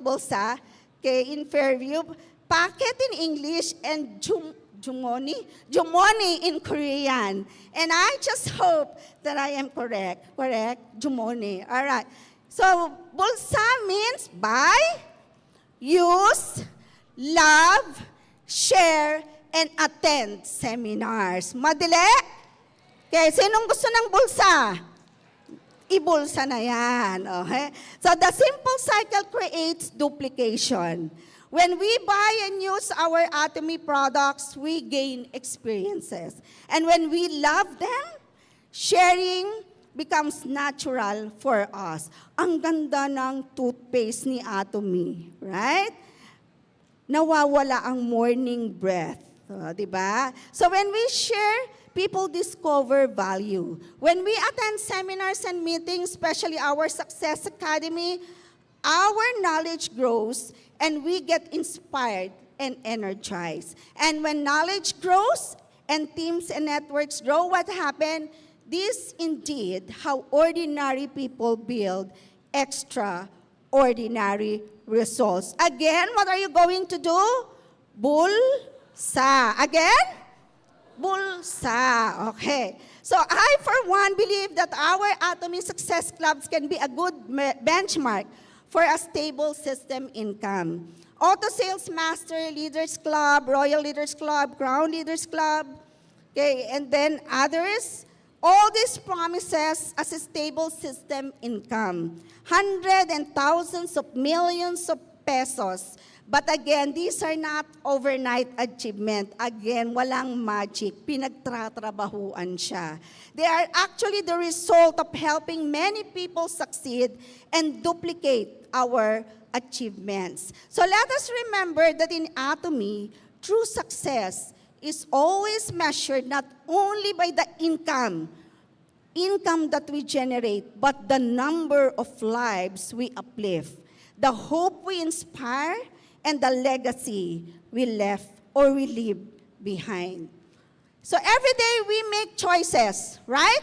Bulsa. Okay, in Fairview. Packet in English and Jumoni in Korean. And I just hope that I am correct. Correct? Jumoni. All right. So, Bulsa means buy, use, love, share, and attend seminars. Madali? Okay, sinong gusto ng bulsa? Ibulsa na yan. Okay? So, the simple cycle creates duplication. When we buy and use our Atomy products, we gain experiences. And when we love them, sharing becomes natural for us. Ang ganda ng toothpaste ni Atomy, right? Nawawala ang morning breath, di ba? So when we share, people discover value. When we attend seminars and meetings, especially our Success Academy, our knowledge grows and we get inspired and energized. And when knowledge grows and teams and networks grow, what happened? This indeed how ordinary people build extraordinary results. Again, what are you going to do? Bulsa. Again? Bulsa. Okay. So I, for one, believe that our Atomy Success Clubs can be a good benchmark for a stable system income. Auto Sales Master Leaders Club, Royal Leaders Club, Crown Leaders Club, okay, and then others. All these promises as a stable system income. Hundreds and thousands of millions of pesos. But again, these are not overnight achievement. Again, walang magic. Pinagtratrabahuan siya. They are actually the result of helping many people succeed and duplicate our achievements. So let us remember that in Atomy, true success is always measured not only by the income that we generate, but the number of lives we uplift, the hope we inspire, and the legacy we left or we leave behind. So every day we make choices, right?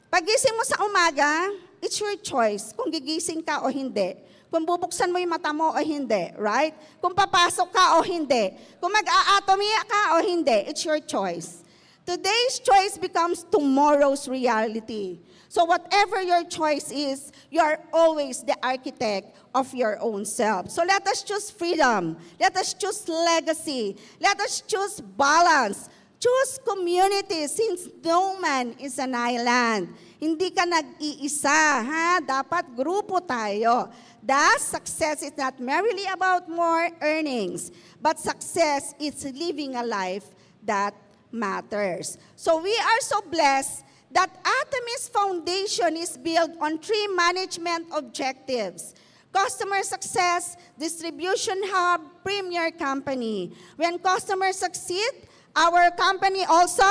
Pagising mo sa umaga, it's your choice kung gigising ka o hindi. Kung bubuksan mo yung mata mo o hindi, right? Kung papasok ka o hindi. Kung mag-a-atomy ka o hindi, it's your choice. Today's choice becomes tomorrow's reality. So whatever your choice is, you are always the architect of your own self. So let us choose freedom. Let us choose legacy. Let us choose balance. Choose community since no man is an island. Hindi ka nag-iisa, ha? Dapat grupo tayo. Thus, success is not merely about more earnings, but success is living a life that matters. So we are so blessed that Atomi's foundation is built on 3 management objectives: customer success, distribution hub, premier company. When customers succeed, our company also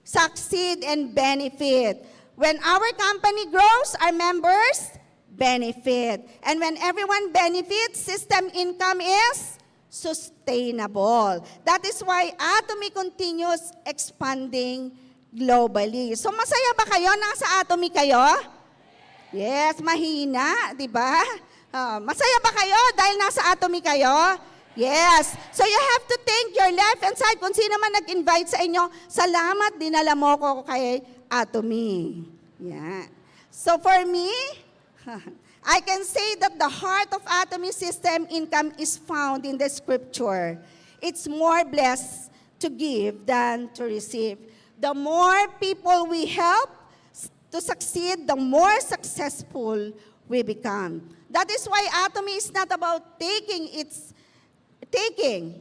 succeed and benefit. When our company grows, our members benefit. And when everyone benefits, system income is sustainable. That is why Atomy continues expanding globally. So masaya ba kayo? Nasa Atomy kayo? Yes, mahina, di ba? Masaya ba kayo dahil nasa Atomy kayo? Yes. So you have to thank your left and side. Kung sino man nag-invite sa inyo, salamat, dinala mo ko kay Atomy. Yeah. So for me, I can say that the heart of Atomy system income is found in the scripture. It's more blessed to give than to receive. The more people we help to succeed, the more successful we become. That is why Atomy is not about taking.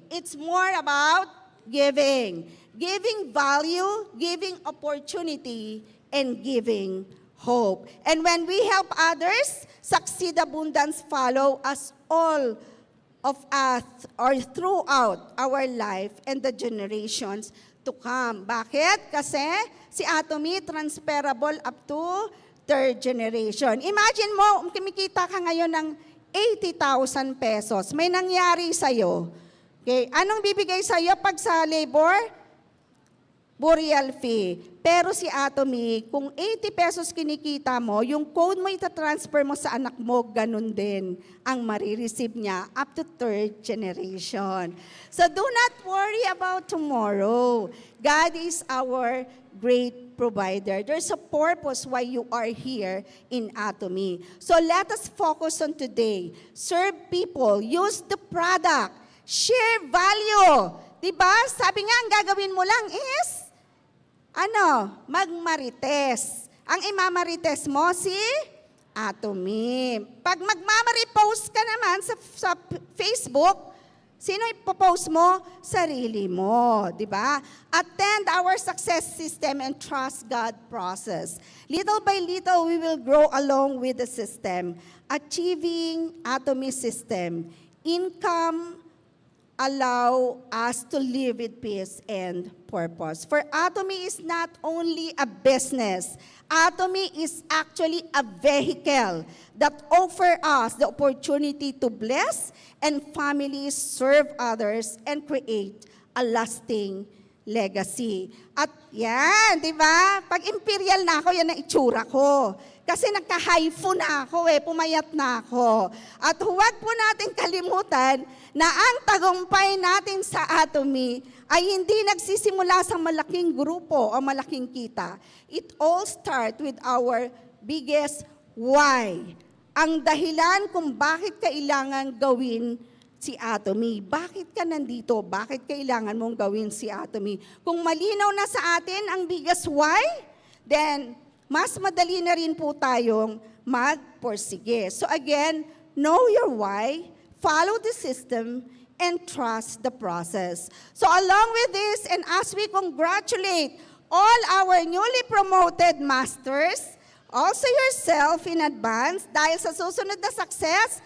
It's more about giving. Giving value, giving opportunity, and giving hope. And when we help others succeed, abundance follow us all of us or throughout our life and the generations to come. Bakit? Kasi si Atomy transferable up to 3rd generation. Imagine mo, kumikita ka ngayon ng 80,000 pesos. May nangyari sa'yo. Okay? Anong bibigay sa'yo pag sa labor? Burial fee. Pero si Atomy, kung 80 pesos kinikita mo, yung code mo itatransfer mo sa anak mo, ganun din ang marireceive niya up to 3rd generation. So do not worry about tomorrow. God is our great provider. There's a purpose why you are here in Atomy. So let us focus on today. Serve people. Use the product. Share value. Diba? Sabi nga, ang gagawin mo lang is magmarites. Ang imamarites mo si Atomy. Pag magmamaripost ka naman sa Facebook, sino ipopost mo? Sarili mo, di ba? Attend our success system and trust God process. Little by little, we will grow along with the system, achieving Atomy system. Income allow us to live with peace and purpose. For Atomy is not only a business. Atomy is actually a vehicle that offer us the opportunity to bless and families, serve others, and create a lasting legacy. At yan, di ba? Pag imperial na ako, yan ang itsura ko. Kasi nagka-hypho na ako pumayat na ako. At huwag po natin kalimutan na ang tagumpay natin sa Atomy ay hindi nagsisimula sa malaking grupo o malaking kita. It all starts with our biggest why. Ang dahilan kung bakit kailangan gawin si Atomy. Bakit ka nandito? Bakit kailangan mong gawin si Atomy? Kung malinaw na sa atin ang biggest why, then mas madali na rin po tayong magporsige. So again, know your why, follow the system, and trust the process. So along with this, and as we congratulate all our newly promoted masters, also yourself in advance, dahil sa susunod na success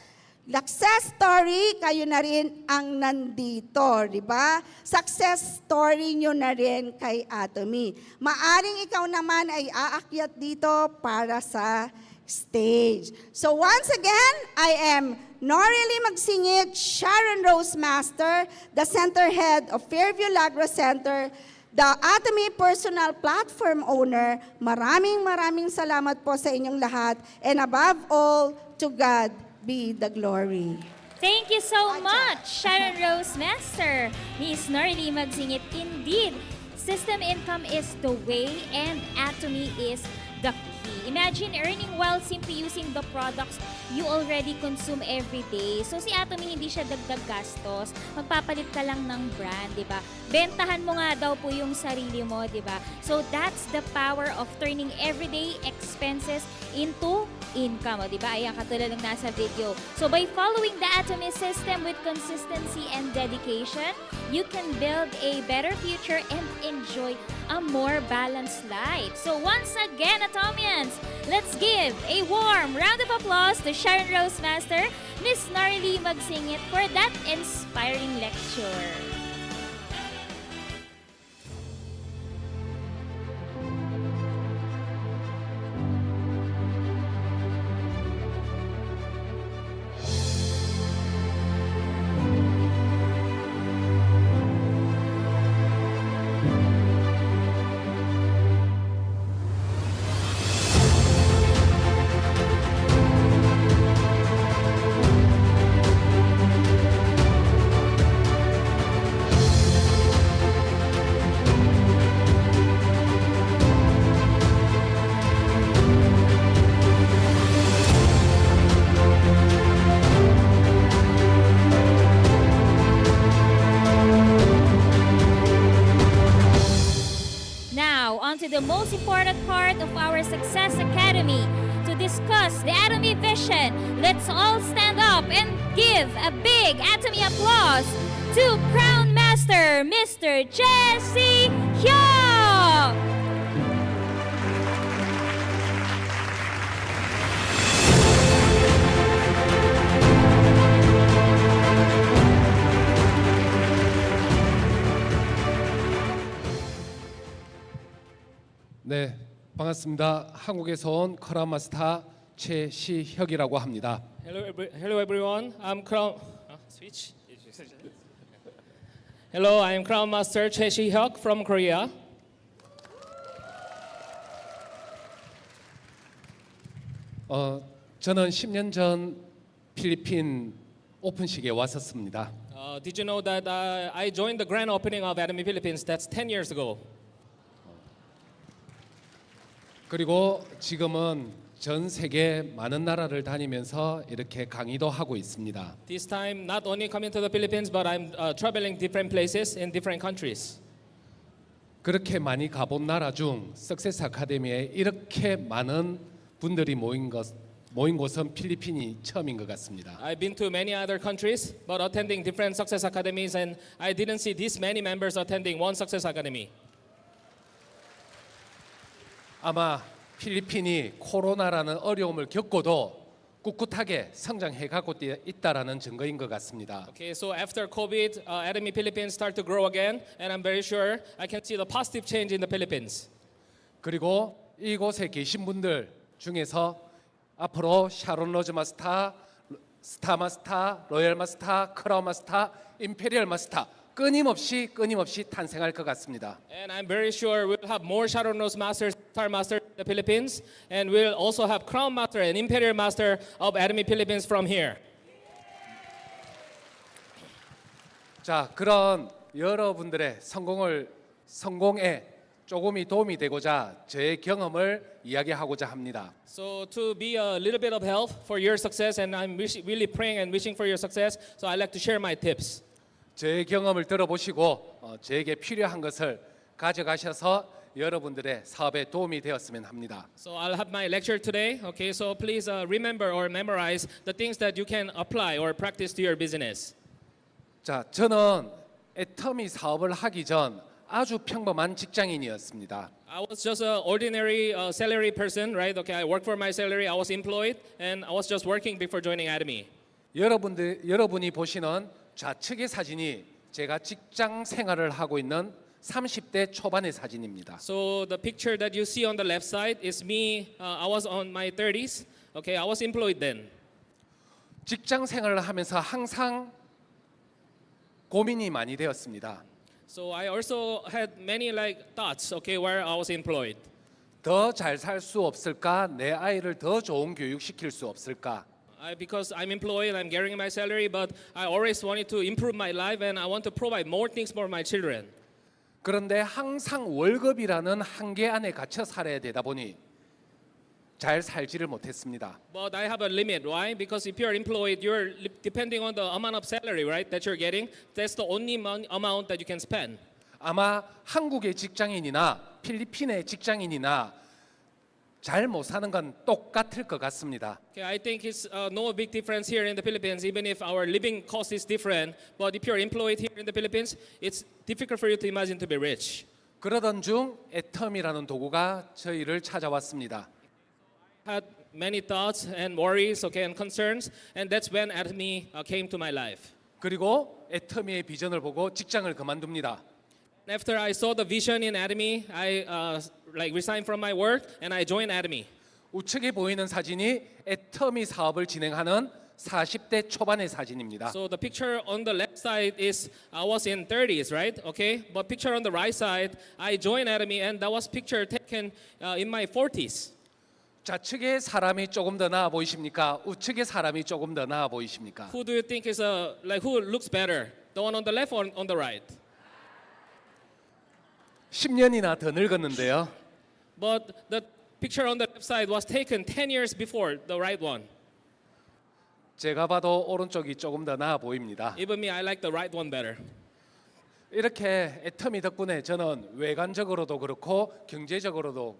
story, kayo na rin ang nandito, di ba? Success story nyo na rin kay Atomy. Maaring ikaw naman ay aakyat dito para sa stage. So once again, I am Norelie Magsingit, Sharon Rose Master, the Center Head of Fairview Lagro Center, the Atomy Personal Platform Owner. Maraming salamat po sa inyong lahat. And above all, to God be the glory. Thank you so much, Sharon Rose Master, Miss Norelie Magsingit. Indeed, System income is the way and Atomy is the key. Imagine earning while simply using the products you already consume every day. So si Atomy hindi siya dagdag gastos. Magpapalit ka lang ng brand, di ba? Bentahan mo nga daw po yung sarili mo, di ba? So that's the power of turning everyday expenses into income, di ba? Ayan, katulad ng nasa video. So by following the Atomy system with consistency and dedication, you can build a better future and enjoy a more balanced life. So once again, Atomians, let's give a warm round of applause to Sharon Rose Master, Miss Narly Magsingit for that inspiring lecture. To the most important part of our Success Academy to discuss the Atomy vision. Let's all stand up and give a big Atomy applause to Crown Master, Mr. Jesse Hyuk! 네, 반갑습니다. 한국에서 온 크라운 마스터 최시혁이라고 합니다. Hello everyone. I'm Crown. Switch. Hello, I am Crown Master Choi Si-hyuk from Korea. 저는 10년 전 필리핀 오픈식에 왔었습니다. Did you know that I joined the grand opening of Atomy Philippines? That's 10 years ago. 그리고 지금은 전 세계 많은 나라를 다니면서 이렇게 강의도 하고 있습니다. This time, not only coming to the Philippines, but I'm traveling different places in different countries. 그렇게 많이 가본 나라 중 석세스 아카데미에 이렇게 많은 분들이 모인 곳은 필리핀이 처음인 것 같습니다. I've been to many other countries, but attending different success academies, and I didn't see this many members attending one success academy. 아마 필리핀이 코로나라는 어려움을 겪고도 꿋꿋하게 성장해 가고 있다라는 증거인 것 같습니다. Okay, so after COVID, Atomy Philippines start to grow again, and I'm very sure I can see the positive change in the Philippines. 그리고 이곳에 계신 분들 중에서 앞으로 샤론 로즈 마스터, 스타 마스터, 로열 마스터, 크라운 마스터, 임페리얼 마스터 끊임없이 탄생할 것 같습니다. And I'm very sure we'll have more Sharon Rose Masters, Star Master in the Philippines, and we'll also have Crown Master and Imperial Master of Atomy Philippines from here. 자, 그런 여러분들의 성공에 조금이 도움이 되고자 저의 경험을 이야기하고자 합니다. So to be a little bit of help for your success, and I'm really praying and wishing for your success, so I'd like to share my tips. 제 경험을 들어보시고 저에게 필요한 것을 가져가셔서 여러분들의 사업에 도움이 되었으면 합니다. So I'll have my lecture today. Okay, so please remember or memorize the things that you can apply or practice to your business. 자, 저는 애터미 사업을 하기 전 아주 평범한 직장인이었습니다. I was just an ordinary salary person, right? Okay, I worked for my salary. I was employed, and I was just working before joining Atomy. 여러분이 보시는 좌측의 사진이 제가 직장 생활을 하고 있는 30대 초반의 사진입니다. So the picture that you see on the left side is me. I was on my 30s. Okay, I was employed then. 직장 생활을 하면서 항상 고민이 많이 되었습니다. So I also had many thoughts. Okay, where I was employed. 더 잘 살 수 없을까? 내 아이를 더 좋은 교육 시킬 수 없을까? Because I'm employed, I'm getting my salary, but I always wanted to improve my life, and I want to provide more things for my children. 그런데 항상 월급이라는 한계 안에 갇혀 살아야 되다 보니 잘 살지를 못했습니다. But I have a limit. Why? Because if you're employed, you're depending on the amount of salary, right, that you're getting. That's the only amount that you can spend. 아마 한국의 직장인이나 필리핀의 직장인이나 잘 못 사는 건 똑같을 것 같습니다. Okay, I think it's no big difference here in the Philippines, even if our living cost is different. But if you're employed here in the Philippines, it's difficult for you to imagine to be rich. 그러던 중 애텀이라는 도구가 저희를 찾아왔습니다. Had many thoughts and worries, okay, and concerns, and that's when Atomy came to my life. 그리고 애터미의 비전을 보고 직장을 그만둡니다. After I saw the vision in Atomy, I like resigned from my work and I joined Atomy. 우측에 보이는 사진이 애터미 사업을 진행하는 40대 초반의 사진입니다. So the picture on the left side is I was in 30s, right? Okay, but picture on the right side, I joined Atomy, and that was picture taken in my 40s. 좌측에 사람이 조금 더 나아 보이십니까? 우측에 사람이 조금 더 나아 보이십니까? Who do you think is like who looks better? The one on the left or on the right? 10년이나 더 늙었는데요. But the picture on the left side was taken 10 years before the right one. 제가 봐도 오른쪽이 조금 더 나아 보입니다. Even me, I like the right one better. 이렇게 애터미 덕분에 저는 외관적으로도 그렇고 경제적으로도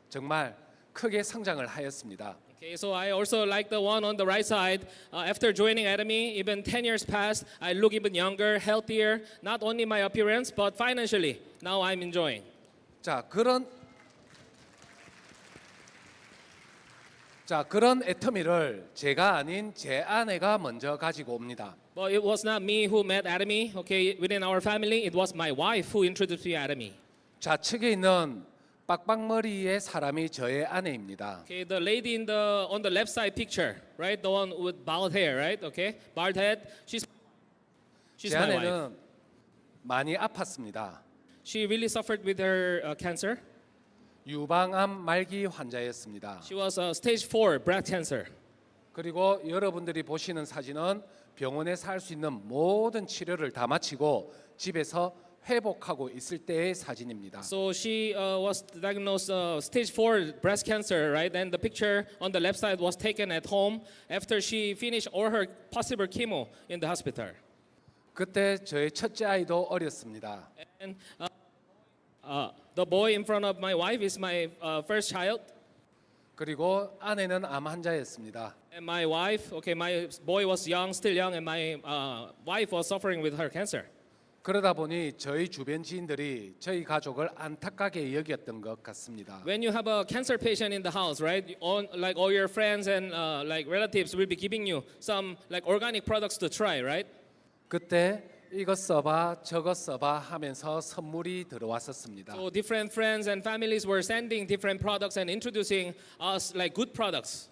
정말 크게 성장을 하였습니다. Okay, so I also like the one on the right side. After joining Atomy, even 10 years passed, I look even younger, healthier, not only my appearance, but financially. Now I'm enjoying. 자, 그런 애터미를 제가 아닌 제 아내가 먼저 가지고 옵니다. But it was not me who met Atomy. Okay, within our family, it was my wife who introduced me to Atomy. 좌측에 있는 빡빡머리의 사람이 저의 아내입니다. Okay, the lady on the left side picture, right, the one with bald hair, right? Okay, bald head. She's 제 my wife. 아내는 많이 아팠습니다. She really suffered with her cancer. 유방암 말기 환자였습니다. She was stage 4 breast cancer. 그리고 여러분들이 보시는 사진은 병원에서 할 수 있는 모든 치료를 다 마치고 집에서 회복하고 있을 때의 사진입니다. So she was diagnosed stage 4 breast cancer, right? And the picture on the left side was taken at home after she finished all her possible chemo in the hospital. 그때 저의 첫째 아이도 어렸습니다. And the boy in front of my wife is my first child. 그리고 아내는 암 환자였습니다. And my wife, okay, my boy was young, still young, and my wife was suffering with her cancer. 그러다 보니 저희 주변 지인들이 저희 가족을 안타깝게 여겼던 것 같습니다. When you have a cancer patient in the house, right? Like all your friends and like relatives will be giving you some like organic products to try, right? 그때 이것 써봐 저것 써봐 하면서 선물이 들어왔었습니다. So different friends and families were sending different products and introducing us like good products.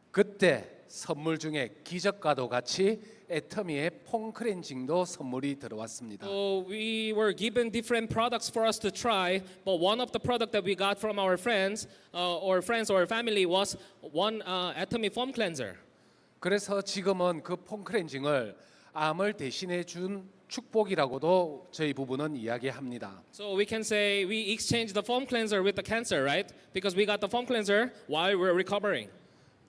그때 선물 중에 기적과도 같이 애터미의 폼크렌징도 선물이 들어왔습니다. So we were given different products for us to try, but one of the product that we got from our friends or family was one Atomy foam cleanser. 그래서 지금은 그 폼크렌징을 암을 대신해 준 축복이라고도 저희 부부는 이야기합니다. So we can say we exchanged the foam cleanser with the cancer, right? Because we got the foam cleanser while we're recovering.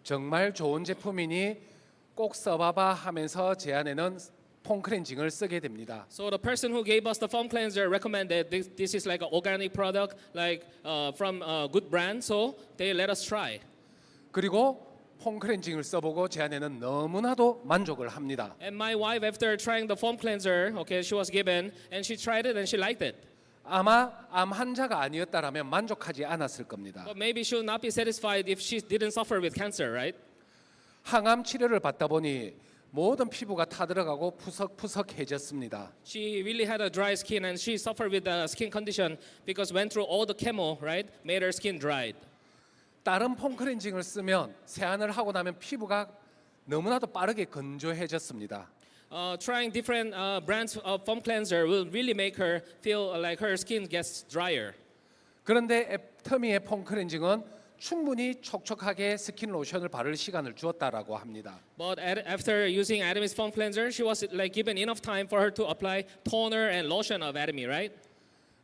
정말 좋은 제품이니 꼭 써봐봐 하면서 제 아내는 폼크렌징을 쓰게 됩니다. So the person who gave us the foam cleanser recommended this is like an organic product, like from a good brand. So they let us try. 그리고 폼크렌징을 써보고 제 아내는 너무나도 만족을 합니다. And my wife, after trying the foam cleanser, okay, she was given, and she tried it and she liked it. 아마 암 환자가 아니었다라면 만족하지 않았을 겁니다. But maybe she would not be satisfied if she didn't suffer with cancer, right? 항암 치료를 받다 보니 모든 피부가 타들어가고 푸석푸석해졌습니다. She really had a dry skin and she suffered with the skin condition because went through all the chemo, right? Made her skin dried. 다른 폼크렌징을 쓰면 세안을 하고 나면 피부가 너무나도 빠르게 건조해졌습니다. Trying different brands of foam cleanser will really make her feel like her skin gets drier. 그런데 애터미의 폼크렌징은 충분히 촉촉하게 스킨 로션을 바를 시간을 주었다라고 합니다. But after using Atomy's foam cleanser, she was like given enough time for her to apply toner and lotion of Atomy, right?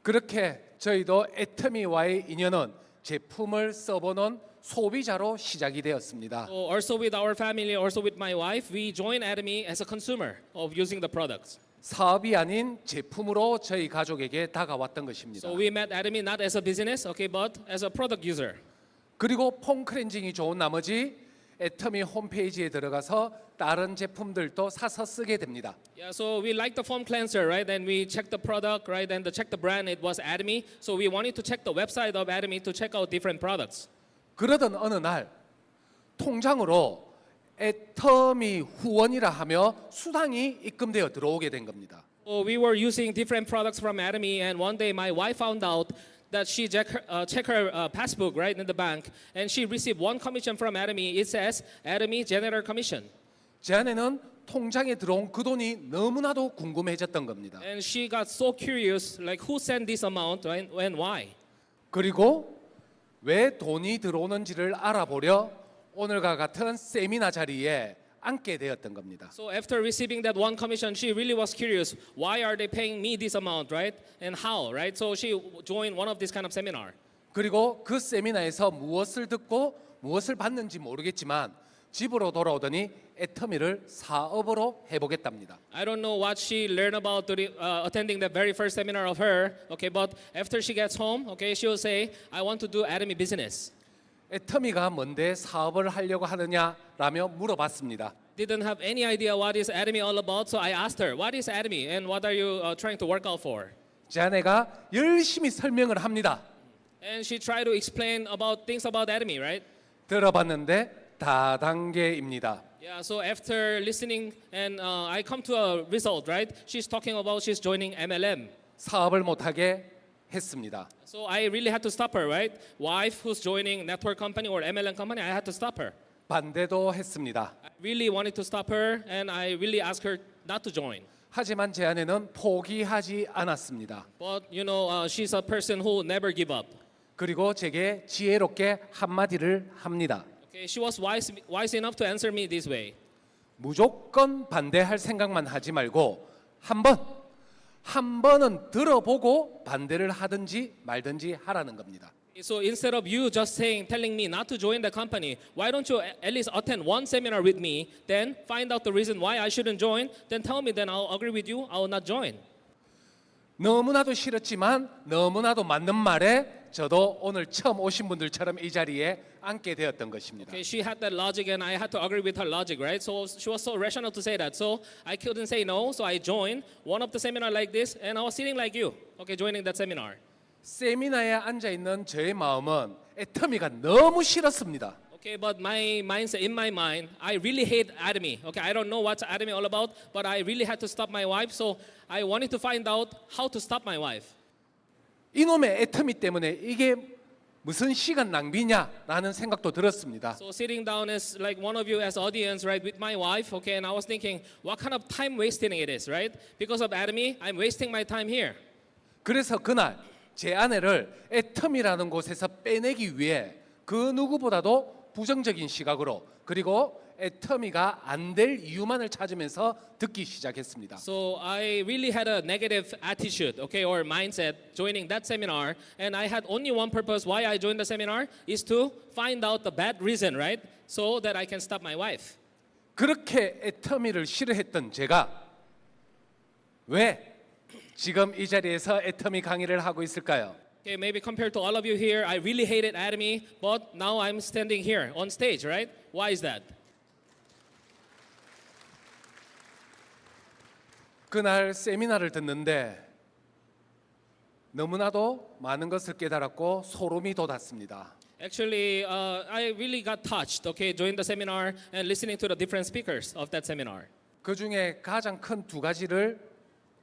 그렇게 저희도 애터미와의 인연은 제품을 써보는 소비자로 시작이 되었습니다. So also with our family, also with my wife, we joined Atomy as a consumer of using the products. 사업이 아닌 제품으로 저희 가족에게 다가왔던 것입니다. So we met Atomy not as a business, okay, but as a product user. 그리고 폼 클렌징이 좋은 나머지 애터미 홈페이지에 들어가서 다른 제품들도 사서 쓰게 됩니다. Yeah, so we like the foam cleanser, right? And we checked the product, right? And to check the brand, it was Atomy. So we wanted to check the website of Atomy to check out different products. 그러던 어느 날 통장으로 애터미 후원이라 하며 수당이 입금되어 들어오게 된 겁니다. So we were using different products from Atomy, and one day my wife found out that she checked her passbook right in the bank, and she received one commission from Atomy. It says Atomy General Commission. 제 아내는 통장에 들어온 그 돈이 너무나도 궁금해졌던 겁니다. And she got so curious, like who sent this amount and why? 그리고 왜 돈이 들어오는지를 알아보려 오늘과 같은 세미나 자리에 앉게 되었던 겁니다. So after receiving that one commission, she really was curious. Why are they paying me this amount, right? And how, right? So she joined one of this kind of seminar. 그리고 그 세미나에서 무엇을 듣고 무엇을 받는지 모르겠지만 집으로 돌아오더니 애터미를 사업으로 해보겠답니다. I don't know what she learned about attending the very first seminar of her, okay, but after she gets home, okay, she will say, I want to do Atomy business. 애터미가 뭔데 사업을 하려고 하느냐라며 물어봤습니다. Didn't have any idea what is Atomy all about, so I asked her, what is Atomy and what are you trying to work out for? 제 아내가 열심히 설명을 합니다. And she tried to explain about things about Atomy, right? 들어봤는데 다단계입니다. Yeah, so after listening and I come to a result, right? She's talking about she's joining MLM. 사업을 못하게 했습니다. So I really had to stop her, right? Wife who's joining network company or MLM company, I had to stop her. 반대도 했습니다. I really wanted to stop her and I really asked her not to join. 하지만 제 아내는 포기하지 않았습니다. But you know, she's a person who never give up. 그리고 제게 지혜롭게 한마디를 합니다. Okay, she was wise enough to answer me this way. 무조건 반대할 생각만 하지 말고 한 번은 들어보고 반대를 하든지 말든지 하라는 겁니다. So instead of you just telling me not to join the company, why don't you at least attend one seminar with me, then find out the reason why I shouldn't join, then tell me, then I'll agree with you, I will not join. 너무나도 싫었지만 너무나도 맞는 말에 저도 오늘 처음 오신 분들처럼 이 자리에 앉게 되었던 것입니다. Okay, she had that logic and I had to agree with her logic, right? So she was so rational to say that. So I couldn't say no, so I joined one of the seminar like this and I was sitting like you, okay, joining that seminar. 세미나에 앉아 있는 저의 마음은 애터미가 너무 싫었습니다. Okay, but my mindset, in my mind, I really hate Atomy. Okay, I don't know what's Atomy all about, but I really had to stop my wife, so I wanted to find out how to stop my wife. 이놈의 애터미 때문에 이게 무슨 시간 낭비냐라는 생각도 들었습니다. So sitting down as like one of you as audience, right, with my wife, okay, and I was thinking, what kind of time wasting it is, right? Because of Atomy, I'm wasting my time here. 그래서 그날 제 아내를 애터미라는 곳에서 빼내기 위해 그 누구보다도 부정적인 시각으로 그리고 애터미가 안 될 이유만을 찾으면서 듣기 시작했습니다. So I really had a negative attitude, okay, or mindset joining that seminar, and I had only one purpose why I joined the seminar is to find out the bad reason, right? So that I can stop my wife. 그렇게 애터미를 싫어했던 제가 왜 지금 이 자리에서 애터미 강의를 하고 있을까요? Okay, maybe compared to all of you here, I really hated Atomy, but now I'm standing here on stage, right? Why is that? 그날 세미나를 듣는데 너무나도 많은 것을 깨달았고 소름이 돋았습니다. Actually, I really got touched, okay, during the seminar and listening to the different speakers of that seminar. 그 중에 가장 큰 두 가지를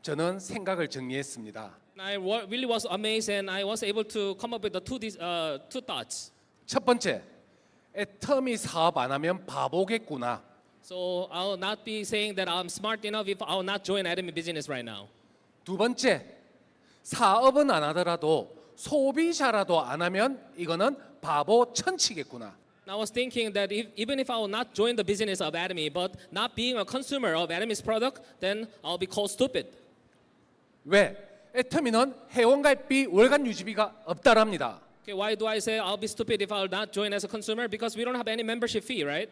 저는 생각을 정리했습니다. I really was amazed and I was able to come up with the two thoughts. 첫 번째, 애터미 사업 안 하면 바보겠구나. So I'll not be saying that I'm smart enough if I'll not join Atomy business right now. 두 번째, 사업은 안 하더라도 소비자라도 안 하면 이거는 바보 천치겠구나. And I was thinking that even if I will not join the business of Atomy, but not being a consumer of Atomy's product, then I'll be called stupid. 왜? 애터미는 회원가입비 월간 유지비가 없다랍니다. Okay, why do I say I'll be stupid if I'll not join as a consumer? Because we don't have any membership fee, right?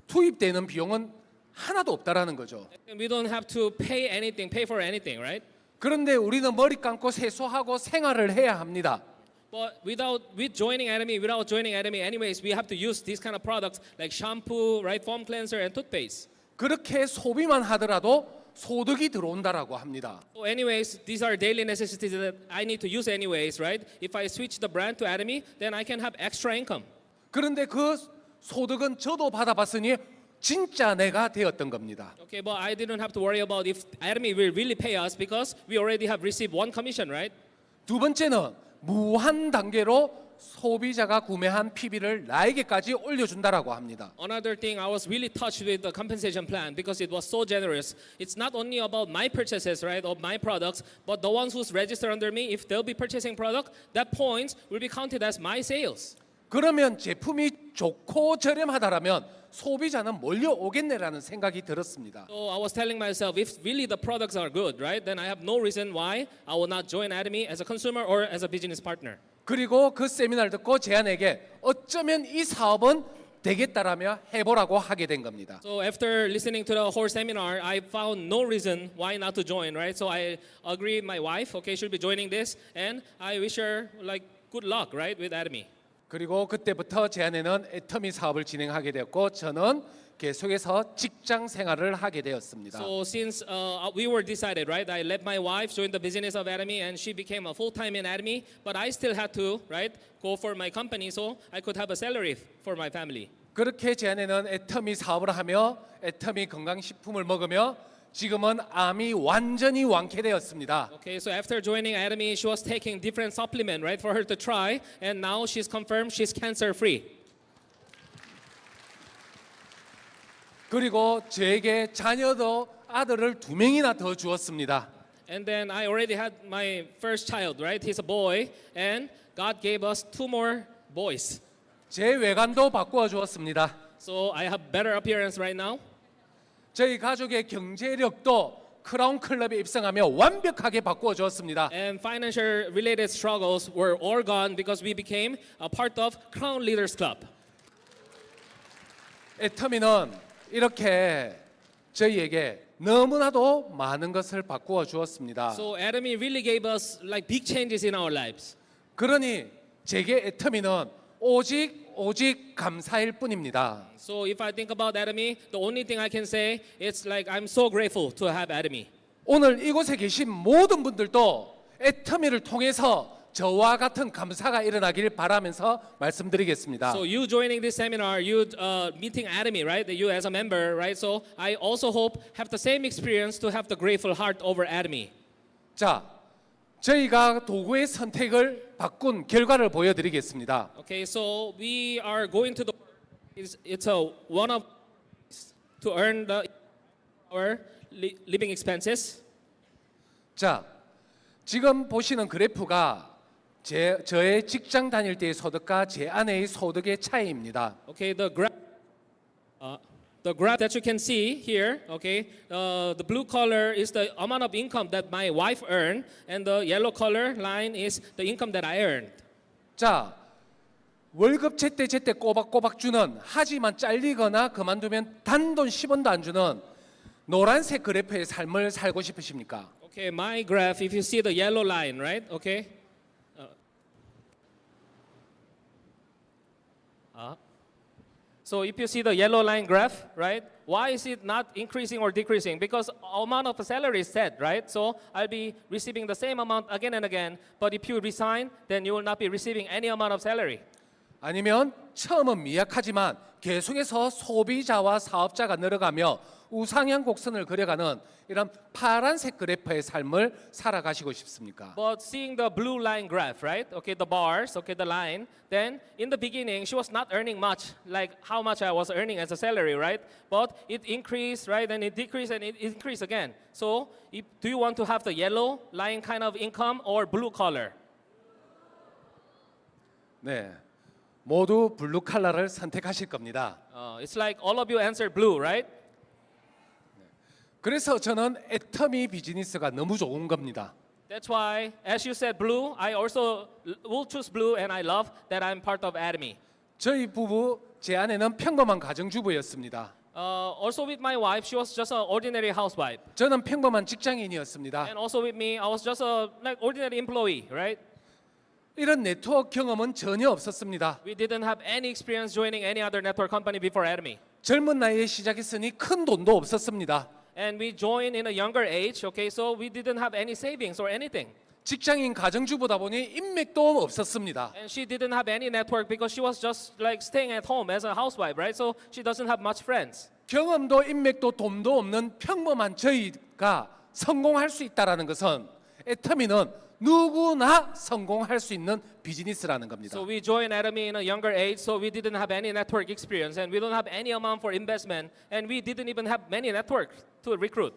투입되는 비용은 하나도 없다라는 거죠. And we don't have to pay anything, pay for anything, right? 그런데 우리는 머리 감고 세수하고 생활을 해야 합니다. But with joining Atomy, anyways, we have to use these kind of products like shampoo, right, foam cleanser, and toothpaste. 그렇게 소비만 하더라도 소득이 들어온다라고 합니다. So anyways, these are daily necessities that I need to use anyways, right? If I switch the brand to Atomy, then I can have extra income. 그런데 그 소득은 저도 받아봤으니 진짜 내가 되었던 겁니다. Okay, but I didn't have to worry about if Atomy will really pay us because we already have received one commission, right? 두 번째는 무한 단계로 소비자가 구매한 PB를 나에게까지 올려준다라고 합니다. Another thing, I was really touched with the compensation plan because it was so generous. It's not only about my purchases, right, of my products, but the ones who's registered under me, if they'll be purchasing product, that points will be counted as my sales. 그러면 제품이 좋고 저렴하다라면 소비자는 몰려오겠네라는 생각이 들었습니다. So I was telling myself, if really the products are good, right, then I have no reason why I will not join Atomy as a consumer or as a business partner. 그리고 그 세미나를 듣고 제 아내에게 어쩌면 이 사업은 되겠다라며 해보라고 하게 된 겁니다. So after listening to the whole seminar, I found no reason why not to join, right? So I agreed my wife, okay, she'll be joining this, and I wish her like good luck, right, with Atomy. 그리고 그때부터 제 아내는 애터미 사업을 진행하게 되었고 저는 계속해서 직장 생활을 하게 되었습니다. So since we were decided, right, I let my wife join the business of Atomy, and she became a full-time in Atomy. But I still had to, right, go for my company so I could have a salary for my family. 그렇게 제 아내는 애터미 사업을 하며 애터미 건강식품을 먹으며 지금은 암이 완전히 완쾌되었습니다. Okay, so after joining Atomy, she was taking different supplement, right, for her to try, and now she's confirmed she's cancer-free. 그리고 저에게 자녀도 아들을 2명이나 더 주었습니다. And then I already had my first child, right? He's a boy, and God gave us 2 more boys. 제 외관도 바꾸어 주었습니다. So I have better appearance right now. 저희 가족의 경제력도 크라운 클럽에 입성하며 완벽하게 바꾸어 주었습니다. And financial related struggles were all gone because we became a part of Crown Leaders Club. 애터미는 이렇게 저희에게 너무나도 많은 것을 바꾸어 주었습니다. So Atomy really gave us like big changes in our lives. 그러니 제게 애터미는 오직 감사일 뿐입니다. So if I think about Atomy, the only thing I can say is like I'm so grateful to have Atomy. 오늘 이곳에 계신 모든 분들도 애터미를 통해서 저와 같은 감사가 일어나길 바라면서 말씀드리겠습니다. So you joining this seminar, you meeting Atomy, right? You as a member, right? So I also hope have the same experience to have the grateful heart over Atomy. 자, 저희가 도구의 선택을 바꾼 결과를 보여드리겠습니다. Okay, so we are going to the. It's a one of to earn our living expenses. 자, 지금 보시는 그래프가 저의 직장 다닐 때의 소득과 제 아내의 소득의 차이입니다. Okay, the graph that you can see here, okay, the blue color is the amount of income that my wife earned, and the yellow color line is the income that I earned. 자, 월급 제때 꼬박꼬박 주는 하지만 잘리거나 그만두면 단돈 10원도 안 주는 노란색 그래프의 삶을 살고 싶으십니까? Okay, my graph, if you see the yellow line, right? Okay. So if you see the yellow line graph, right? Why is it not increasing or decreasing? Because amount of salary is set, right? So I'll be receiving the same amount again and again. But if you resign, then you will not be receiving any amount of salary. 아니면 처음은 미약하지만 계속해서 소비자와 사업자가 늘어가며 우상향 곡선을 그려가는 이런 파란색 그래프의 삶을 살아가시고 싶습니까? But seeing the blue line graph, right? Okay, the bars, okay, the line. Then in the beginning, she was not earning much, like how much I was earning as a salary, right? But it increased, right? And it decreased and it increased again. So do you want to have the yellow line kind of income or blue color? 네, 모두 블루 컬러를 선택하실 겁니다. It's like all of you answered blue, right? 그래서 저는 애터미 비즈니스가 너무 좋은 겁니다. That's why, as you said, blue, I also will choose blue, and I love that I'm part of Atomy. 저희 부부 제 아내는 평범한 가정주부였습니다. Also with my wife, she was just an ordinary housewife. 저는 평범한 직장인이었습니다. And also with me, I was just a like ordinary employee, right? 이런 네트워크 경험은 전혀 없었습니다. We didn't have any experience joining any other network company before Atomy. 젊은 나이에 시작했으니 큰 돈도 없었습니다. And we joined in a younger age, okay, so we didn't have any savings or anything. 직장인 가정주부다 보니 인맥도 없었습니다. And she didn't have any network because she was just like staying at home as a housewife, right? So she doesn't have much friends. 경험도 인맥도 돈도 없는 평범한 저희가 성공할 수 있다라는 것은 애터미는 누구나 성공할 수 있는 비즈니스라는 겁니다. So we joined Atomy in a younger age, so we didn't have any network experience, and we don't have any amount for investment, and we didn't even have many networks to recruit.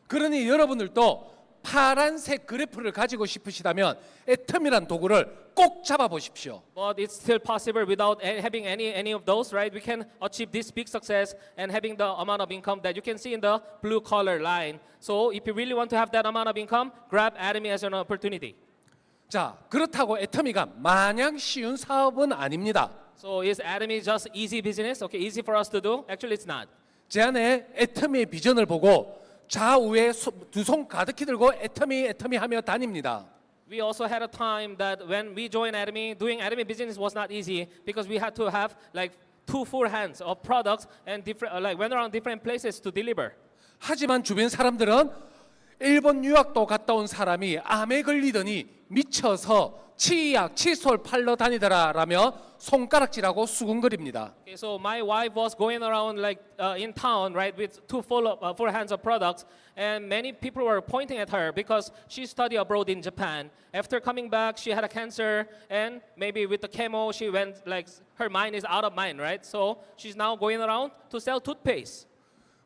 그러니 여러분들도 파란색 그래프를 가지고 싶으시다면 애터미란 도구를 꼭 잡아보십시오. But it's still possible without having any of those, right? We can achieve this big success and having the amount of income that you can see in the blue color line. So if you really want to have that amount of income, grab Atomy as an opportunity. 자, 그렇다고 애터미가 마냥 쉬운 사업은 아닙니다. So is Atomy just easy business? Okay, easy for us to do? Actually, it's not. 제 아내 애터미의 비전을 보고 좌우에 두 손 가득히 들고 애터미 하며 다닙니다. We also had a time that when we joined Atomy, doing Atomy business was not easy because we had to have like 2 full hands of products and different like went around different places to deliver. 하지만 주변 사람들은 일본 유학도 갔다 온 사람이 암에 걸리더니 미쳐서 치약, 칫솔 팔러 다니더라라며 손가락질하고 수군거립니다. Okay, so my wife was going around like in town, right, with two full hands of products, and many people were pointing at her because she studied abroad in Japan. After coming back, she had a cancer, and maybe with the chemo, she went like her mind is out of mind, right? So she's now going around to sell toothpaste.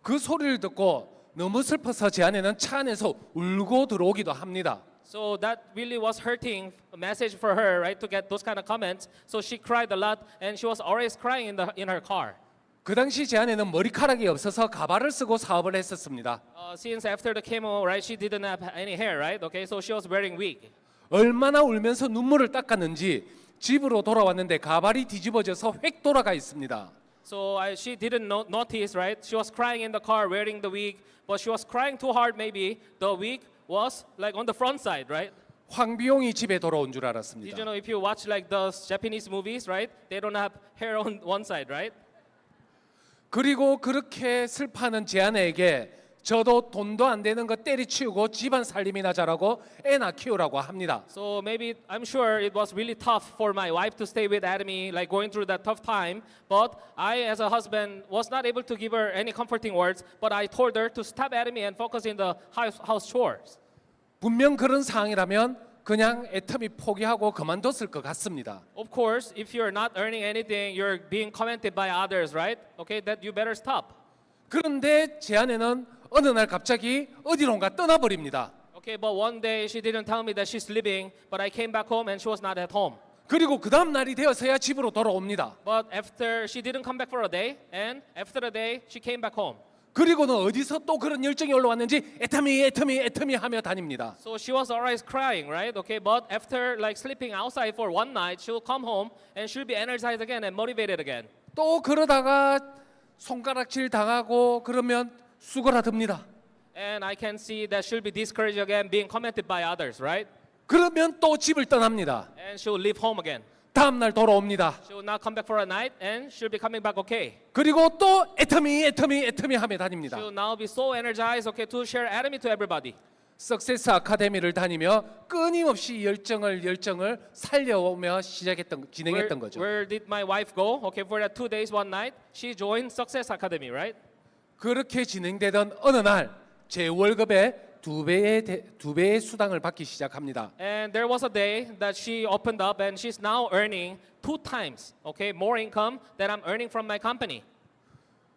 그 소리를 듣고 너무 슬퍼서 제 아내는 차 안에서 울고 들어오기도 합니다. So that really was hurting a message for her, right, to get those kind of comments. So she cried a lot, and she was always crying in her car. 그 당시 제 아내는 머리카락이 없어서 가발을 쓰고 사업을 했었습니다. Since after the chemo, right, she didn't have any hair, right? Okay, so she was wearing wig. 얼마나 울면서 눈물을 닦았는지 집으로 돌아왔는데 가발이 뒤집어져서 획 돌아가 있습니다. So she didn't notice, right? She was crying in the car wearing the wig, but she was crying too hard. Maybe the wig was like on the front side, right? 황비용이 집에 돌아온 줄 Did 알았습니다. you know if you watch like the Japanese movies, right? They don't have hair on one side, right? 그리고 그렇게 슬퍼하는 제 아내에게 저도 돈도 안 되는 거 때리치우고 집안 살림이나 잘하고 애나 키우라고 합니다. So maybe I'm sure it was really tough for my wife to stay with Atomy, like going through that tough time. But I, as a husband, was not able to give her any comforting words. But I told her to stop Atomy and focus in the house chores. 분명 그런 상황이라면 그냥 애터미 포기하고 그만뒀을 것 같습니다. Of course, if you're not earning anything, you're being commented by others, right? Okay, that you better stop. 그런데 제 아내는 어느 날 갑자기 어디론가 떠나버립니다. Okay, but one day she didn't tell me that she's leaving, but I came back home and she was not at home. 그리고 그 다음 날이 되어서야 집으로 돌아옵니다. But after she didn't come back for a day, and after a day she came back home. 그리고는 어디서 또 그런 열정이 올라왔는지 애터미 하며 다닙니다. So she was always crying, right? Okay, but after like sleeping outside for one night, she'll come home and she'll be energized again and motivated again. 또 그러다가 손가락질 당하고 그러면 수그라듭니다. And I can see that she'll be discouraged again, being commented by others, right? 그러면 또 집을 떠납니다. And she'll leave home again. 다음 날 돌아옵니다. She'll not come back for a night, and she'll be coming back okay. 그리고 또 애터미 하며 다닙니다. She'll now be so energized, okay, to share Atomy to everybody. 석세스 아카데미를 다니며 끊임없이 열정을 살려오며 진행했던 거죠. Where did my wife go? Okay, for that 2 days, 1 night, she joined Success Academy, right? 그렇게 진행되던 어느 날 제 월급의 두 배의 수당을 받기 시작합니다. And there was a day that she opened up, and she's now earning 2 times, okay, more income that I'm earning from my company.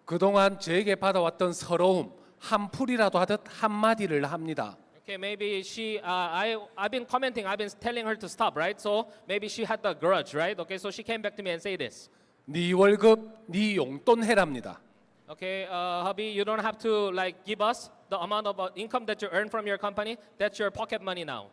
그동안 저에게 받아왔던 서러움 한 풀이라도 하듯 한마디를 합니다. Okay, maybe I've been commenting, I've been telling her to stop, right? So maybe she had the grudge, right? Okay, so she came back to me and say this. 네 월급, 네 용돈 해랍니다. Okay, hubby, you don't have to like give us the amount of income that you earn from your company. That's your pocket money now.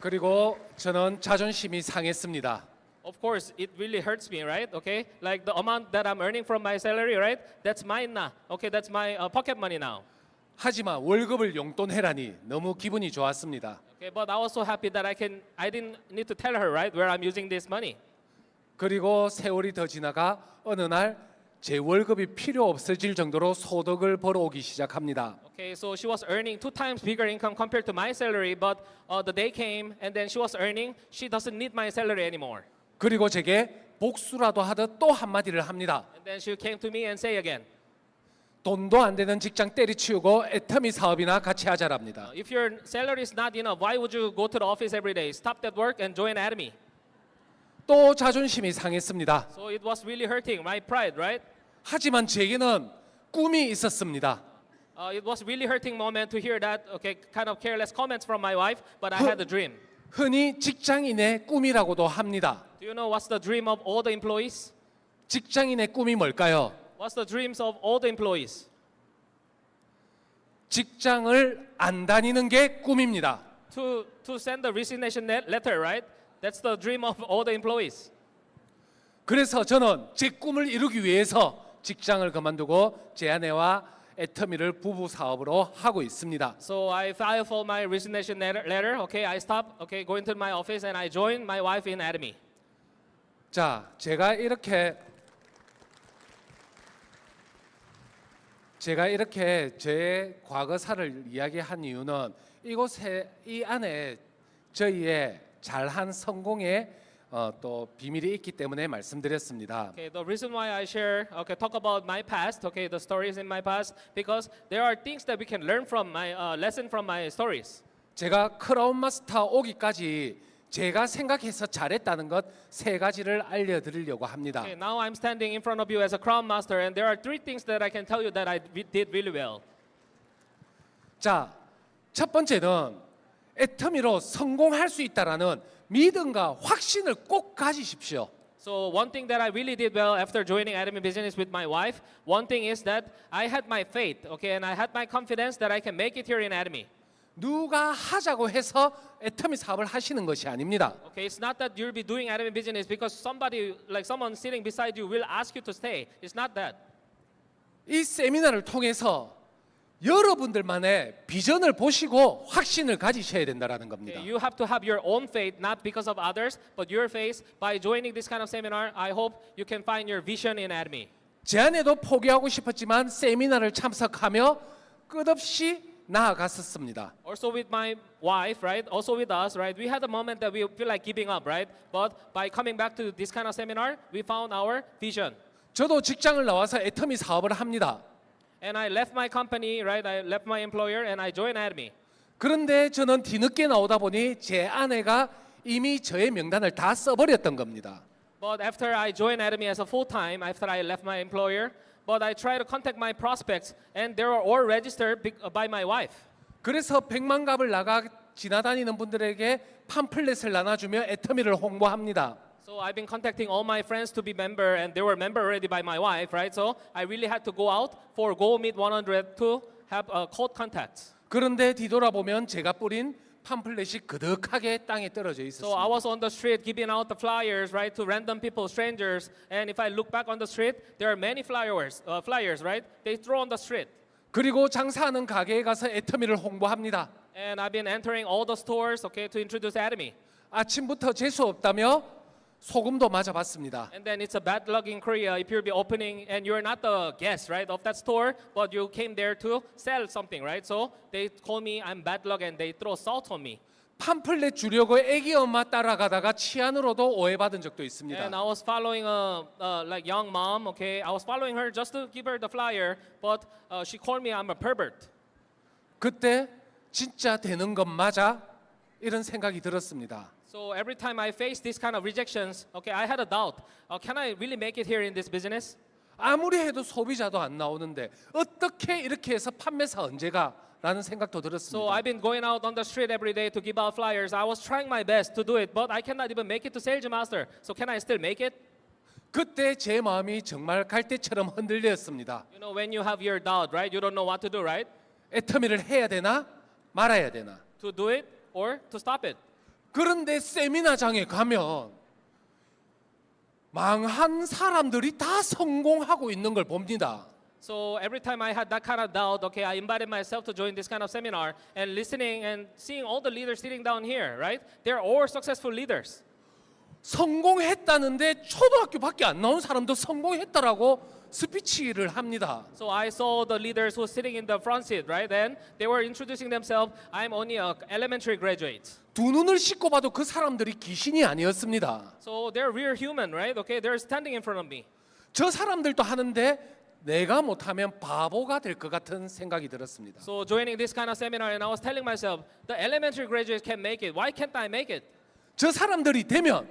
그리고 저는 자존심이 상했습니다. Of course, it really hurts me, right? Okay, like the amount that I'm earning from my salary, right? That's mine now. Okay, that's my pocket money now. 하지만 월급을 용돈해라니 너무 기분이 좋았습니다. Okay, but I was so happy that I didn't need to tell her, right, where I'm using this money. 그리고 세월이 더 지나가 어느 날 제 월급이 필요 없어질 정도로 소득을 벌어오기 시작합니다. Okay, so she was earning 2 times bigger income compared to my salary, but the day came and then she was earning, she doesn't need my salary anymore. 그리고 제게 복수라도 하듯 또 한마디를 합니다. And then she came to me and say again, 돈도 안 되는 직장 때리치우고 애터미 사업이나 같이 하자랍니다. if your salary is not enough, why would you go to the office every day? Stop that work and join Atomy. 또 자존심이 상했습니다. So it was really hurting my pride, right? 하지만 제게는 꿈이 있었습니다. It was really hurting moment to hear that, okay, kind of careless comments from my wife, but I had a dream. 흔히 직장인의 꿈이라고도 합니다. Do you know what's the dream of all the employees? 직장인의 꿈이 뭘까요? What's the dreams of all the employees? 직장을 안 다니는 게 꿈입니다. To send the resignation letter, right? That's the dream of all the employees. 그래서 저는 제 꿈을 이루기 위해서 직장을 그만두고 제 아내와 애터미를 부부 사업으로 하고 있습니다. So I filed for my resignation letter. Okay, I stopped. Okay, going to my office and I joined my wife in Atomy. 자, 제가 이렇게 제 과거사를 이야기한 이유는 이곳에 이 안에 저희의 잘한 성공의 또 비밀이 있기 때문에 말씀드렸습니다. Okay, the reason why I share, okay, talk about my past, okay, the stories in my past, because there are things that we can learn from my lesson from my stories. 제가 크라운 마스터 오기까지 제가 생각해서 잘했다는 것 3가지를 알려드리려고 합니다. Okay, now I'm standing in front of you as a crown master, and there are 3 things that I can tell you that I did really well. 자, 첫 번째는 애터미로 성공할 수 있다라는 믿음과 확신을 꼭 가지십시오. So one thing that I really did well after joining Atomy Business with my wife, one thing is that I had my faith, okay, and I had my confidence that I can make it here in Atomy. 누가 하자고 해서 애터미 사업을 하시는 것이 아닙니다. Okay, it's not that you'll be doing Atomy Business because somebody, like someone sitting beside you, will ask you to stay. It's not that. 이 세미나를 통해서 여러분들만의 비전을 보시고 확신을 가지셔야 된다라는 겁니다. Okay, you have to have your own faith, not because of others, but your faith. By joining this kind of seminar, I hope you can find your vision in Atomy. 제 아내도 포기하고 싶었지만 세미나를 참석하며 끝없이 나아갔었습니다. Also with my wife, right? Also with us, right? We had a moment that we feel like giving up, right? But by coming back to this kind of seminar, we found our vision. 저도 직장을 나와서 애터미 사업을 합니다. And I left my company, right? I left my employer and I joined Atomy. 그런데 저는 뒤늦게 나오다 보니 제 아내가 이미 저의 명단을 다 써버렸던 겁니다. But after I joined Atomy as a full-time, after I left my employer, but I tried to contact my prospects and they were all registered by my wife. 그래서 100만 갑을 나가 지나다니는 분들에게 팜플렛을 나눠주며 애터미를 홍보합니다. So I've been contacting all my friends to be member and they were member already by my wife, right? So I really had to go out for Go Meet 100 to have cold contacts. 그런데 뒤돌아보면 제가 뿌린 팜플렛이 그득하게 땅에 떨어져 있었습니다. So I was on the street giving out the flyers, right, to random people, strangers. And if I look back on the street, there are many flyers, right? They throw on the street. 그리고 장사하는 가게에 가서 애터미를 홍보합니다. And I've been entering all the stores, okay, to introduce Atomy. 아침부터 재수 없다며 소금도 맞아봤습니다. And then it's a bad luck in Korea if you'll be opening and you're not the guest, right, of that store, but you came there to sell something, right? So they call me I'm bad luck and they throw salt on me. 팜플렛 주려고 애기 엄마 따라가다가 치안으로도 오해받은 적도 있습니다. And I was following like young mom, okay? I was following her just to give her the flyer, but she called me I'm a pervert. 그때 진짜 되는 것 맞아? 이런 생각이 들었습니다. So every time I face this kind of rejections, okay, I had a doubt. Can I really make it here in this business? 아무리 해도 소비자도 안 나오는데 어떻게 이렇게 해서 판매사 언제가? 라는 생각도 들었습니다. So I've been going out on the street every day to give out flyers. I was trying my best to do it, but I cannot even make it to sales master. So can I still make it? 그때 제 마음이 정말 갈대처럼 흔들렸습니다. You know, when you have your doubt, right? You don't know what to do, right? 애터미를 해야 되나 말아야 되나? To do it or to stop it. 그런데 세미나장에 가면 망한 사람들이 다 성공하고 있는 걸 봅니다. So every time I had that kind of doubt, okay, I invited myself to join this kind of seminar and listening and seeing all the leaders sitting down here, right? They're all successful leaders. 성공했다는데 초등학교밖에 안 나온 사람도 성공했다라고 스피치를 합니다. So I saw the leaders who were sitting in the front seat, right? And they were introducing themselves. I'm only an elementary graduate. 두 눈을 씻고 봐도 그 사람들이 귀신이 아니었습니다. So they're real human, right? Okay, they're standing in front of me. 저 사람들도 하는데 내가 못하면 바보가 될 것 같은 생각이 들었습니다. So joining this kind of seminar, and I was telling myself, the elementary graduates can make it. Why can't I make it? 저 사람들이 되면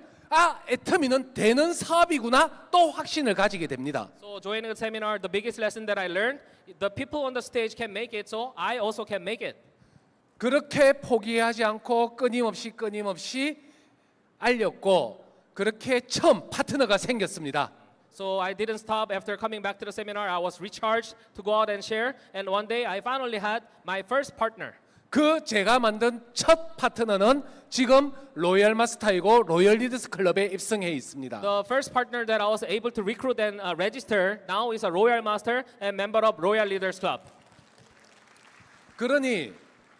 애터미는 되는 사업이구나 또 확신을 가지게 됩니다. So joining the seminar, the biggest lesson that I learned, the people on the stage can make it, so I also can make it. 그렇게 포기하지 않고 끊임없이 알렸고 그렇게 처음 파트너가 생겼습니다. So I didn't stop after coming back to the seminar. I was recharged to go out and share. And one day I finally had my first partner. 그 제가 만든 첫 파트너는 지금 로열 마스터이고 로열 리더스 클럽에 입성해 있습니다. The first partner that I was able to recruit and register now is a Royal Master and member of Royal Leaders Club. 그러니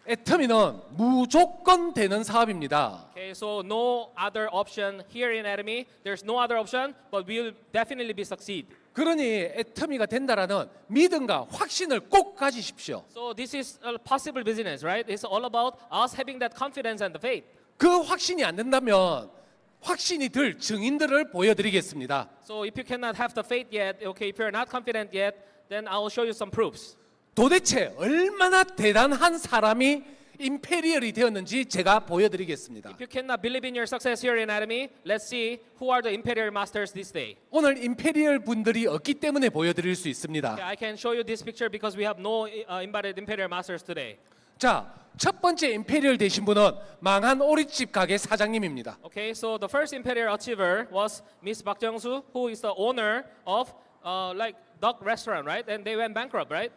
애터미는 무조건 되는 사업입니다. Okay, so no other option here in Academy. There's no other option, but we will definitely be succeed. 그러니 애터미가 된다라는 믿음과 확신을 꼭 가지십시오. So this is a possible business, right? It's all about us having that confidence and the faith. 그 확신이 안 된다면 확신이 들 증인들을 보여드리겠습니다. So if you cannot have the faith yet, okay, if you're not confident yet, then I will show you some proofs. 도대체 얼마나 대단한 사람이 임페리얼이 되었는지 제가 보여드리겠습니다. If you cannot believe in your success here in Academy, let's see who are the imperial masters this day. 오늘 임페리얼 분들이 없기 때문에 보여드릴 수 있습니다. Okay, I can show you this picture because we have no embodied imperial masters today. 자, 첫 번째 임페리얼 되신 분은 망한 오리집 가게 사장님입니다. Okay, so the first imperial achiever was Miss Park Jung-soo, who is the owner of like duck restaurant, right? And they went bankrupt, right?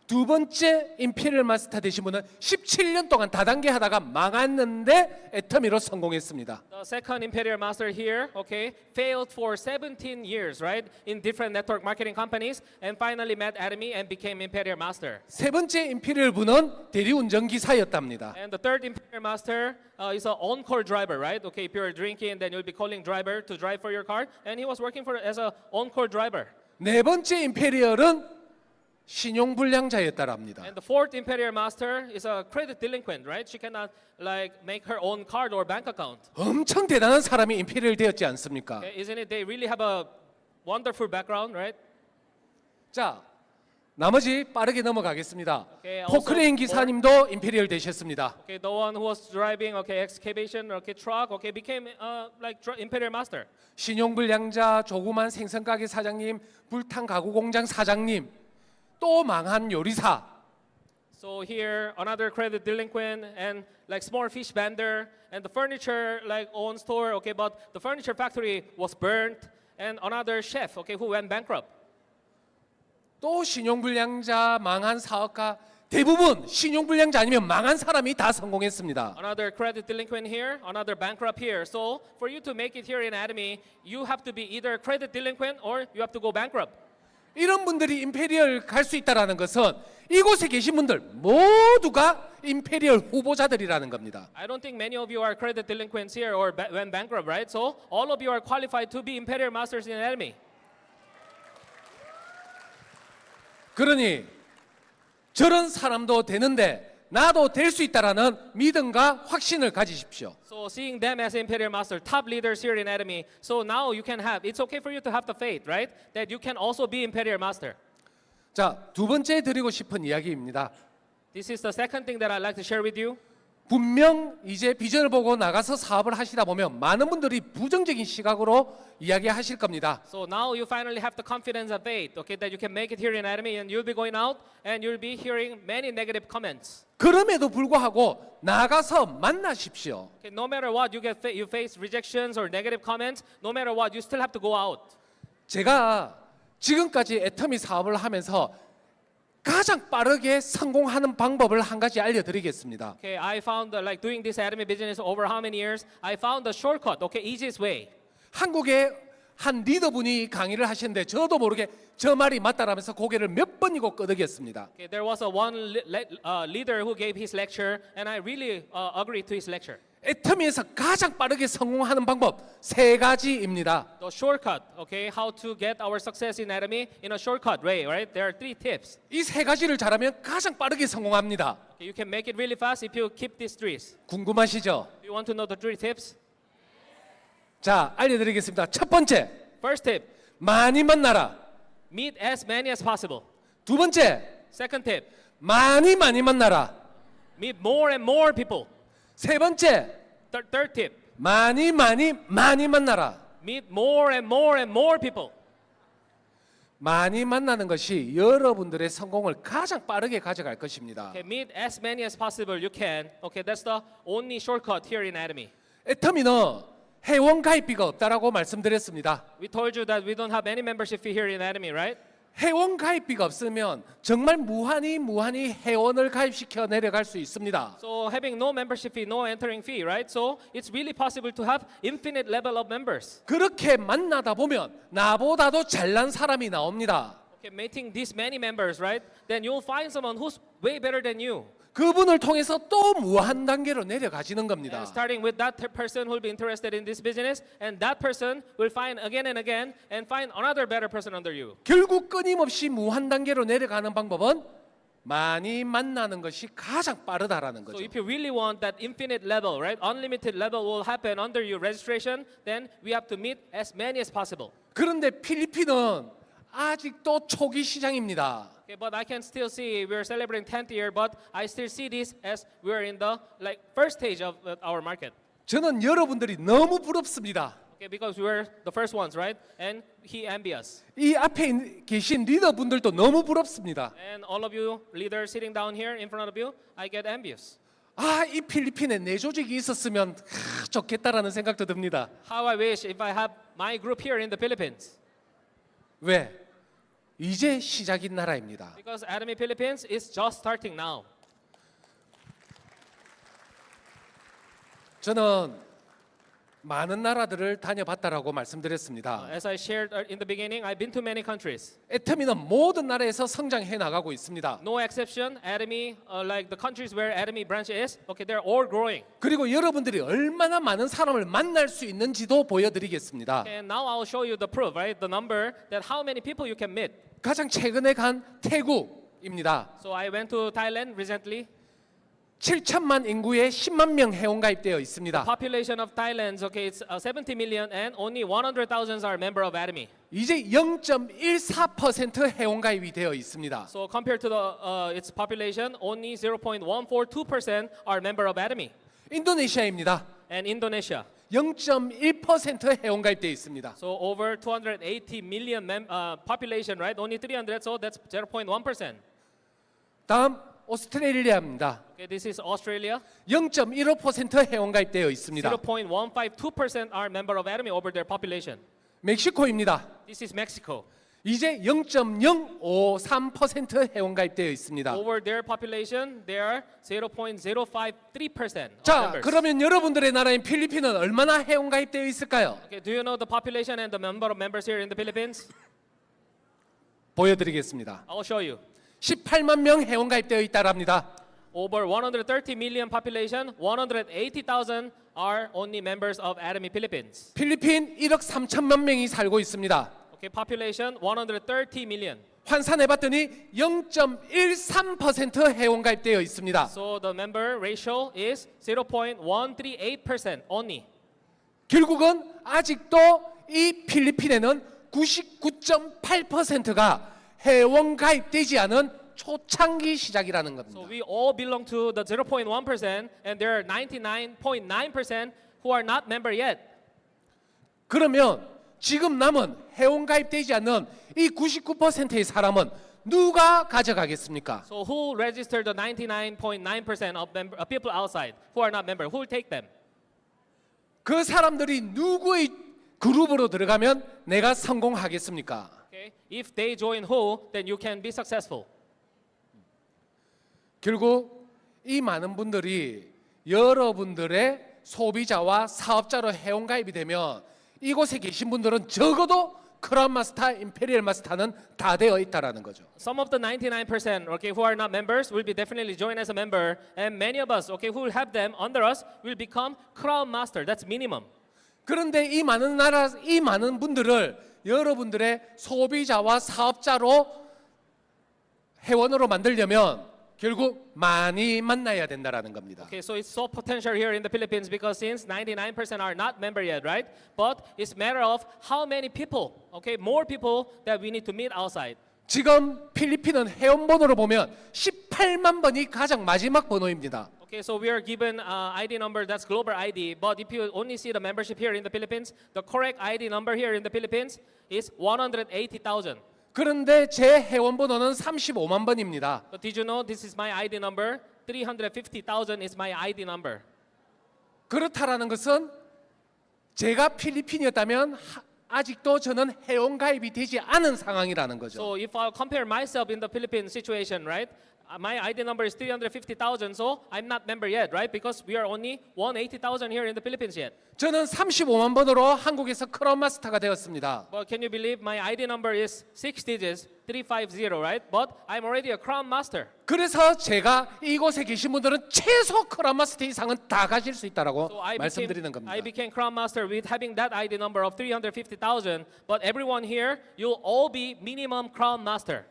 두 번째 임페리얼 마스터 되신 분은 17년 동안 다단계 하다가 망했는데 애터미로 성공했습니다. The second imperial master here, okay, failed for 17 years, right, in different network marketing companies, and finally met Academy and became imperial master. 세 번째 임페리얼 분은 대리운전 기사였답니다. And the third imperial master is an on-call driver, right? Okay, if you're drinking, then you'll be calling driver to drive for your car, and he was working as a on-call driver. 네 번째 임페리얼은 신용불량자였다랍니다. And the fourth imperial master is a credit delinquent, right? She cannot like make her own card or bank account. 엄청 대단한 사람이 임페리얼 되었지 않습니까? Okay, isn't it? They really have a wonderful background, right? 자, 나머지 빠르게 넘어가겠습니다. Okay, 포크레인 기사님도 임페리얼 되셨습니다. Okay, the one who was driving excavation truck, became like imperial master. 신용불량자, 조그만 생선가게 사장님, 불탄 가구 공장 사장님, 또 망한 요리사. So here another credit delinquent and like small fish vendor and the furniture like own store, okay, but the furniture factory was burnt and another chef, okay, who went bankrupt. 또 신용불량자, 망한 사업가, 대부분 신용불량자 아니면 망한 사람이 다 성공했습니다. Another credit delinquent here, another bankrupt here. So for you to make it here in Academy, you have to be either credit delinquent or you have to go bankrupt. 이런 분들이 임페리얼 갈 수 있다라는 것은 이곳에 계신 분들 모두가 임페리얼 후보자들이라는 겁니다. I don't think many of you are credit delinquents here or went bankrupt, right? So all of you are qualified to be imperial masters in Academy. 그러니 저런 사람도 되는데 나도 될 수 있다라는 믿음과 확신을 가지십시오. So seeing them as imperial master, top leaders here in Academy, so now you can have, it's okay for you to have the faith, right? That you can also be imperial master. 자, 두 번째 드리고 싶은 이야기입니다. This is the second thing that I'd like to share with you. 분명 이제 비전을 보고 나가서 사업을 하시다 보면 많은 분들이 부정적인 시각으로 이야기하실 겁니다. So now you finally have the confidence and faith, okay, that you can make it here in Academy, and you'll be going out and you'll be hearing many negative comments. 그럼에도 불구하고 나가서 만나십시오. Okay, no matter what, you face rejections or negative comments. No matter what, you still have to go out. 제가 지금까지 애터미 사업을 하면서 가장 빠르게 성공하는 방법을 한 가지 알려드리겠습니다. Okay, I found like doing this academy business over how many years? I found the shortcut. Okay, easiest way. 한국의 한 리더분이 강의를 하시는데 저도 모르게 저 말이 맞다라면서 고개를 몇 번이고 끄덕였습니다. Okay, there was a one leader who gave his lecture, and I really agreed to his lecture. 애터미에서 가장 빠르게 성공하는 방법 세 가지입니다. The shortcut, okay, how to get our success in Atomy in a shortcut way, right? There are 3 tips. 이 세 가지를 잘하면 가장 빠르게 성공합니다. Okay, you can make it really fast if you keep these 3s. 궁금하시죠? Do you want to know the 3 tips? 자, 알려드리겠습니다. 첫 번째, First tip, 많이 만나라. meet as many as possible. 두 번째, Second tip, 많이 만나라. meet more and more people. 세 번째, Third tip, 많이 만나라. meet more and more and more people. 많이 만나는 것이 여러분들의 성공을 가장 빠르게 가져갈 것입니다. Okay, meet as many as possible you can. Okay, that's the only shortcut here in Atomy. 애터미는 회원 가입비가 없다라고 말씀드렸습니다. We told you that we don't have any membership fee here in Atomy, right? 회원 가입비가 없으면 정말 무한히 회원을 가입시켜 내려갈 수 있습니다. So having no membership fee, no entering fee, right? So it's really possible to have infinite level of members. 그렇게 만나다 보면 나보다도 잘난 사람이 나옵니다. Okay, meeting these many members, right? Then you'll find someone who's way better than you. 그분을 통해서 또 무한 단계로 내려가지는 겁니다. And starting with that person who will be interested in this business, and that person will find again and again and find another better person under you. 결국 끊임없이 무한 단계로 내려가는 방법은 많이 만나는 것이 가장 빠르다라는 So 거죠. if you really want that infinite level, right? Unlimited level will happen under your registration, then we have to meet as many as possible. 그런데 필리핀은 아직도 초기 시장입니다. Okay, but I can still see we're celebrating 10th year, but I still see this as we're in the like first stage of our market. 저는 여러분들이 너무 부럽습니다. Okay, because we're the first ones, right? And he envious. 이 앞에 계신 리더분들도 너무 부럽습니다. And all of you leaders sitting down here in front of you, I get envious. 아, 이 필리핀에 내 조직이 있었으면 좋겠다라는 생각도 듭니다. How I wish if I have my group here in the Philippines. 왜? 이제 시작인 나라입니다. Because Atomy Philippines is just starting now. 저는 많은 나라들을 다녀봤다라고 말씀드렸습니다. As I shared in the beginning, I've been to many countries. 애터미는 모든 나라에서 성장해 나가고 있습니다. No exception. Atomy, like the countries where Atomy branch is, okay, they're all growing. 그리고 여러분들이 얼마나 많은 사람을 만날 수 있는지도 보여드리겠습니다. And now I'll show you the proof, right? The number that how many people you can meet. 가장 최근에 간 태국입니다. So I went to Thailand recently. 7천만 인구에 10만 명 회원 가입되어 있습니다. Population of Thailand, okay, it's 70 million and only 100,000 are member of Atomy. 이제 0.14% 회원 가입이 되어 있습니다. So compared to the its population, only 0.142% are member of Atomy. 인도네시아입니다. And Indonesia. 0.1% 회원 가입되어 있습니다. So over 280 million population, right? Only 300, so that's 0.1%. 다음 오스트레일리아입니다. Okay, this is Australia. 0.15% 회원 가입되어 있습니다. 0.152% are member of Atomy over their population. 멕시코입니다. This is Mexico. 이제 0.053% 회원 가입되어 있습니다. Over their population, they are 0.053% 자, members. 그러면 여러분들의 나라인 필리핀은 얼마나 회원 가입되어 있을까요? Okay, do you know the population and the number of members here in the Philippines? 보여드리겠습니다. I'll show you. 18만 명 회원 가입되어 있다랍니다. Over 130 million population, 180,000 are only members of Atomy Philippines. 필리핀 1억 3천만 명이 살고 있습니다. Okay, population 130 million. 환산해봤더니 0.13% 회원 가입되어 있습니다. So the member ratio is 0.138% only. 결국은 아직도 이 필리핀에는 99.8%가 회원 가입되지 않은 초창기 시작이라는 겁니다. So we all belong to the 0.1% and there are 99.9% who are not member yet. 그러면 지금 남은 회원 가입되지 않는 이 99%의 사람은 누가 가져가겠습니까? So who registered the 99.9% of people outside who are not member? Who will take them? 그 사람들이 누구의 그룹으로 들어가면 내가 성공하겠습니까? Okay? If they join who, then you can be successful. 결국 이 많은 분들이 여러분들의 소비자와 사업자로 회원가입이 되면 이곳에 계신 분들은 적어도 크라운 마스터, 임페리얼 마스터는 다 되어 있다라는 거죠. Some of the 99%, okay, who are not members will be definitely join as a member, and many of us, okay, who will have them under us will become Crown Master. That's minimum. 그런데 이 많은 분들을 여러분들의 소비자와 사업자로 회원으로 만들려면 결국 많이 만나야 된다라는 겁니다. Okay, so it's so potential here in the Philippines because since 99% are not member yet, right? But it's matter of how many people, okay, more people that we need to meet outside. 지금 필리핀은 회원 번호로 보면 18만 번이 가장 마지막 번호입니다. Okay, so we are given ID number that's global ID, but if you only see the membership here in the Philippines, the correct ID number here in the Philippines is 180,000. 그런데 제 회원 번호는 35만 번입니다. But did you know this is my ID number? 350,000 is my ID number. 그렇다라는 것은 제가 필리핀이었다면 아직도 저는 회원 가입이 되지 않은 상황이라는 거죠. So if I compare myself in the Philippines situation, right? My ID number is 350,000, so I'm not member yet, right? Because we are only 180,000 here in the Philippines yet. 저는 35만 번으로 한국에서 크라운 마스터가 되었습니다. But can you believe my ID number is 6 digits, 350, right? But I'm already a Crown Master. 그래서 제가 이곳에 계신 분들은 최소 크라운 마스터 이상은 다 가실 수 있다라고 So I 말씀드리는 겁니다. became Crown Master with having that ID number of 350,000. But everyone here, you'll all be minimum Crown Master.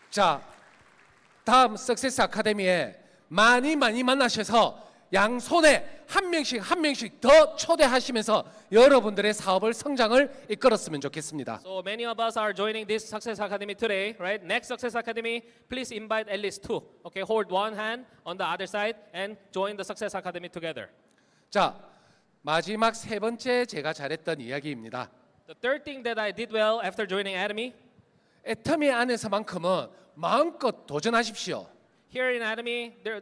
자, 다음 석세스 아카데미에 많이 만나셔서 양손에 한 명씩 더 초대하시면서 여러분들의 사업을 성장을 이끌었으면 좋겠습니다. So many of us are joining this Success Academy today, right? Next Success Academy, please invite at least 2. Okay, hold one hand on the other side and join the Success Academy together. 자, 마지막 세 번째 제가 잘했던 이야기입니다. The third thing that I did well after joining Academy, 애터미 안에서만큼은 마음껏 도전하십시오. here in Academy, there,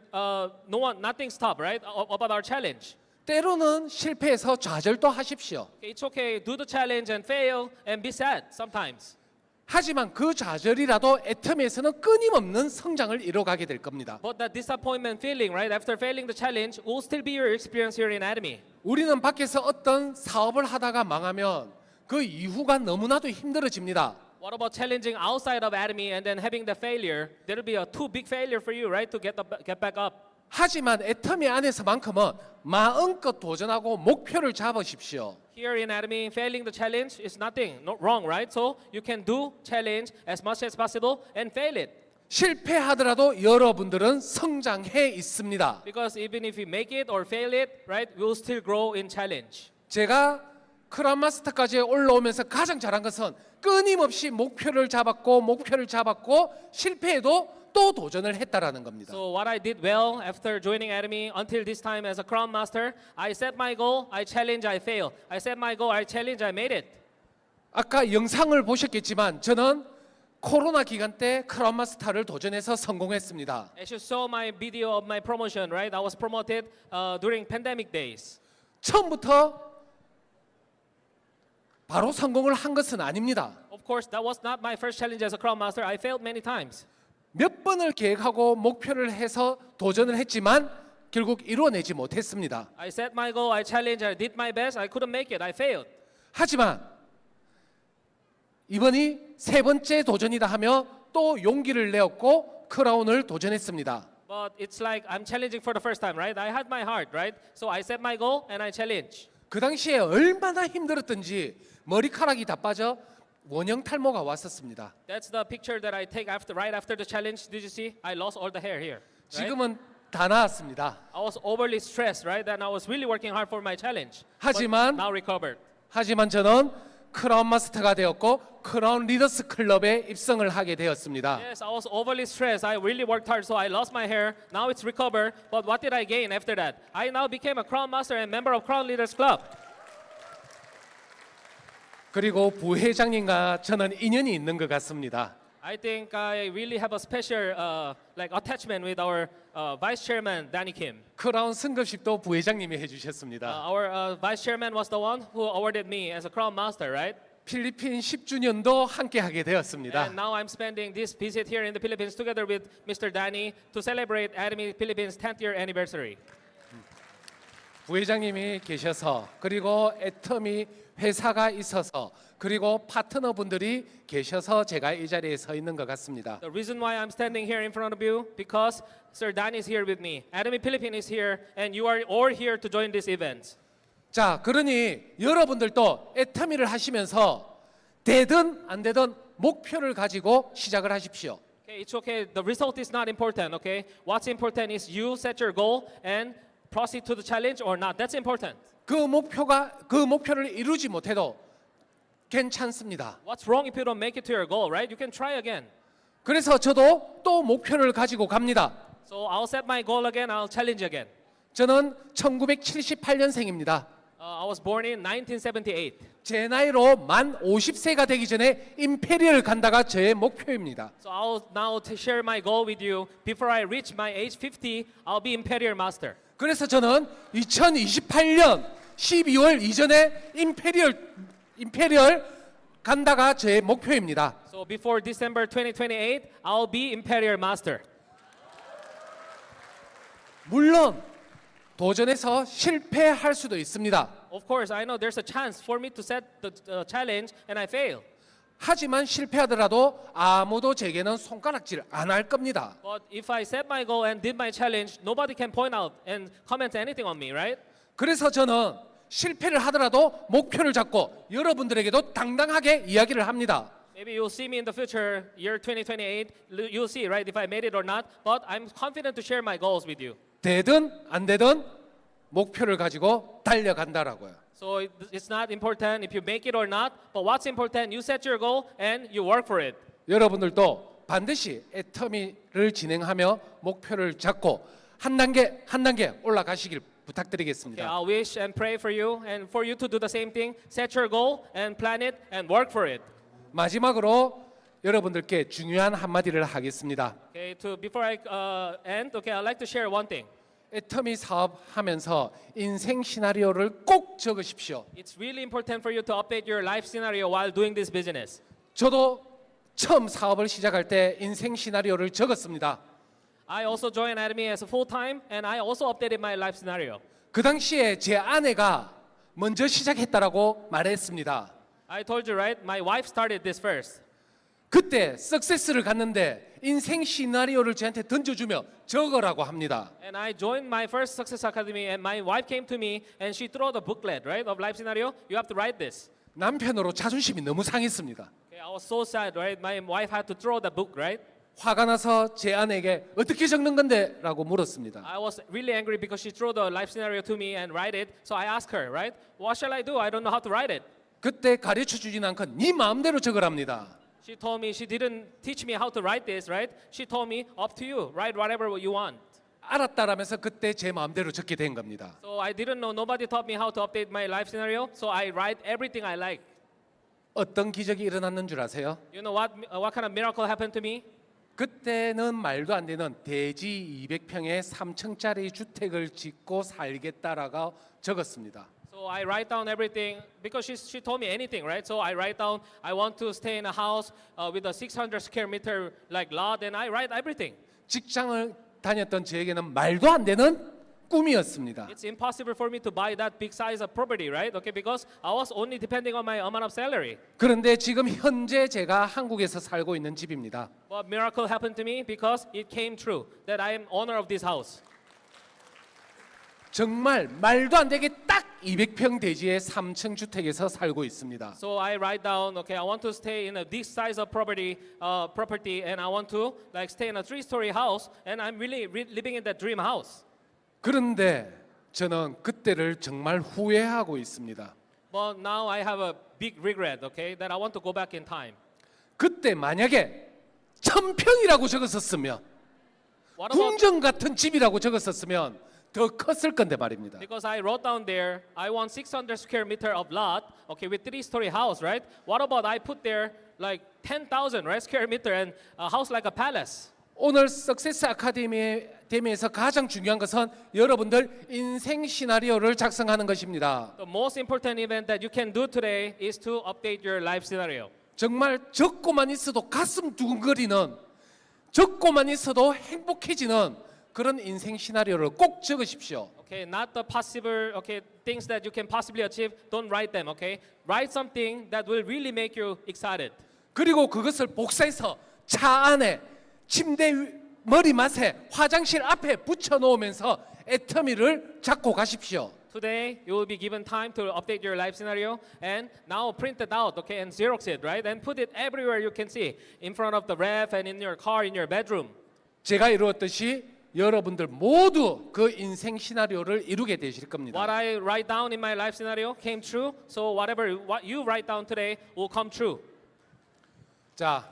nothing stop, right? About our challenge. 때로는 실패해서 좌절도 하십시오. Okay, it's okay, do the challenge and fail and be sad sometimes. 하지만 그 좌절이라도 애터미에서는 끊임없는 성장을 이뤄가게 될 겁니다. But that disappointment feeling, right? After failing the challenge, will still be your experience here in Academy. 우리는 밖에서 어떤 사업을 하다가 망하면 그 이후가 너무나도 힘들어집니다. What about challenging outside of Academy and then having the failure? There will be a too big failure for you, right? To get back up. 하지만 애터미 안에서만큼은 마음껏 도전하고 목표를 잡으십시오. Here in Academy, failing the challenge is nothing, not wrong, right? So you can do challenge as much as possible and fail it. 실패하더라도 여러분들은 성장해 있습니다. Because even if you make it or fail it, right, we'll still grow in challenge. 제가 크라운 마스터까지 올라오면서 가장 잘한 것은 끊임없이 목표를 잡았고 실패해도 또 도전을 했다라는 겁니다. So what I did well after joining Academy until this time as a Crown Master, I set my goal, I challenge, I fail. I set my goal, I challenge, I made it. 아까 영상을 보셨겠지만 저는 코로나 기간 때 크라운 마스터를 도전해서 성공했습니다. As you saw my video of my promotion, right? I was promoted during pandemic days. 처음부터 바로 성공을 한 것은 아닙니다. Of course, that was not my first challenge as a Crown Master. I failed many times. 몇 번을 계획하고 목표를 해서 도전을 했지만 결국 이루어내지 못했습니다. I set my goal, I challenged, I did my best. I couldn't make it. I failed. 하지만 이번이 세 번째 도전이다 하며 또 용기를 내었고 크라운을 도전했습니다. But it's like I'm challenging for the first time, right? I had my heart, right? So I set my goal and I challenge. 그 당시에 얼마나 힘들었던지 머리카락이 다 빠져 원형 탈모가 왔었습니다. That's the picture that I take right after the challenge. Did you see? I lost all the hair here. Right? 지금은 다 나았습니다. I was overly stressed, right? And I was really working hard for my challenge. 하지만 But now recovered. 하지만 저는 크라운 마스터가 되었고 크라운 리더스 클럽에 입성을 하게 되었습니다. Yes, I was overly stressed. I really worked hard, so I lost my hair. Now it's recovered. But what did I gain after that? I now became a Crown Master and member of Crown Leaders Club. 그리고 부회장님과 저는 인연이 있는 것 같습니다. I think I really have a special like attachment with our Vice Chairman Danny Kim. 크라운 승급식도 부회장님이 해주셨습니다. Our Vice Chairman was the one who awarded me as a Crown Master, right? 필리핀 10주년도 함께 하게 되었습니다. And now I'm spending this visit here in the Philippines together with Mr. Danny to celebrate Atomy Philippines 10th year anniversary. 부회장님이 계셔서 그리고 애터미 회사가 있어서 그리고 파트너분들이 계셔서 제가 이 자리에 서 있는 것 같습니다. The reason why I'm standing here in front of you because Sir Danny is here with me. Atomy Philippines is here and you are all here to join this event. 자, 그러니 여러분들도 애터미를 하시면서 되든 안 되든 목표를 가지고 시작을 하십시오. Okay, it's okay. The result is not important, okay? What's important is you set your goal and proceed to the challenge or not. That's important. 그 목표를 이루지 못해도 괜찮습니다. What's wrong if you don't make it to your goal, right? You can try again. 그래서 저도 또 목표를 가지고 갑니다. So I'll set my goal again. I'll challenge again. 저는 1978년생입니다. I was born in 1978. 제 나이로 만 50세가 되기 전에 임페리얼 간다가 저의 목표입니다. So I'll now to share my goal with you. Before I reach my age 50, I'll be Imperial Master. 그래서 저는 2028년 12월 이전에 임페리얼 간다가 저의 목표입니다. So before December 2028, I'll be Imperial Master. 물론 도전해서 실패할 수도 있습니다. Of course, I know there's a chance for me to set the challenge and I fail. 하지만 실패하더라도 아무도 제게는 손가락질 안 할 겁니다. But if I set my goal and did my challenge, nobody can point out and comment anything on me, right? 그래서 저는 실패를 하더라도 목표를 잡고 여러분들에게도 당당하게 이야기를 합니다. Maybe you'll see me in the future, year 2028. You'll see, right, if I made it or not. But I'm confident to share my goals with you. 되든 안 되든 목표를 가지고 달려간다라고요. So it's not important if you make it or not. But what's important, you set your goal and you work for it. 여러분들도 반드시 애터미를 진행하며 목표를 잡고 한 단계 올라가시길 부탁드리겠습니다. Okay, I'll wish and pray for you and for you to do the same thing. Set your goal and plan it and work for it. 마지막으로 여러분들께 중요한 한마디를 하겠습니다. Okay, before I end, okay, I'd like to share one thing. 애터미 사업하면서 인생 시나리오를 꼭 적으십시오. It's really important for you to update your life scenario while doing this business. 저도 처음 사업을 시작할 때 인생 시나리오를 적었습니다. I also joined Atomy as a full-time and I also updated my life scenario. 그 당시에 제 아내가 먼저 시작했다라고 말했습니다. I told you, right? My wife started this first. 그때 석세스를 갔는데 인생 시나리오를 저한테 던져주며 적으라고 합니다. And I joined my first Success Academy and my wife came to me and she threw the booklet, right, of life scenario. You have to write this. 남편으로 자존심이 너무 상했습니다. Okay, I was so sad, right? My wife had to throw the book, right? 화가 나서 제 아내에게 어떻게 적는 건데? 라고 물었습니다. I was really angry because she threw the life scenario to me and write it. So I asked her, right? What shall I do? I don't know how to write it. 그때 가르쳐 주진 않고 네 마음대로 적으랍니다. She told me she didn't teach me how to write this, right? She told me up to you, write whatever you want. 알았다라면서 그때 제 마음대로 적게 된 겁니다. So I didn't know. Nobody taught me how to update my life scenario. So I write everything I like. 어떤 기적이 일어났는 줄 아세요? You know what kind of miracle happened to me? 그때는 말도 안 되는 대지 200평의 3층짜리 주택을 짓고 살겠다라고 적었습니다. So I write down everything because she told me anything, right? So I write down I want to stay in a house with a 600 square meter like lot, and I write everything. 직장을 다녔던 저에게는 말도 안 되는 꿈이었습니다. It's impossible for me to buy that big size of property, right? Okay, because I was only depending on my amount of salary. 그런데 지금 현재 제가 한국에서 살고 있는 집입니다. But miracle happened to me because it came true that I am owner of this house. 정말 말도 안 되게 딱 200평 대지의 3층 주택에서 살고 있습니다. So I write down, okay, I want to stay in this size of property, and I want to like stay in a 3-story house, and I'm really living in that dream house. 그런데 저는 그때를 정말 후회하고 있습니다. But now I have a big regret, okay, that I want to go back in time. 그때 만약에 1000평이라고 적었었으면, 궁전 같은 집이라고 적었었으면 더 컸을 건데 말입니다. Because I wrote down there, I want 600 square meter of lot, okay, with 3-story house, right? What about I put there like 10,000, right, square meter and a house like a palace? 오늘 석세스 아카데미에서 가장 중요한 것은 여러분들 인생 시나리오를 작성하는 것입니다. The most important event that you can do today is to update your life scenario. 정말 적고만 있어도 가슴 두근거리는, 적고만 있어도 행복해지는 그런 인생 시나리오를 꼭 적으십시오. Okay, not the possible things that you can possibly achieve. Don't write them. Okay, write something that will really make you excited. 그리고 그것을 복사해서 차 안에, 침대 머리맡에, 화장실 앞에 붙여 놓으면서 애터미를 잡고 가십시오. Today you will be given time to update your life scenario, and now print it out, okay, and Xerox it, right, and put it everywhere you can see, in front of the ref and in your car, in your bedroom. 제가 이루었듯이 여러분들 모두 그 인생 시나리오를 이루게 되실 겁니다. What I write down in my life scenario came true, so what you write down today will come true. 자,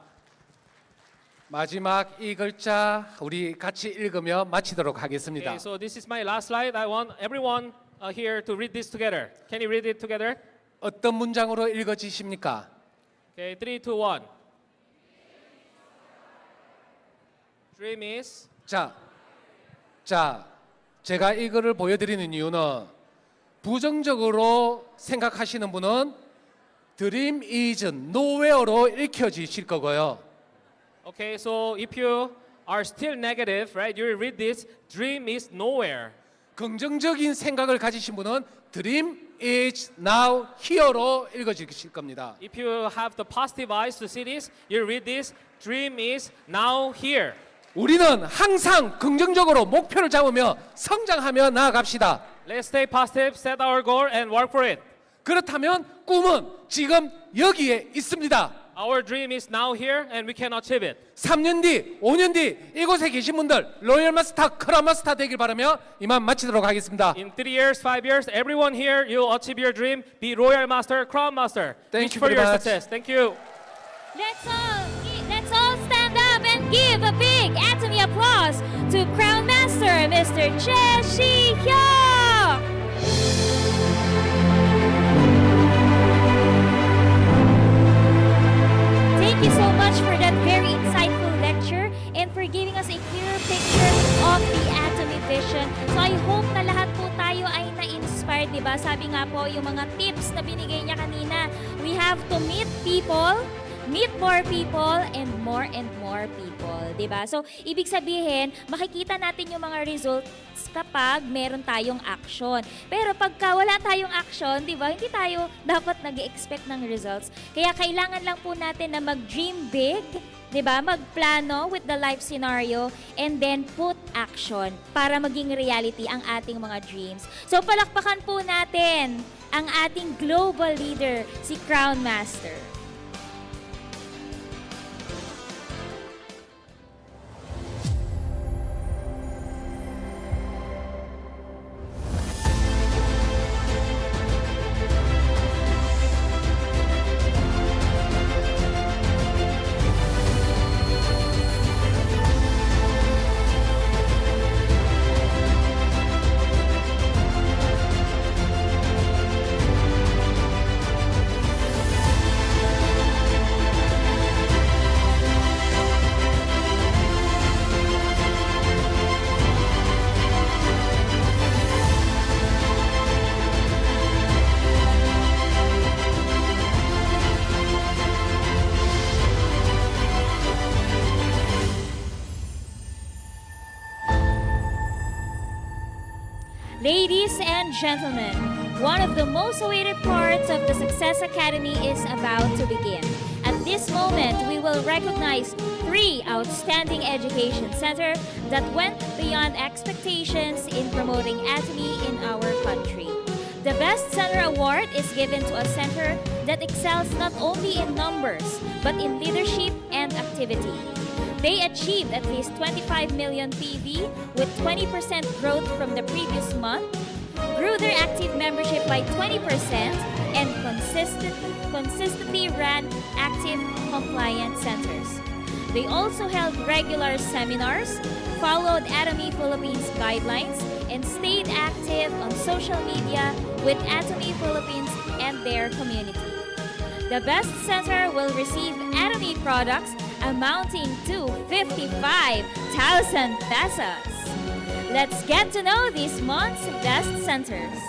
마지막 이 글자 우리 같이 읽으며 마치도록 하겠습니다. Okay, so this is my last slide. I want everyone here to read this together. Can you read it together? 어떤 문장으로 읽어지십니까? Okay, 3, 2, 1. Dream is. 자, 제가 이거를 보여드리는 이유는 부정적으로 생각하시는 분은 Dream is nowhere로 읽혀지실 거고요. Okay, so if you are still negative, right, you will read this. Dream is nowhere. 긍정적인 생각을 가지신 분은 Dream is now here로 읽어지실 겁니다. If you have the positive eyes to see this, you read this. Dream is now here. 우리는 항상 긍정적으로 목표를 잡으며 성장하며 나아갑시다. Let's stay positive, set our goal, and work for it. 그렇다면 꿈은 지금 여기에 있습니다. Our dream is now here, and we can achieve it. 3년 뒤, 5년 뒤 이곳에 계신 분들 로열 마스터, 크라운 마스터 되길 바라며 이만 마치도록 하겠습니다. In 3 years, 5 years, everyone here, you'll achieve your dream. Be Royal Master, Crown Master. Thank you for very your much. success. Thank you. Let's all stand up and give a big Atomy applause to Crown Master, Mr. Choi Shi-hyuk. Thank you so much for that very insightful lecture and for giving us a clearer picture of the Atomy vision. So I hope na lahat po tayo ay na-inspired, di ba? Sabi nga po, yung mga tips na binigay niya kanina, we have to meet people, meet more people, and more people, di ba? So, ibig sabihin, makikita natin yung mga results kapag meron tayong action. Pero pagka wala tayong action, di ba, hindi tayo dapat nag-expect ng results. Kaya kailangan lang po natin na mag-dream big, di ba? Magplano with the life scenario and then put action para maging reality ang ating mga dreams. So, palakpakan po natin ang ating global leader, si Crown Master. Ladies and gentlemen, one of the most awaited parts of the Success Academy is about to begin. At this moment, we will recognize 3 outstanding education centers that went beyond expectations in promoting Atomy in our country. The Best Center Award is given to a center that excels not only in numbers, but in leadership and activity. They achieved at least 25 million PV with 20% growth from the previous month, grew their active membership by 20%, and consistently ran active compliance centers. They also held regular seminars, followed Atomy Philippines guidelines, and stayed active on social media with Atomy Philippines and their community. The Best Center will receive Atomy products amounting to 55,000 pesos. Let's get to know this month's best centers.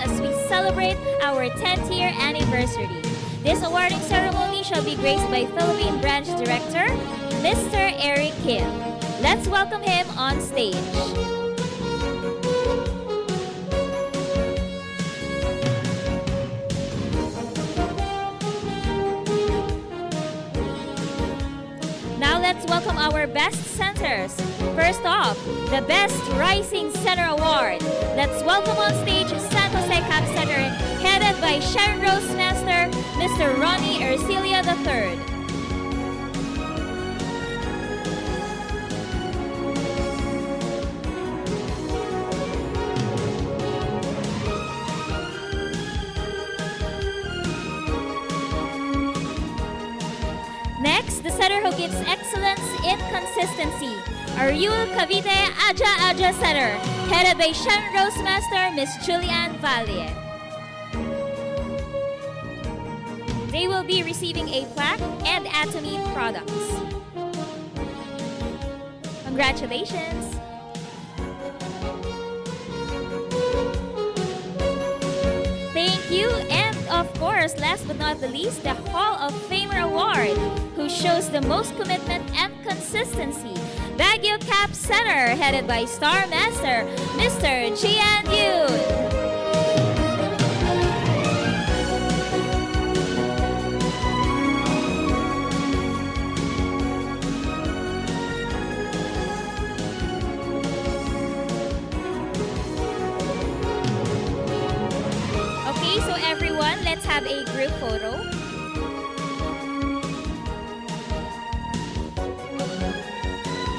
as we celebrate our 10th year anniversary. This awarding ceremony shall be graced by Philippine Branch Director, Mr. Eric Kim. Let's welcome him on stage. Now let's welcome our best centers. First off, the Best Rising Center Award. Let's welcome on stage San Jose Cap Center, headed by Sharon Rose Master, Mr. Ronnie Ercilia III. Next, the center who gives excellence in consistency, Ariul Cavite Aja Aja Center, headed by Sharon Rose Master, Miss Julianne Valle. They will be receiving a plaque and Atomy products. Congratulations! Thank you, and of course, last but not the least, the Hall of Famer Award, who shows the most commitment and consistency. Baguio Cap Center, headed by Star Master, Mr. Jian Yun. Okay, so everyone, let's have a group photo.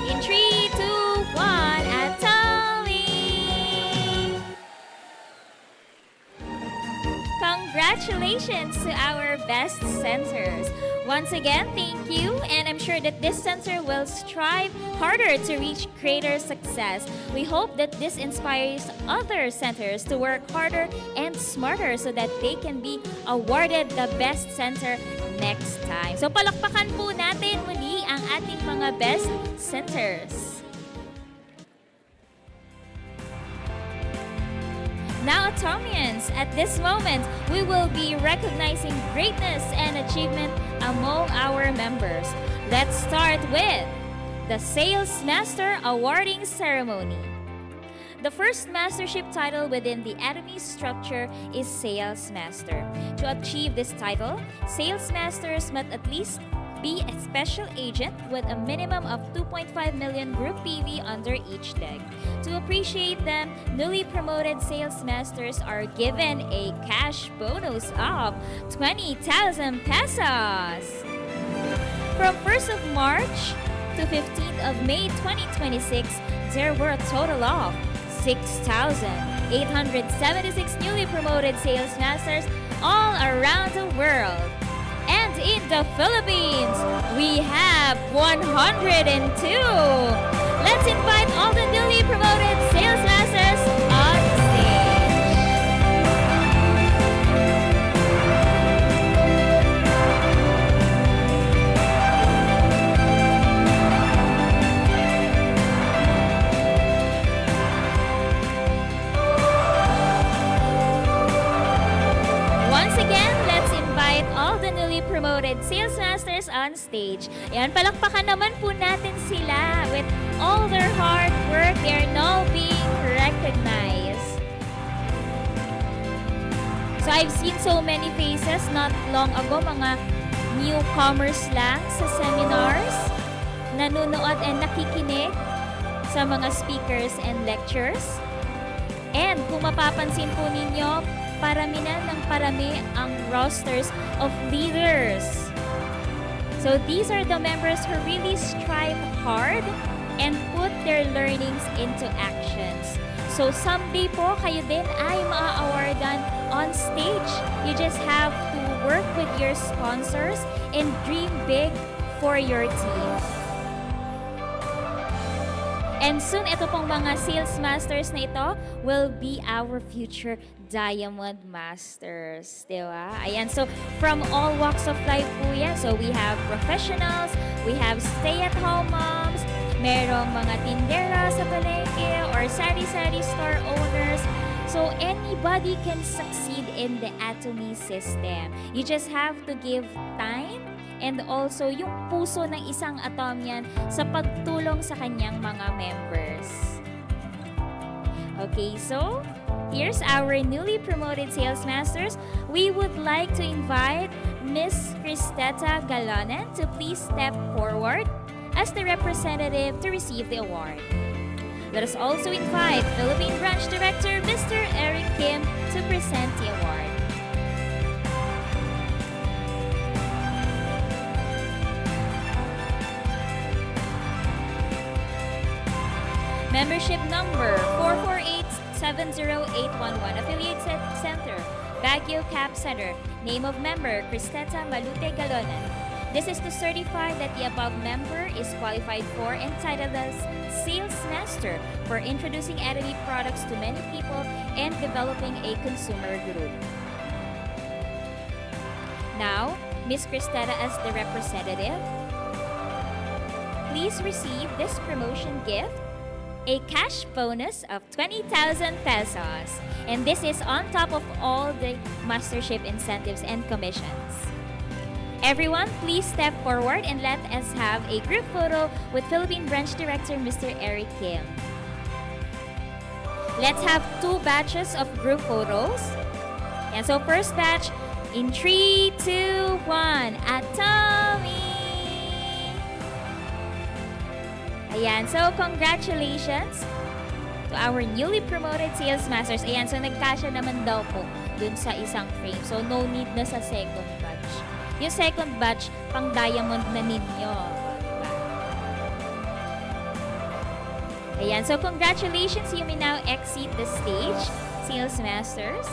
In 3, 2, 1, Atomy! Congratulations to our best centers. Once again, thank you, and I'm sure that this center will strive harder to reach greater success. We hope that this inspires other centers to work harder and smarter so that they can be awarded the best center next time. So palakpakan po natin muli ang ating mga best centers. Now, Atomians, at this moment, we will be recognizing greatness and achievement among our members. Let's start with the Sales Master Awarding Ceremony. The first mastership title within the Atomy structure is Sales Master. To achieve this title, Sales Masters must at least be a special agent with a minimum of 2.5 million group PV under each leg. To appreciate them, newly promoted sales masters are given a cash bonus of 20,000 pesos. From 1st of March to 15th of May 2026, there were a total of 6,876 newly promoted sales masters all around the world. And in the Philippines, we have 102. Let's invite all the newly promoted sales masters on stage. promoted sales masters on stage. Ayan, palakpakan naman po natin sila. With all their hard work, they are now being recognized. So I've seen so many faces not long ago, mga newcomers lang sa seminars, nanonood and nakikinig sa mga speakers and lectures. And kung mapapansin po ninyo, parami na ng parami ang rosters of leaders. So these are the members who really strive hard and put their learnings into actions. So someday po, kayo din ay maa-awardan on stage. You just have to work with your sponsors and dream big for your team. And soon, ito pong mga sales masters na ito will be our future Diamond Masters. Diba? Ayan, so from all walks of life po yan. So we have professionals, we have stay-at-home moms, merong mga tindera sa palengke or sari-sari store owners. So anybody can succeed in the Atomy system. You just have to give time and also yung puso ng isang Atomian sa pagtulong sa kanyang mga members. Okay, so here's our newly promoted sales masters. We would like to invite Miss Cristeta Galonen to please step forward as the representative to receive the award. Let us also invite Philippine Branch Director Mr. Eric Kim to present the award. Membership number 448-70811, Affiliate Center, Baguio Cap Center. Name of member, Cristeta Malute Galonen. This is to certify that the above member is qualified for and entitled as Sales Master for introducing Atomy products to many people and developing a consumer group. Now, Ms. Cristeta as the representative, please receive this promotion gift, a cash bonus of 20,000 pesos. And this is on top of all the mastership incentives and commissions. Everyone, please step forward and let us have a group photo with Philippine Branch Director Mr. Eric Kim. Let's have 2 batches of group photos. And so first batch in 3, 2, 1, Atomy! Ayan, so congratulations to our newly promoted sales masters. Ayan, so nagkasya naman daw po dun sa isang frame. So no need na sa second batch. Yung second batch, pang diamond na ninyo. Ayan, so congratulations. You may now exit the stage, sales masters.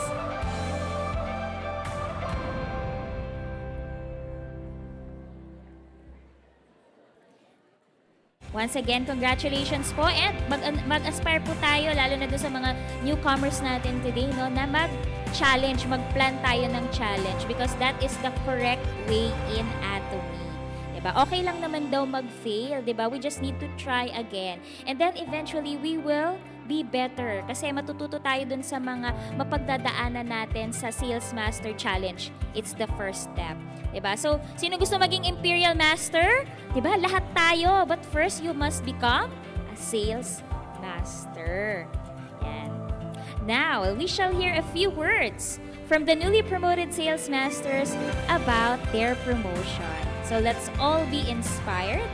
Once again, congratulations po and mag-aspire po tayo, lalo na doon sa mga newcomers natin today, no, na mag-challenge, mag-plan tayo ng challenge because that is the correct way in Atomy. Diba? Okay lang naman daw mag-fail, diba? We just need to try again. And then eventually, we will be better kasi matututo tayo dun sa mga mapagdadaanan natin sa Sales Master Challenge. It's the first step. Diba? So, sino gusto maging Imperial Master? Diba? Lahat tayo. But first, you must become a Sales Master. Yan. Now, we shall hear a few words from the newly promoted Sales Masters about their promotion. So, let's all be inspired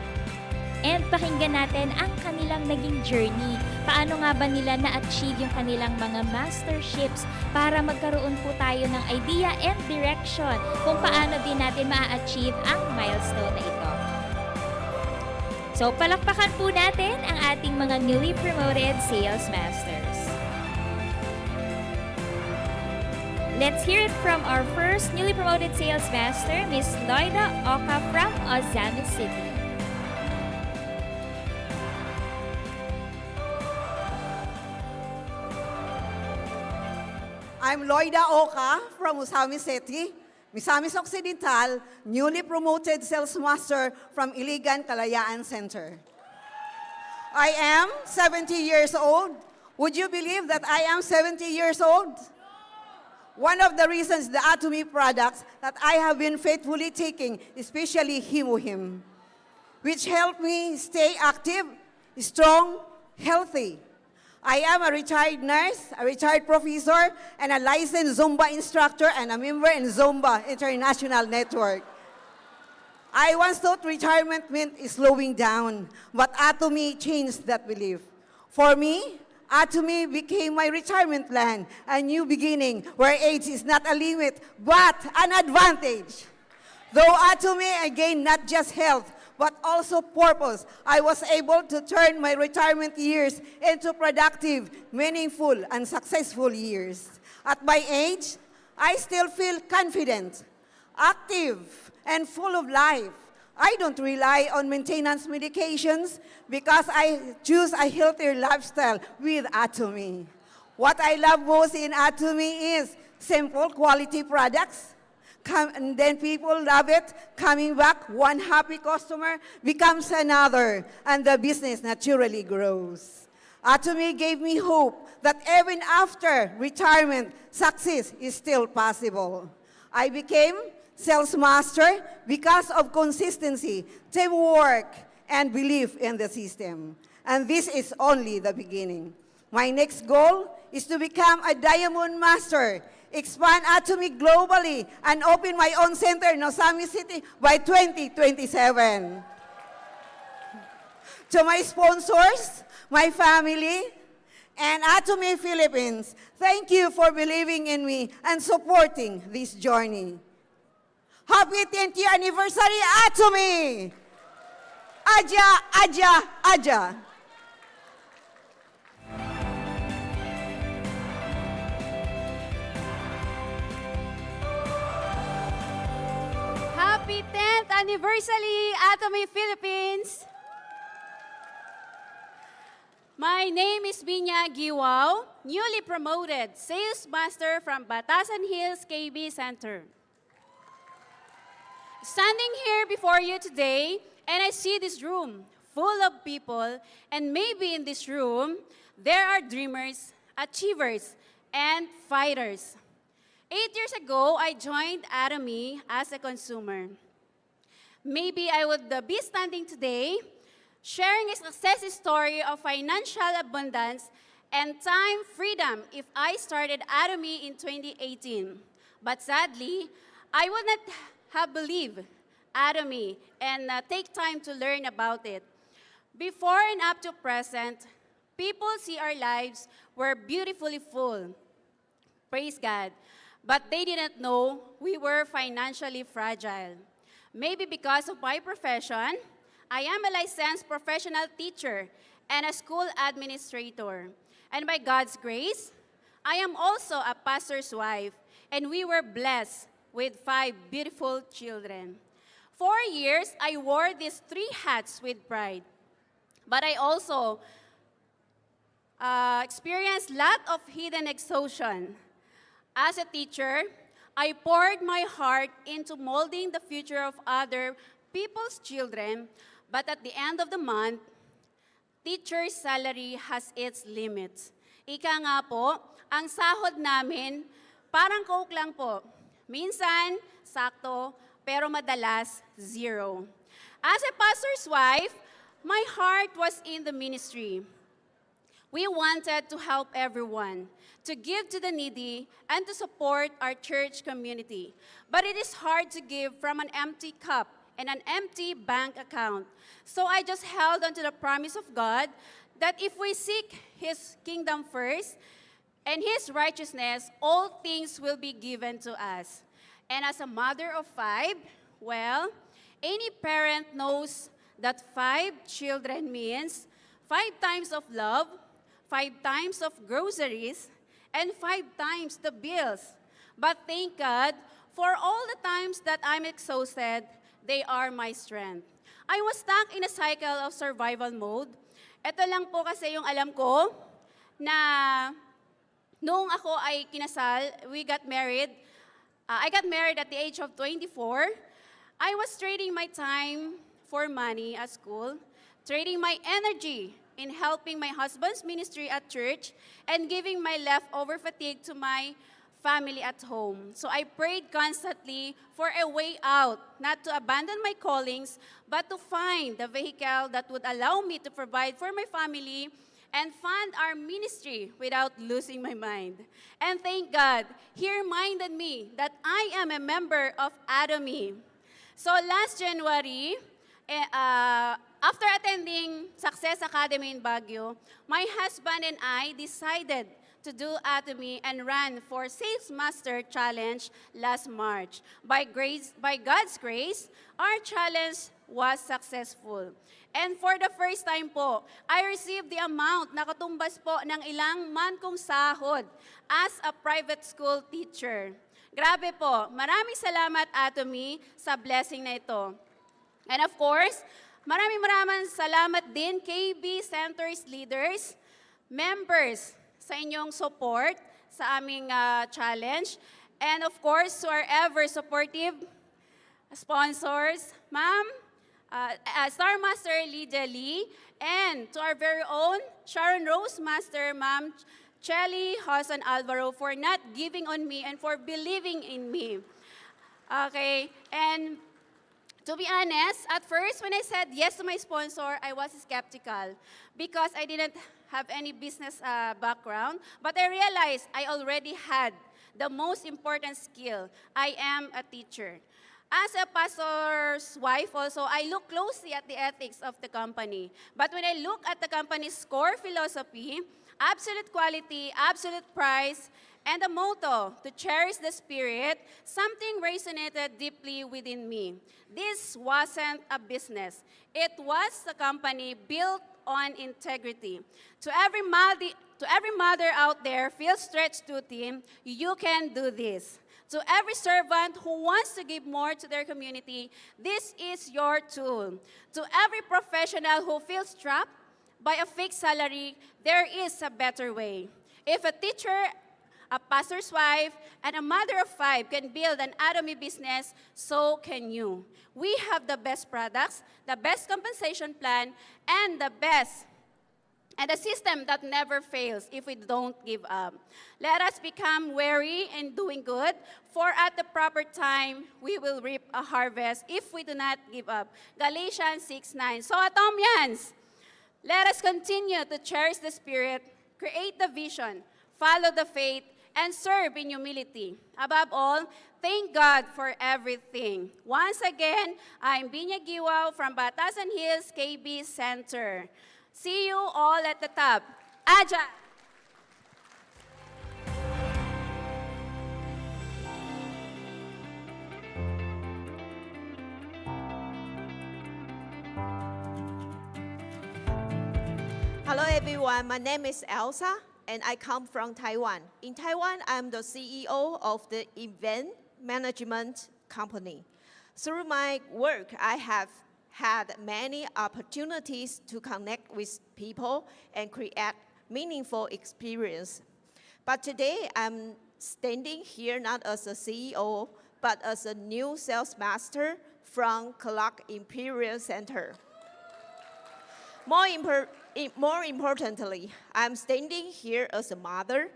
and pakinggan natin ang kanilang naging journey. Paano nga ba nila na-achieve yung kanilang mga masterships para magkaroon po tayo ng idea and direction kung paano din natin ma-achieve ang milestone na ito. So, palakpakan po natin ang ating mga newly promoted sales masters. Let's hear it from our first newly promoted sales master, Miss Loida Oka from Ozamis City. I'm Loida Oka from Ozamis City, Misamis Occidental, newly promoted sales master from Iligan Kalayaan Center. I am 70 years old. Would you believe that I am 70 years old? One of the reasons the Atomy products that I have been faithfully taking, especially HemoHim, which help me stay active, strong, healthy. I am a retired nurse, a retired professor, and a licensed Zumba instructor and a member in Zumba International Network. I once thought retirement meant slowing down, but Atomy changed that belief. For me, Atomy became my retirement plan, a new beginning where age is not a limit, but an advantage. Though Atomy I gained not just health, but also purpose, I was able to turn my retirement years into productive, meaningful, and successful years. At my age, I still feel confident, active, and full of life. I don't rely on maintenance medications because I choose a healthier lifestyle with Atomy. What I love most in Atomy is simple quality products, and then people love it, coming back, one happy customer becomes another, and the business naturally grows. Atomy gave me hope that even after retirement, success is still possible. I became sales master because of consistency, teamwork, and belief in the system. And this is only the beginning. My next goal is to become a diamond master, expand Atomy globally, and open my own center in Osami City by 2027. To my sponsors, my family, and Atomy Philippines, thank you for believing in me and supporting this journey. Happy 10th year anniversary, Atomy! Aja, aja, aja. Happy 10th anniversary, Atomy Philippines! My name is Binya Giwao, newly promoted Sales Master from Batasan Hills KB Center. Standing here before you today, and I see this room full of people, and maybe in this room, there are dreamers, achievers, and fighters. 8 years ago, I joined Atomy as a consumer. Maybe I would be standing today sharing a success story of financial abundance and time freedom if I started Atomy in 2018. But sadly, I would not have believed Atomy and take time to learn about it. Before and up to present, people see our lives were beautifully full. Praise God. But they didn't know we were financially fragile. Maybe because of my profession, I am a licensed professional teacher and a school administrator. And by God's grace, I am also a pastor's wife, and we were blessed with 5 beautiful children. 4 years, I wore these 3 hats with pride. But I also experienced a lot of hidden exhaustion. As a teacher, I poured my heart into molding the future of other people's children, but at the end of the month, teacher's salary has its limits. Ika nga po, ang sahod namin, parang Coke lang po. Minsan, sakto, pero madalas, zero. As a pastor's wife, my heart was in the ministry. We wanted to help everyone, to give to the needy, and to support our church community. But it is hard to give from an empty cup and an empty bank account. So I just held on to the promise of God that if we seek His kingdom first and His righteousness, all things will be given to us. And as a mother of 5, well, any parent knows that 5 children means 5 times of love, 5 times of groceries, and 5 times the bills. But thank God, for all the times that I'm exhausted, they are my strength. I was stuck in a cycle of survival mode. Ito lang po kasi yung alam ko na noong ako ay kinasal, we got married. I got married at the age of 24. I was trading my time for money at school, trading my energy in helping my husband's ministry at church, and giving my leftover fatigue to my family at home. So I prayed constantly for a way out, not to abandon my callings, but to find the vehicle that would allow me to provide for my family and fund our ministry without losing my mind. And thank God, He reminded me that I am a member of Atomy. So last January, after attending Success Academy in Baguio, my husband and I decided to do Atomy and ran for Sales Master Challenge last March. By God's grace, our challenge was successful. And for the first time po, I received the amount na katumbas po ng ilang month kong sahod as a private school teacher. Grabe po, maraming salamat Atomy sa blessing na ito. And of course, maraming salamat din KB Center's leaders, members, sa inyong support sa aming challenge. And of course, to our ever supportive sponsors, Ma'am, Star Master Lydia Lee, and to our very own Sharon Rose Master, Ma'am Chelly Hosan Alvaro, for not giving on me and for believing in me. Okay, and to be honest, at first when I said yes to my sponsor, I was skeptical because I didn't have any business background, but I realized I already had the most important skill. I am a teacher. As a pastor's wife also, I look closely at the ethics of the company. But when I look at the company's core philosophy, absolute quality, absolute price, and the motto, to cherish the spirit, something resonated deeply within me. This wasn't a business. It was a company built on integrity. To every mother out there, feel stretched too thin, you can do this. To every servant who wants to give more to their community, this is your tool. To every professional who feels trapped by a fixed salary, there is a better way. If a teacher, a pastor's wife, and a mother of 5 can build an Atomy business, so can you. We have the best products, the best compensation plan, and a system that never fails if we don't give up. Let us become wary in doing good, for at the proper time, we will reap a harvest if we do not give up. Galatians 6:9. So Atomians, let us continue to cherish the spirit, create the vision, follow the faith, and serve in humility. Above all, thank God for everything. Once again, I'm Binya Giwao from Batasan Hills KB Center. See you all at the top. Aja! Hello everyone, my name is Elsa and I come from Taiwan. In Taiwan, I'm the CEO of the event management company. Through my work, I have had many opportunities to connect with people and create meaningful experience. But today, I'm standing here not as a CEO, but as a new sales master from Clark Imperial Center. More importantly, I'm standing here as a mother,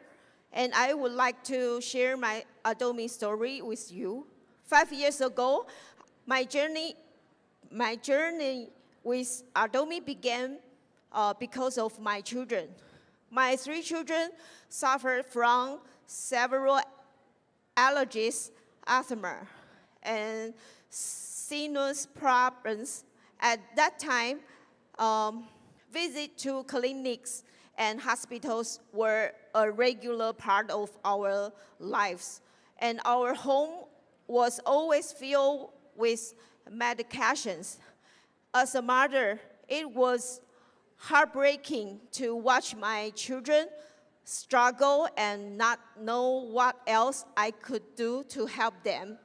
and I would like to share my Atomy story with you. 5 years ago, my journey with Atomy began because of my children. My 3 children suffered from several allergies, asthma, and sinus problems. At that time, visits to clinics and hospitals were a regular part of our lives. And our home was always filled with medications. As a mother, it was heartbreaking to watch my children struggle and not know what else I could do to help them.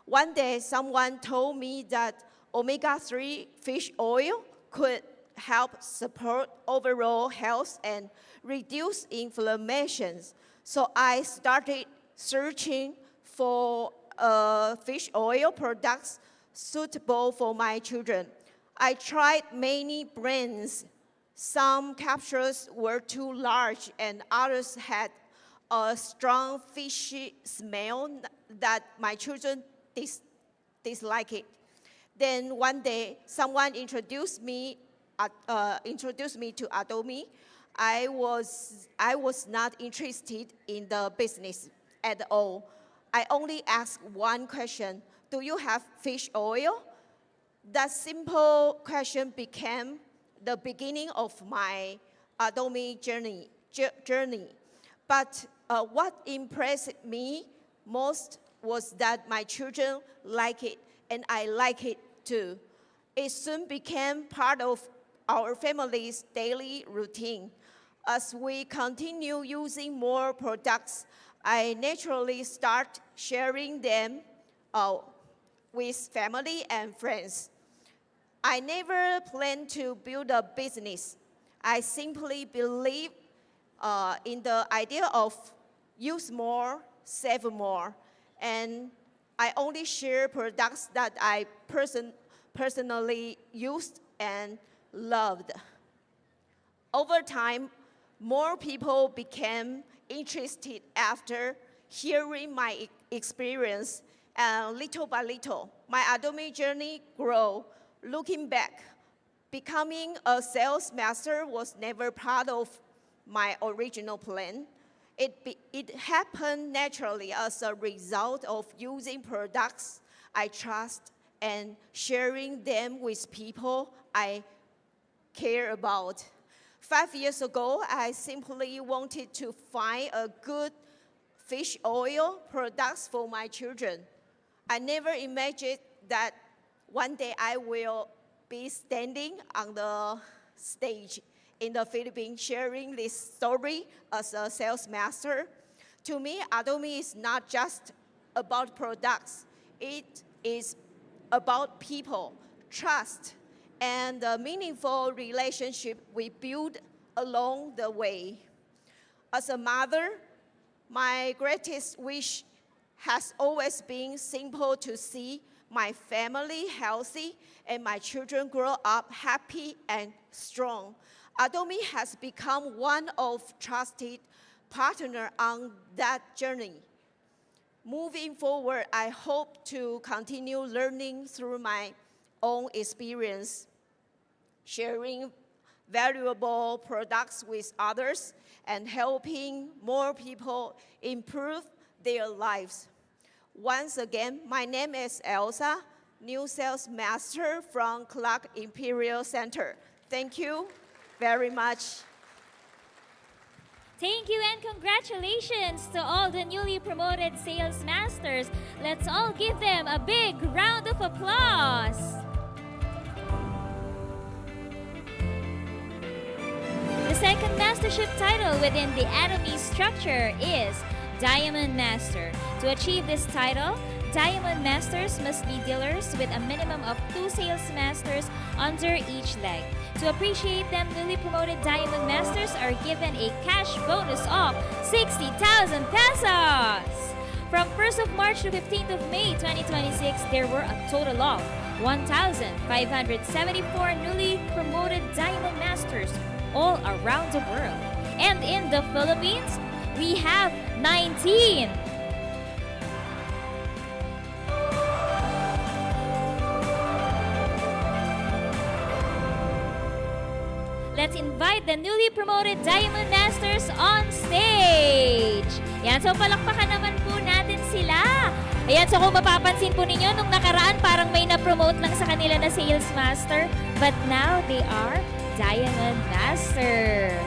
One day, someone told me that omega-3 fish oil could help support overall health and reduce inflammations. So I started searching for fish oil products suitable for my children. I tried many brands. Some capsules were too large and others had a strong fishy smell that my children dislike it. Then one day, someone introduced me to Adomi. I was not interested in the business at all. I only asked one question: do you have fish oil? That simple question became the beginning of my Adomi journey. But what impressed me most was that my children like it, and I like it too. It soon became part of our family's daily routine. As we continue using more products, I naturally start sharing them with family and friends. I never planned to build a business. I simply believe in the idea of use more, save more, and I only share products that I personally used and loved. Over time, more people became interested after hearing my experience, and little by little, my Adomi journey grew. Looking back, becoming a sales master was never part of my original plan. It happened naturally as a result of using products I trust and sharing them with people I care about. 5 years ago, I simply wanted to find a good fish oil products for my children. I never imagined that one day I will be standing on the stage in the Philippines sharing this story as a sales master. To me, Adomi is not just about products. It is about people, trust, and the meaningful relationship we build along the way. As a mother, my greatest wish has always been simple: to see my family healthy and my children grow up happy and strong. Adomi has become one of trusted partner on that journey. Moving forward, I hope to continue learning through my own experience, sharing valuable products with others, and helping more people improve their lives. Once again, my name is Elsa, new sales master from Clark Imperial Center. Thank you very much. Thank you and congratulations to all the newly promoted sales masters. Let's all give them a big round of applause. The second mastership title within the Adomi structure is Diamond Master. To achieve this title, Diamond Masters must be dealers with a minimum of 2 sales masters under each leg. To appreciate them, newly promoted Diamond Masters are given a cash bonus of 60,000 pesos. From 1st of March to 15th of May 2026, there were a total of 1,574 newly promoted Diamond Masters all around the world. And in the Philippines, we have 19. Let's invite the newly promoted Diamond Masters on stage. Yan, so palakpakan naman po natin sila. Ayan, so kung mapapansin po ninyo, nung nakaraan parang may na-promote lang sa kanila na Sales Master, but now they are Diamond Masters.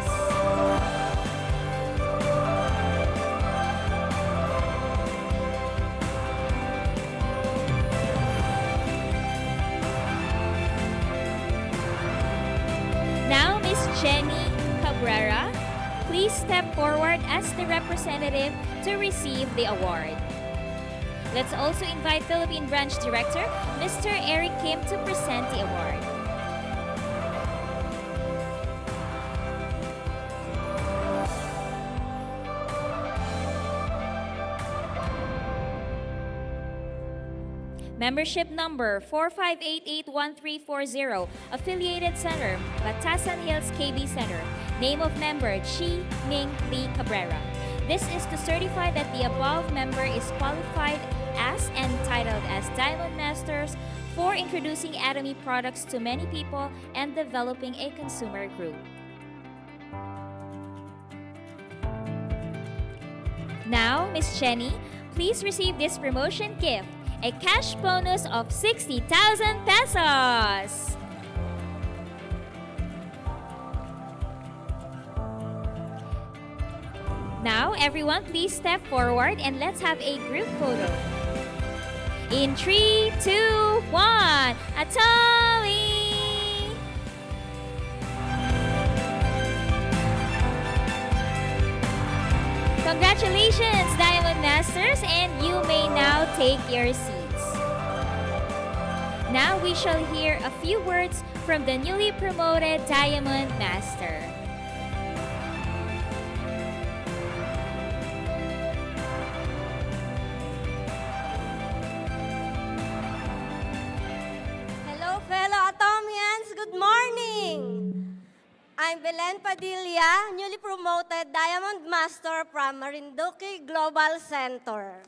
Now, Miss Jenny Cabrera, please step forward as the representative to receive the award. Let's also invite Philippine Branch Director, Mr. Eric Kim, to present the award. Membership number 45881340, Affiliated Center, Batasan Hills KB Center. Name of member, Chi Ming Lee Cabrera. This is to certify that the above member is qualified as and entitled as Diamond Masters for introducing Atomy products to many people and developing a consumer group. Now, Ms. Jenny, please receive this promotion gift, a cash bonus of 60,000 pesos. Now, everyone, please step forward and let's have a group photo. In 3, 2, 1, Atomy! Congratulations, Diamond Masters, and you may now take your seats. Now we shall hear a few words from the newly promoted Diamond Master. Hello, fellow Atomians. Good morning. I'm Belen Padilla, newly promoted Diamond Master from Marinduque Global Center.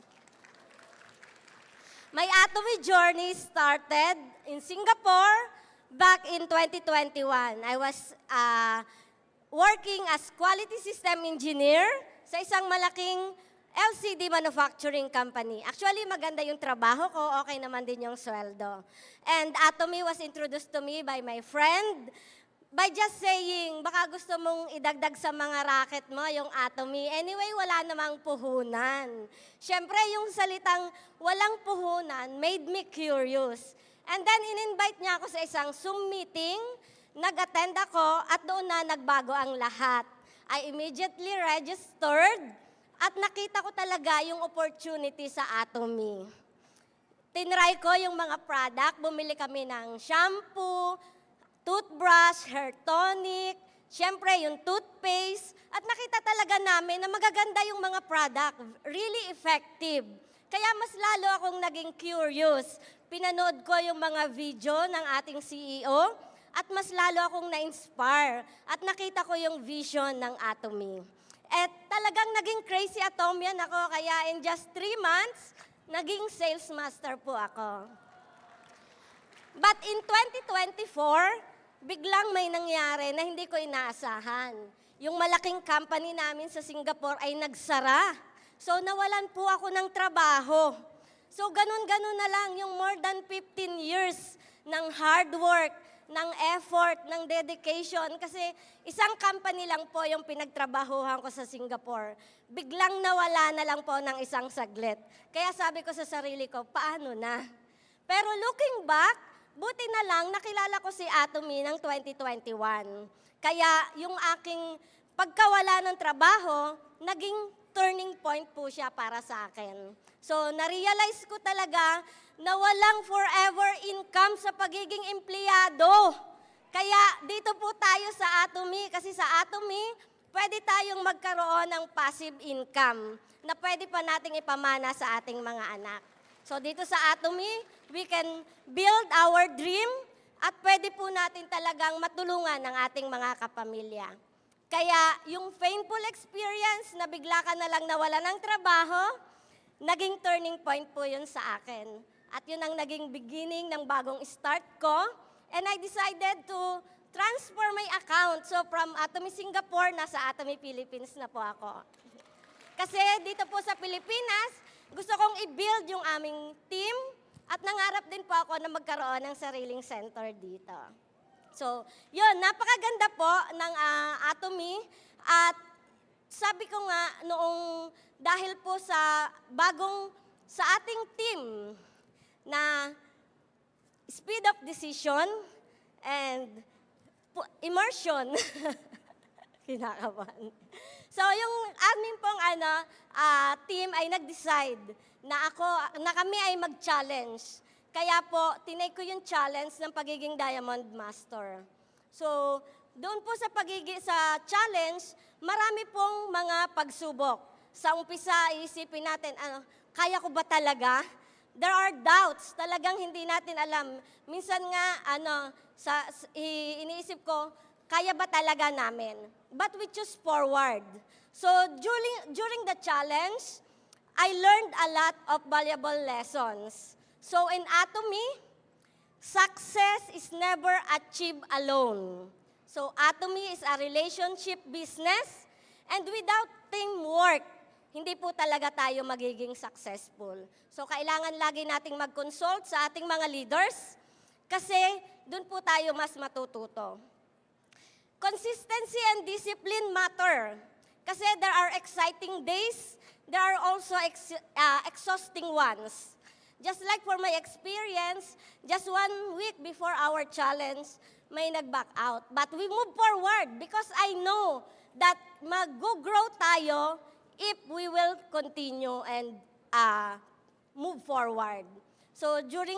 My Atomy journey started in Singapore back in 2021. I was working as quality system engineer sa isang malaking LCD manufacturing company. Actually, maganda yung trabaho ko, okay naman din yung sweldo. And Atomy was introduced to me by my friend by just saying, baka gusto mong idagdag sa mga racket mo yung Atomy. Anyway, wala namang puhunan. Siyempre, yung salitang walang puhunan made me curious. And then, in-invite niya ako sa isang Zoom meeting, nag-attend ako, at doon na nagbago ang lahat. I immediately registered, at nakita ko talaga yung opportunity sa Atomy. Tinry ko yung mga product, bumili kami ng shampoo, toothbrush, hair tonic, syempre yung toothpaste, at nakita talaga namin na magaganda yung mga product, really effective. Kaya mas lalo akong naging curious. Pinanood ko yung mga video ng ating CEO, at mas lalo akong na-inspire, at nakita ko yung vision ng Atomy. At talagang naging crazy Atomian ako, kaya in just 3 months, naging sales master po ako. But in 2024, biglang may nangyari na hindi ko inaasahan. Yung malaking company namin sa Singapore ay nagsara. So nawalan po ako ng trabaho. So ganun-ganun na lang yung more than 15 years ng hard work, ng effort, ng dedication. Kasi isang company lang po yung pinagtrabahuhan ko sa Singapore. Biglang nawala na lang po ng isang saglit. Kaya sabi ko sa sarili ko, paano na? Pero looking back, buti na lang nakilala ko si Atomy ng 2021. Kaya yung aking pagkawala ng trabaho, naging turning point po siya para sa akin. So, na-realize ko talaga na walang forever income sa pagiging empleyado. Kaya dito po tayo sa Atomy, kasi sa Atomy, pwede tayong magkaroon ng passive income na pwede pa nating ipamana sa ating mga anak. So dito sa Atomy, we can build our dream at pwede po natin talagang matulungan ang ating mga kapamilya. Kaya yung painful experience na bigla ka na lang nawala ng trabaho, naging turning point po yun sa akin. At yun ang naging beginning ng bagong start ko. And I decided to transfer my account. So from Atomy Singapore, nasa Atomy Philippines na po ako. Kasi dito po sa Pilipinas, gusto kong i-build yung aming team at nangarap din po ako na magkaroon ng sariling center dito. So, yun, napakaganda po ng Atomy at sabi ko nga noong dahil po sa sa ating team na speed of decision and immersion, kinakabahan. So, yung amin pong team ay nag-decide na kami ay mag-challenge. Kaya po, tinake ko yung challenge ng pagiging Diamond Master. So, doon po sa challenge, marami pong mga pagsubok. Sa umpisa, isipin natin, kaya ko ba talaga? There are doubts, talagang hindi natin alam. Minsan nga, iniisip ko, kaya ba talaga namin? But we choose forward. So during the challenge, I learned a lot of valuable lessons. So in Atomy, success is never achieved alone. So Atomy is a relationship business, and without teamwork, hindi po talaga tayo magiging successful. So kailangan lagi nating mag-consult sa ating mga leaders kasi doon po tayo mas matututo. Consistency and discipline matter kasi there are exciting days, there are also exhausting ones. Just like for my experience, just 1 week before our challenge, may nag-back out. But we move forward because I know that mag-grow tayo if we will continue and move forward. So during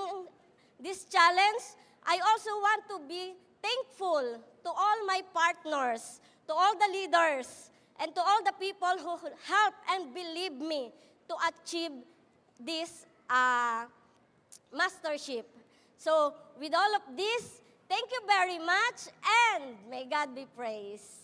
this challenge, I also want to be thankful to all my partners, to all the leaders, and to all the people who helped and believe me to achieve this mastership. So with all of this, thank you very much and may God be praised.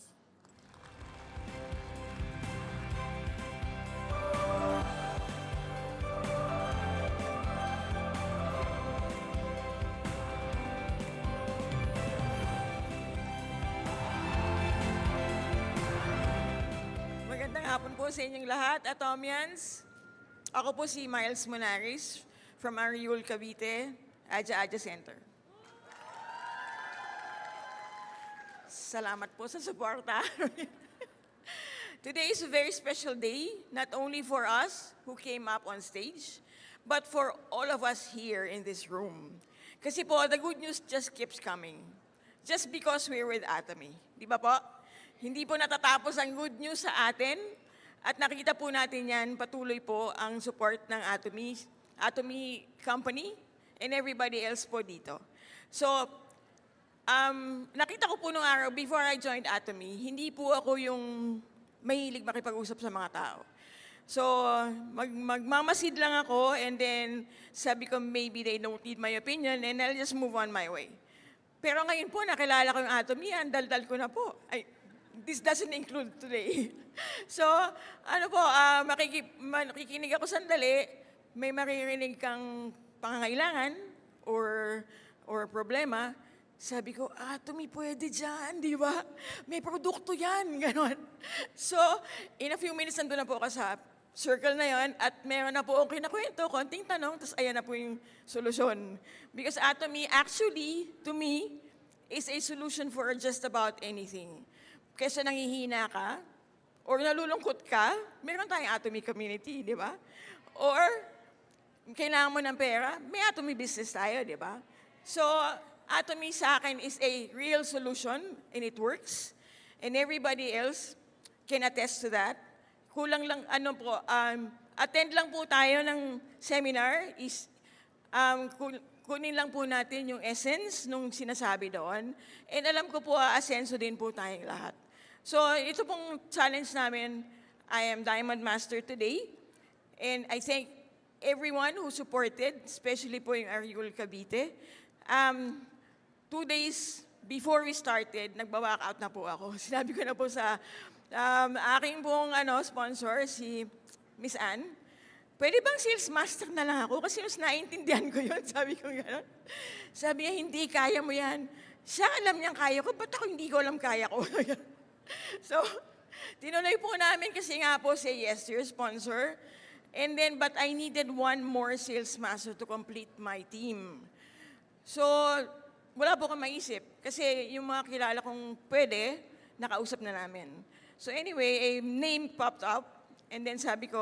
Magandang hapon po sa inyong lahat, Atomians. Ako po si Miles Monaris from Ariul, Cavite, Adja Center. Salamat po sa suporta. Today is a very special day, not only for us who came up on stage, but for all of us here in this room. Kasi po, the good news just keeps coming. Just because we're with Atomy. Di ba po? Hindi po natatapos ang good news sa atin. At nakita po natin yan, patuloy po ang support ng Atomy Company and everybody else po dito. So, nakita ko po nung araw, before I joined Atomy, hindi po ako yung mahilig makipag-usap sa mga tao. So, magmamasid lang ako and then sabi ko, maybe they don't need my opinion and I'll just move on my way. Pero ngayon po, nakilala ko yung Atomy, ang daldal ko na po. This doesn't include today. So, makikinig ako sandali, may maririnig kang pangangailangan or problema, sabi ko, Atomy, pwede dyan, di ba? May produkto yan, gano'n. So, in a few minutes, nandun na po ako sa circle na yon at meron na po akong kinakwento, konting tanong, tapos ayan na po yung solusyon. Because Atomy, actually, to me, is a solution for just about anything. Kesa nangihina ka, or nalulungkot ka, meron tayong Atomy community, di ba? Or, kailangan mo ng pera, may Atomy business tayo, di ba? So, Atomy sa akin is a real solution, and it works. And everybody else can attest to that. Kulang lang, attend lang po tayo ng seminar, kunin lang po natin yung essence nung sinasabi doon. And alam ko po, asenso din po tayong lahat. So, ito pong challenge namin, I am Diamond Master today. And I thank everyone who supported, especially po yung Ariul Cavite. 2 days before we started, nagba-back out na po ako. Sinabi ko na po sa aking pong sponsor, si Miss Ann, pwede bang sales master na lang ako? Kasi mas naiintindihan ko yun. Sabi ko gano'n. Sabi niya, hindi, kaya mo yan. Siya alam niyang kaya ko, ba't ako hindi ko alam kaya ko? So, tinuloy po namin kasi nga po say yes to your sponsor. And then, but I needed one more sales master to complete my team. So, wala po akong maisip. Kasi yung mga kilala kong pwede, nakausap na namin. So anyway, a name popped up. And then sabi ko,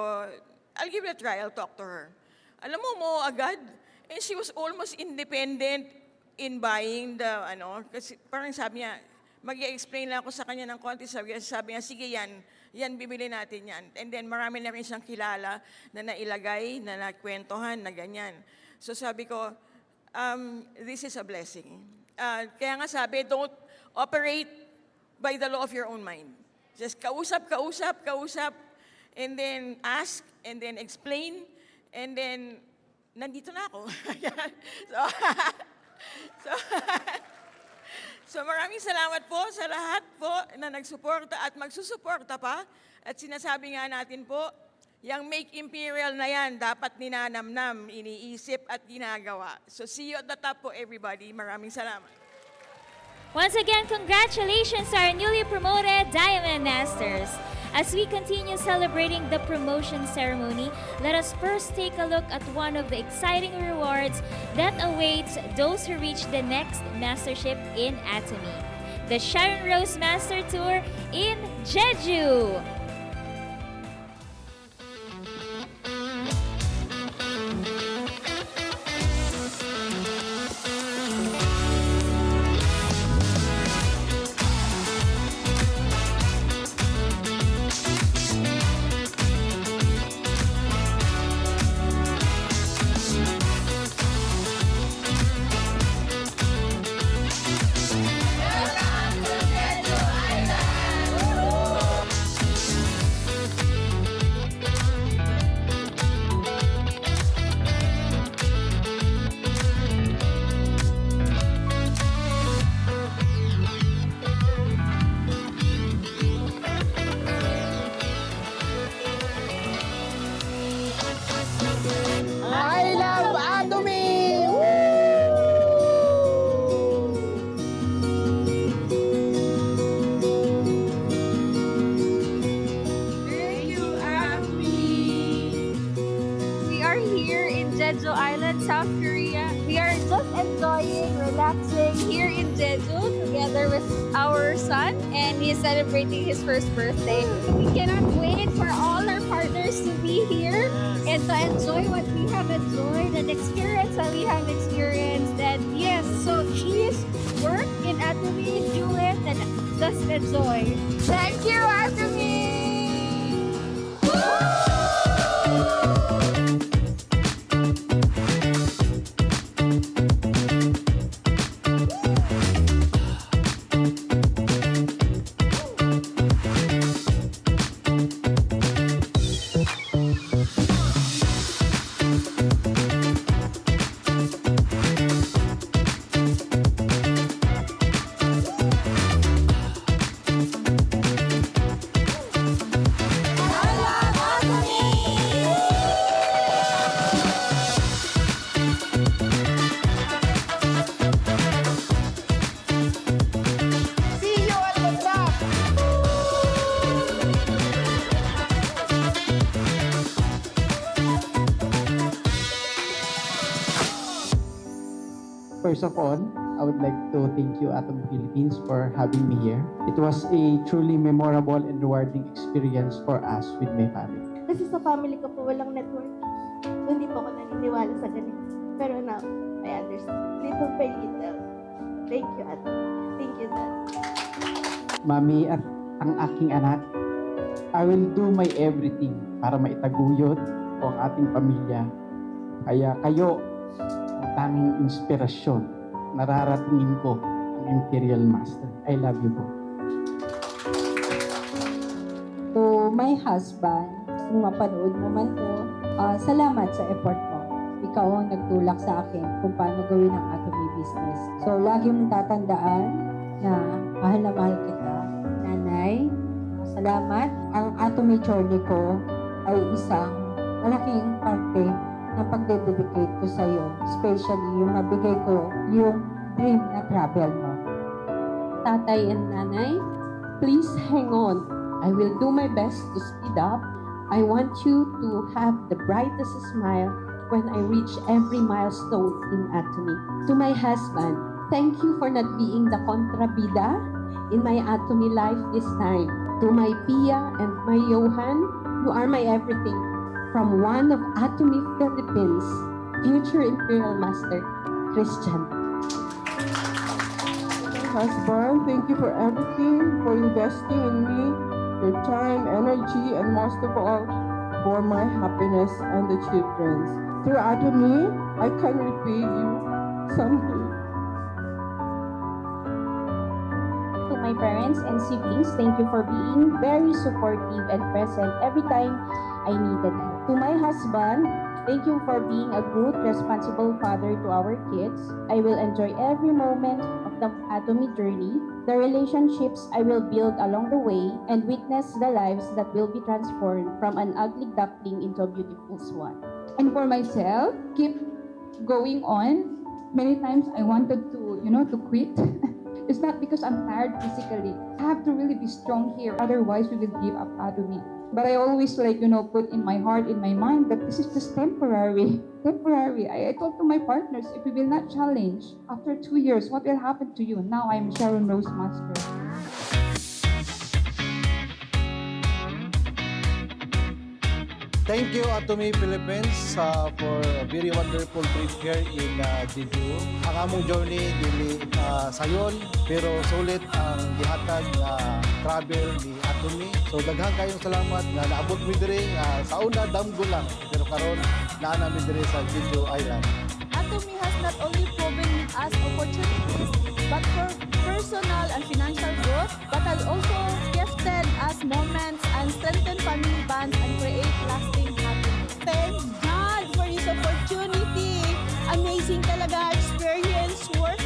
I'll give it a try, I'll talk to her. Alam mo agad. And she was almost independent in buying the, kasi parang sabi niya, mag-i-explain lang ako sa kanya ng konti. Sabi niya, sige yan bibili natin yan. And then marami na rin siyang kilala na nailagay, na nakwentuhan, na ganyan. So sabi ko, this is a blessing. Kaya nga sabi, don't operate by the law of your own mind. Just kausap, and then ask, and then explain, and then nandito na ako. So maraming salamat po sa lahat po na nagsuporta at magsusuporta pa. At sinasabi nga natin po, yung Make Imperial na yan, dapat ninanamnam, iniisip at ginagawa. So see you at the top po, everybody. Maraming salamat. Once again, congratulations to our newly promoted Diamond Masters. As we continue celebrating the promotion ceremony, let us first take a look at one of the exciting rewards that awaits those who reach the next mastership in Atomy. The Sharon Rose Master Tour in Jeju. I love Atomy! Thank you, Atomy. We are here in Jeju Island, South Korea. We are just enjoying, relaxing here in Jeju together with our son, and he is celebrating his first birthday. We cannot wait for all our partners to be here and to enjoy what we have enjoyed and experience that we have experienced. And yes, so please work in Atomy, do it, and just enjoy. Thank you, Atomy! First of all, I would like to thank you, Atomy Philippines, for having me here. It was a truly memorable and rewarding experience for us with my family. Kasi sa family ko po walang network. So, hindi po ako naniniwala sa ganito. Pero now, I understand. Little by little. Thank you, Ate. Thank you, Dad. Mami at ang aking anak, I will do my everything para maitaguyod ko ang ating pamilya. Kaya kayo, ang tanging inspirasyon, nararatingin ko ang Imperial Master. I love you po. To my husband, kung mapanood mo man to, salamat sa effort mo. Ikaw ang nagtulak sa akin kung paano gawin ang Atomy business. So, lagi mong tatandaan na mahal na mahal kita. Nanay, salamat. Ang Atomy journey ko ay isang malaking parte ng pagdededicate ko sa iyo. Especially yung mabigay ko yung dream na travel mo. Tatay and Nanay, please hang on. I will do my best to speed up. I want you to have the brightest smile when I reach every milestone in Atomy. To my husband, thank you for not being the kontrabida in my Atomy life this time. To my Pia and my Johan, you are my everything. From one of Atomy Philippines, future Imperial Master, Christian. Husband, thank you for everything, for investing in me, your time, energy, and most of all, for my happiness and the children's. Through Atomy, I can repay you someday. To my parents and siblings, thank you for being very supportive and present every time I needed you. To my husband, Thank you for being a good, responsible father to our kids. I will enjoy every moment of the Atomy journey, the relationships I will build along the way, and witness the lives that will be transformed from an ugly duckling into a beautiful swan. And for myself, keep going on. Many times I wanted to, to quit. It's not because I'm tired physically. I have to really be strong here. Otherwise, we will give up Atomy. But I always put in my heart, in my mind that this is just temporary. Temporary. I told to my partners, if we will not challenge, after 2 years, what will happen to you? Now I'm Sharon Rose Master. Thank you, Atomy Philippines, for a very wonderful trip here in Jeju. Ang among journey, dili sayon, pero sulit ang gihatag nga travel ni Atomy. So daghang kayong salamat nga naabot mi diri. Sa una, damgo lang, pero karon naana mi diri sa Jeju Island. Atomy has not only proven us opportunities, but for personal and financial growth, but has also gifted us moments and strengthened family bonds and create lasting happiness. Thank God for this opportunity. Amazing talaga experience, worth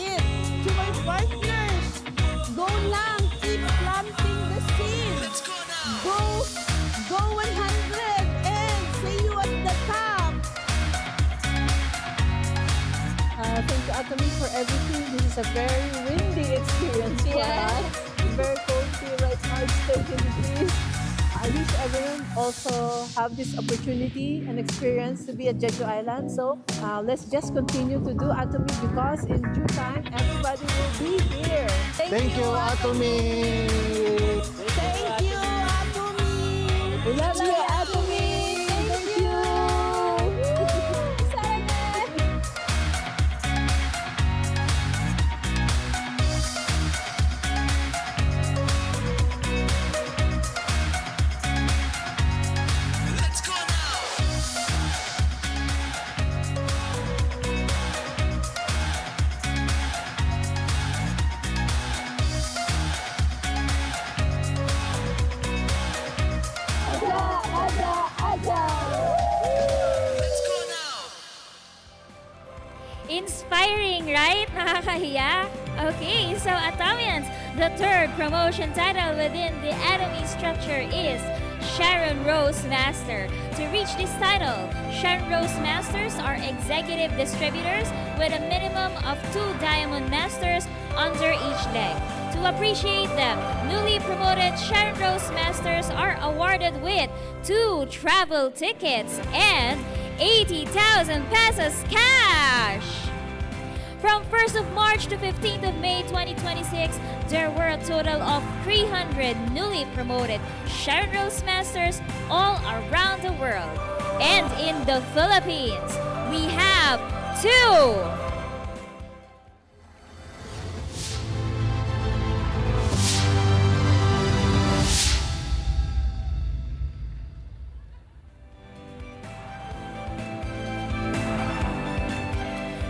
it. To my partners, go lang, keep planting the seed. Let's go now. Go 100 and see you at the top. Thank you, Atomy, for everything. This is a very windy experience for us. It's very cold here right now. It's 30 degrees. I wish everyone also have this opportunity and experience to be at Jeju Island. So let's just continue to do Atomy because in due time, everybody will be here. Thank you, Atomy! Thank you, Atomy! We love you, Atomy! Thank you! Inspiring, right? Nakakahiya? Okay, so Atomians, the third promotion title within the Atomy structure is Sharon Rose Master. To reach this title, Sharon Rose Masters are executive distributors with a minimum of 2 Diamond Masters under each leg. To appreciate them, newly promoted Sharon Rose Masters are awarded with 2 travel tickets and 80,000 pesos cash. From 1st of March to 15th of May 2026, there were a total of 300 newly promoted Sharon Rose Masters all around the world. And in the Philippines, we have 2.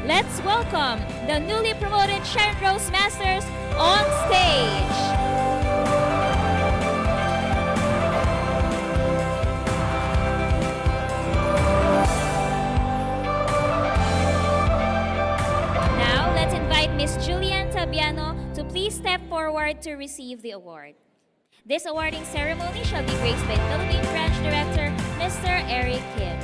Let's welcome the newly promoted Sharon Rose Masters on stage. Now, let's invite Miss Julian Tabiano to please step forward to receive the award. This awarding ceremony shall be graced by Philippine Branch Director, Mr. Eric Kim.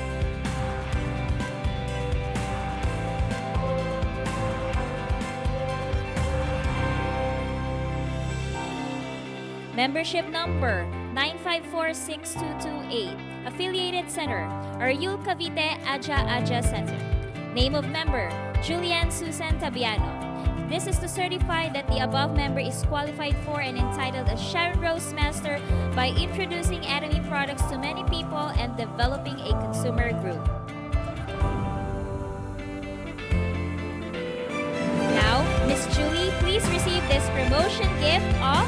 Membership number 9546228. Affiliated Center, Ariul Cavite Aja Aja Center. Name of member, Julian Susan Tabiano. This is to certify that the above member is qualified for and entitled as Sharon Rose Master by introducing Atomy products to many people and developing a consumer group. Now, Miss Julie, please receive this promotion gift of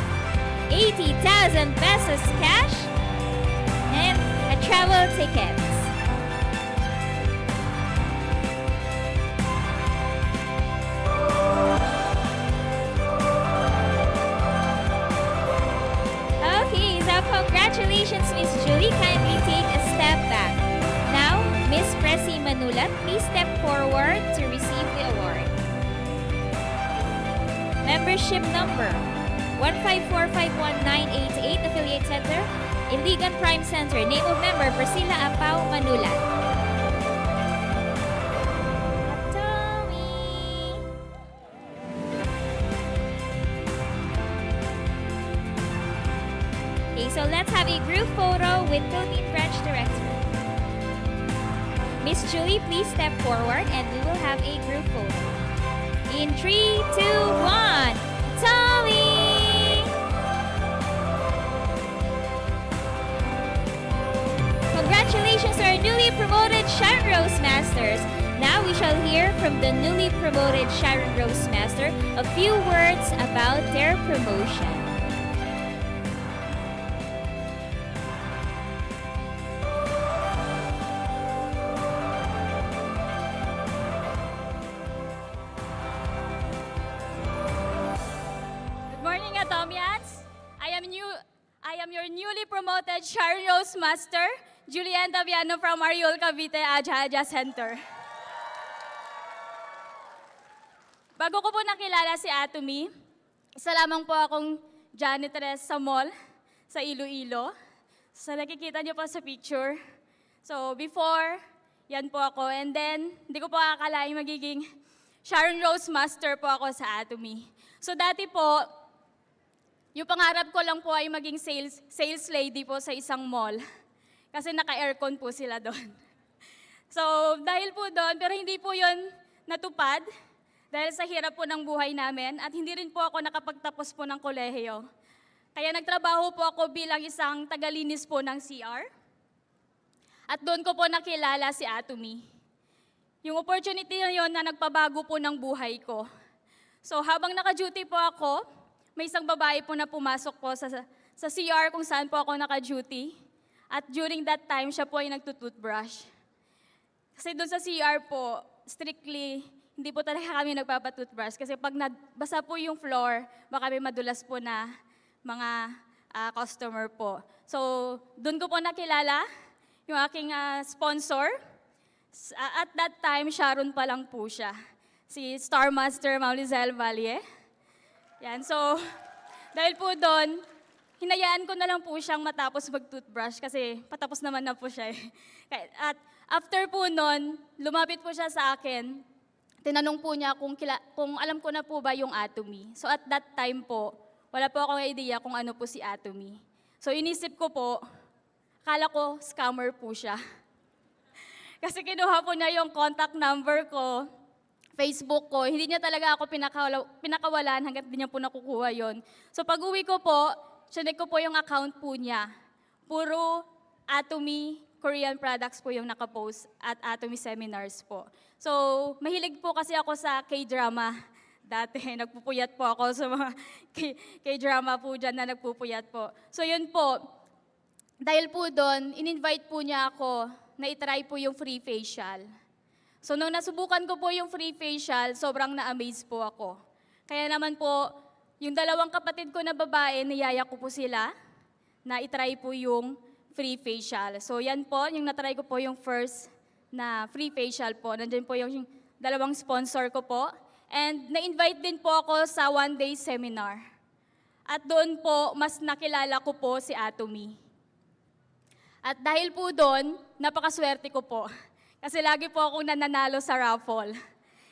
80,000 pesos cash and a travel ticket. Okay, so congratulations, Miss Julie. Kindly take a step back. Now, Miss Miss Presi Manulat, please step forward to receive the award. Membership number 154519888, Affiliate Center, Iligan Prime Center. Name of member, Priscilla Apau Manulat. Okay, so let's have a group photo with Philippine Branch Director. Miss Julie, please step forward and we will have a group photo. In 3, 2, 1, Tommy! Congratulations to our newly promoted Sharon Rose Masters. Now we shall hear from the newly promoted Sharon Rose Master a few words about their promotion. Good morning, Atomians. I am your newly promoted Sharon Rose Master, Julian Daviano from Ariol, Cavite, Aja Center. Bago ko po nakilala si Atomy, isa lamang po akong janitress sa mall sa Iloilo. So nakikita niyo po sa picture. So before, yan po ako. And then, hindi ko po akalain magiging Sharon Rose Master po ako sa Atomy. So dati po, yung pangarap ko lang po ay maging sales lady po sa isang mall. Kasi naka-aircon po sila doon. So dahil po doon, pero hindi po yun natupad. Dahil sa hirap po ng buhay namin at hindi rin po ako nakapagtapos po ng kolehiyo. Kaya nagtrabaho po ako bilang isang tagalinis po ng CR. At doon ko po nakilala si Atomy. Yung opportunity na yun na nagpabago po ng buhay ko. So habang naka-duty po ako, may isang babae po na pumasok po sa CR kung saan po ako naka-duty. At during that time, siya po ay nagtutoothbrush. Kasi doon sa CR po, strictly, hindi po talaga kami nagpapatoothbrush kasi pag basa po yung floor, baka may madulas po na mga customer po. So, doon ko po nakilala yung aking sponsor. At that time, Sharon pa lang po siya. Si Star Master Maurizel Valle. Yan, so, dahil po doon, hinayaan ko na lang po siyang matapos mag-toothbrush kasi patapos naman na po siya. At after po noon, lumapit po siya sa akin. Tinanong po niya kung alam ko na po ba yung Atomy. So at that time po, wala po akong idea kung ano po si Atomy. So inisip ko po, akala ko scammer po siya. Kasi kinuha po niya yung contact number ko, Facebook ko. Hindi niya talaga ako pinakawalan hanggat hindi niya po nakukuha yon. So pag uwi ko po, chinek ko po yung account po niya. Puro Atomy Korean products po yung nakapost at Atomy seminars po. So, mahilig po kasi ako sa K-drama. Dati, nagpupuyat po ako sa mga K-drama po dyan na nagpupuyat po. So, yun po. Dahil po doon, in-invite po niya ako na itry po yung free facial. So, nung nasubukan ko po yung free facial, sobrang na-amaze po ako. Kaya naman po, yung dalawang kapatid ko na babae, niyaya ko po sila na itry po yung free facial. So yan po, yung natry ko po yung first na free facial po. Nandiyan po yung dalawang sponsor ko po. And na-invite din po ako sa one-day seminar. At doon po, mas nakilala ko po si Atomy. At dahil po doon, napakaswerte ko po. Kasi lagi po akong nananalo sa raffle.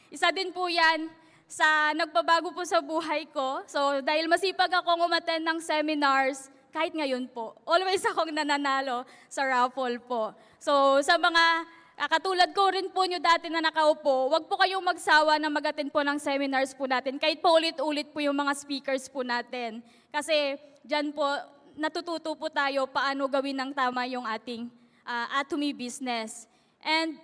Isa din po yan sa nagpabago po sa buhay ko. So dahil masipag akong umattend ng seminars, kahit ngayon po, always akong nananalo sa raffle po. So sa mga katulad ko rin po nyo dati na nakaupo, wag po kayong magsawa na mag-attend po ng seminars po natin. Kahit po ulit-ulit po yung mga speakers po natin. Kasi dyan po, natututo po tayo paano gawin ng tama yung ating Atomy business. And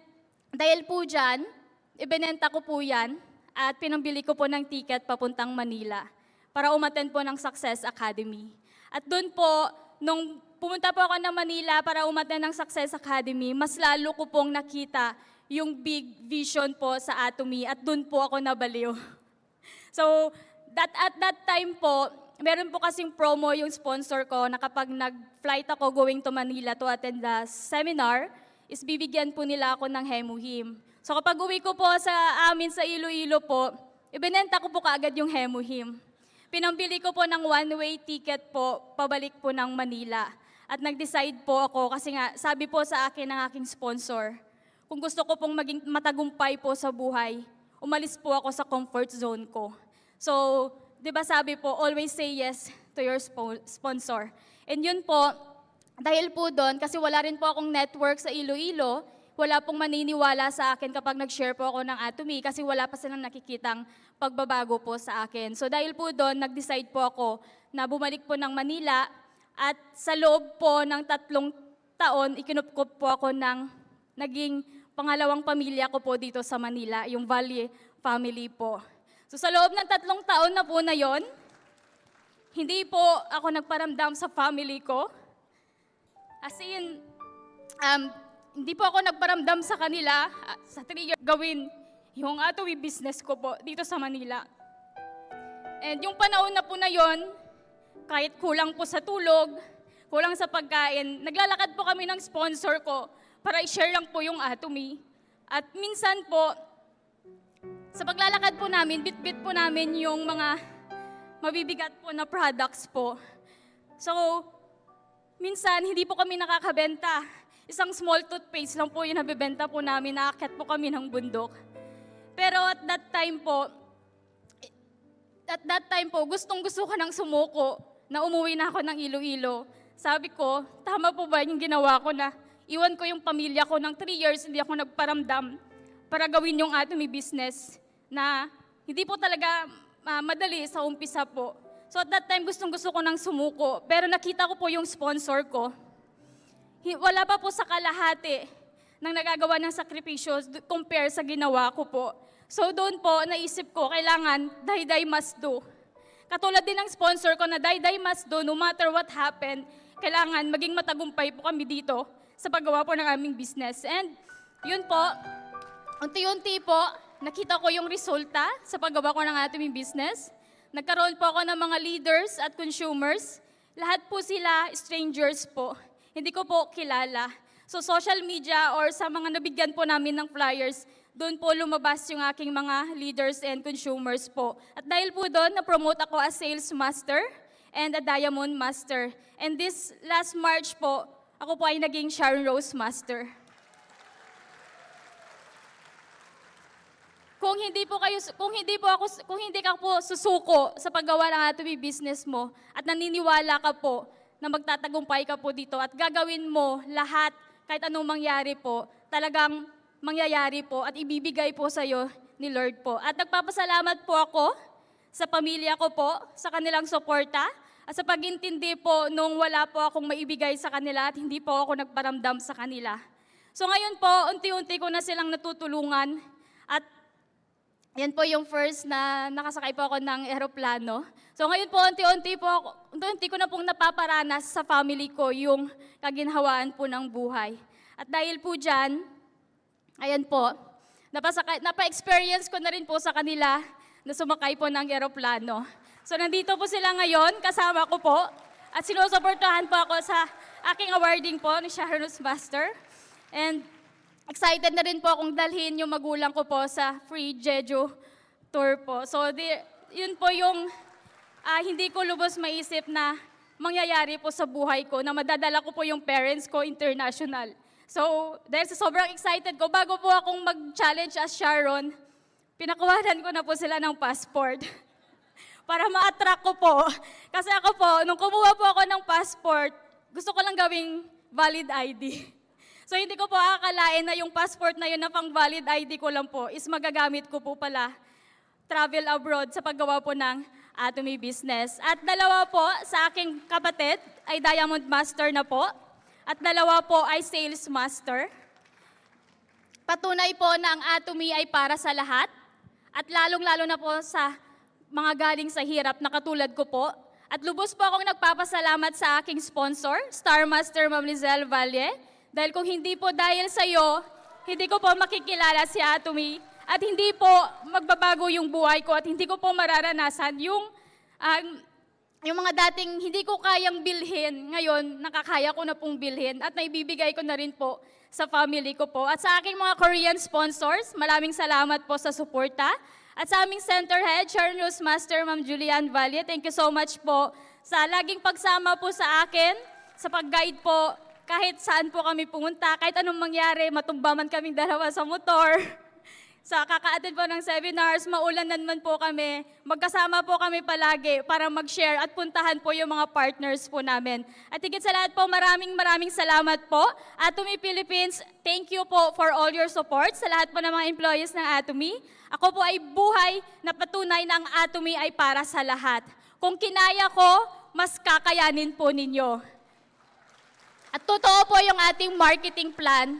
dahil po dyan, ibinenta ko po yan at pinambili ko po ng ticket papuntang Manila para umattend po ng Success Academy. At doon po, nung pumunta po ako ng Manila para umattend ng Success Academy, mas lalo ko pong nakita yung big vision po sa Atomy at doon po ako nabaliw. So, at that time po, meron po kasing promo yung sponsor ko na kapag nag-flight ako going to Manila to attend the seminar, is bibigyan po nila ako ng Hemuhim. So kapag uwi ko po sa amin sa Iloilo po, ibinenta ko po kaagad yung Hemuhim. Pinambili ko po ng one-way ticket po, pabalik po ng Manila. At nag-decide po ako kasi nga sabi po sa akin ng aking sponsor, kung gusto ko pong maging matagumpay po sa buhay, umalis po ako sa comfort zone ko. So, di ba sabi po, always say yes to your sponsor. And yun po, dahil po doon, kasi wala rin po akong network sa Iloilo, wala pong maniniwala sa akin kapag nag-share po ako ng Atomy kasi wala pa silang nakikitang pagbabago po sa akin. So dahil po doon, nag-decide po ako na bumalik po ng Manila at sa loob po ng 3 taon, ikinupkup po ako ng naging pangalawang pamilya ko po dito sa Manila, yung Valle family po. So sa loob ng 3 taon na po na yon, hindi po ako nagparamdam sa family ko. As in, hindi po ako nagparamdam sa kanila sa 3 years gawin yung Atomy business ko po dito sa Manila. And yung panahon na po na yon, kahit kulang po sa tulog, kulang sa pagkain, naglalakad po kami ng sponsor ko para i-share lang po yung Atomy. At minsan po, sa paglalakad po namin, bit-bit po namin yung mga mabibigat po na products po. So, minsan, hindi po kami nakakabenta. Isang small toothpaste lang po yung nabibenta po namin, naakyat po kami ng bundok. Pero at that time po, gustong-gusto ko nang sumuko na umuwi na ako ng Iloilo. Sabi ko, tama po ba yung ginawa ko na iwan ko yung pamilya ko ng 3 years, hindi ako nagparamdam para gawin yung Atomy business na hindi po talaga madali sa umpisa po. So at that time, gustong-gusto ko nang sumuko. Pero nakita ko po yung sponsor ko. Wala pa po sa kalahati ng nagagawa ng sakripisyo compare sa ginawa ko po. So doon po, naisip ko, kailangan die must do. Katulad din ng sponsor ko na die must do, no matter what happened, kailangan maging matagumpay po kami dito sa paggawa po ng aming business. And yun po, unti-unti po, nakita ko yung resulta sa paggawa ko ng Atomy business. Nagkaroon po ako ng mga leaders at consumers. Lahat po sila strangers po. Hindi ko po kilala. So social media or sa mga nabigyan po namin ng flyers, doon po lumabas yung aking mga leaders and consumers po. At dahil po doon, na-promote ako as sales master and a diamond master. And this last March po, ako po ay naging Sharon Rose Master. Kung hindi ka po susuko sa paggawa ng Atomy business mo at naniniwala ka po na magtatagumpay ka po dito at gagawin mo lahat kahit anong mangyari po, talagang mangyayari po at ibibigay po sa iyo ni Lord po. At nagpapasalamat po ako sa pamilya ko po, sa kanilang suporta at sa pag-intindi po nung wala po akong maibigay sa kanila at hindi po ako nagparamdam sa kanila. So ngayon po, unti-unti ko na silang natutulungan at yan po yung first na nakasakay po ako ng eroplano. So ngayon po, unti-unti ko na pong napaparanas sa family ko yung kaginhawaan po ng buhay. At dahil po dyan, ayan po, napa-experience ko na rin po sa kanila na sumakay po ng eroplano. So nandito po sila ngayon, kasama ko po, at sinusuportahan po ako sa aking awarding po ni Sharon Rose Master. And excited na rin po akong dalhin yung magulang ko po sa free Jeju tour po. So yun po yung hindi ko lubos maisip na mangyayari po sa buhay ko, na madadala ko po yung parents ko international. So dahil sa sobrang excited ko, bago po akong mag-challenge as Sharon, pinakuhanan ko na po sila ng passport para ma-attract ko po. Kasi ako po, nung kumuha po ako ng passport, gusto ko lang gawing valid ID. So hindi ko po akalain na yung passport na yun na pang valid ID ko lang po is magagamit ko po pala travel abroad sa paggawa po ng Atomy business. At dalawa po sa aking kapatid ay Diamond Master na po at dalawa po ay Sales Master. Patunay po na ang Atomy ay para sa lahat at lalong-lalo na po sa mga galing sa hirap na katulad ko po. At lubos po akong nagpapasalamat sa aking sponsor, Star Master Ma'am Lizelle Valle. Dahil kung hindi po dahil sa iyo, hindi ko po makikilala si Atomy at hindi po magbabago yung buhay ko at hindi ko po mararanasan yung yung mga dating hindi ko kayang bilhin, ngayon nakakaya ko na pong bilhin at naibibigay ko na rin po sa family ko po. At sa aking mga Korean sponsors, maraming salamat po sa suporta. At sa aming center head, Sharon Rose Master, Ma'am Julian Valle, thank you so much po sa laging pagsama po sa akin, sa pag-guide po kahit saan po kami pumunta, kahit anong mangyari, matumba man kaming dalawa sa motor. Sa kaka-attend po ng seminars, maulanan man po kami, magkasama po kami palagi para mag-share at puntahan po yung mga partners po namin. At higit sa lahat po, maraming salamat po. Atomy Philippines, thank you po for all your support sa lahat po ng mga employees ng Atomy. Ako po ay buhay na patunay na ang Atomy ay para sa lahat. Kung kinaya ko, mas kakayanin po ninyo. At totoo po yung ating marketing plan.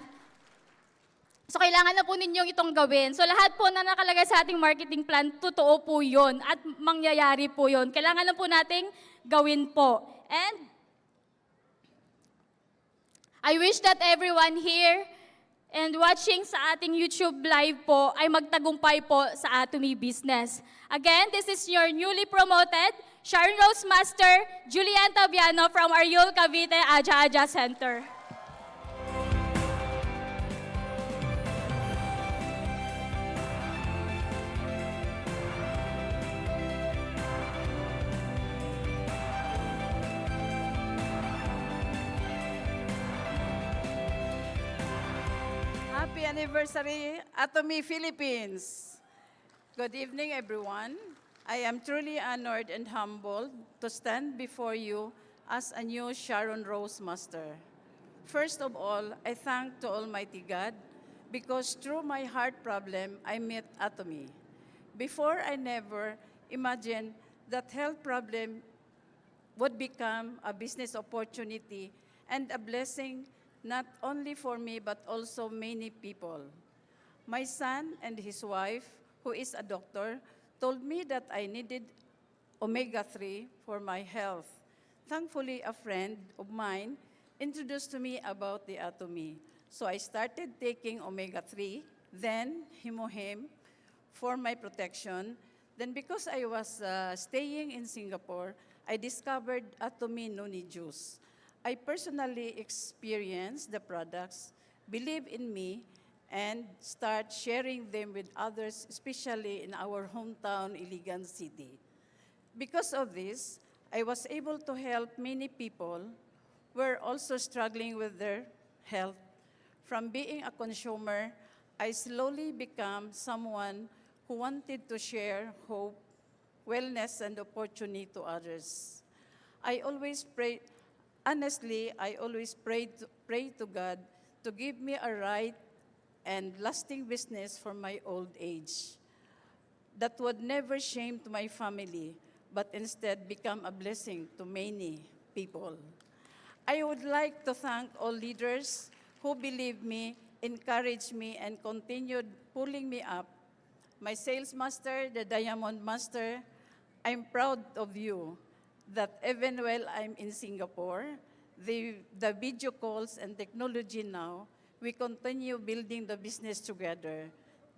So, kailangan na po ninyong itong gawin. So, lahat po na nakalagay sa ating marketing plan, totoo po yun at mangyayari po yun. Kailangan na po nating gawin po. And I wish that everyone here and watching sa ating YouTube live po ay magtagumpay po sa Atomy business. Again, this is your newly promoted Sharon Rose Master, Julian Tabiano from Ariul Cavite Aja Aja Center. Happy anniversary, Atomy Philippines. Good evening, everyone. I am truly honored and humbled to stand before you as a new Sharon Rose Master. First of all, I thank to Almighty God because through my heart problem, I met Atomy. Before, I never imagined that health problem would become a business opportunity and a blessing not only for me, but also many people. My son and his wife, who is a doctor, told me that I needed omega-3 for my health. Thankfully, a friend of mine introduced to me about the Atomy. So I started taking omega-3, then Himohem for my protection. Then because I was staying in Singapore, I discovered Atomy Noni Juice. I personally experienced the products, believe in me, and start sharing them with others, especially in our hometown, Iligan City. Because of this, I was able to help many people who were also struggling with their health. From being a consumer, I slowly became someone who wanted to share hope, wellness, and opportunity to others. I always pray. Honestly, I always pray to God to give me a right and lasting business for my old age that would never shame to my family, but instead become a blessing to many people. I would like to thank all leaders who believed me, encouraged me, and continued pulling me up. My sales master, the Diamond Master, I'm proud of you that even while I'm in Singapore, the video calls and technology now, we continue building the business together.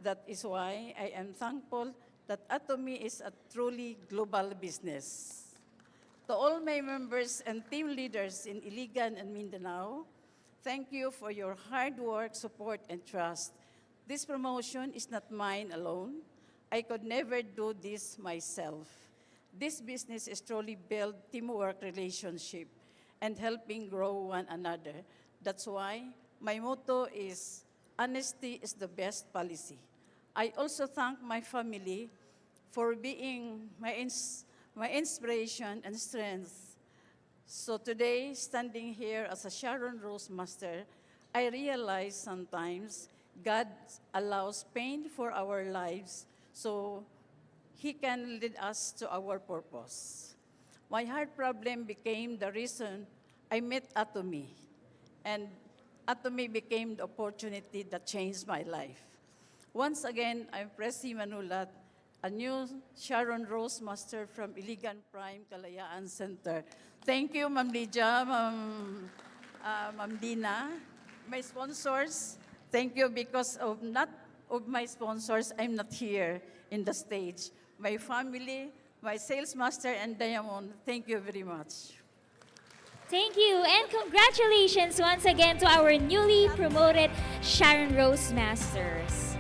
That is why I am thankful that Atomy is a truly global business. To all my members and team leaders in Iligan and Mindanao, thank you for your hard work, support, and trust. This promotion is not mine alone. I could never do this myself. This business is truly built teamwork relationship and helping grow one another. That's why my motto is, honesty is the best policy. I also thank my family for being my inspiration and strength. So today, standing here as a Sharon Rose Master, I realize sometimes God allows pain for our lives so He can lead us to our purpose. My heart problem became the reason I met Atomy, and Atomy became the opportunity that changed my life. Once again, I'm Presi Manulat, a new Sharon Rose Master from Iligan Prime Kalayaan Center. Thank you, Ma'am Lydia, Ma'am Dina. My sponsors, thank you because of not of my sponsors, I'm not here in the stage. My family, my sales master and Diamond. Thank you very much. Thank you, and congratulations once again to our newly promoted Sharon Rose Masters.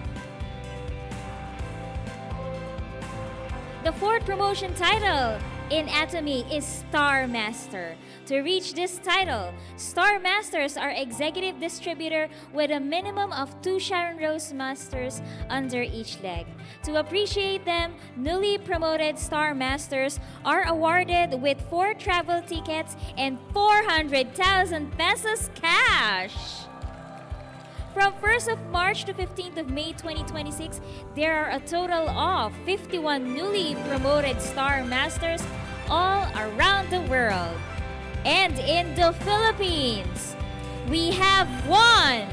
The fourth promotion title in Atomy is Star Master. To reach this title, Star Masters are executive distributor with a minimum of 2 Sharon Rose Masters under each leg. To appreciate them, newly promoted Star Masters are awarded with 4 travel tickets and 400,000 pesos cash. From 1st of March to 15th of May 2026, there are a total of 51 newly promoted Star Masters all around the world. And in the Philippines, we have one.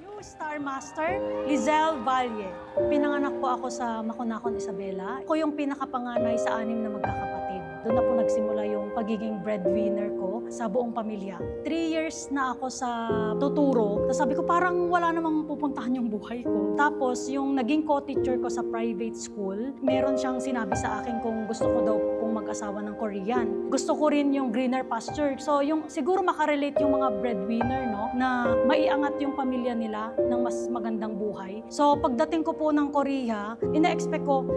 New Star Master, Lizelle Valle. Pinanganak po ako sa Maconacon, Isabela. Ako yung pinakapanganay sa 6 na magkakapatid. Doon na po nagsimula yung pagiging breadwinner ko sa buong pamilya. 3 years na ako sa tuturo. Tapos sabi ko parang wala namang pupuntahan yung buhay ko. Tapos yung naging co-teacher ko sa private school, meron siyang sinabi sa akin kung gusto ko daw pong mag-asawa ng Korean. Gusto ko rin yung greener pasture. So yung siguro makarelate yung mga breadwinner, no, na maiangat yung pamilya nila ng mas magandang buhay. So pagdating ko po ng Korea, ina-expect ko,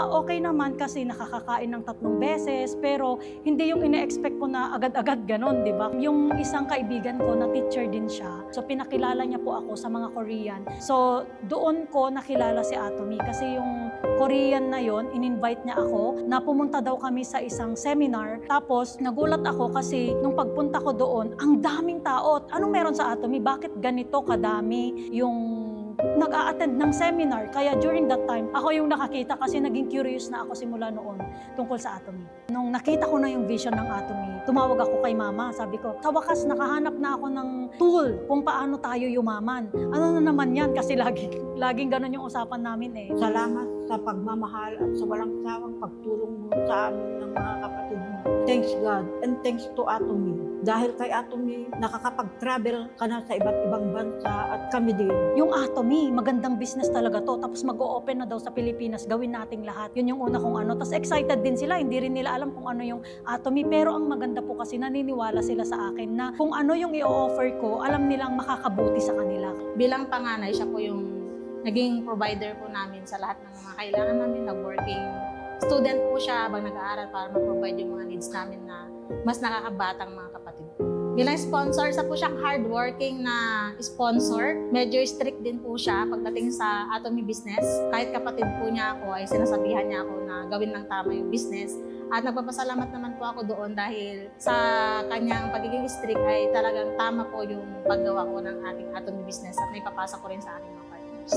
okay naman kasi nakakakain ng 3 beses, pero hindi yung ina-expect ko na agad-agad ganon, di ba? Yung isang kaibigan ko na teacher din siya, so pinakilala niya po ako sa mga Korean. So doon ko nakilala si Atomy kasi yung Korean na yon, in-invite niya ako na pumunta daw kami sa isang seminar. Tapos nagulat ako kasi nung pagpunta ko doon, ang daming tao. Anong meron sa Atomy? Bakit ganito kadami yung nag-a-attend ng seminar? Kaya during that time, ako yung nakakita kasi naging curious na ako simula noon tungkol sa Atomy. Nung nakita ko na yung vision ng Atomy, tumawag ako kay mama. Sabi ko, sa wakas nakahanap na ako ng tool kung paano tayo yumaman. Ano na naman yan? Kasi laging ganun yung usapan namin eh. Salamat sa pagmamahal at sa walang sawang pagtulong mo sa amin ng mga kapatid mo. Thanks God and thanks to Atomy. Dahil kay Atomy, nakakapag-travel ka na sa iba't ibang bansa at kami din. Yung Atomy, magandang business talaga to. Tapos mag-o-open na daw sa Pilipinas, gawin nating lahat. Yun yung una kong ano. Tapos excited din sila, hindi rin nila alam kung ano yung Atomy. Pero ang maganda po kasi naniniwala sila sa akin na kung ano yung i-offer ko, alam nilang makakabuti sa kanila. Bilang panganay, siya po yung naging provider po namin sa lahat ng mga kailangan namin. Nag-working student po siya habang nag-aaral para ma-provide yung mga needs namin na mas nakakabatang mga kapatid. Bilang sponsor, isa po siyang hardworking na sponsor. Medyo strict din po siya pagdating sa Atomy business. Kahit kapatid po niya ako, ay sinasabihan niya ako na gawin ng tama yung business. At nagpapasalamat naman po ako doon dahil sa kanyang pagiging strict ay talagang tama po yung paggawa ko ng ating Atomy business at naipapasa ko rin sa aking mga partners.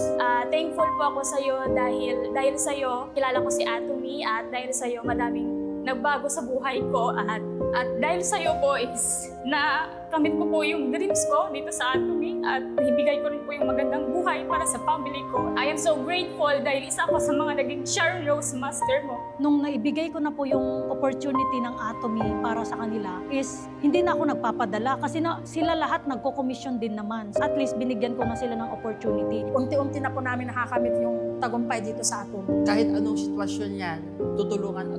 Thankful po ako sa iyo dahil sa iyo kilala ko si Atomy at dahil sa iyo madaming nagbago sa buhay ko at dahil sa iyo po is na kamit ko po yung dreams ko dito sa Atomy at ibigay ko rin po yung magandang buhay para sa family ko. I am so grateful dahil isa ako sa mga naging Sharon Rose Master mo. Nung naibigay ko na po yung opportunity ng Atomy para sa kanila is hindi na ako nagpapadala kasi sila lahat nagko-commission din naman. At least binigyan ko na sila ng opportunity. Unti-unti na po namin nakakamit yung tagumpay dito sa Atomy. Kahit anong sitwasyon yan, tutulungan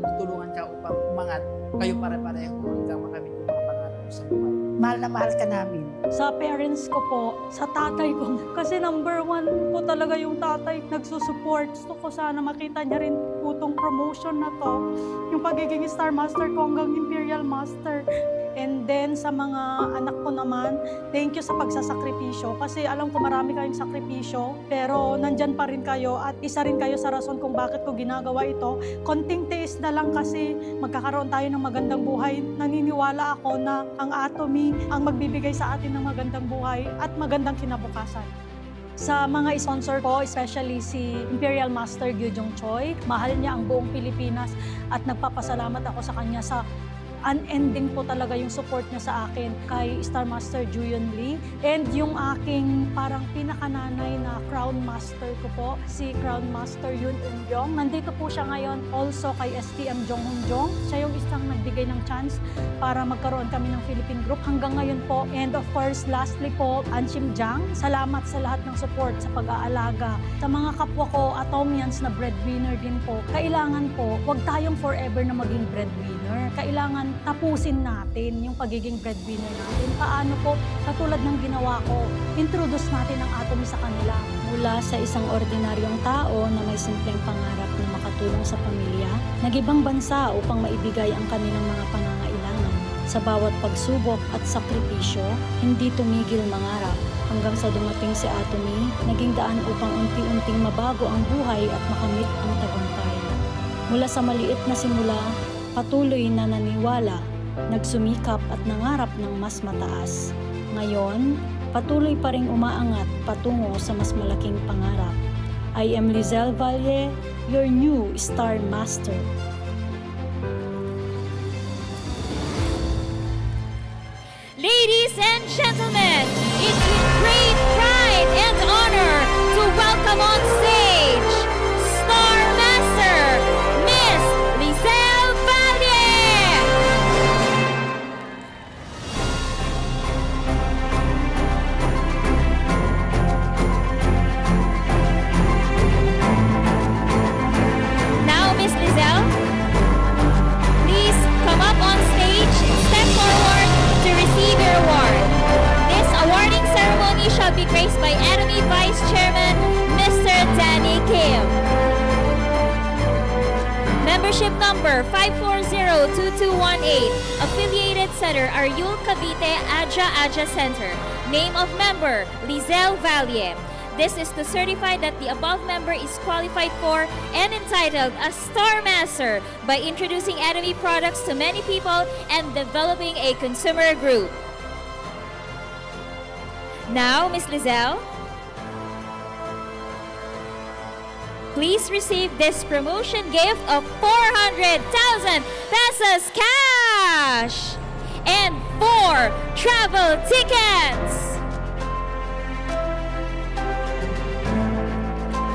ka upang umangat. Kayo pare-pareho hanggang makamit yung mga pangarap mo sa buhay. Mahal na mahal ka namin. Sa parents ko po, sa tatay ko. Kasi number 1 po talaga yung tatay nagsusupport. Gusto ko sana makita niya rin po itong promotion na to. Yung pagiging Star Master ko hanggang Imperial Master. And then sa mga anak ko naman, thank you sa pagsasakripisyo. Kasi alam ko marami kayong sakripisyo. Pero nandyan pa rin kayo at isa rin kayo sa rason kung bakit ko ginagawa ito. Konting tiis na lang kasi magkakaroon tayo ng magandang buhay. Naniniwala ako na ang Atomy ang magbibigay sa atin ng magandang buhay at magandang kinabukasan. Sa mga sponsor ko, especially si Imperial Master Gyujong Choi, mahal niya ang buong Pilipinas at nagpapasalamat ako sa kanya sa unending po talaga yung support niya sa akin kay Star Master Juyon Lee and yung aking parang pinakananay na Crown Master ko po, si Crown Master Yoon Eun-jong. Nandito po siya ngayon also kay STM Jong Hoon-jong. Siya yung isang nagbigay ng chance para magkaroon kami ng Philippine group hanggang ngayon po. And of course, lastly po, Anshim Jang, salamat sa lahat ng support sa pag-aalaga. Sa mga kapwa ko, Atomians na breadwinner din po, kailangan po, huwag tayong forever na maging breadwinner. Kailangan tapusin natin yung pagiging breadwinner natin. Paano po? Katulad ng ginawa ko, introduce natin ang Atomy sa kanila. Mula sa isang ordinaryong tao na may simpleng pangarap na makatulong sa pamilya, nag-ibang bansa upang maibigay ang kanilang mga pangangailangan. Sa bawat pagsubok at sakripisyo, hindi tumigil mangarap. Hanggang sa dumating si Atomy, naging daan upang unti-unting mabago ang buhay at makamit ang tagumpay. Mula sa maliit na simula, patuloy na naniwala, nagsumikap at nangarap ng mas mataas. Ngayon, patuloy pa ring umaangat patungo sa mas malaking pangarap. I am Lizelle Valle, your new Star Master. Ladies and gentlemen, it's with great pride and honor to welcome on stage Star Master, Miss Lizelle Valle. Now, Miss Lizelle, please come up on stage, step forward to receive your award. This awarding ceremony shall be graced by Atomy Vice Chairman, Mr. Danny Kim. Membership number 5402218. Affiliated Center, Ariul Cavite Adja Adja Center. Name of member, Lizelle Valle. This is to certify that the above member is qualified for and entitled a Star Master by introducing Atomy products to many people and developing a consumer group. Now, Ms. Lizelle, please receive this promotion gift of 400,000 pesos cash and 4 travel tickets.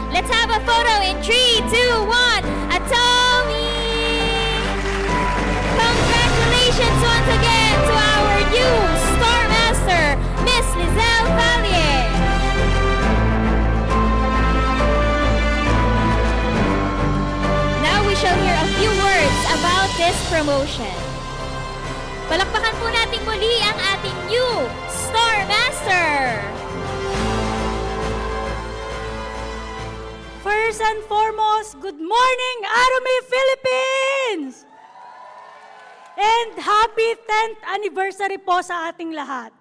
Let's have a photo in 3, 2, 1. Atomy! Congratulations once again to our new Star Master, Miss Lizelle Valle. Now we shall hear a few words about this promotion. Palakpakan po natin muli ang ating new Star Master. First and foremost, good morning, Atomy Philippines! And happy 10th anniversary po sa ating lahat.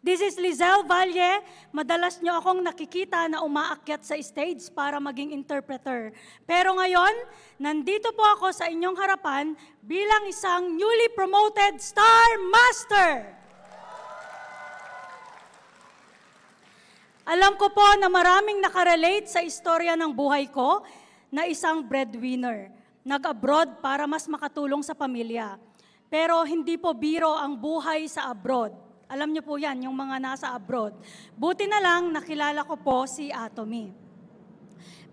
This is Lizelle Valle. Madalas nyo akong nakikita na umaakyat sa stage para maging interpreter. Pero ngayon, nandito po ako sa inyong harapan bilang isang newly promoted Star Master. Alam ko po na maraming nakarelate sa istorya ng buhay ko na isang breadwinner. Nag-abroad para mas makatulong sa pamilya. Pero hindi po biro ang buhay sa abroad. Alam niyo po yan, yung mga nasa abroad. Buti na lang nakilala ko po si Atomy.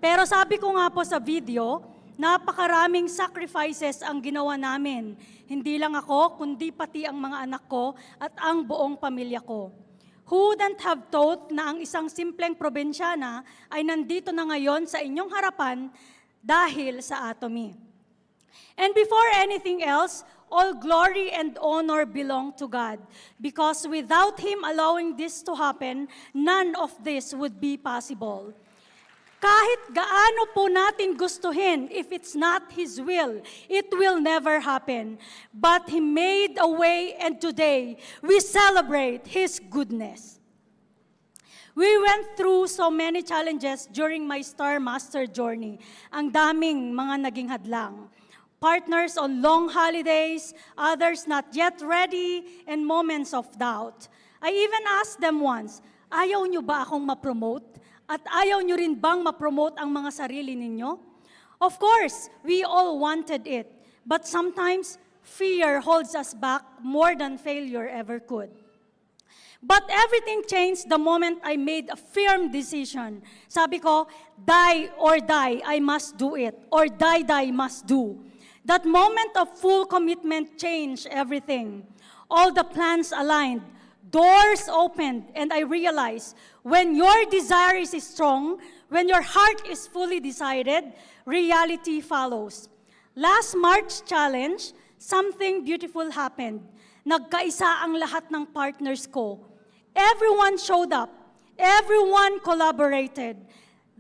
Pero sabi ko nga po sa video, napakaraming sacrifices ang ginawa namin. Hindi lang ako, kundi pati ang mga anak ko at ang buong pamilya ko. Who wouldn't have thought na ang isang simpleng probinsyana ay nandito na ngayon sa inyong harapan dahil sa Atomy. And before anything else, all glory and honor belong to God. Because without Him allowing this to happen, none of this would be possible. Kahit gaano po natin gustuhin, if it's not His will, it will never happen. But He made a way, and today, we celebrate His goodness. We went through so many challenges during my Star Master journey. Ang daming mga naging hadlang. Partners on long holidays, others not yet ready, and moments of doubt. I even asked them once, ayaw nyo ba akong ma-promote? At ayaw nyo rin bang ma-promote ang mga sarili ninyo? Of course, we all wanted it. But sometimes, fear holds us back more than failure ever could. But everything changed the moment I made a firm decision. Sabi ko, die or die, I must do it. Or die must do. That moment of full commitment changed everything. All the plans aligned, doors opened, and I realized when your desire is strong, when your heart is fully decided, reality follows. Last March challenge, something beautiful happened. Nagkaisa ang lahat ng partners ko. Everyone showed up. Everyone collaborated.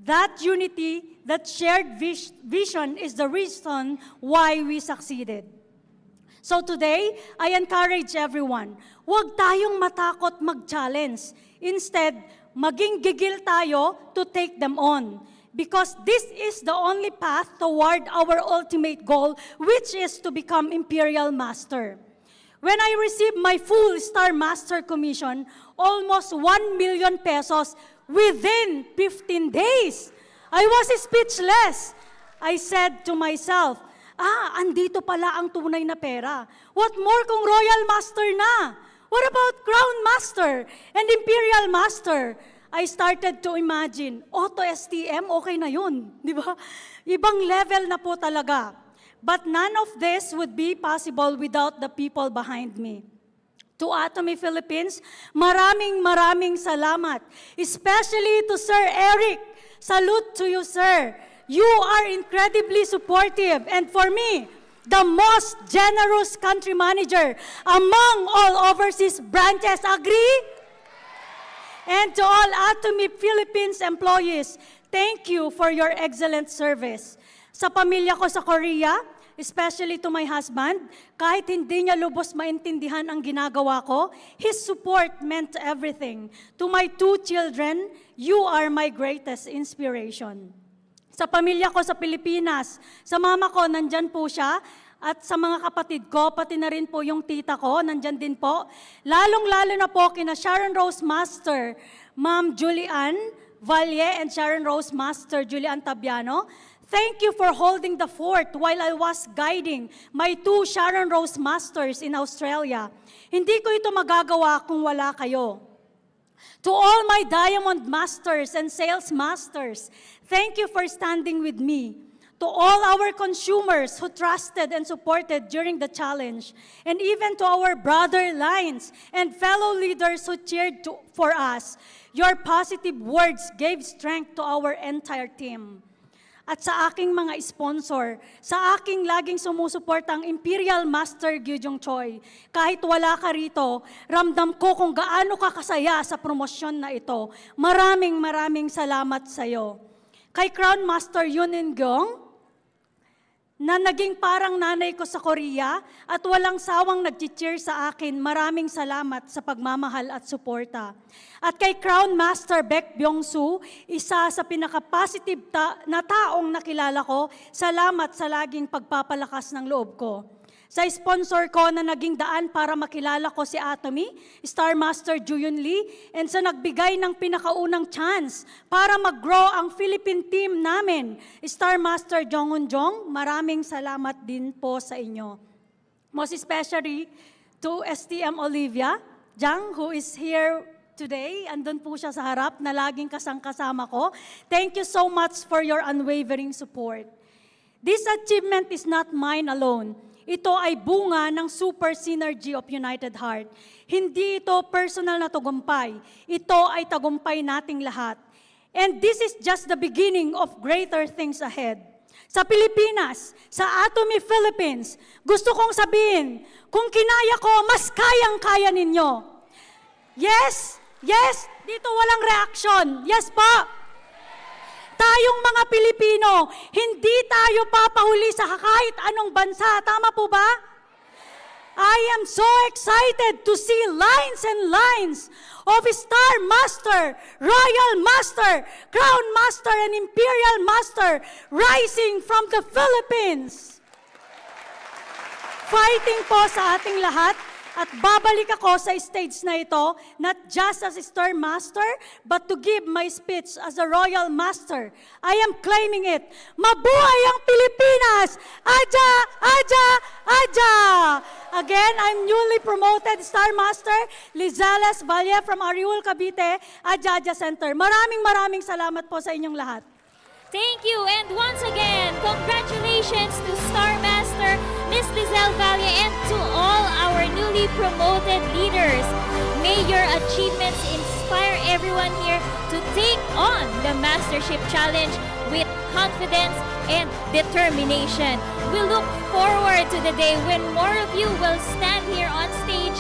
That unity, that shared vision is the reason why we succeeded. So today, I encourage everyone, huwag tayong matakot mag-challenge. Instead, maging gigil tayo to take them on. Because this is the only path toward our ultimate goal, which is to become Imperial Master. When I received my full Star Master commission, almost 1 million pesos within 15 days. I was speechless. I said to myself, andito pala ang tunay na pera. What more kung Royal Master na? What about Crown Master and Imperial Master? I started to imagine, Auto STM, okay na yun. Di ba? Ibang level na po talaga. But none of this would be possible without the people behind me. To Atomy Philippines, maraming salamat. Especially to Sir Eric. Salute to you, sir. You are incredibly supportive. And for me, the most generous country manager among all overseas branches. Agree? And to all Atomy Philippines employees, thank you for your excellent service. Sa pamilya ko sa Korea, especially to my husband, kahit hindi niya lubos maintindihan ang ginagawa ko, his support meant everything. To my 2 children, you are my greatest inspiration. Sa pamilya ko sa Pilipinas, sa mama ko, nandyan po siya, at sa mga kapatid ko, pati na rin po yung tita ko, nandyan din po. Lalong-lalo na po kina Sharon Rose Master, Ma'am Julian Valle, and Sharon Rose Master Julian Tabiano. Thank you for holding the fort while I was guiding my 2 Sharon Rose Masters in Australia. Hindi ko ito magagawa kung wala kayo. To all my Diamond Masters and Sales Masters, thank you for standing with me. To all our consumers who trusted and supported during the challenge, and even to our brother lines and fellow leaders who cheered for us, your positive words gave strength to our entire team. At sa aking mga sponsor, sa aking laging sumusuportang Imperial Master Gyugyong Choi, kahit wala ka rito, ramdam ko kung gaano ka kasaya sa promosyon na ito. Maraming salamat sa iyo. Kay Crown Master Yoon In-gyong, na naging parang nanay ko sa Korea at walang sawang nag-cheer sa akin, maraming salamat sa pagmamahal at suporta. At kay Crown Master Baek Byung-soo, isa sa pinaka-positive na taong nakilala ko, salamat sa laging pagpapalakas ng loob ko. Sa sponsor ko na naging daan para makilala ko si Atomy, Star Master Juyun Lee, and sa nagbigay ng pinakaunang chance para mag-grow ang Philippine team namin, Star Master Jong Un-jong, maraming salamat din po sa inyo. Most especially to STM Olivia Jang, who is here today. Andun po siya sa harap na laging kasama ko. Thank you so much for your unwavering support. This achievement is not mine alone. Ito ay bunga ng super synergy of United Heart. Hindi ito personal na tagumpay. Ito ay tagumpay nating lahat. And this is just the beginning of greater things ahead. Sa Pilipinas, sa Atomy Philippines, gusto kong sabihin, kung kinaya ko, mas kayang-kaya ninyo. Yes, dito walang reaction. Yes po. Tayong mga Pilipino, hindi tayo papahuli sa kahit anong bansa. Tama po ba? I am so excited to see lines and lines of Star Master, Royal Master, Crown Master, and Imperial Master rising from the Philippines. Fighting po sa ating lahat At babalik ako sa stage na ito, not just as a Star Master, but to give my speech as a Royal Master. I am claiming it. Mabuhay ang Pilipinas! Aja! Aja! Aja! Again, I'm newly promoted Star Master, Lizales Valle from Ariul, Cavite, Aja Aja Center. Maraming salamat po sa inyong lahat. Thank you, and once again, congratulations to Star Master, Miss Lizelle Valle, and to all our newly promoted leaders. May your achievements inspire everyone here to take on the Mastership Challenge with confidence and determination. We look forward to the day when more of you will stand here on stage,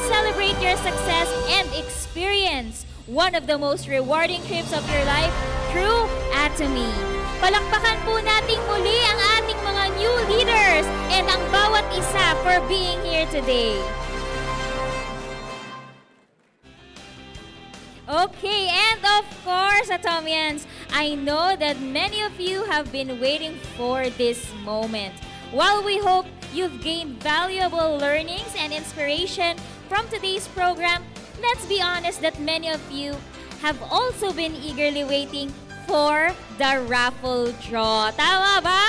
celebrate your success, and experience one of the most rewarding trips of your life through Atomy. Palakpakan po nating muli ang ating mga new leaders and ang bawat isa for being here today. Okay, and of course, Atomians, I know that many of you have been waiting for this moment. While we hope you've gained valuable learnings and inspiration from today's program, let's be honest that many of you have also been eagerly waiting for the raffle draw. Tama ba?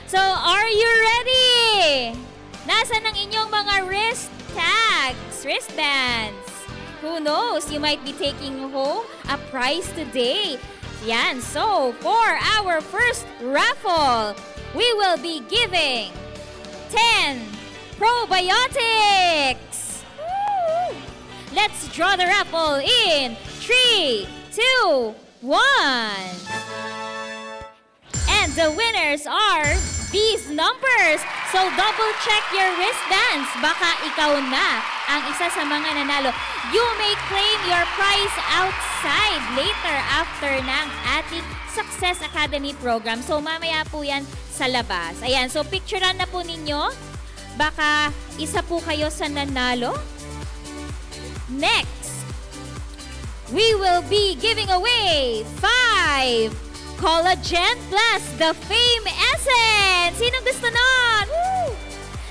So, are you ready? Nasaan ang inyong mga wrist tags, wristbands? Who knows, you might be taking home a prize today. Yan, so for our first raffle, we will be giving 10 probiotics. Woo! Let's draw the raffle in 3, 2, 1. And the winners are these numbers. So double check your wristbands. Baka ikaw na ang isa sa mga nanalo. You may claim your prize outside later after ng ating Success Academy program. So mamaya po yan sa labas. Ayan, so picturean na po ninyo. Baka isa po kayo sa nanalo. Next, we will be giving away 5 Collagen Plus, the Fame Essence. Sinong gusto nun? Woo!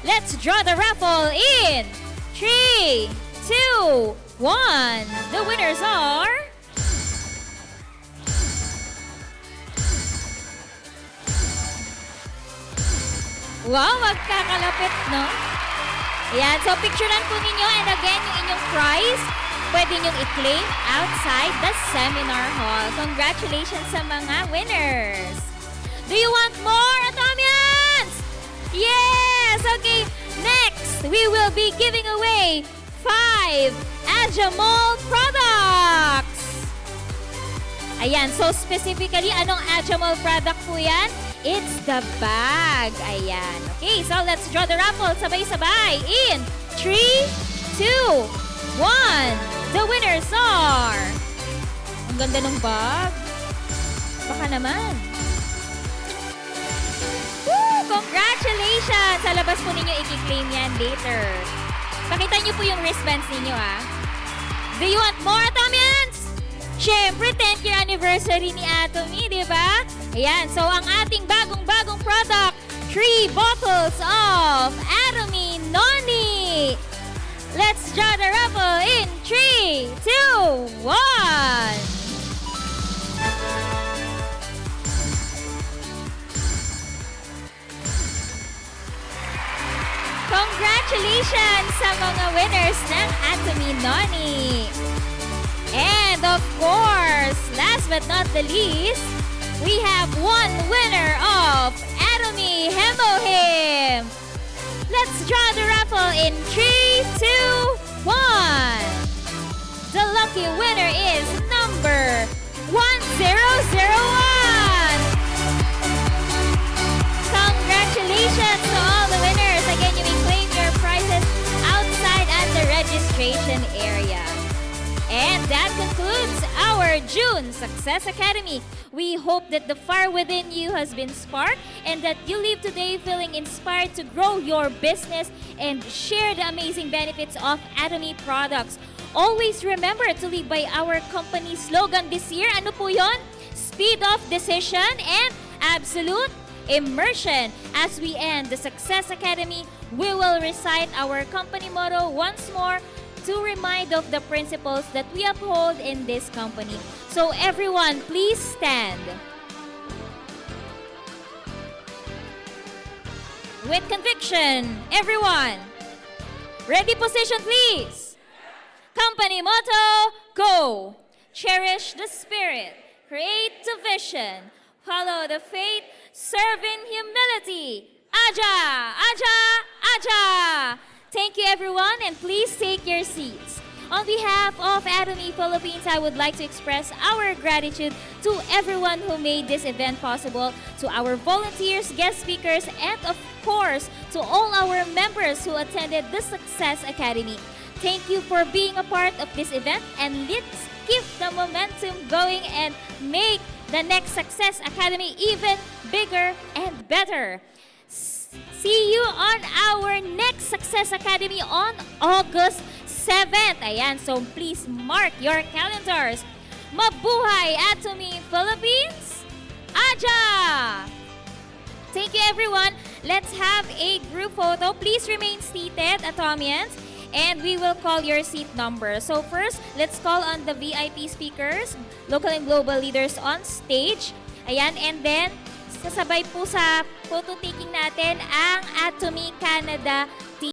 Let's draw the raffle in 3, 2, 1. The winners are... Wow, magkakalapit, no? Ayan, so picturean po ninyo, and again, yung inyong prize, pwede nyong i-claim outside the seminar hall. Congratulations sa mga winners! Do you want more, Atomians? Yes! Okay, next, we will be giving away 5 Ajamol products! Ayan, so specifically, anong Ajamol product po yan? It's the bag. Ayan. Okay, so let's draw the raffle sabay-sabay in 3, 2, 1. The winners are... Ang ganda ng bag. Baka naman. Woo! Congratulations! Sa labas po ninyo i-claim yan later. Pakita niyo po yung wristbands ninyo, ha? Do you want more, Atomians? Siyempre, 10th year anniversary ni Atomy, di ba? Ayan, so ang ating bagong-bagong product, 3 bottles of Atomy Noni. Let's draw the raffle in 3, 2, 1. Congratulations sa mga winners ng Atomy Noni. And of course, last but not the least, we have one winner of Atomy Hemohim. Let's draw the raffle in 3, 2, 1. The lucky winner is number 1001. Congratulations to all the winners. Again, you may claim your prizes outside at the registration area. And that concludes our June Success Academy. We hope that the fire within you has been sparked and that you leave today feeling inspired to grow your business and share the amazing benefits of Atomy products. Always remember to live by our company slogan this year. Ano po yon? Speed of decision and absolute immersion. As we end the Success Academy, we will recite our company motto once more to remind of the principles that we uphold in this company. So everyone, please stand. With conviction, everyone. Ready position, please. Company motto, go. Cherish the spirit, create the vision, follow the faith, serve in humility. Aja, aja, aja. Thank you, everyone, and please take your seats. On behalf of Atomy Philippines, I would like to express our gratitude to everyone who made this event possible, to our volunteers, guest speakers, and of course, to all our members who attended the Success Academy. Thank you for being a part of this event, and let's keep the momentum going and make the next Success Academy even bigger and better. See you on our next Success Academy on August 7th. Ayan, so please mark your calendars. Mabuhay Atomy Philippines! Aja! Thank you, everyone. Let's have a group photo. Please remain seated, Atomians, and we will call your seat number. So first, let's call on the VIP speakers, local and global leaders on stage. Ayan, and then sasabay po sa photo taking natin ang Atomy Canada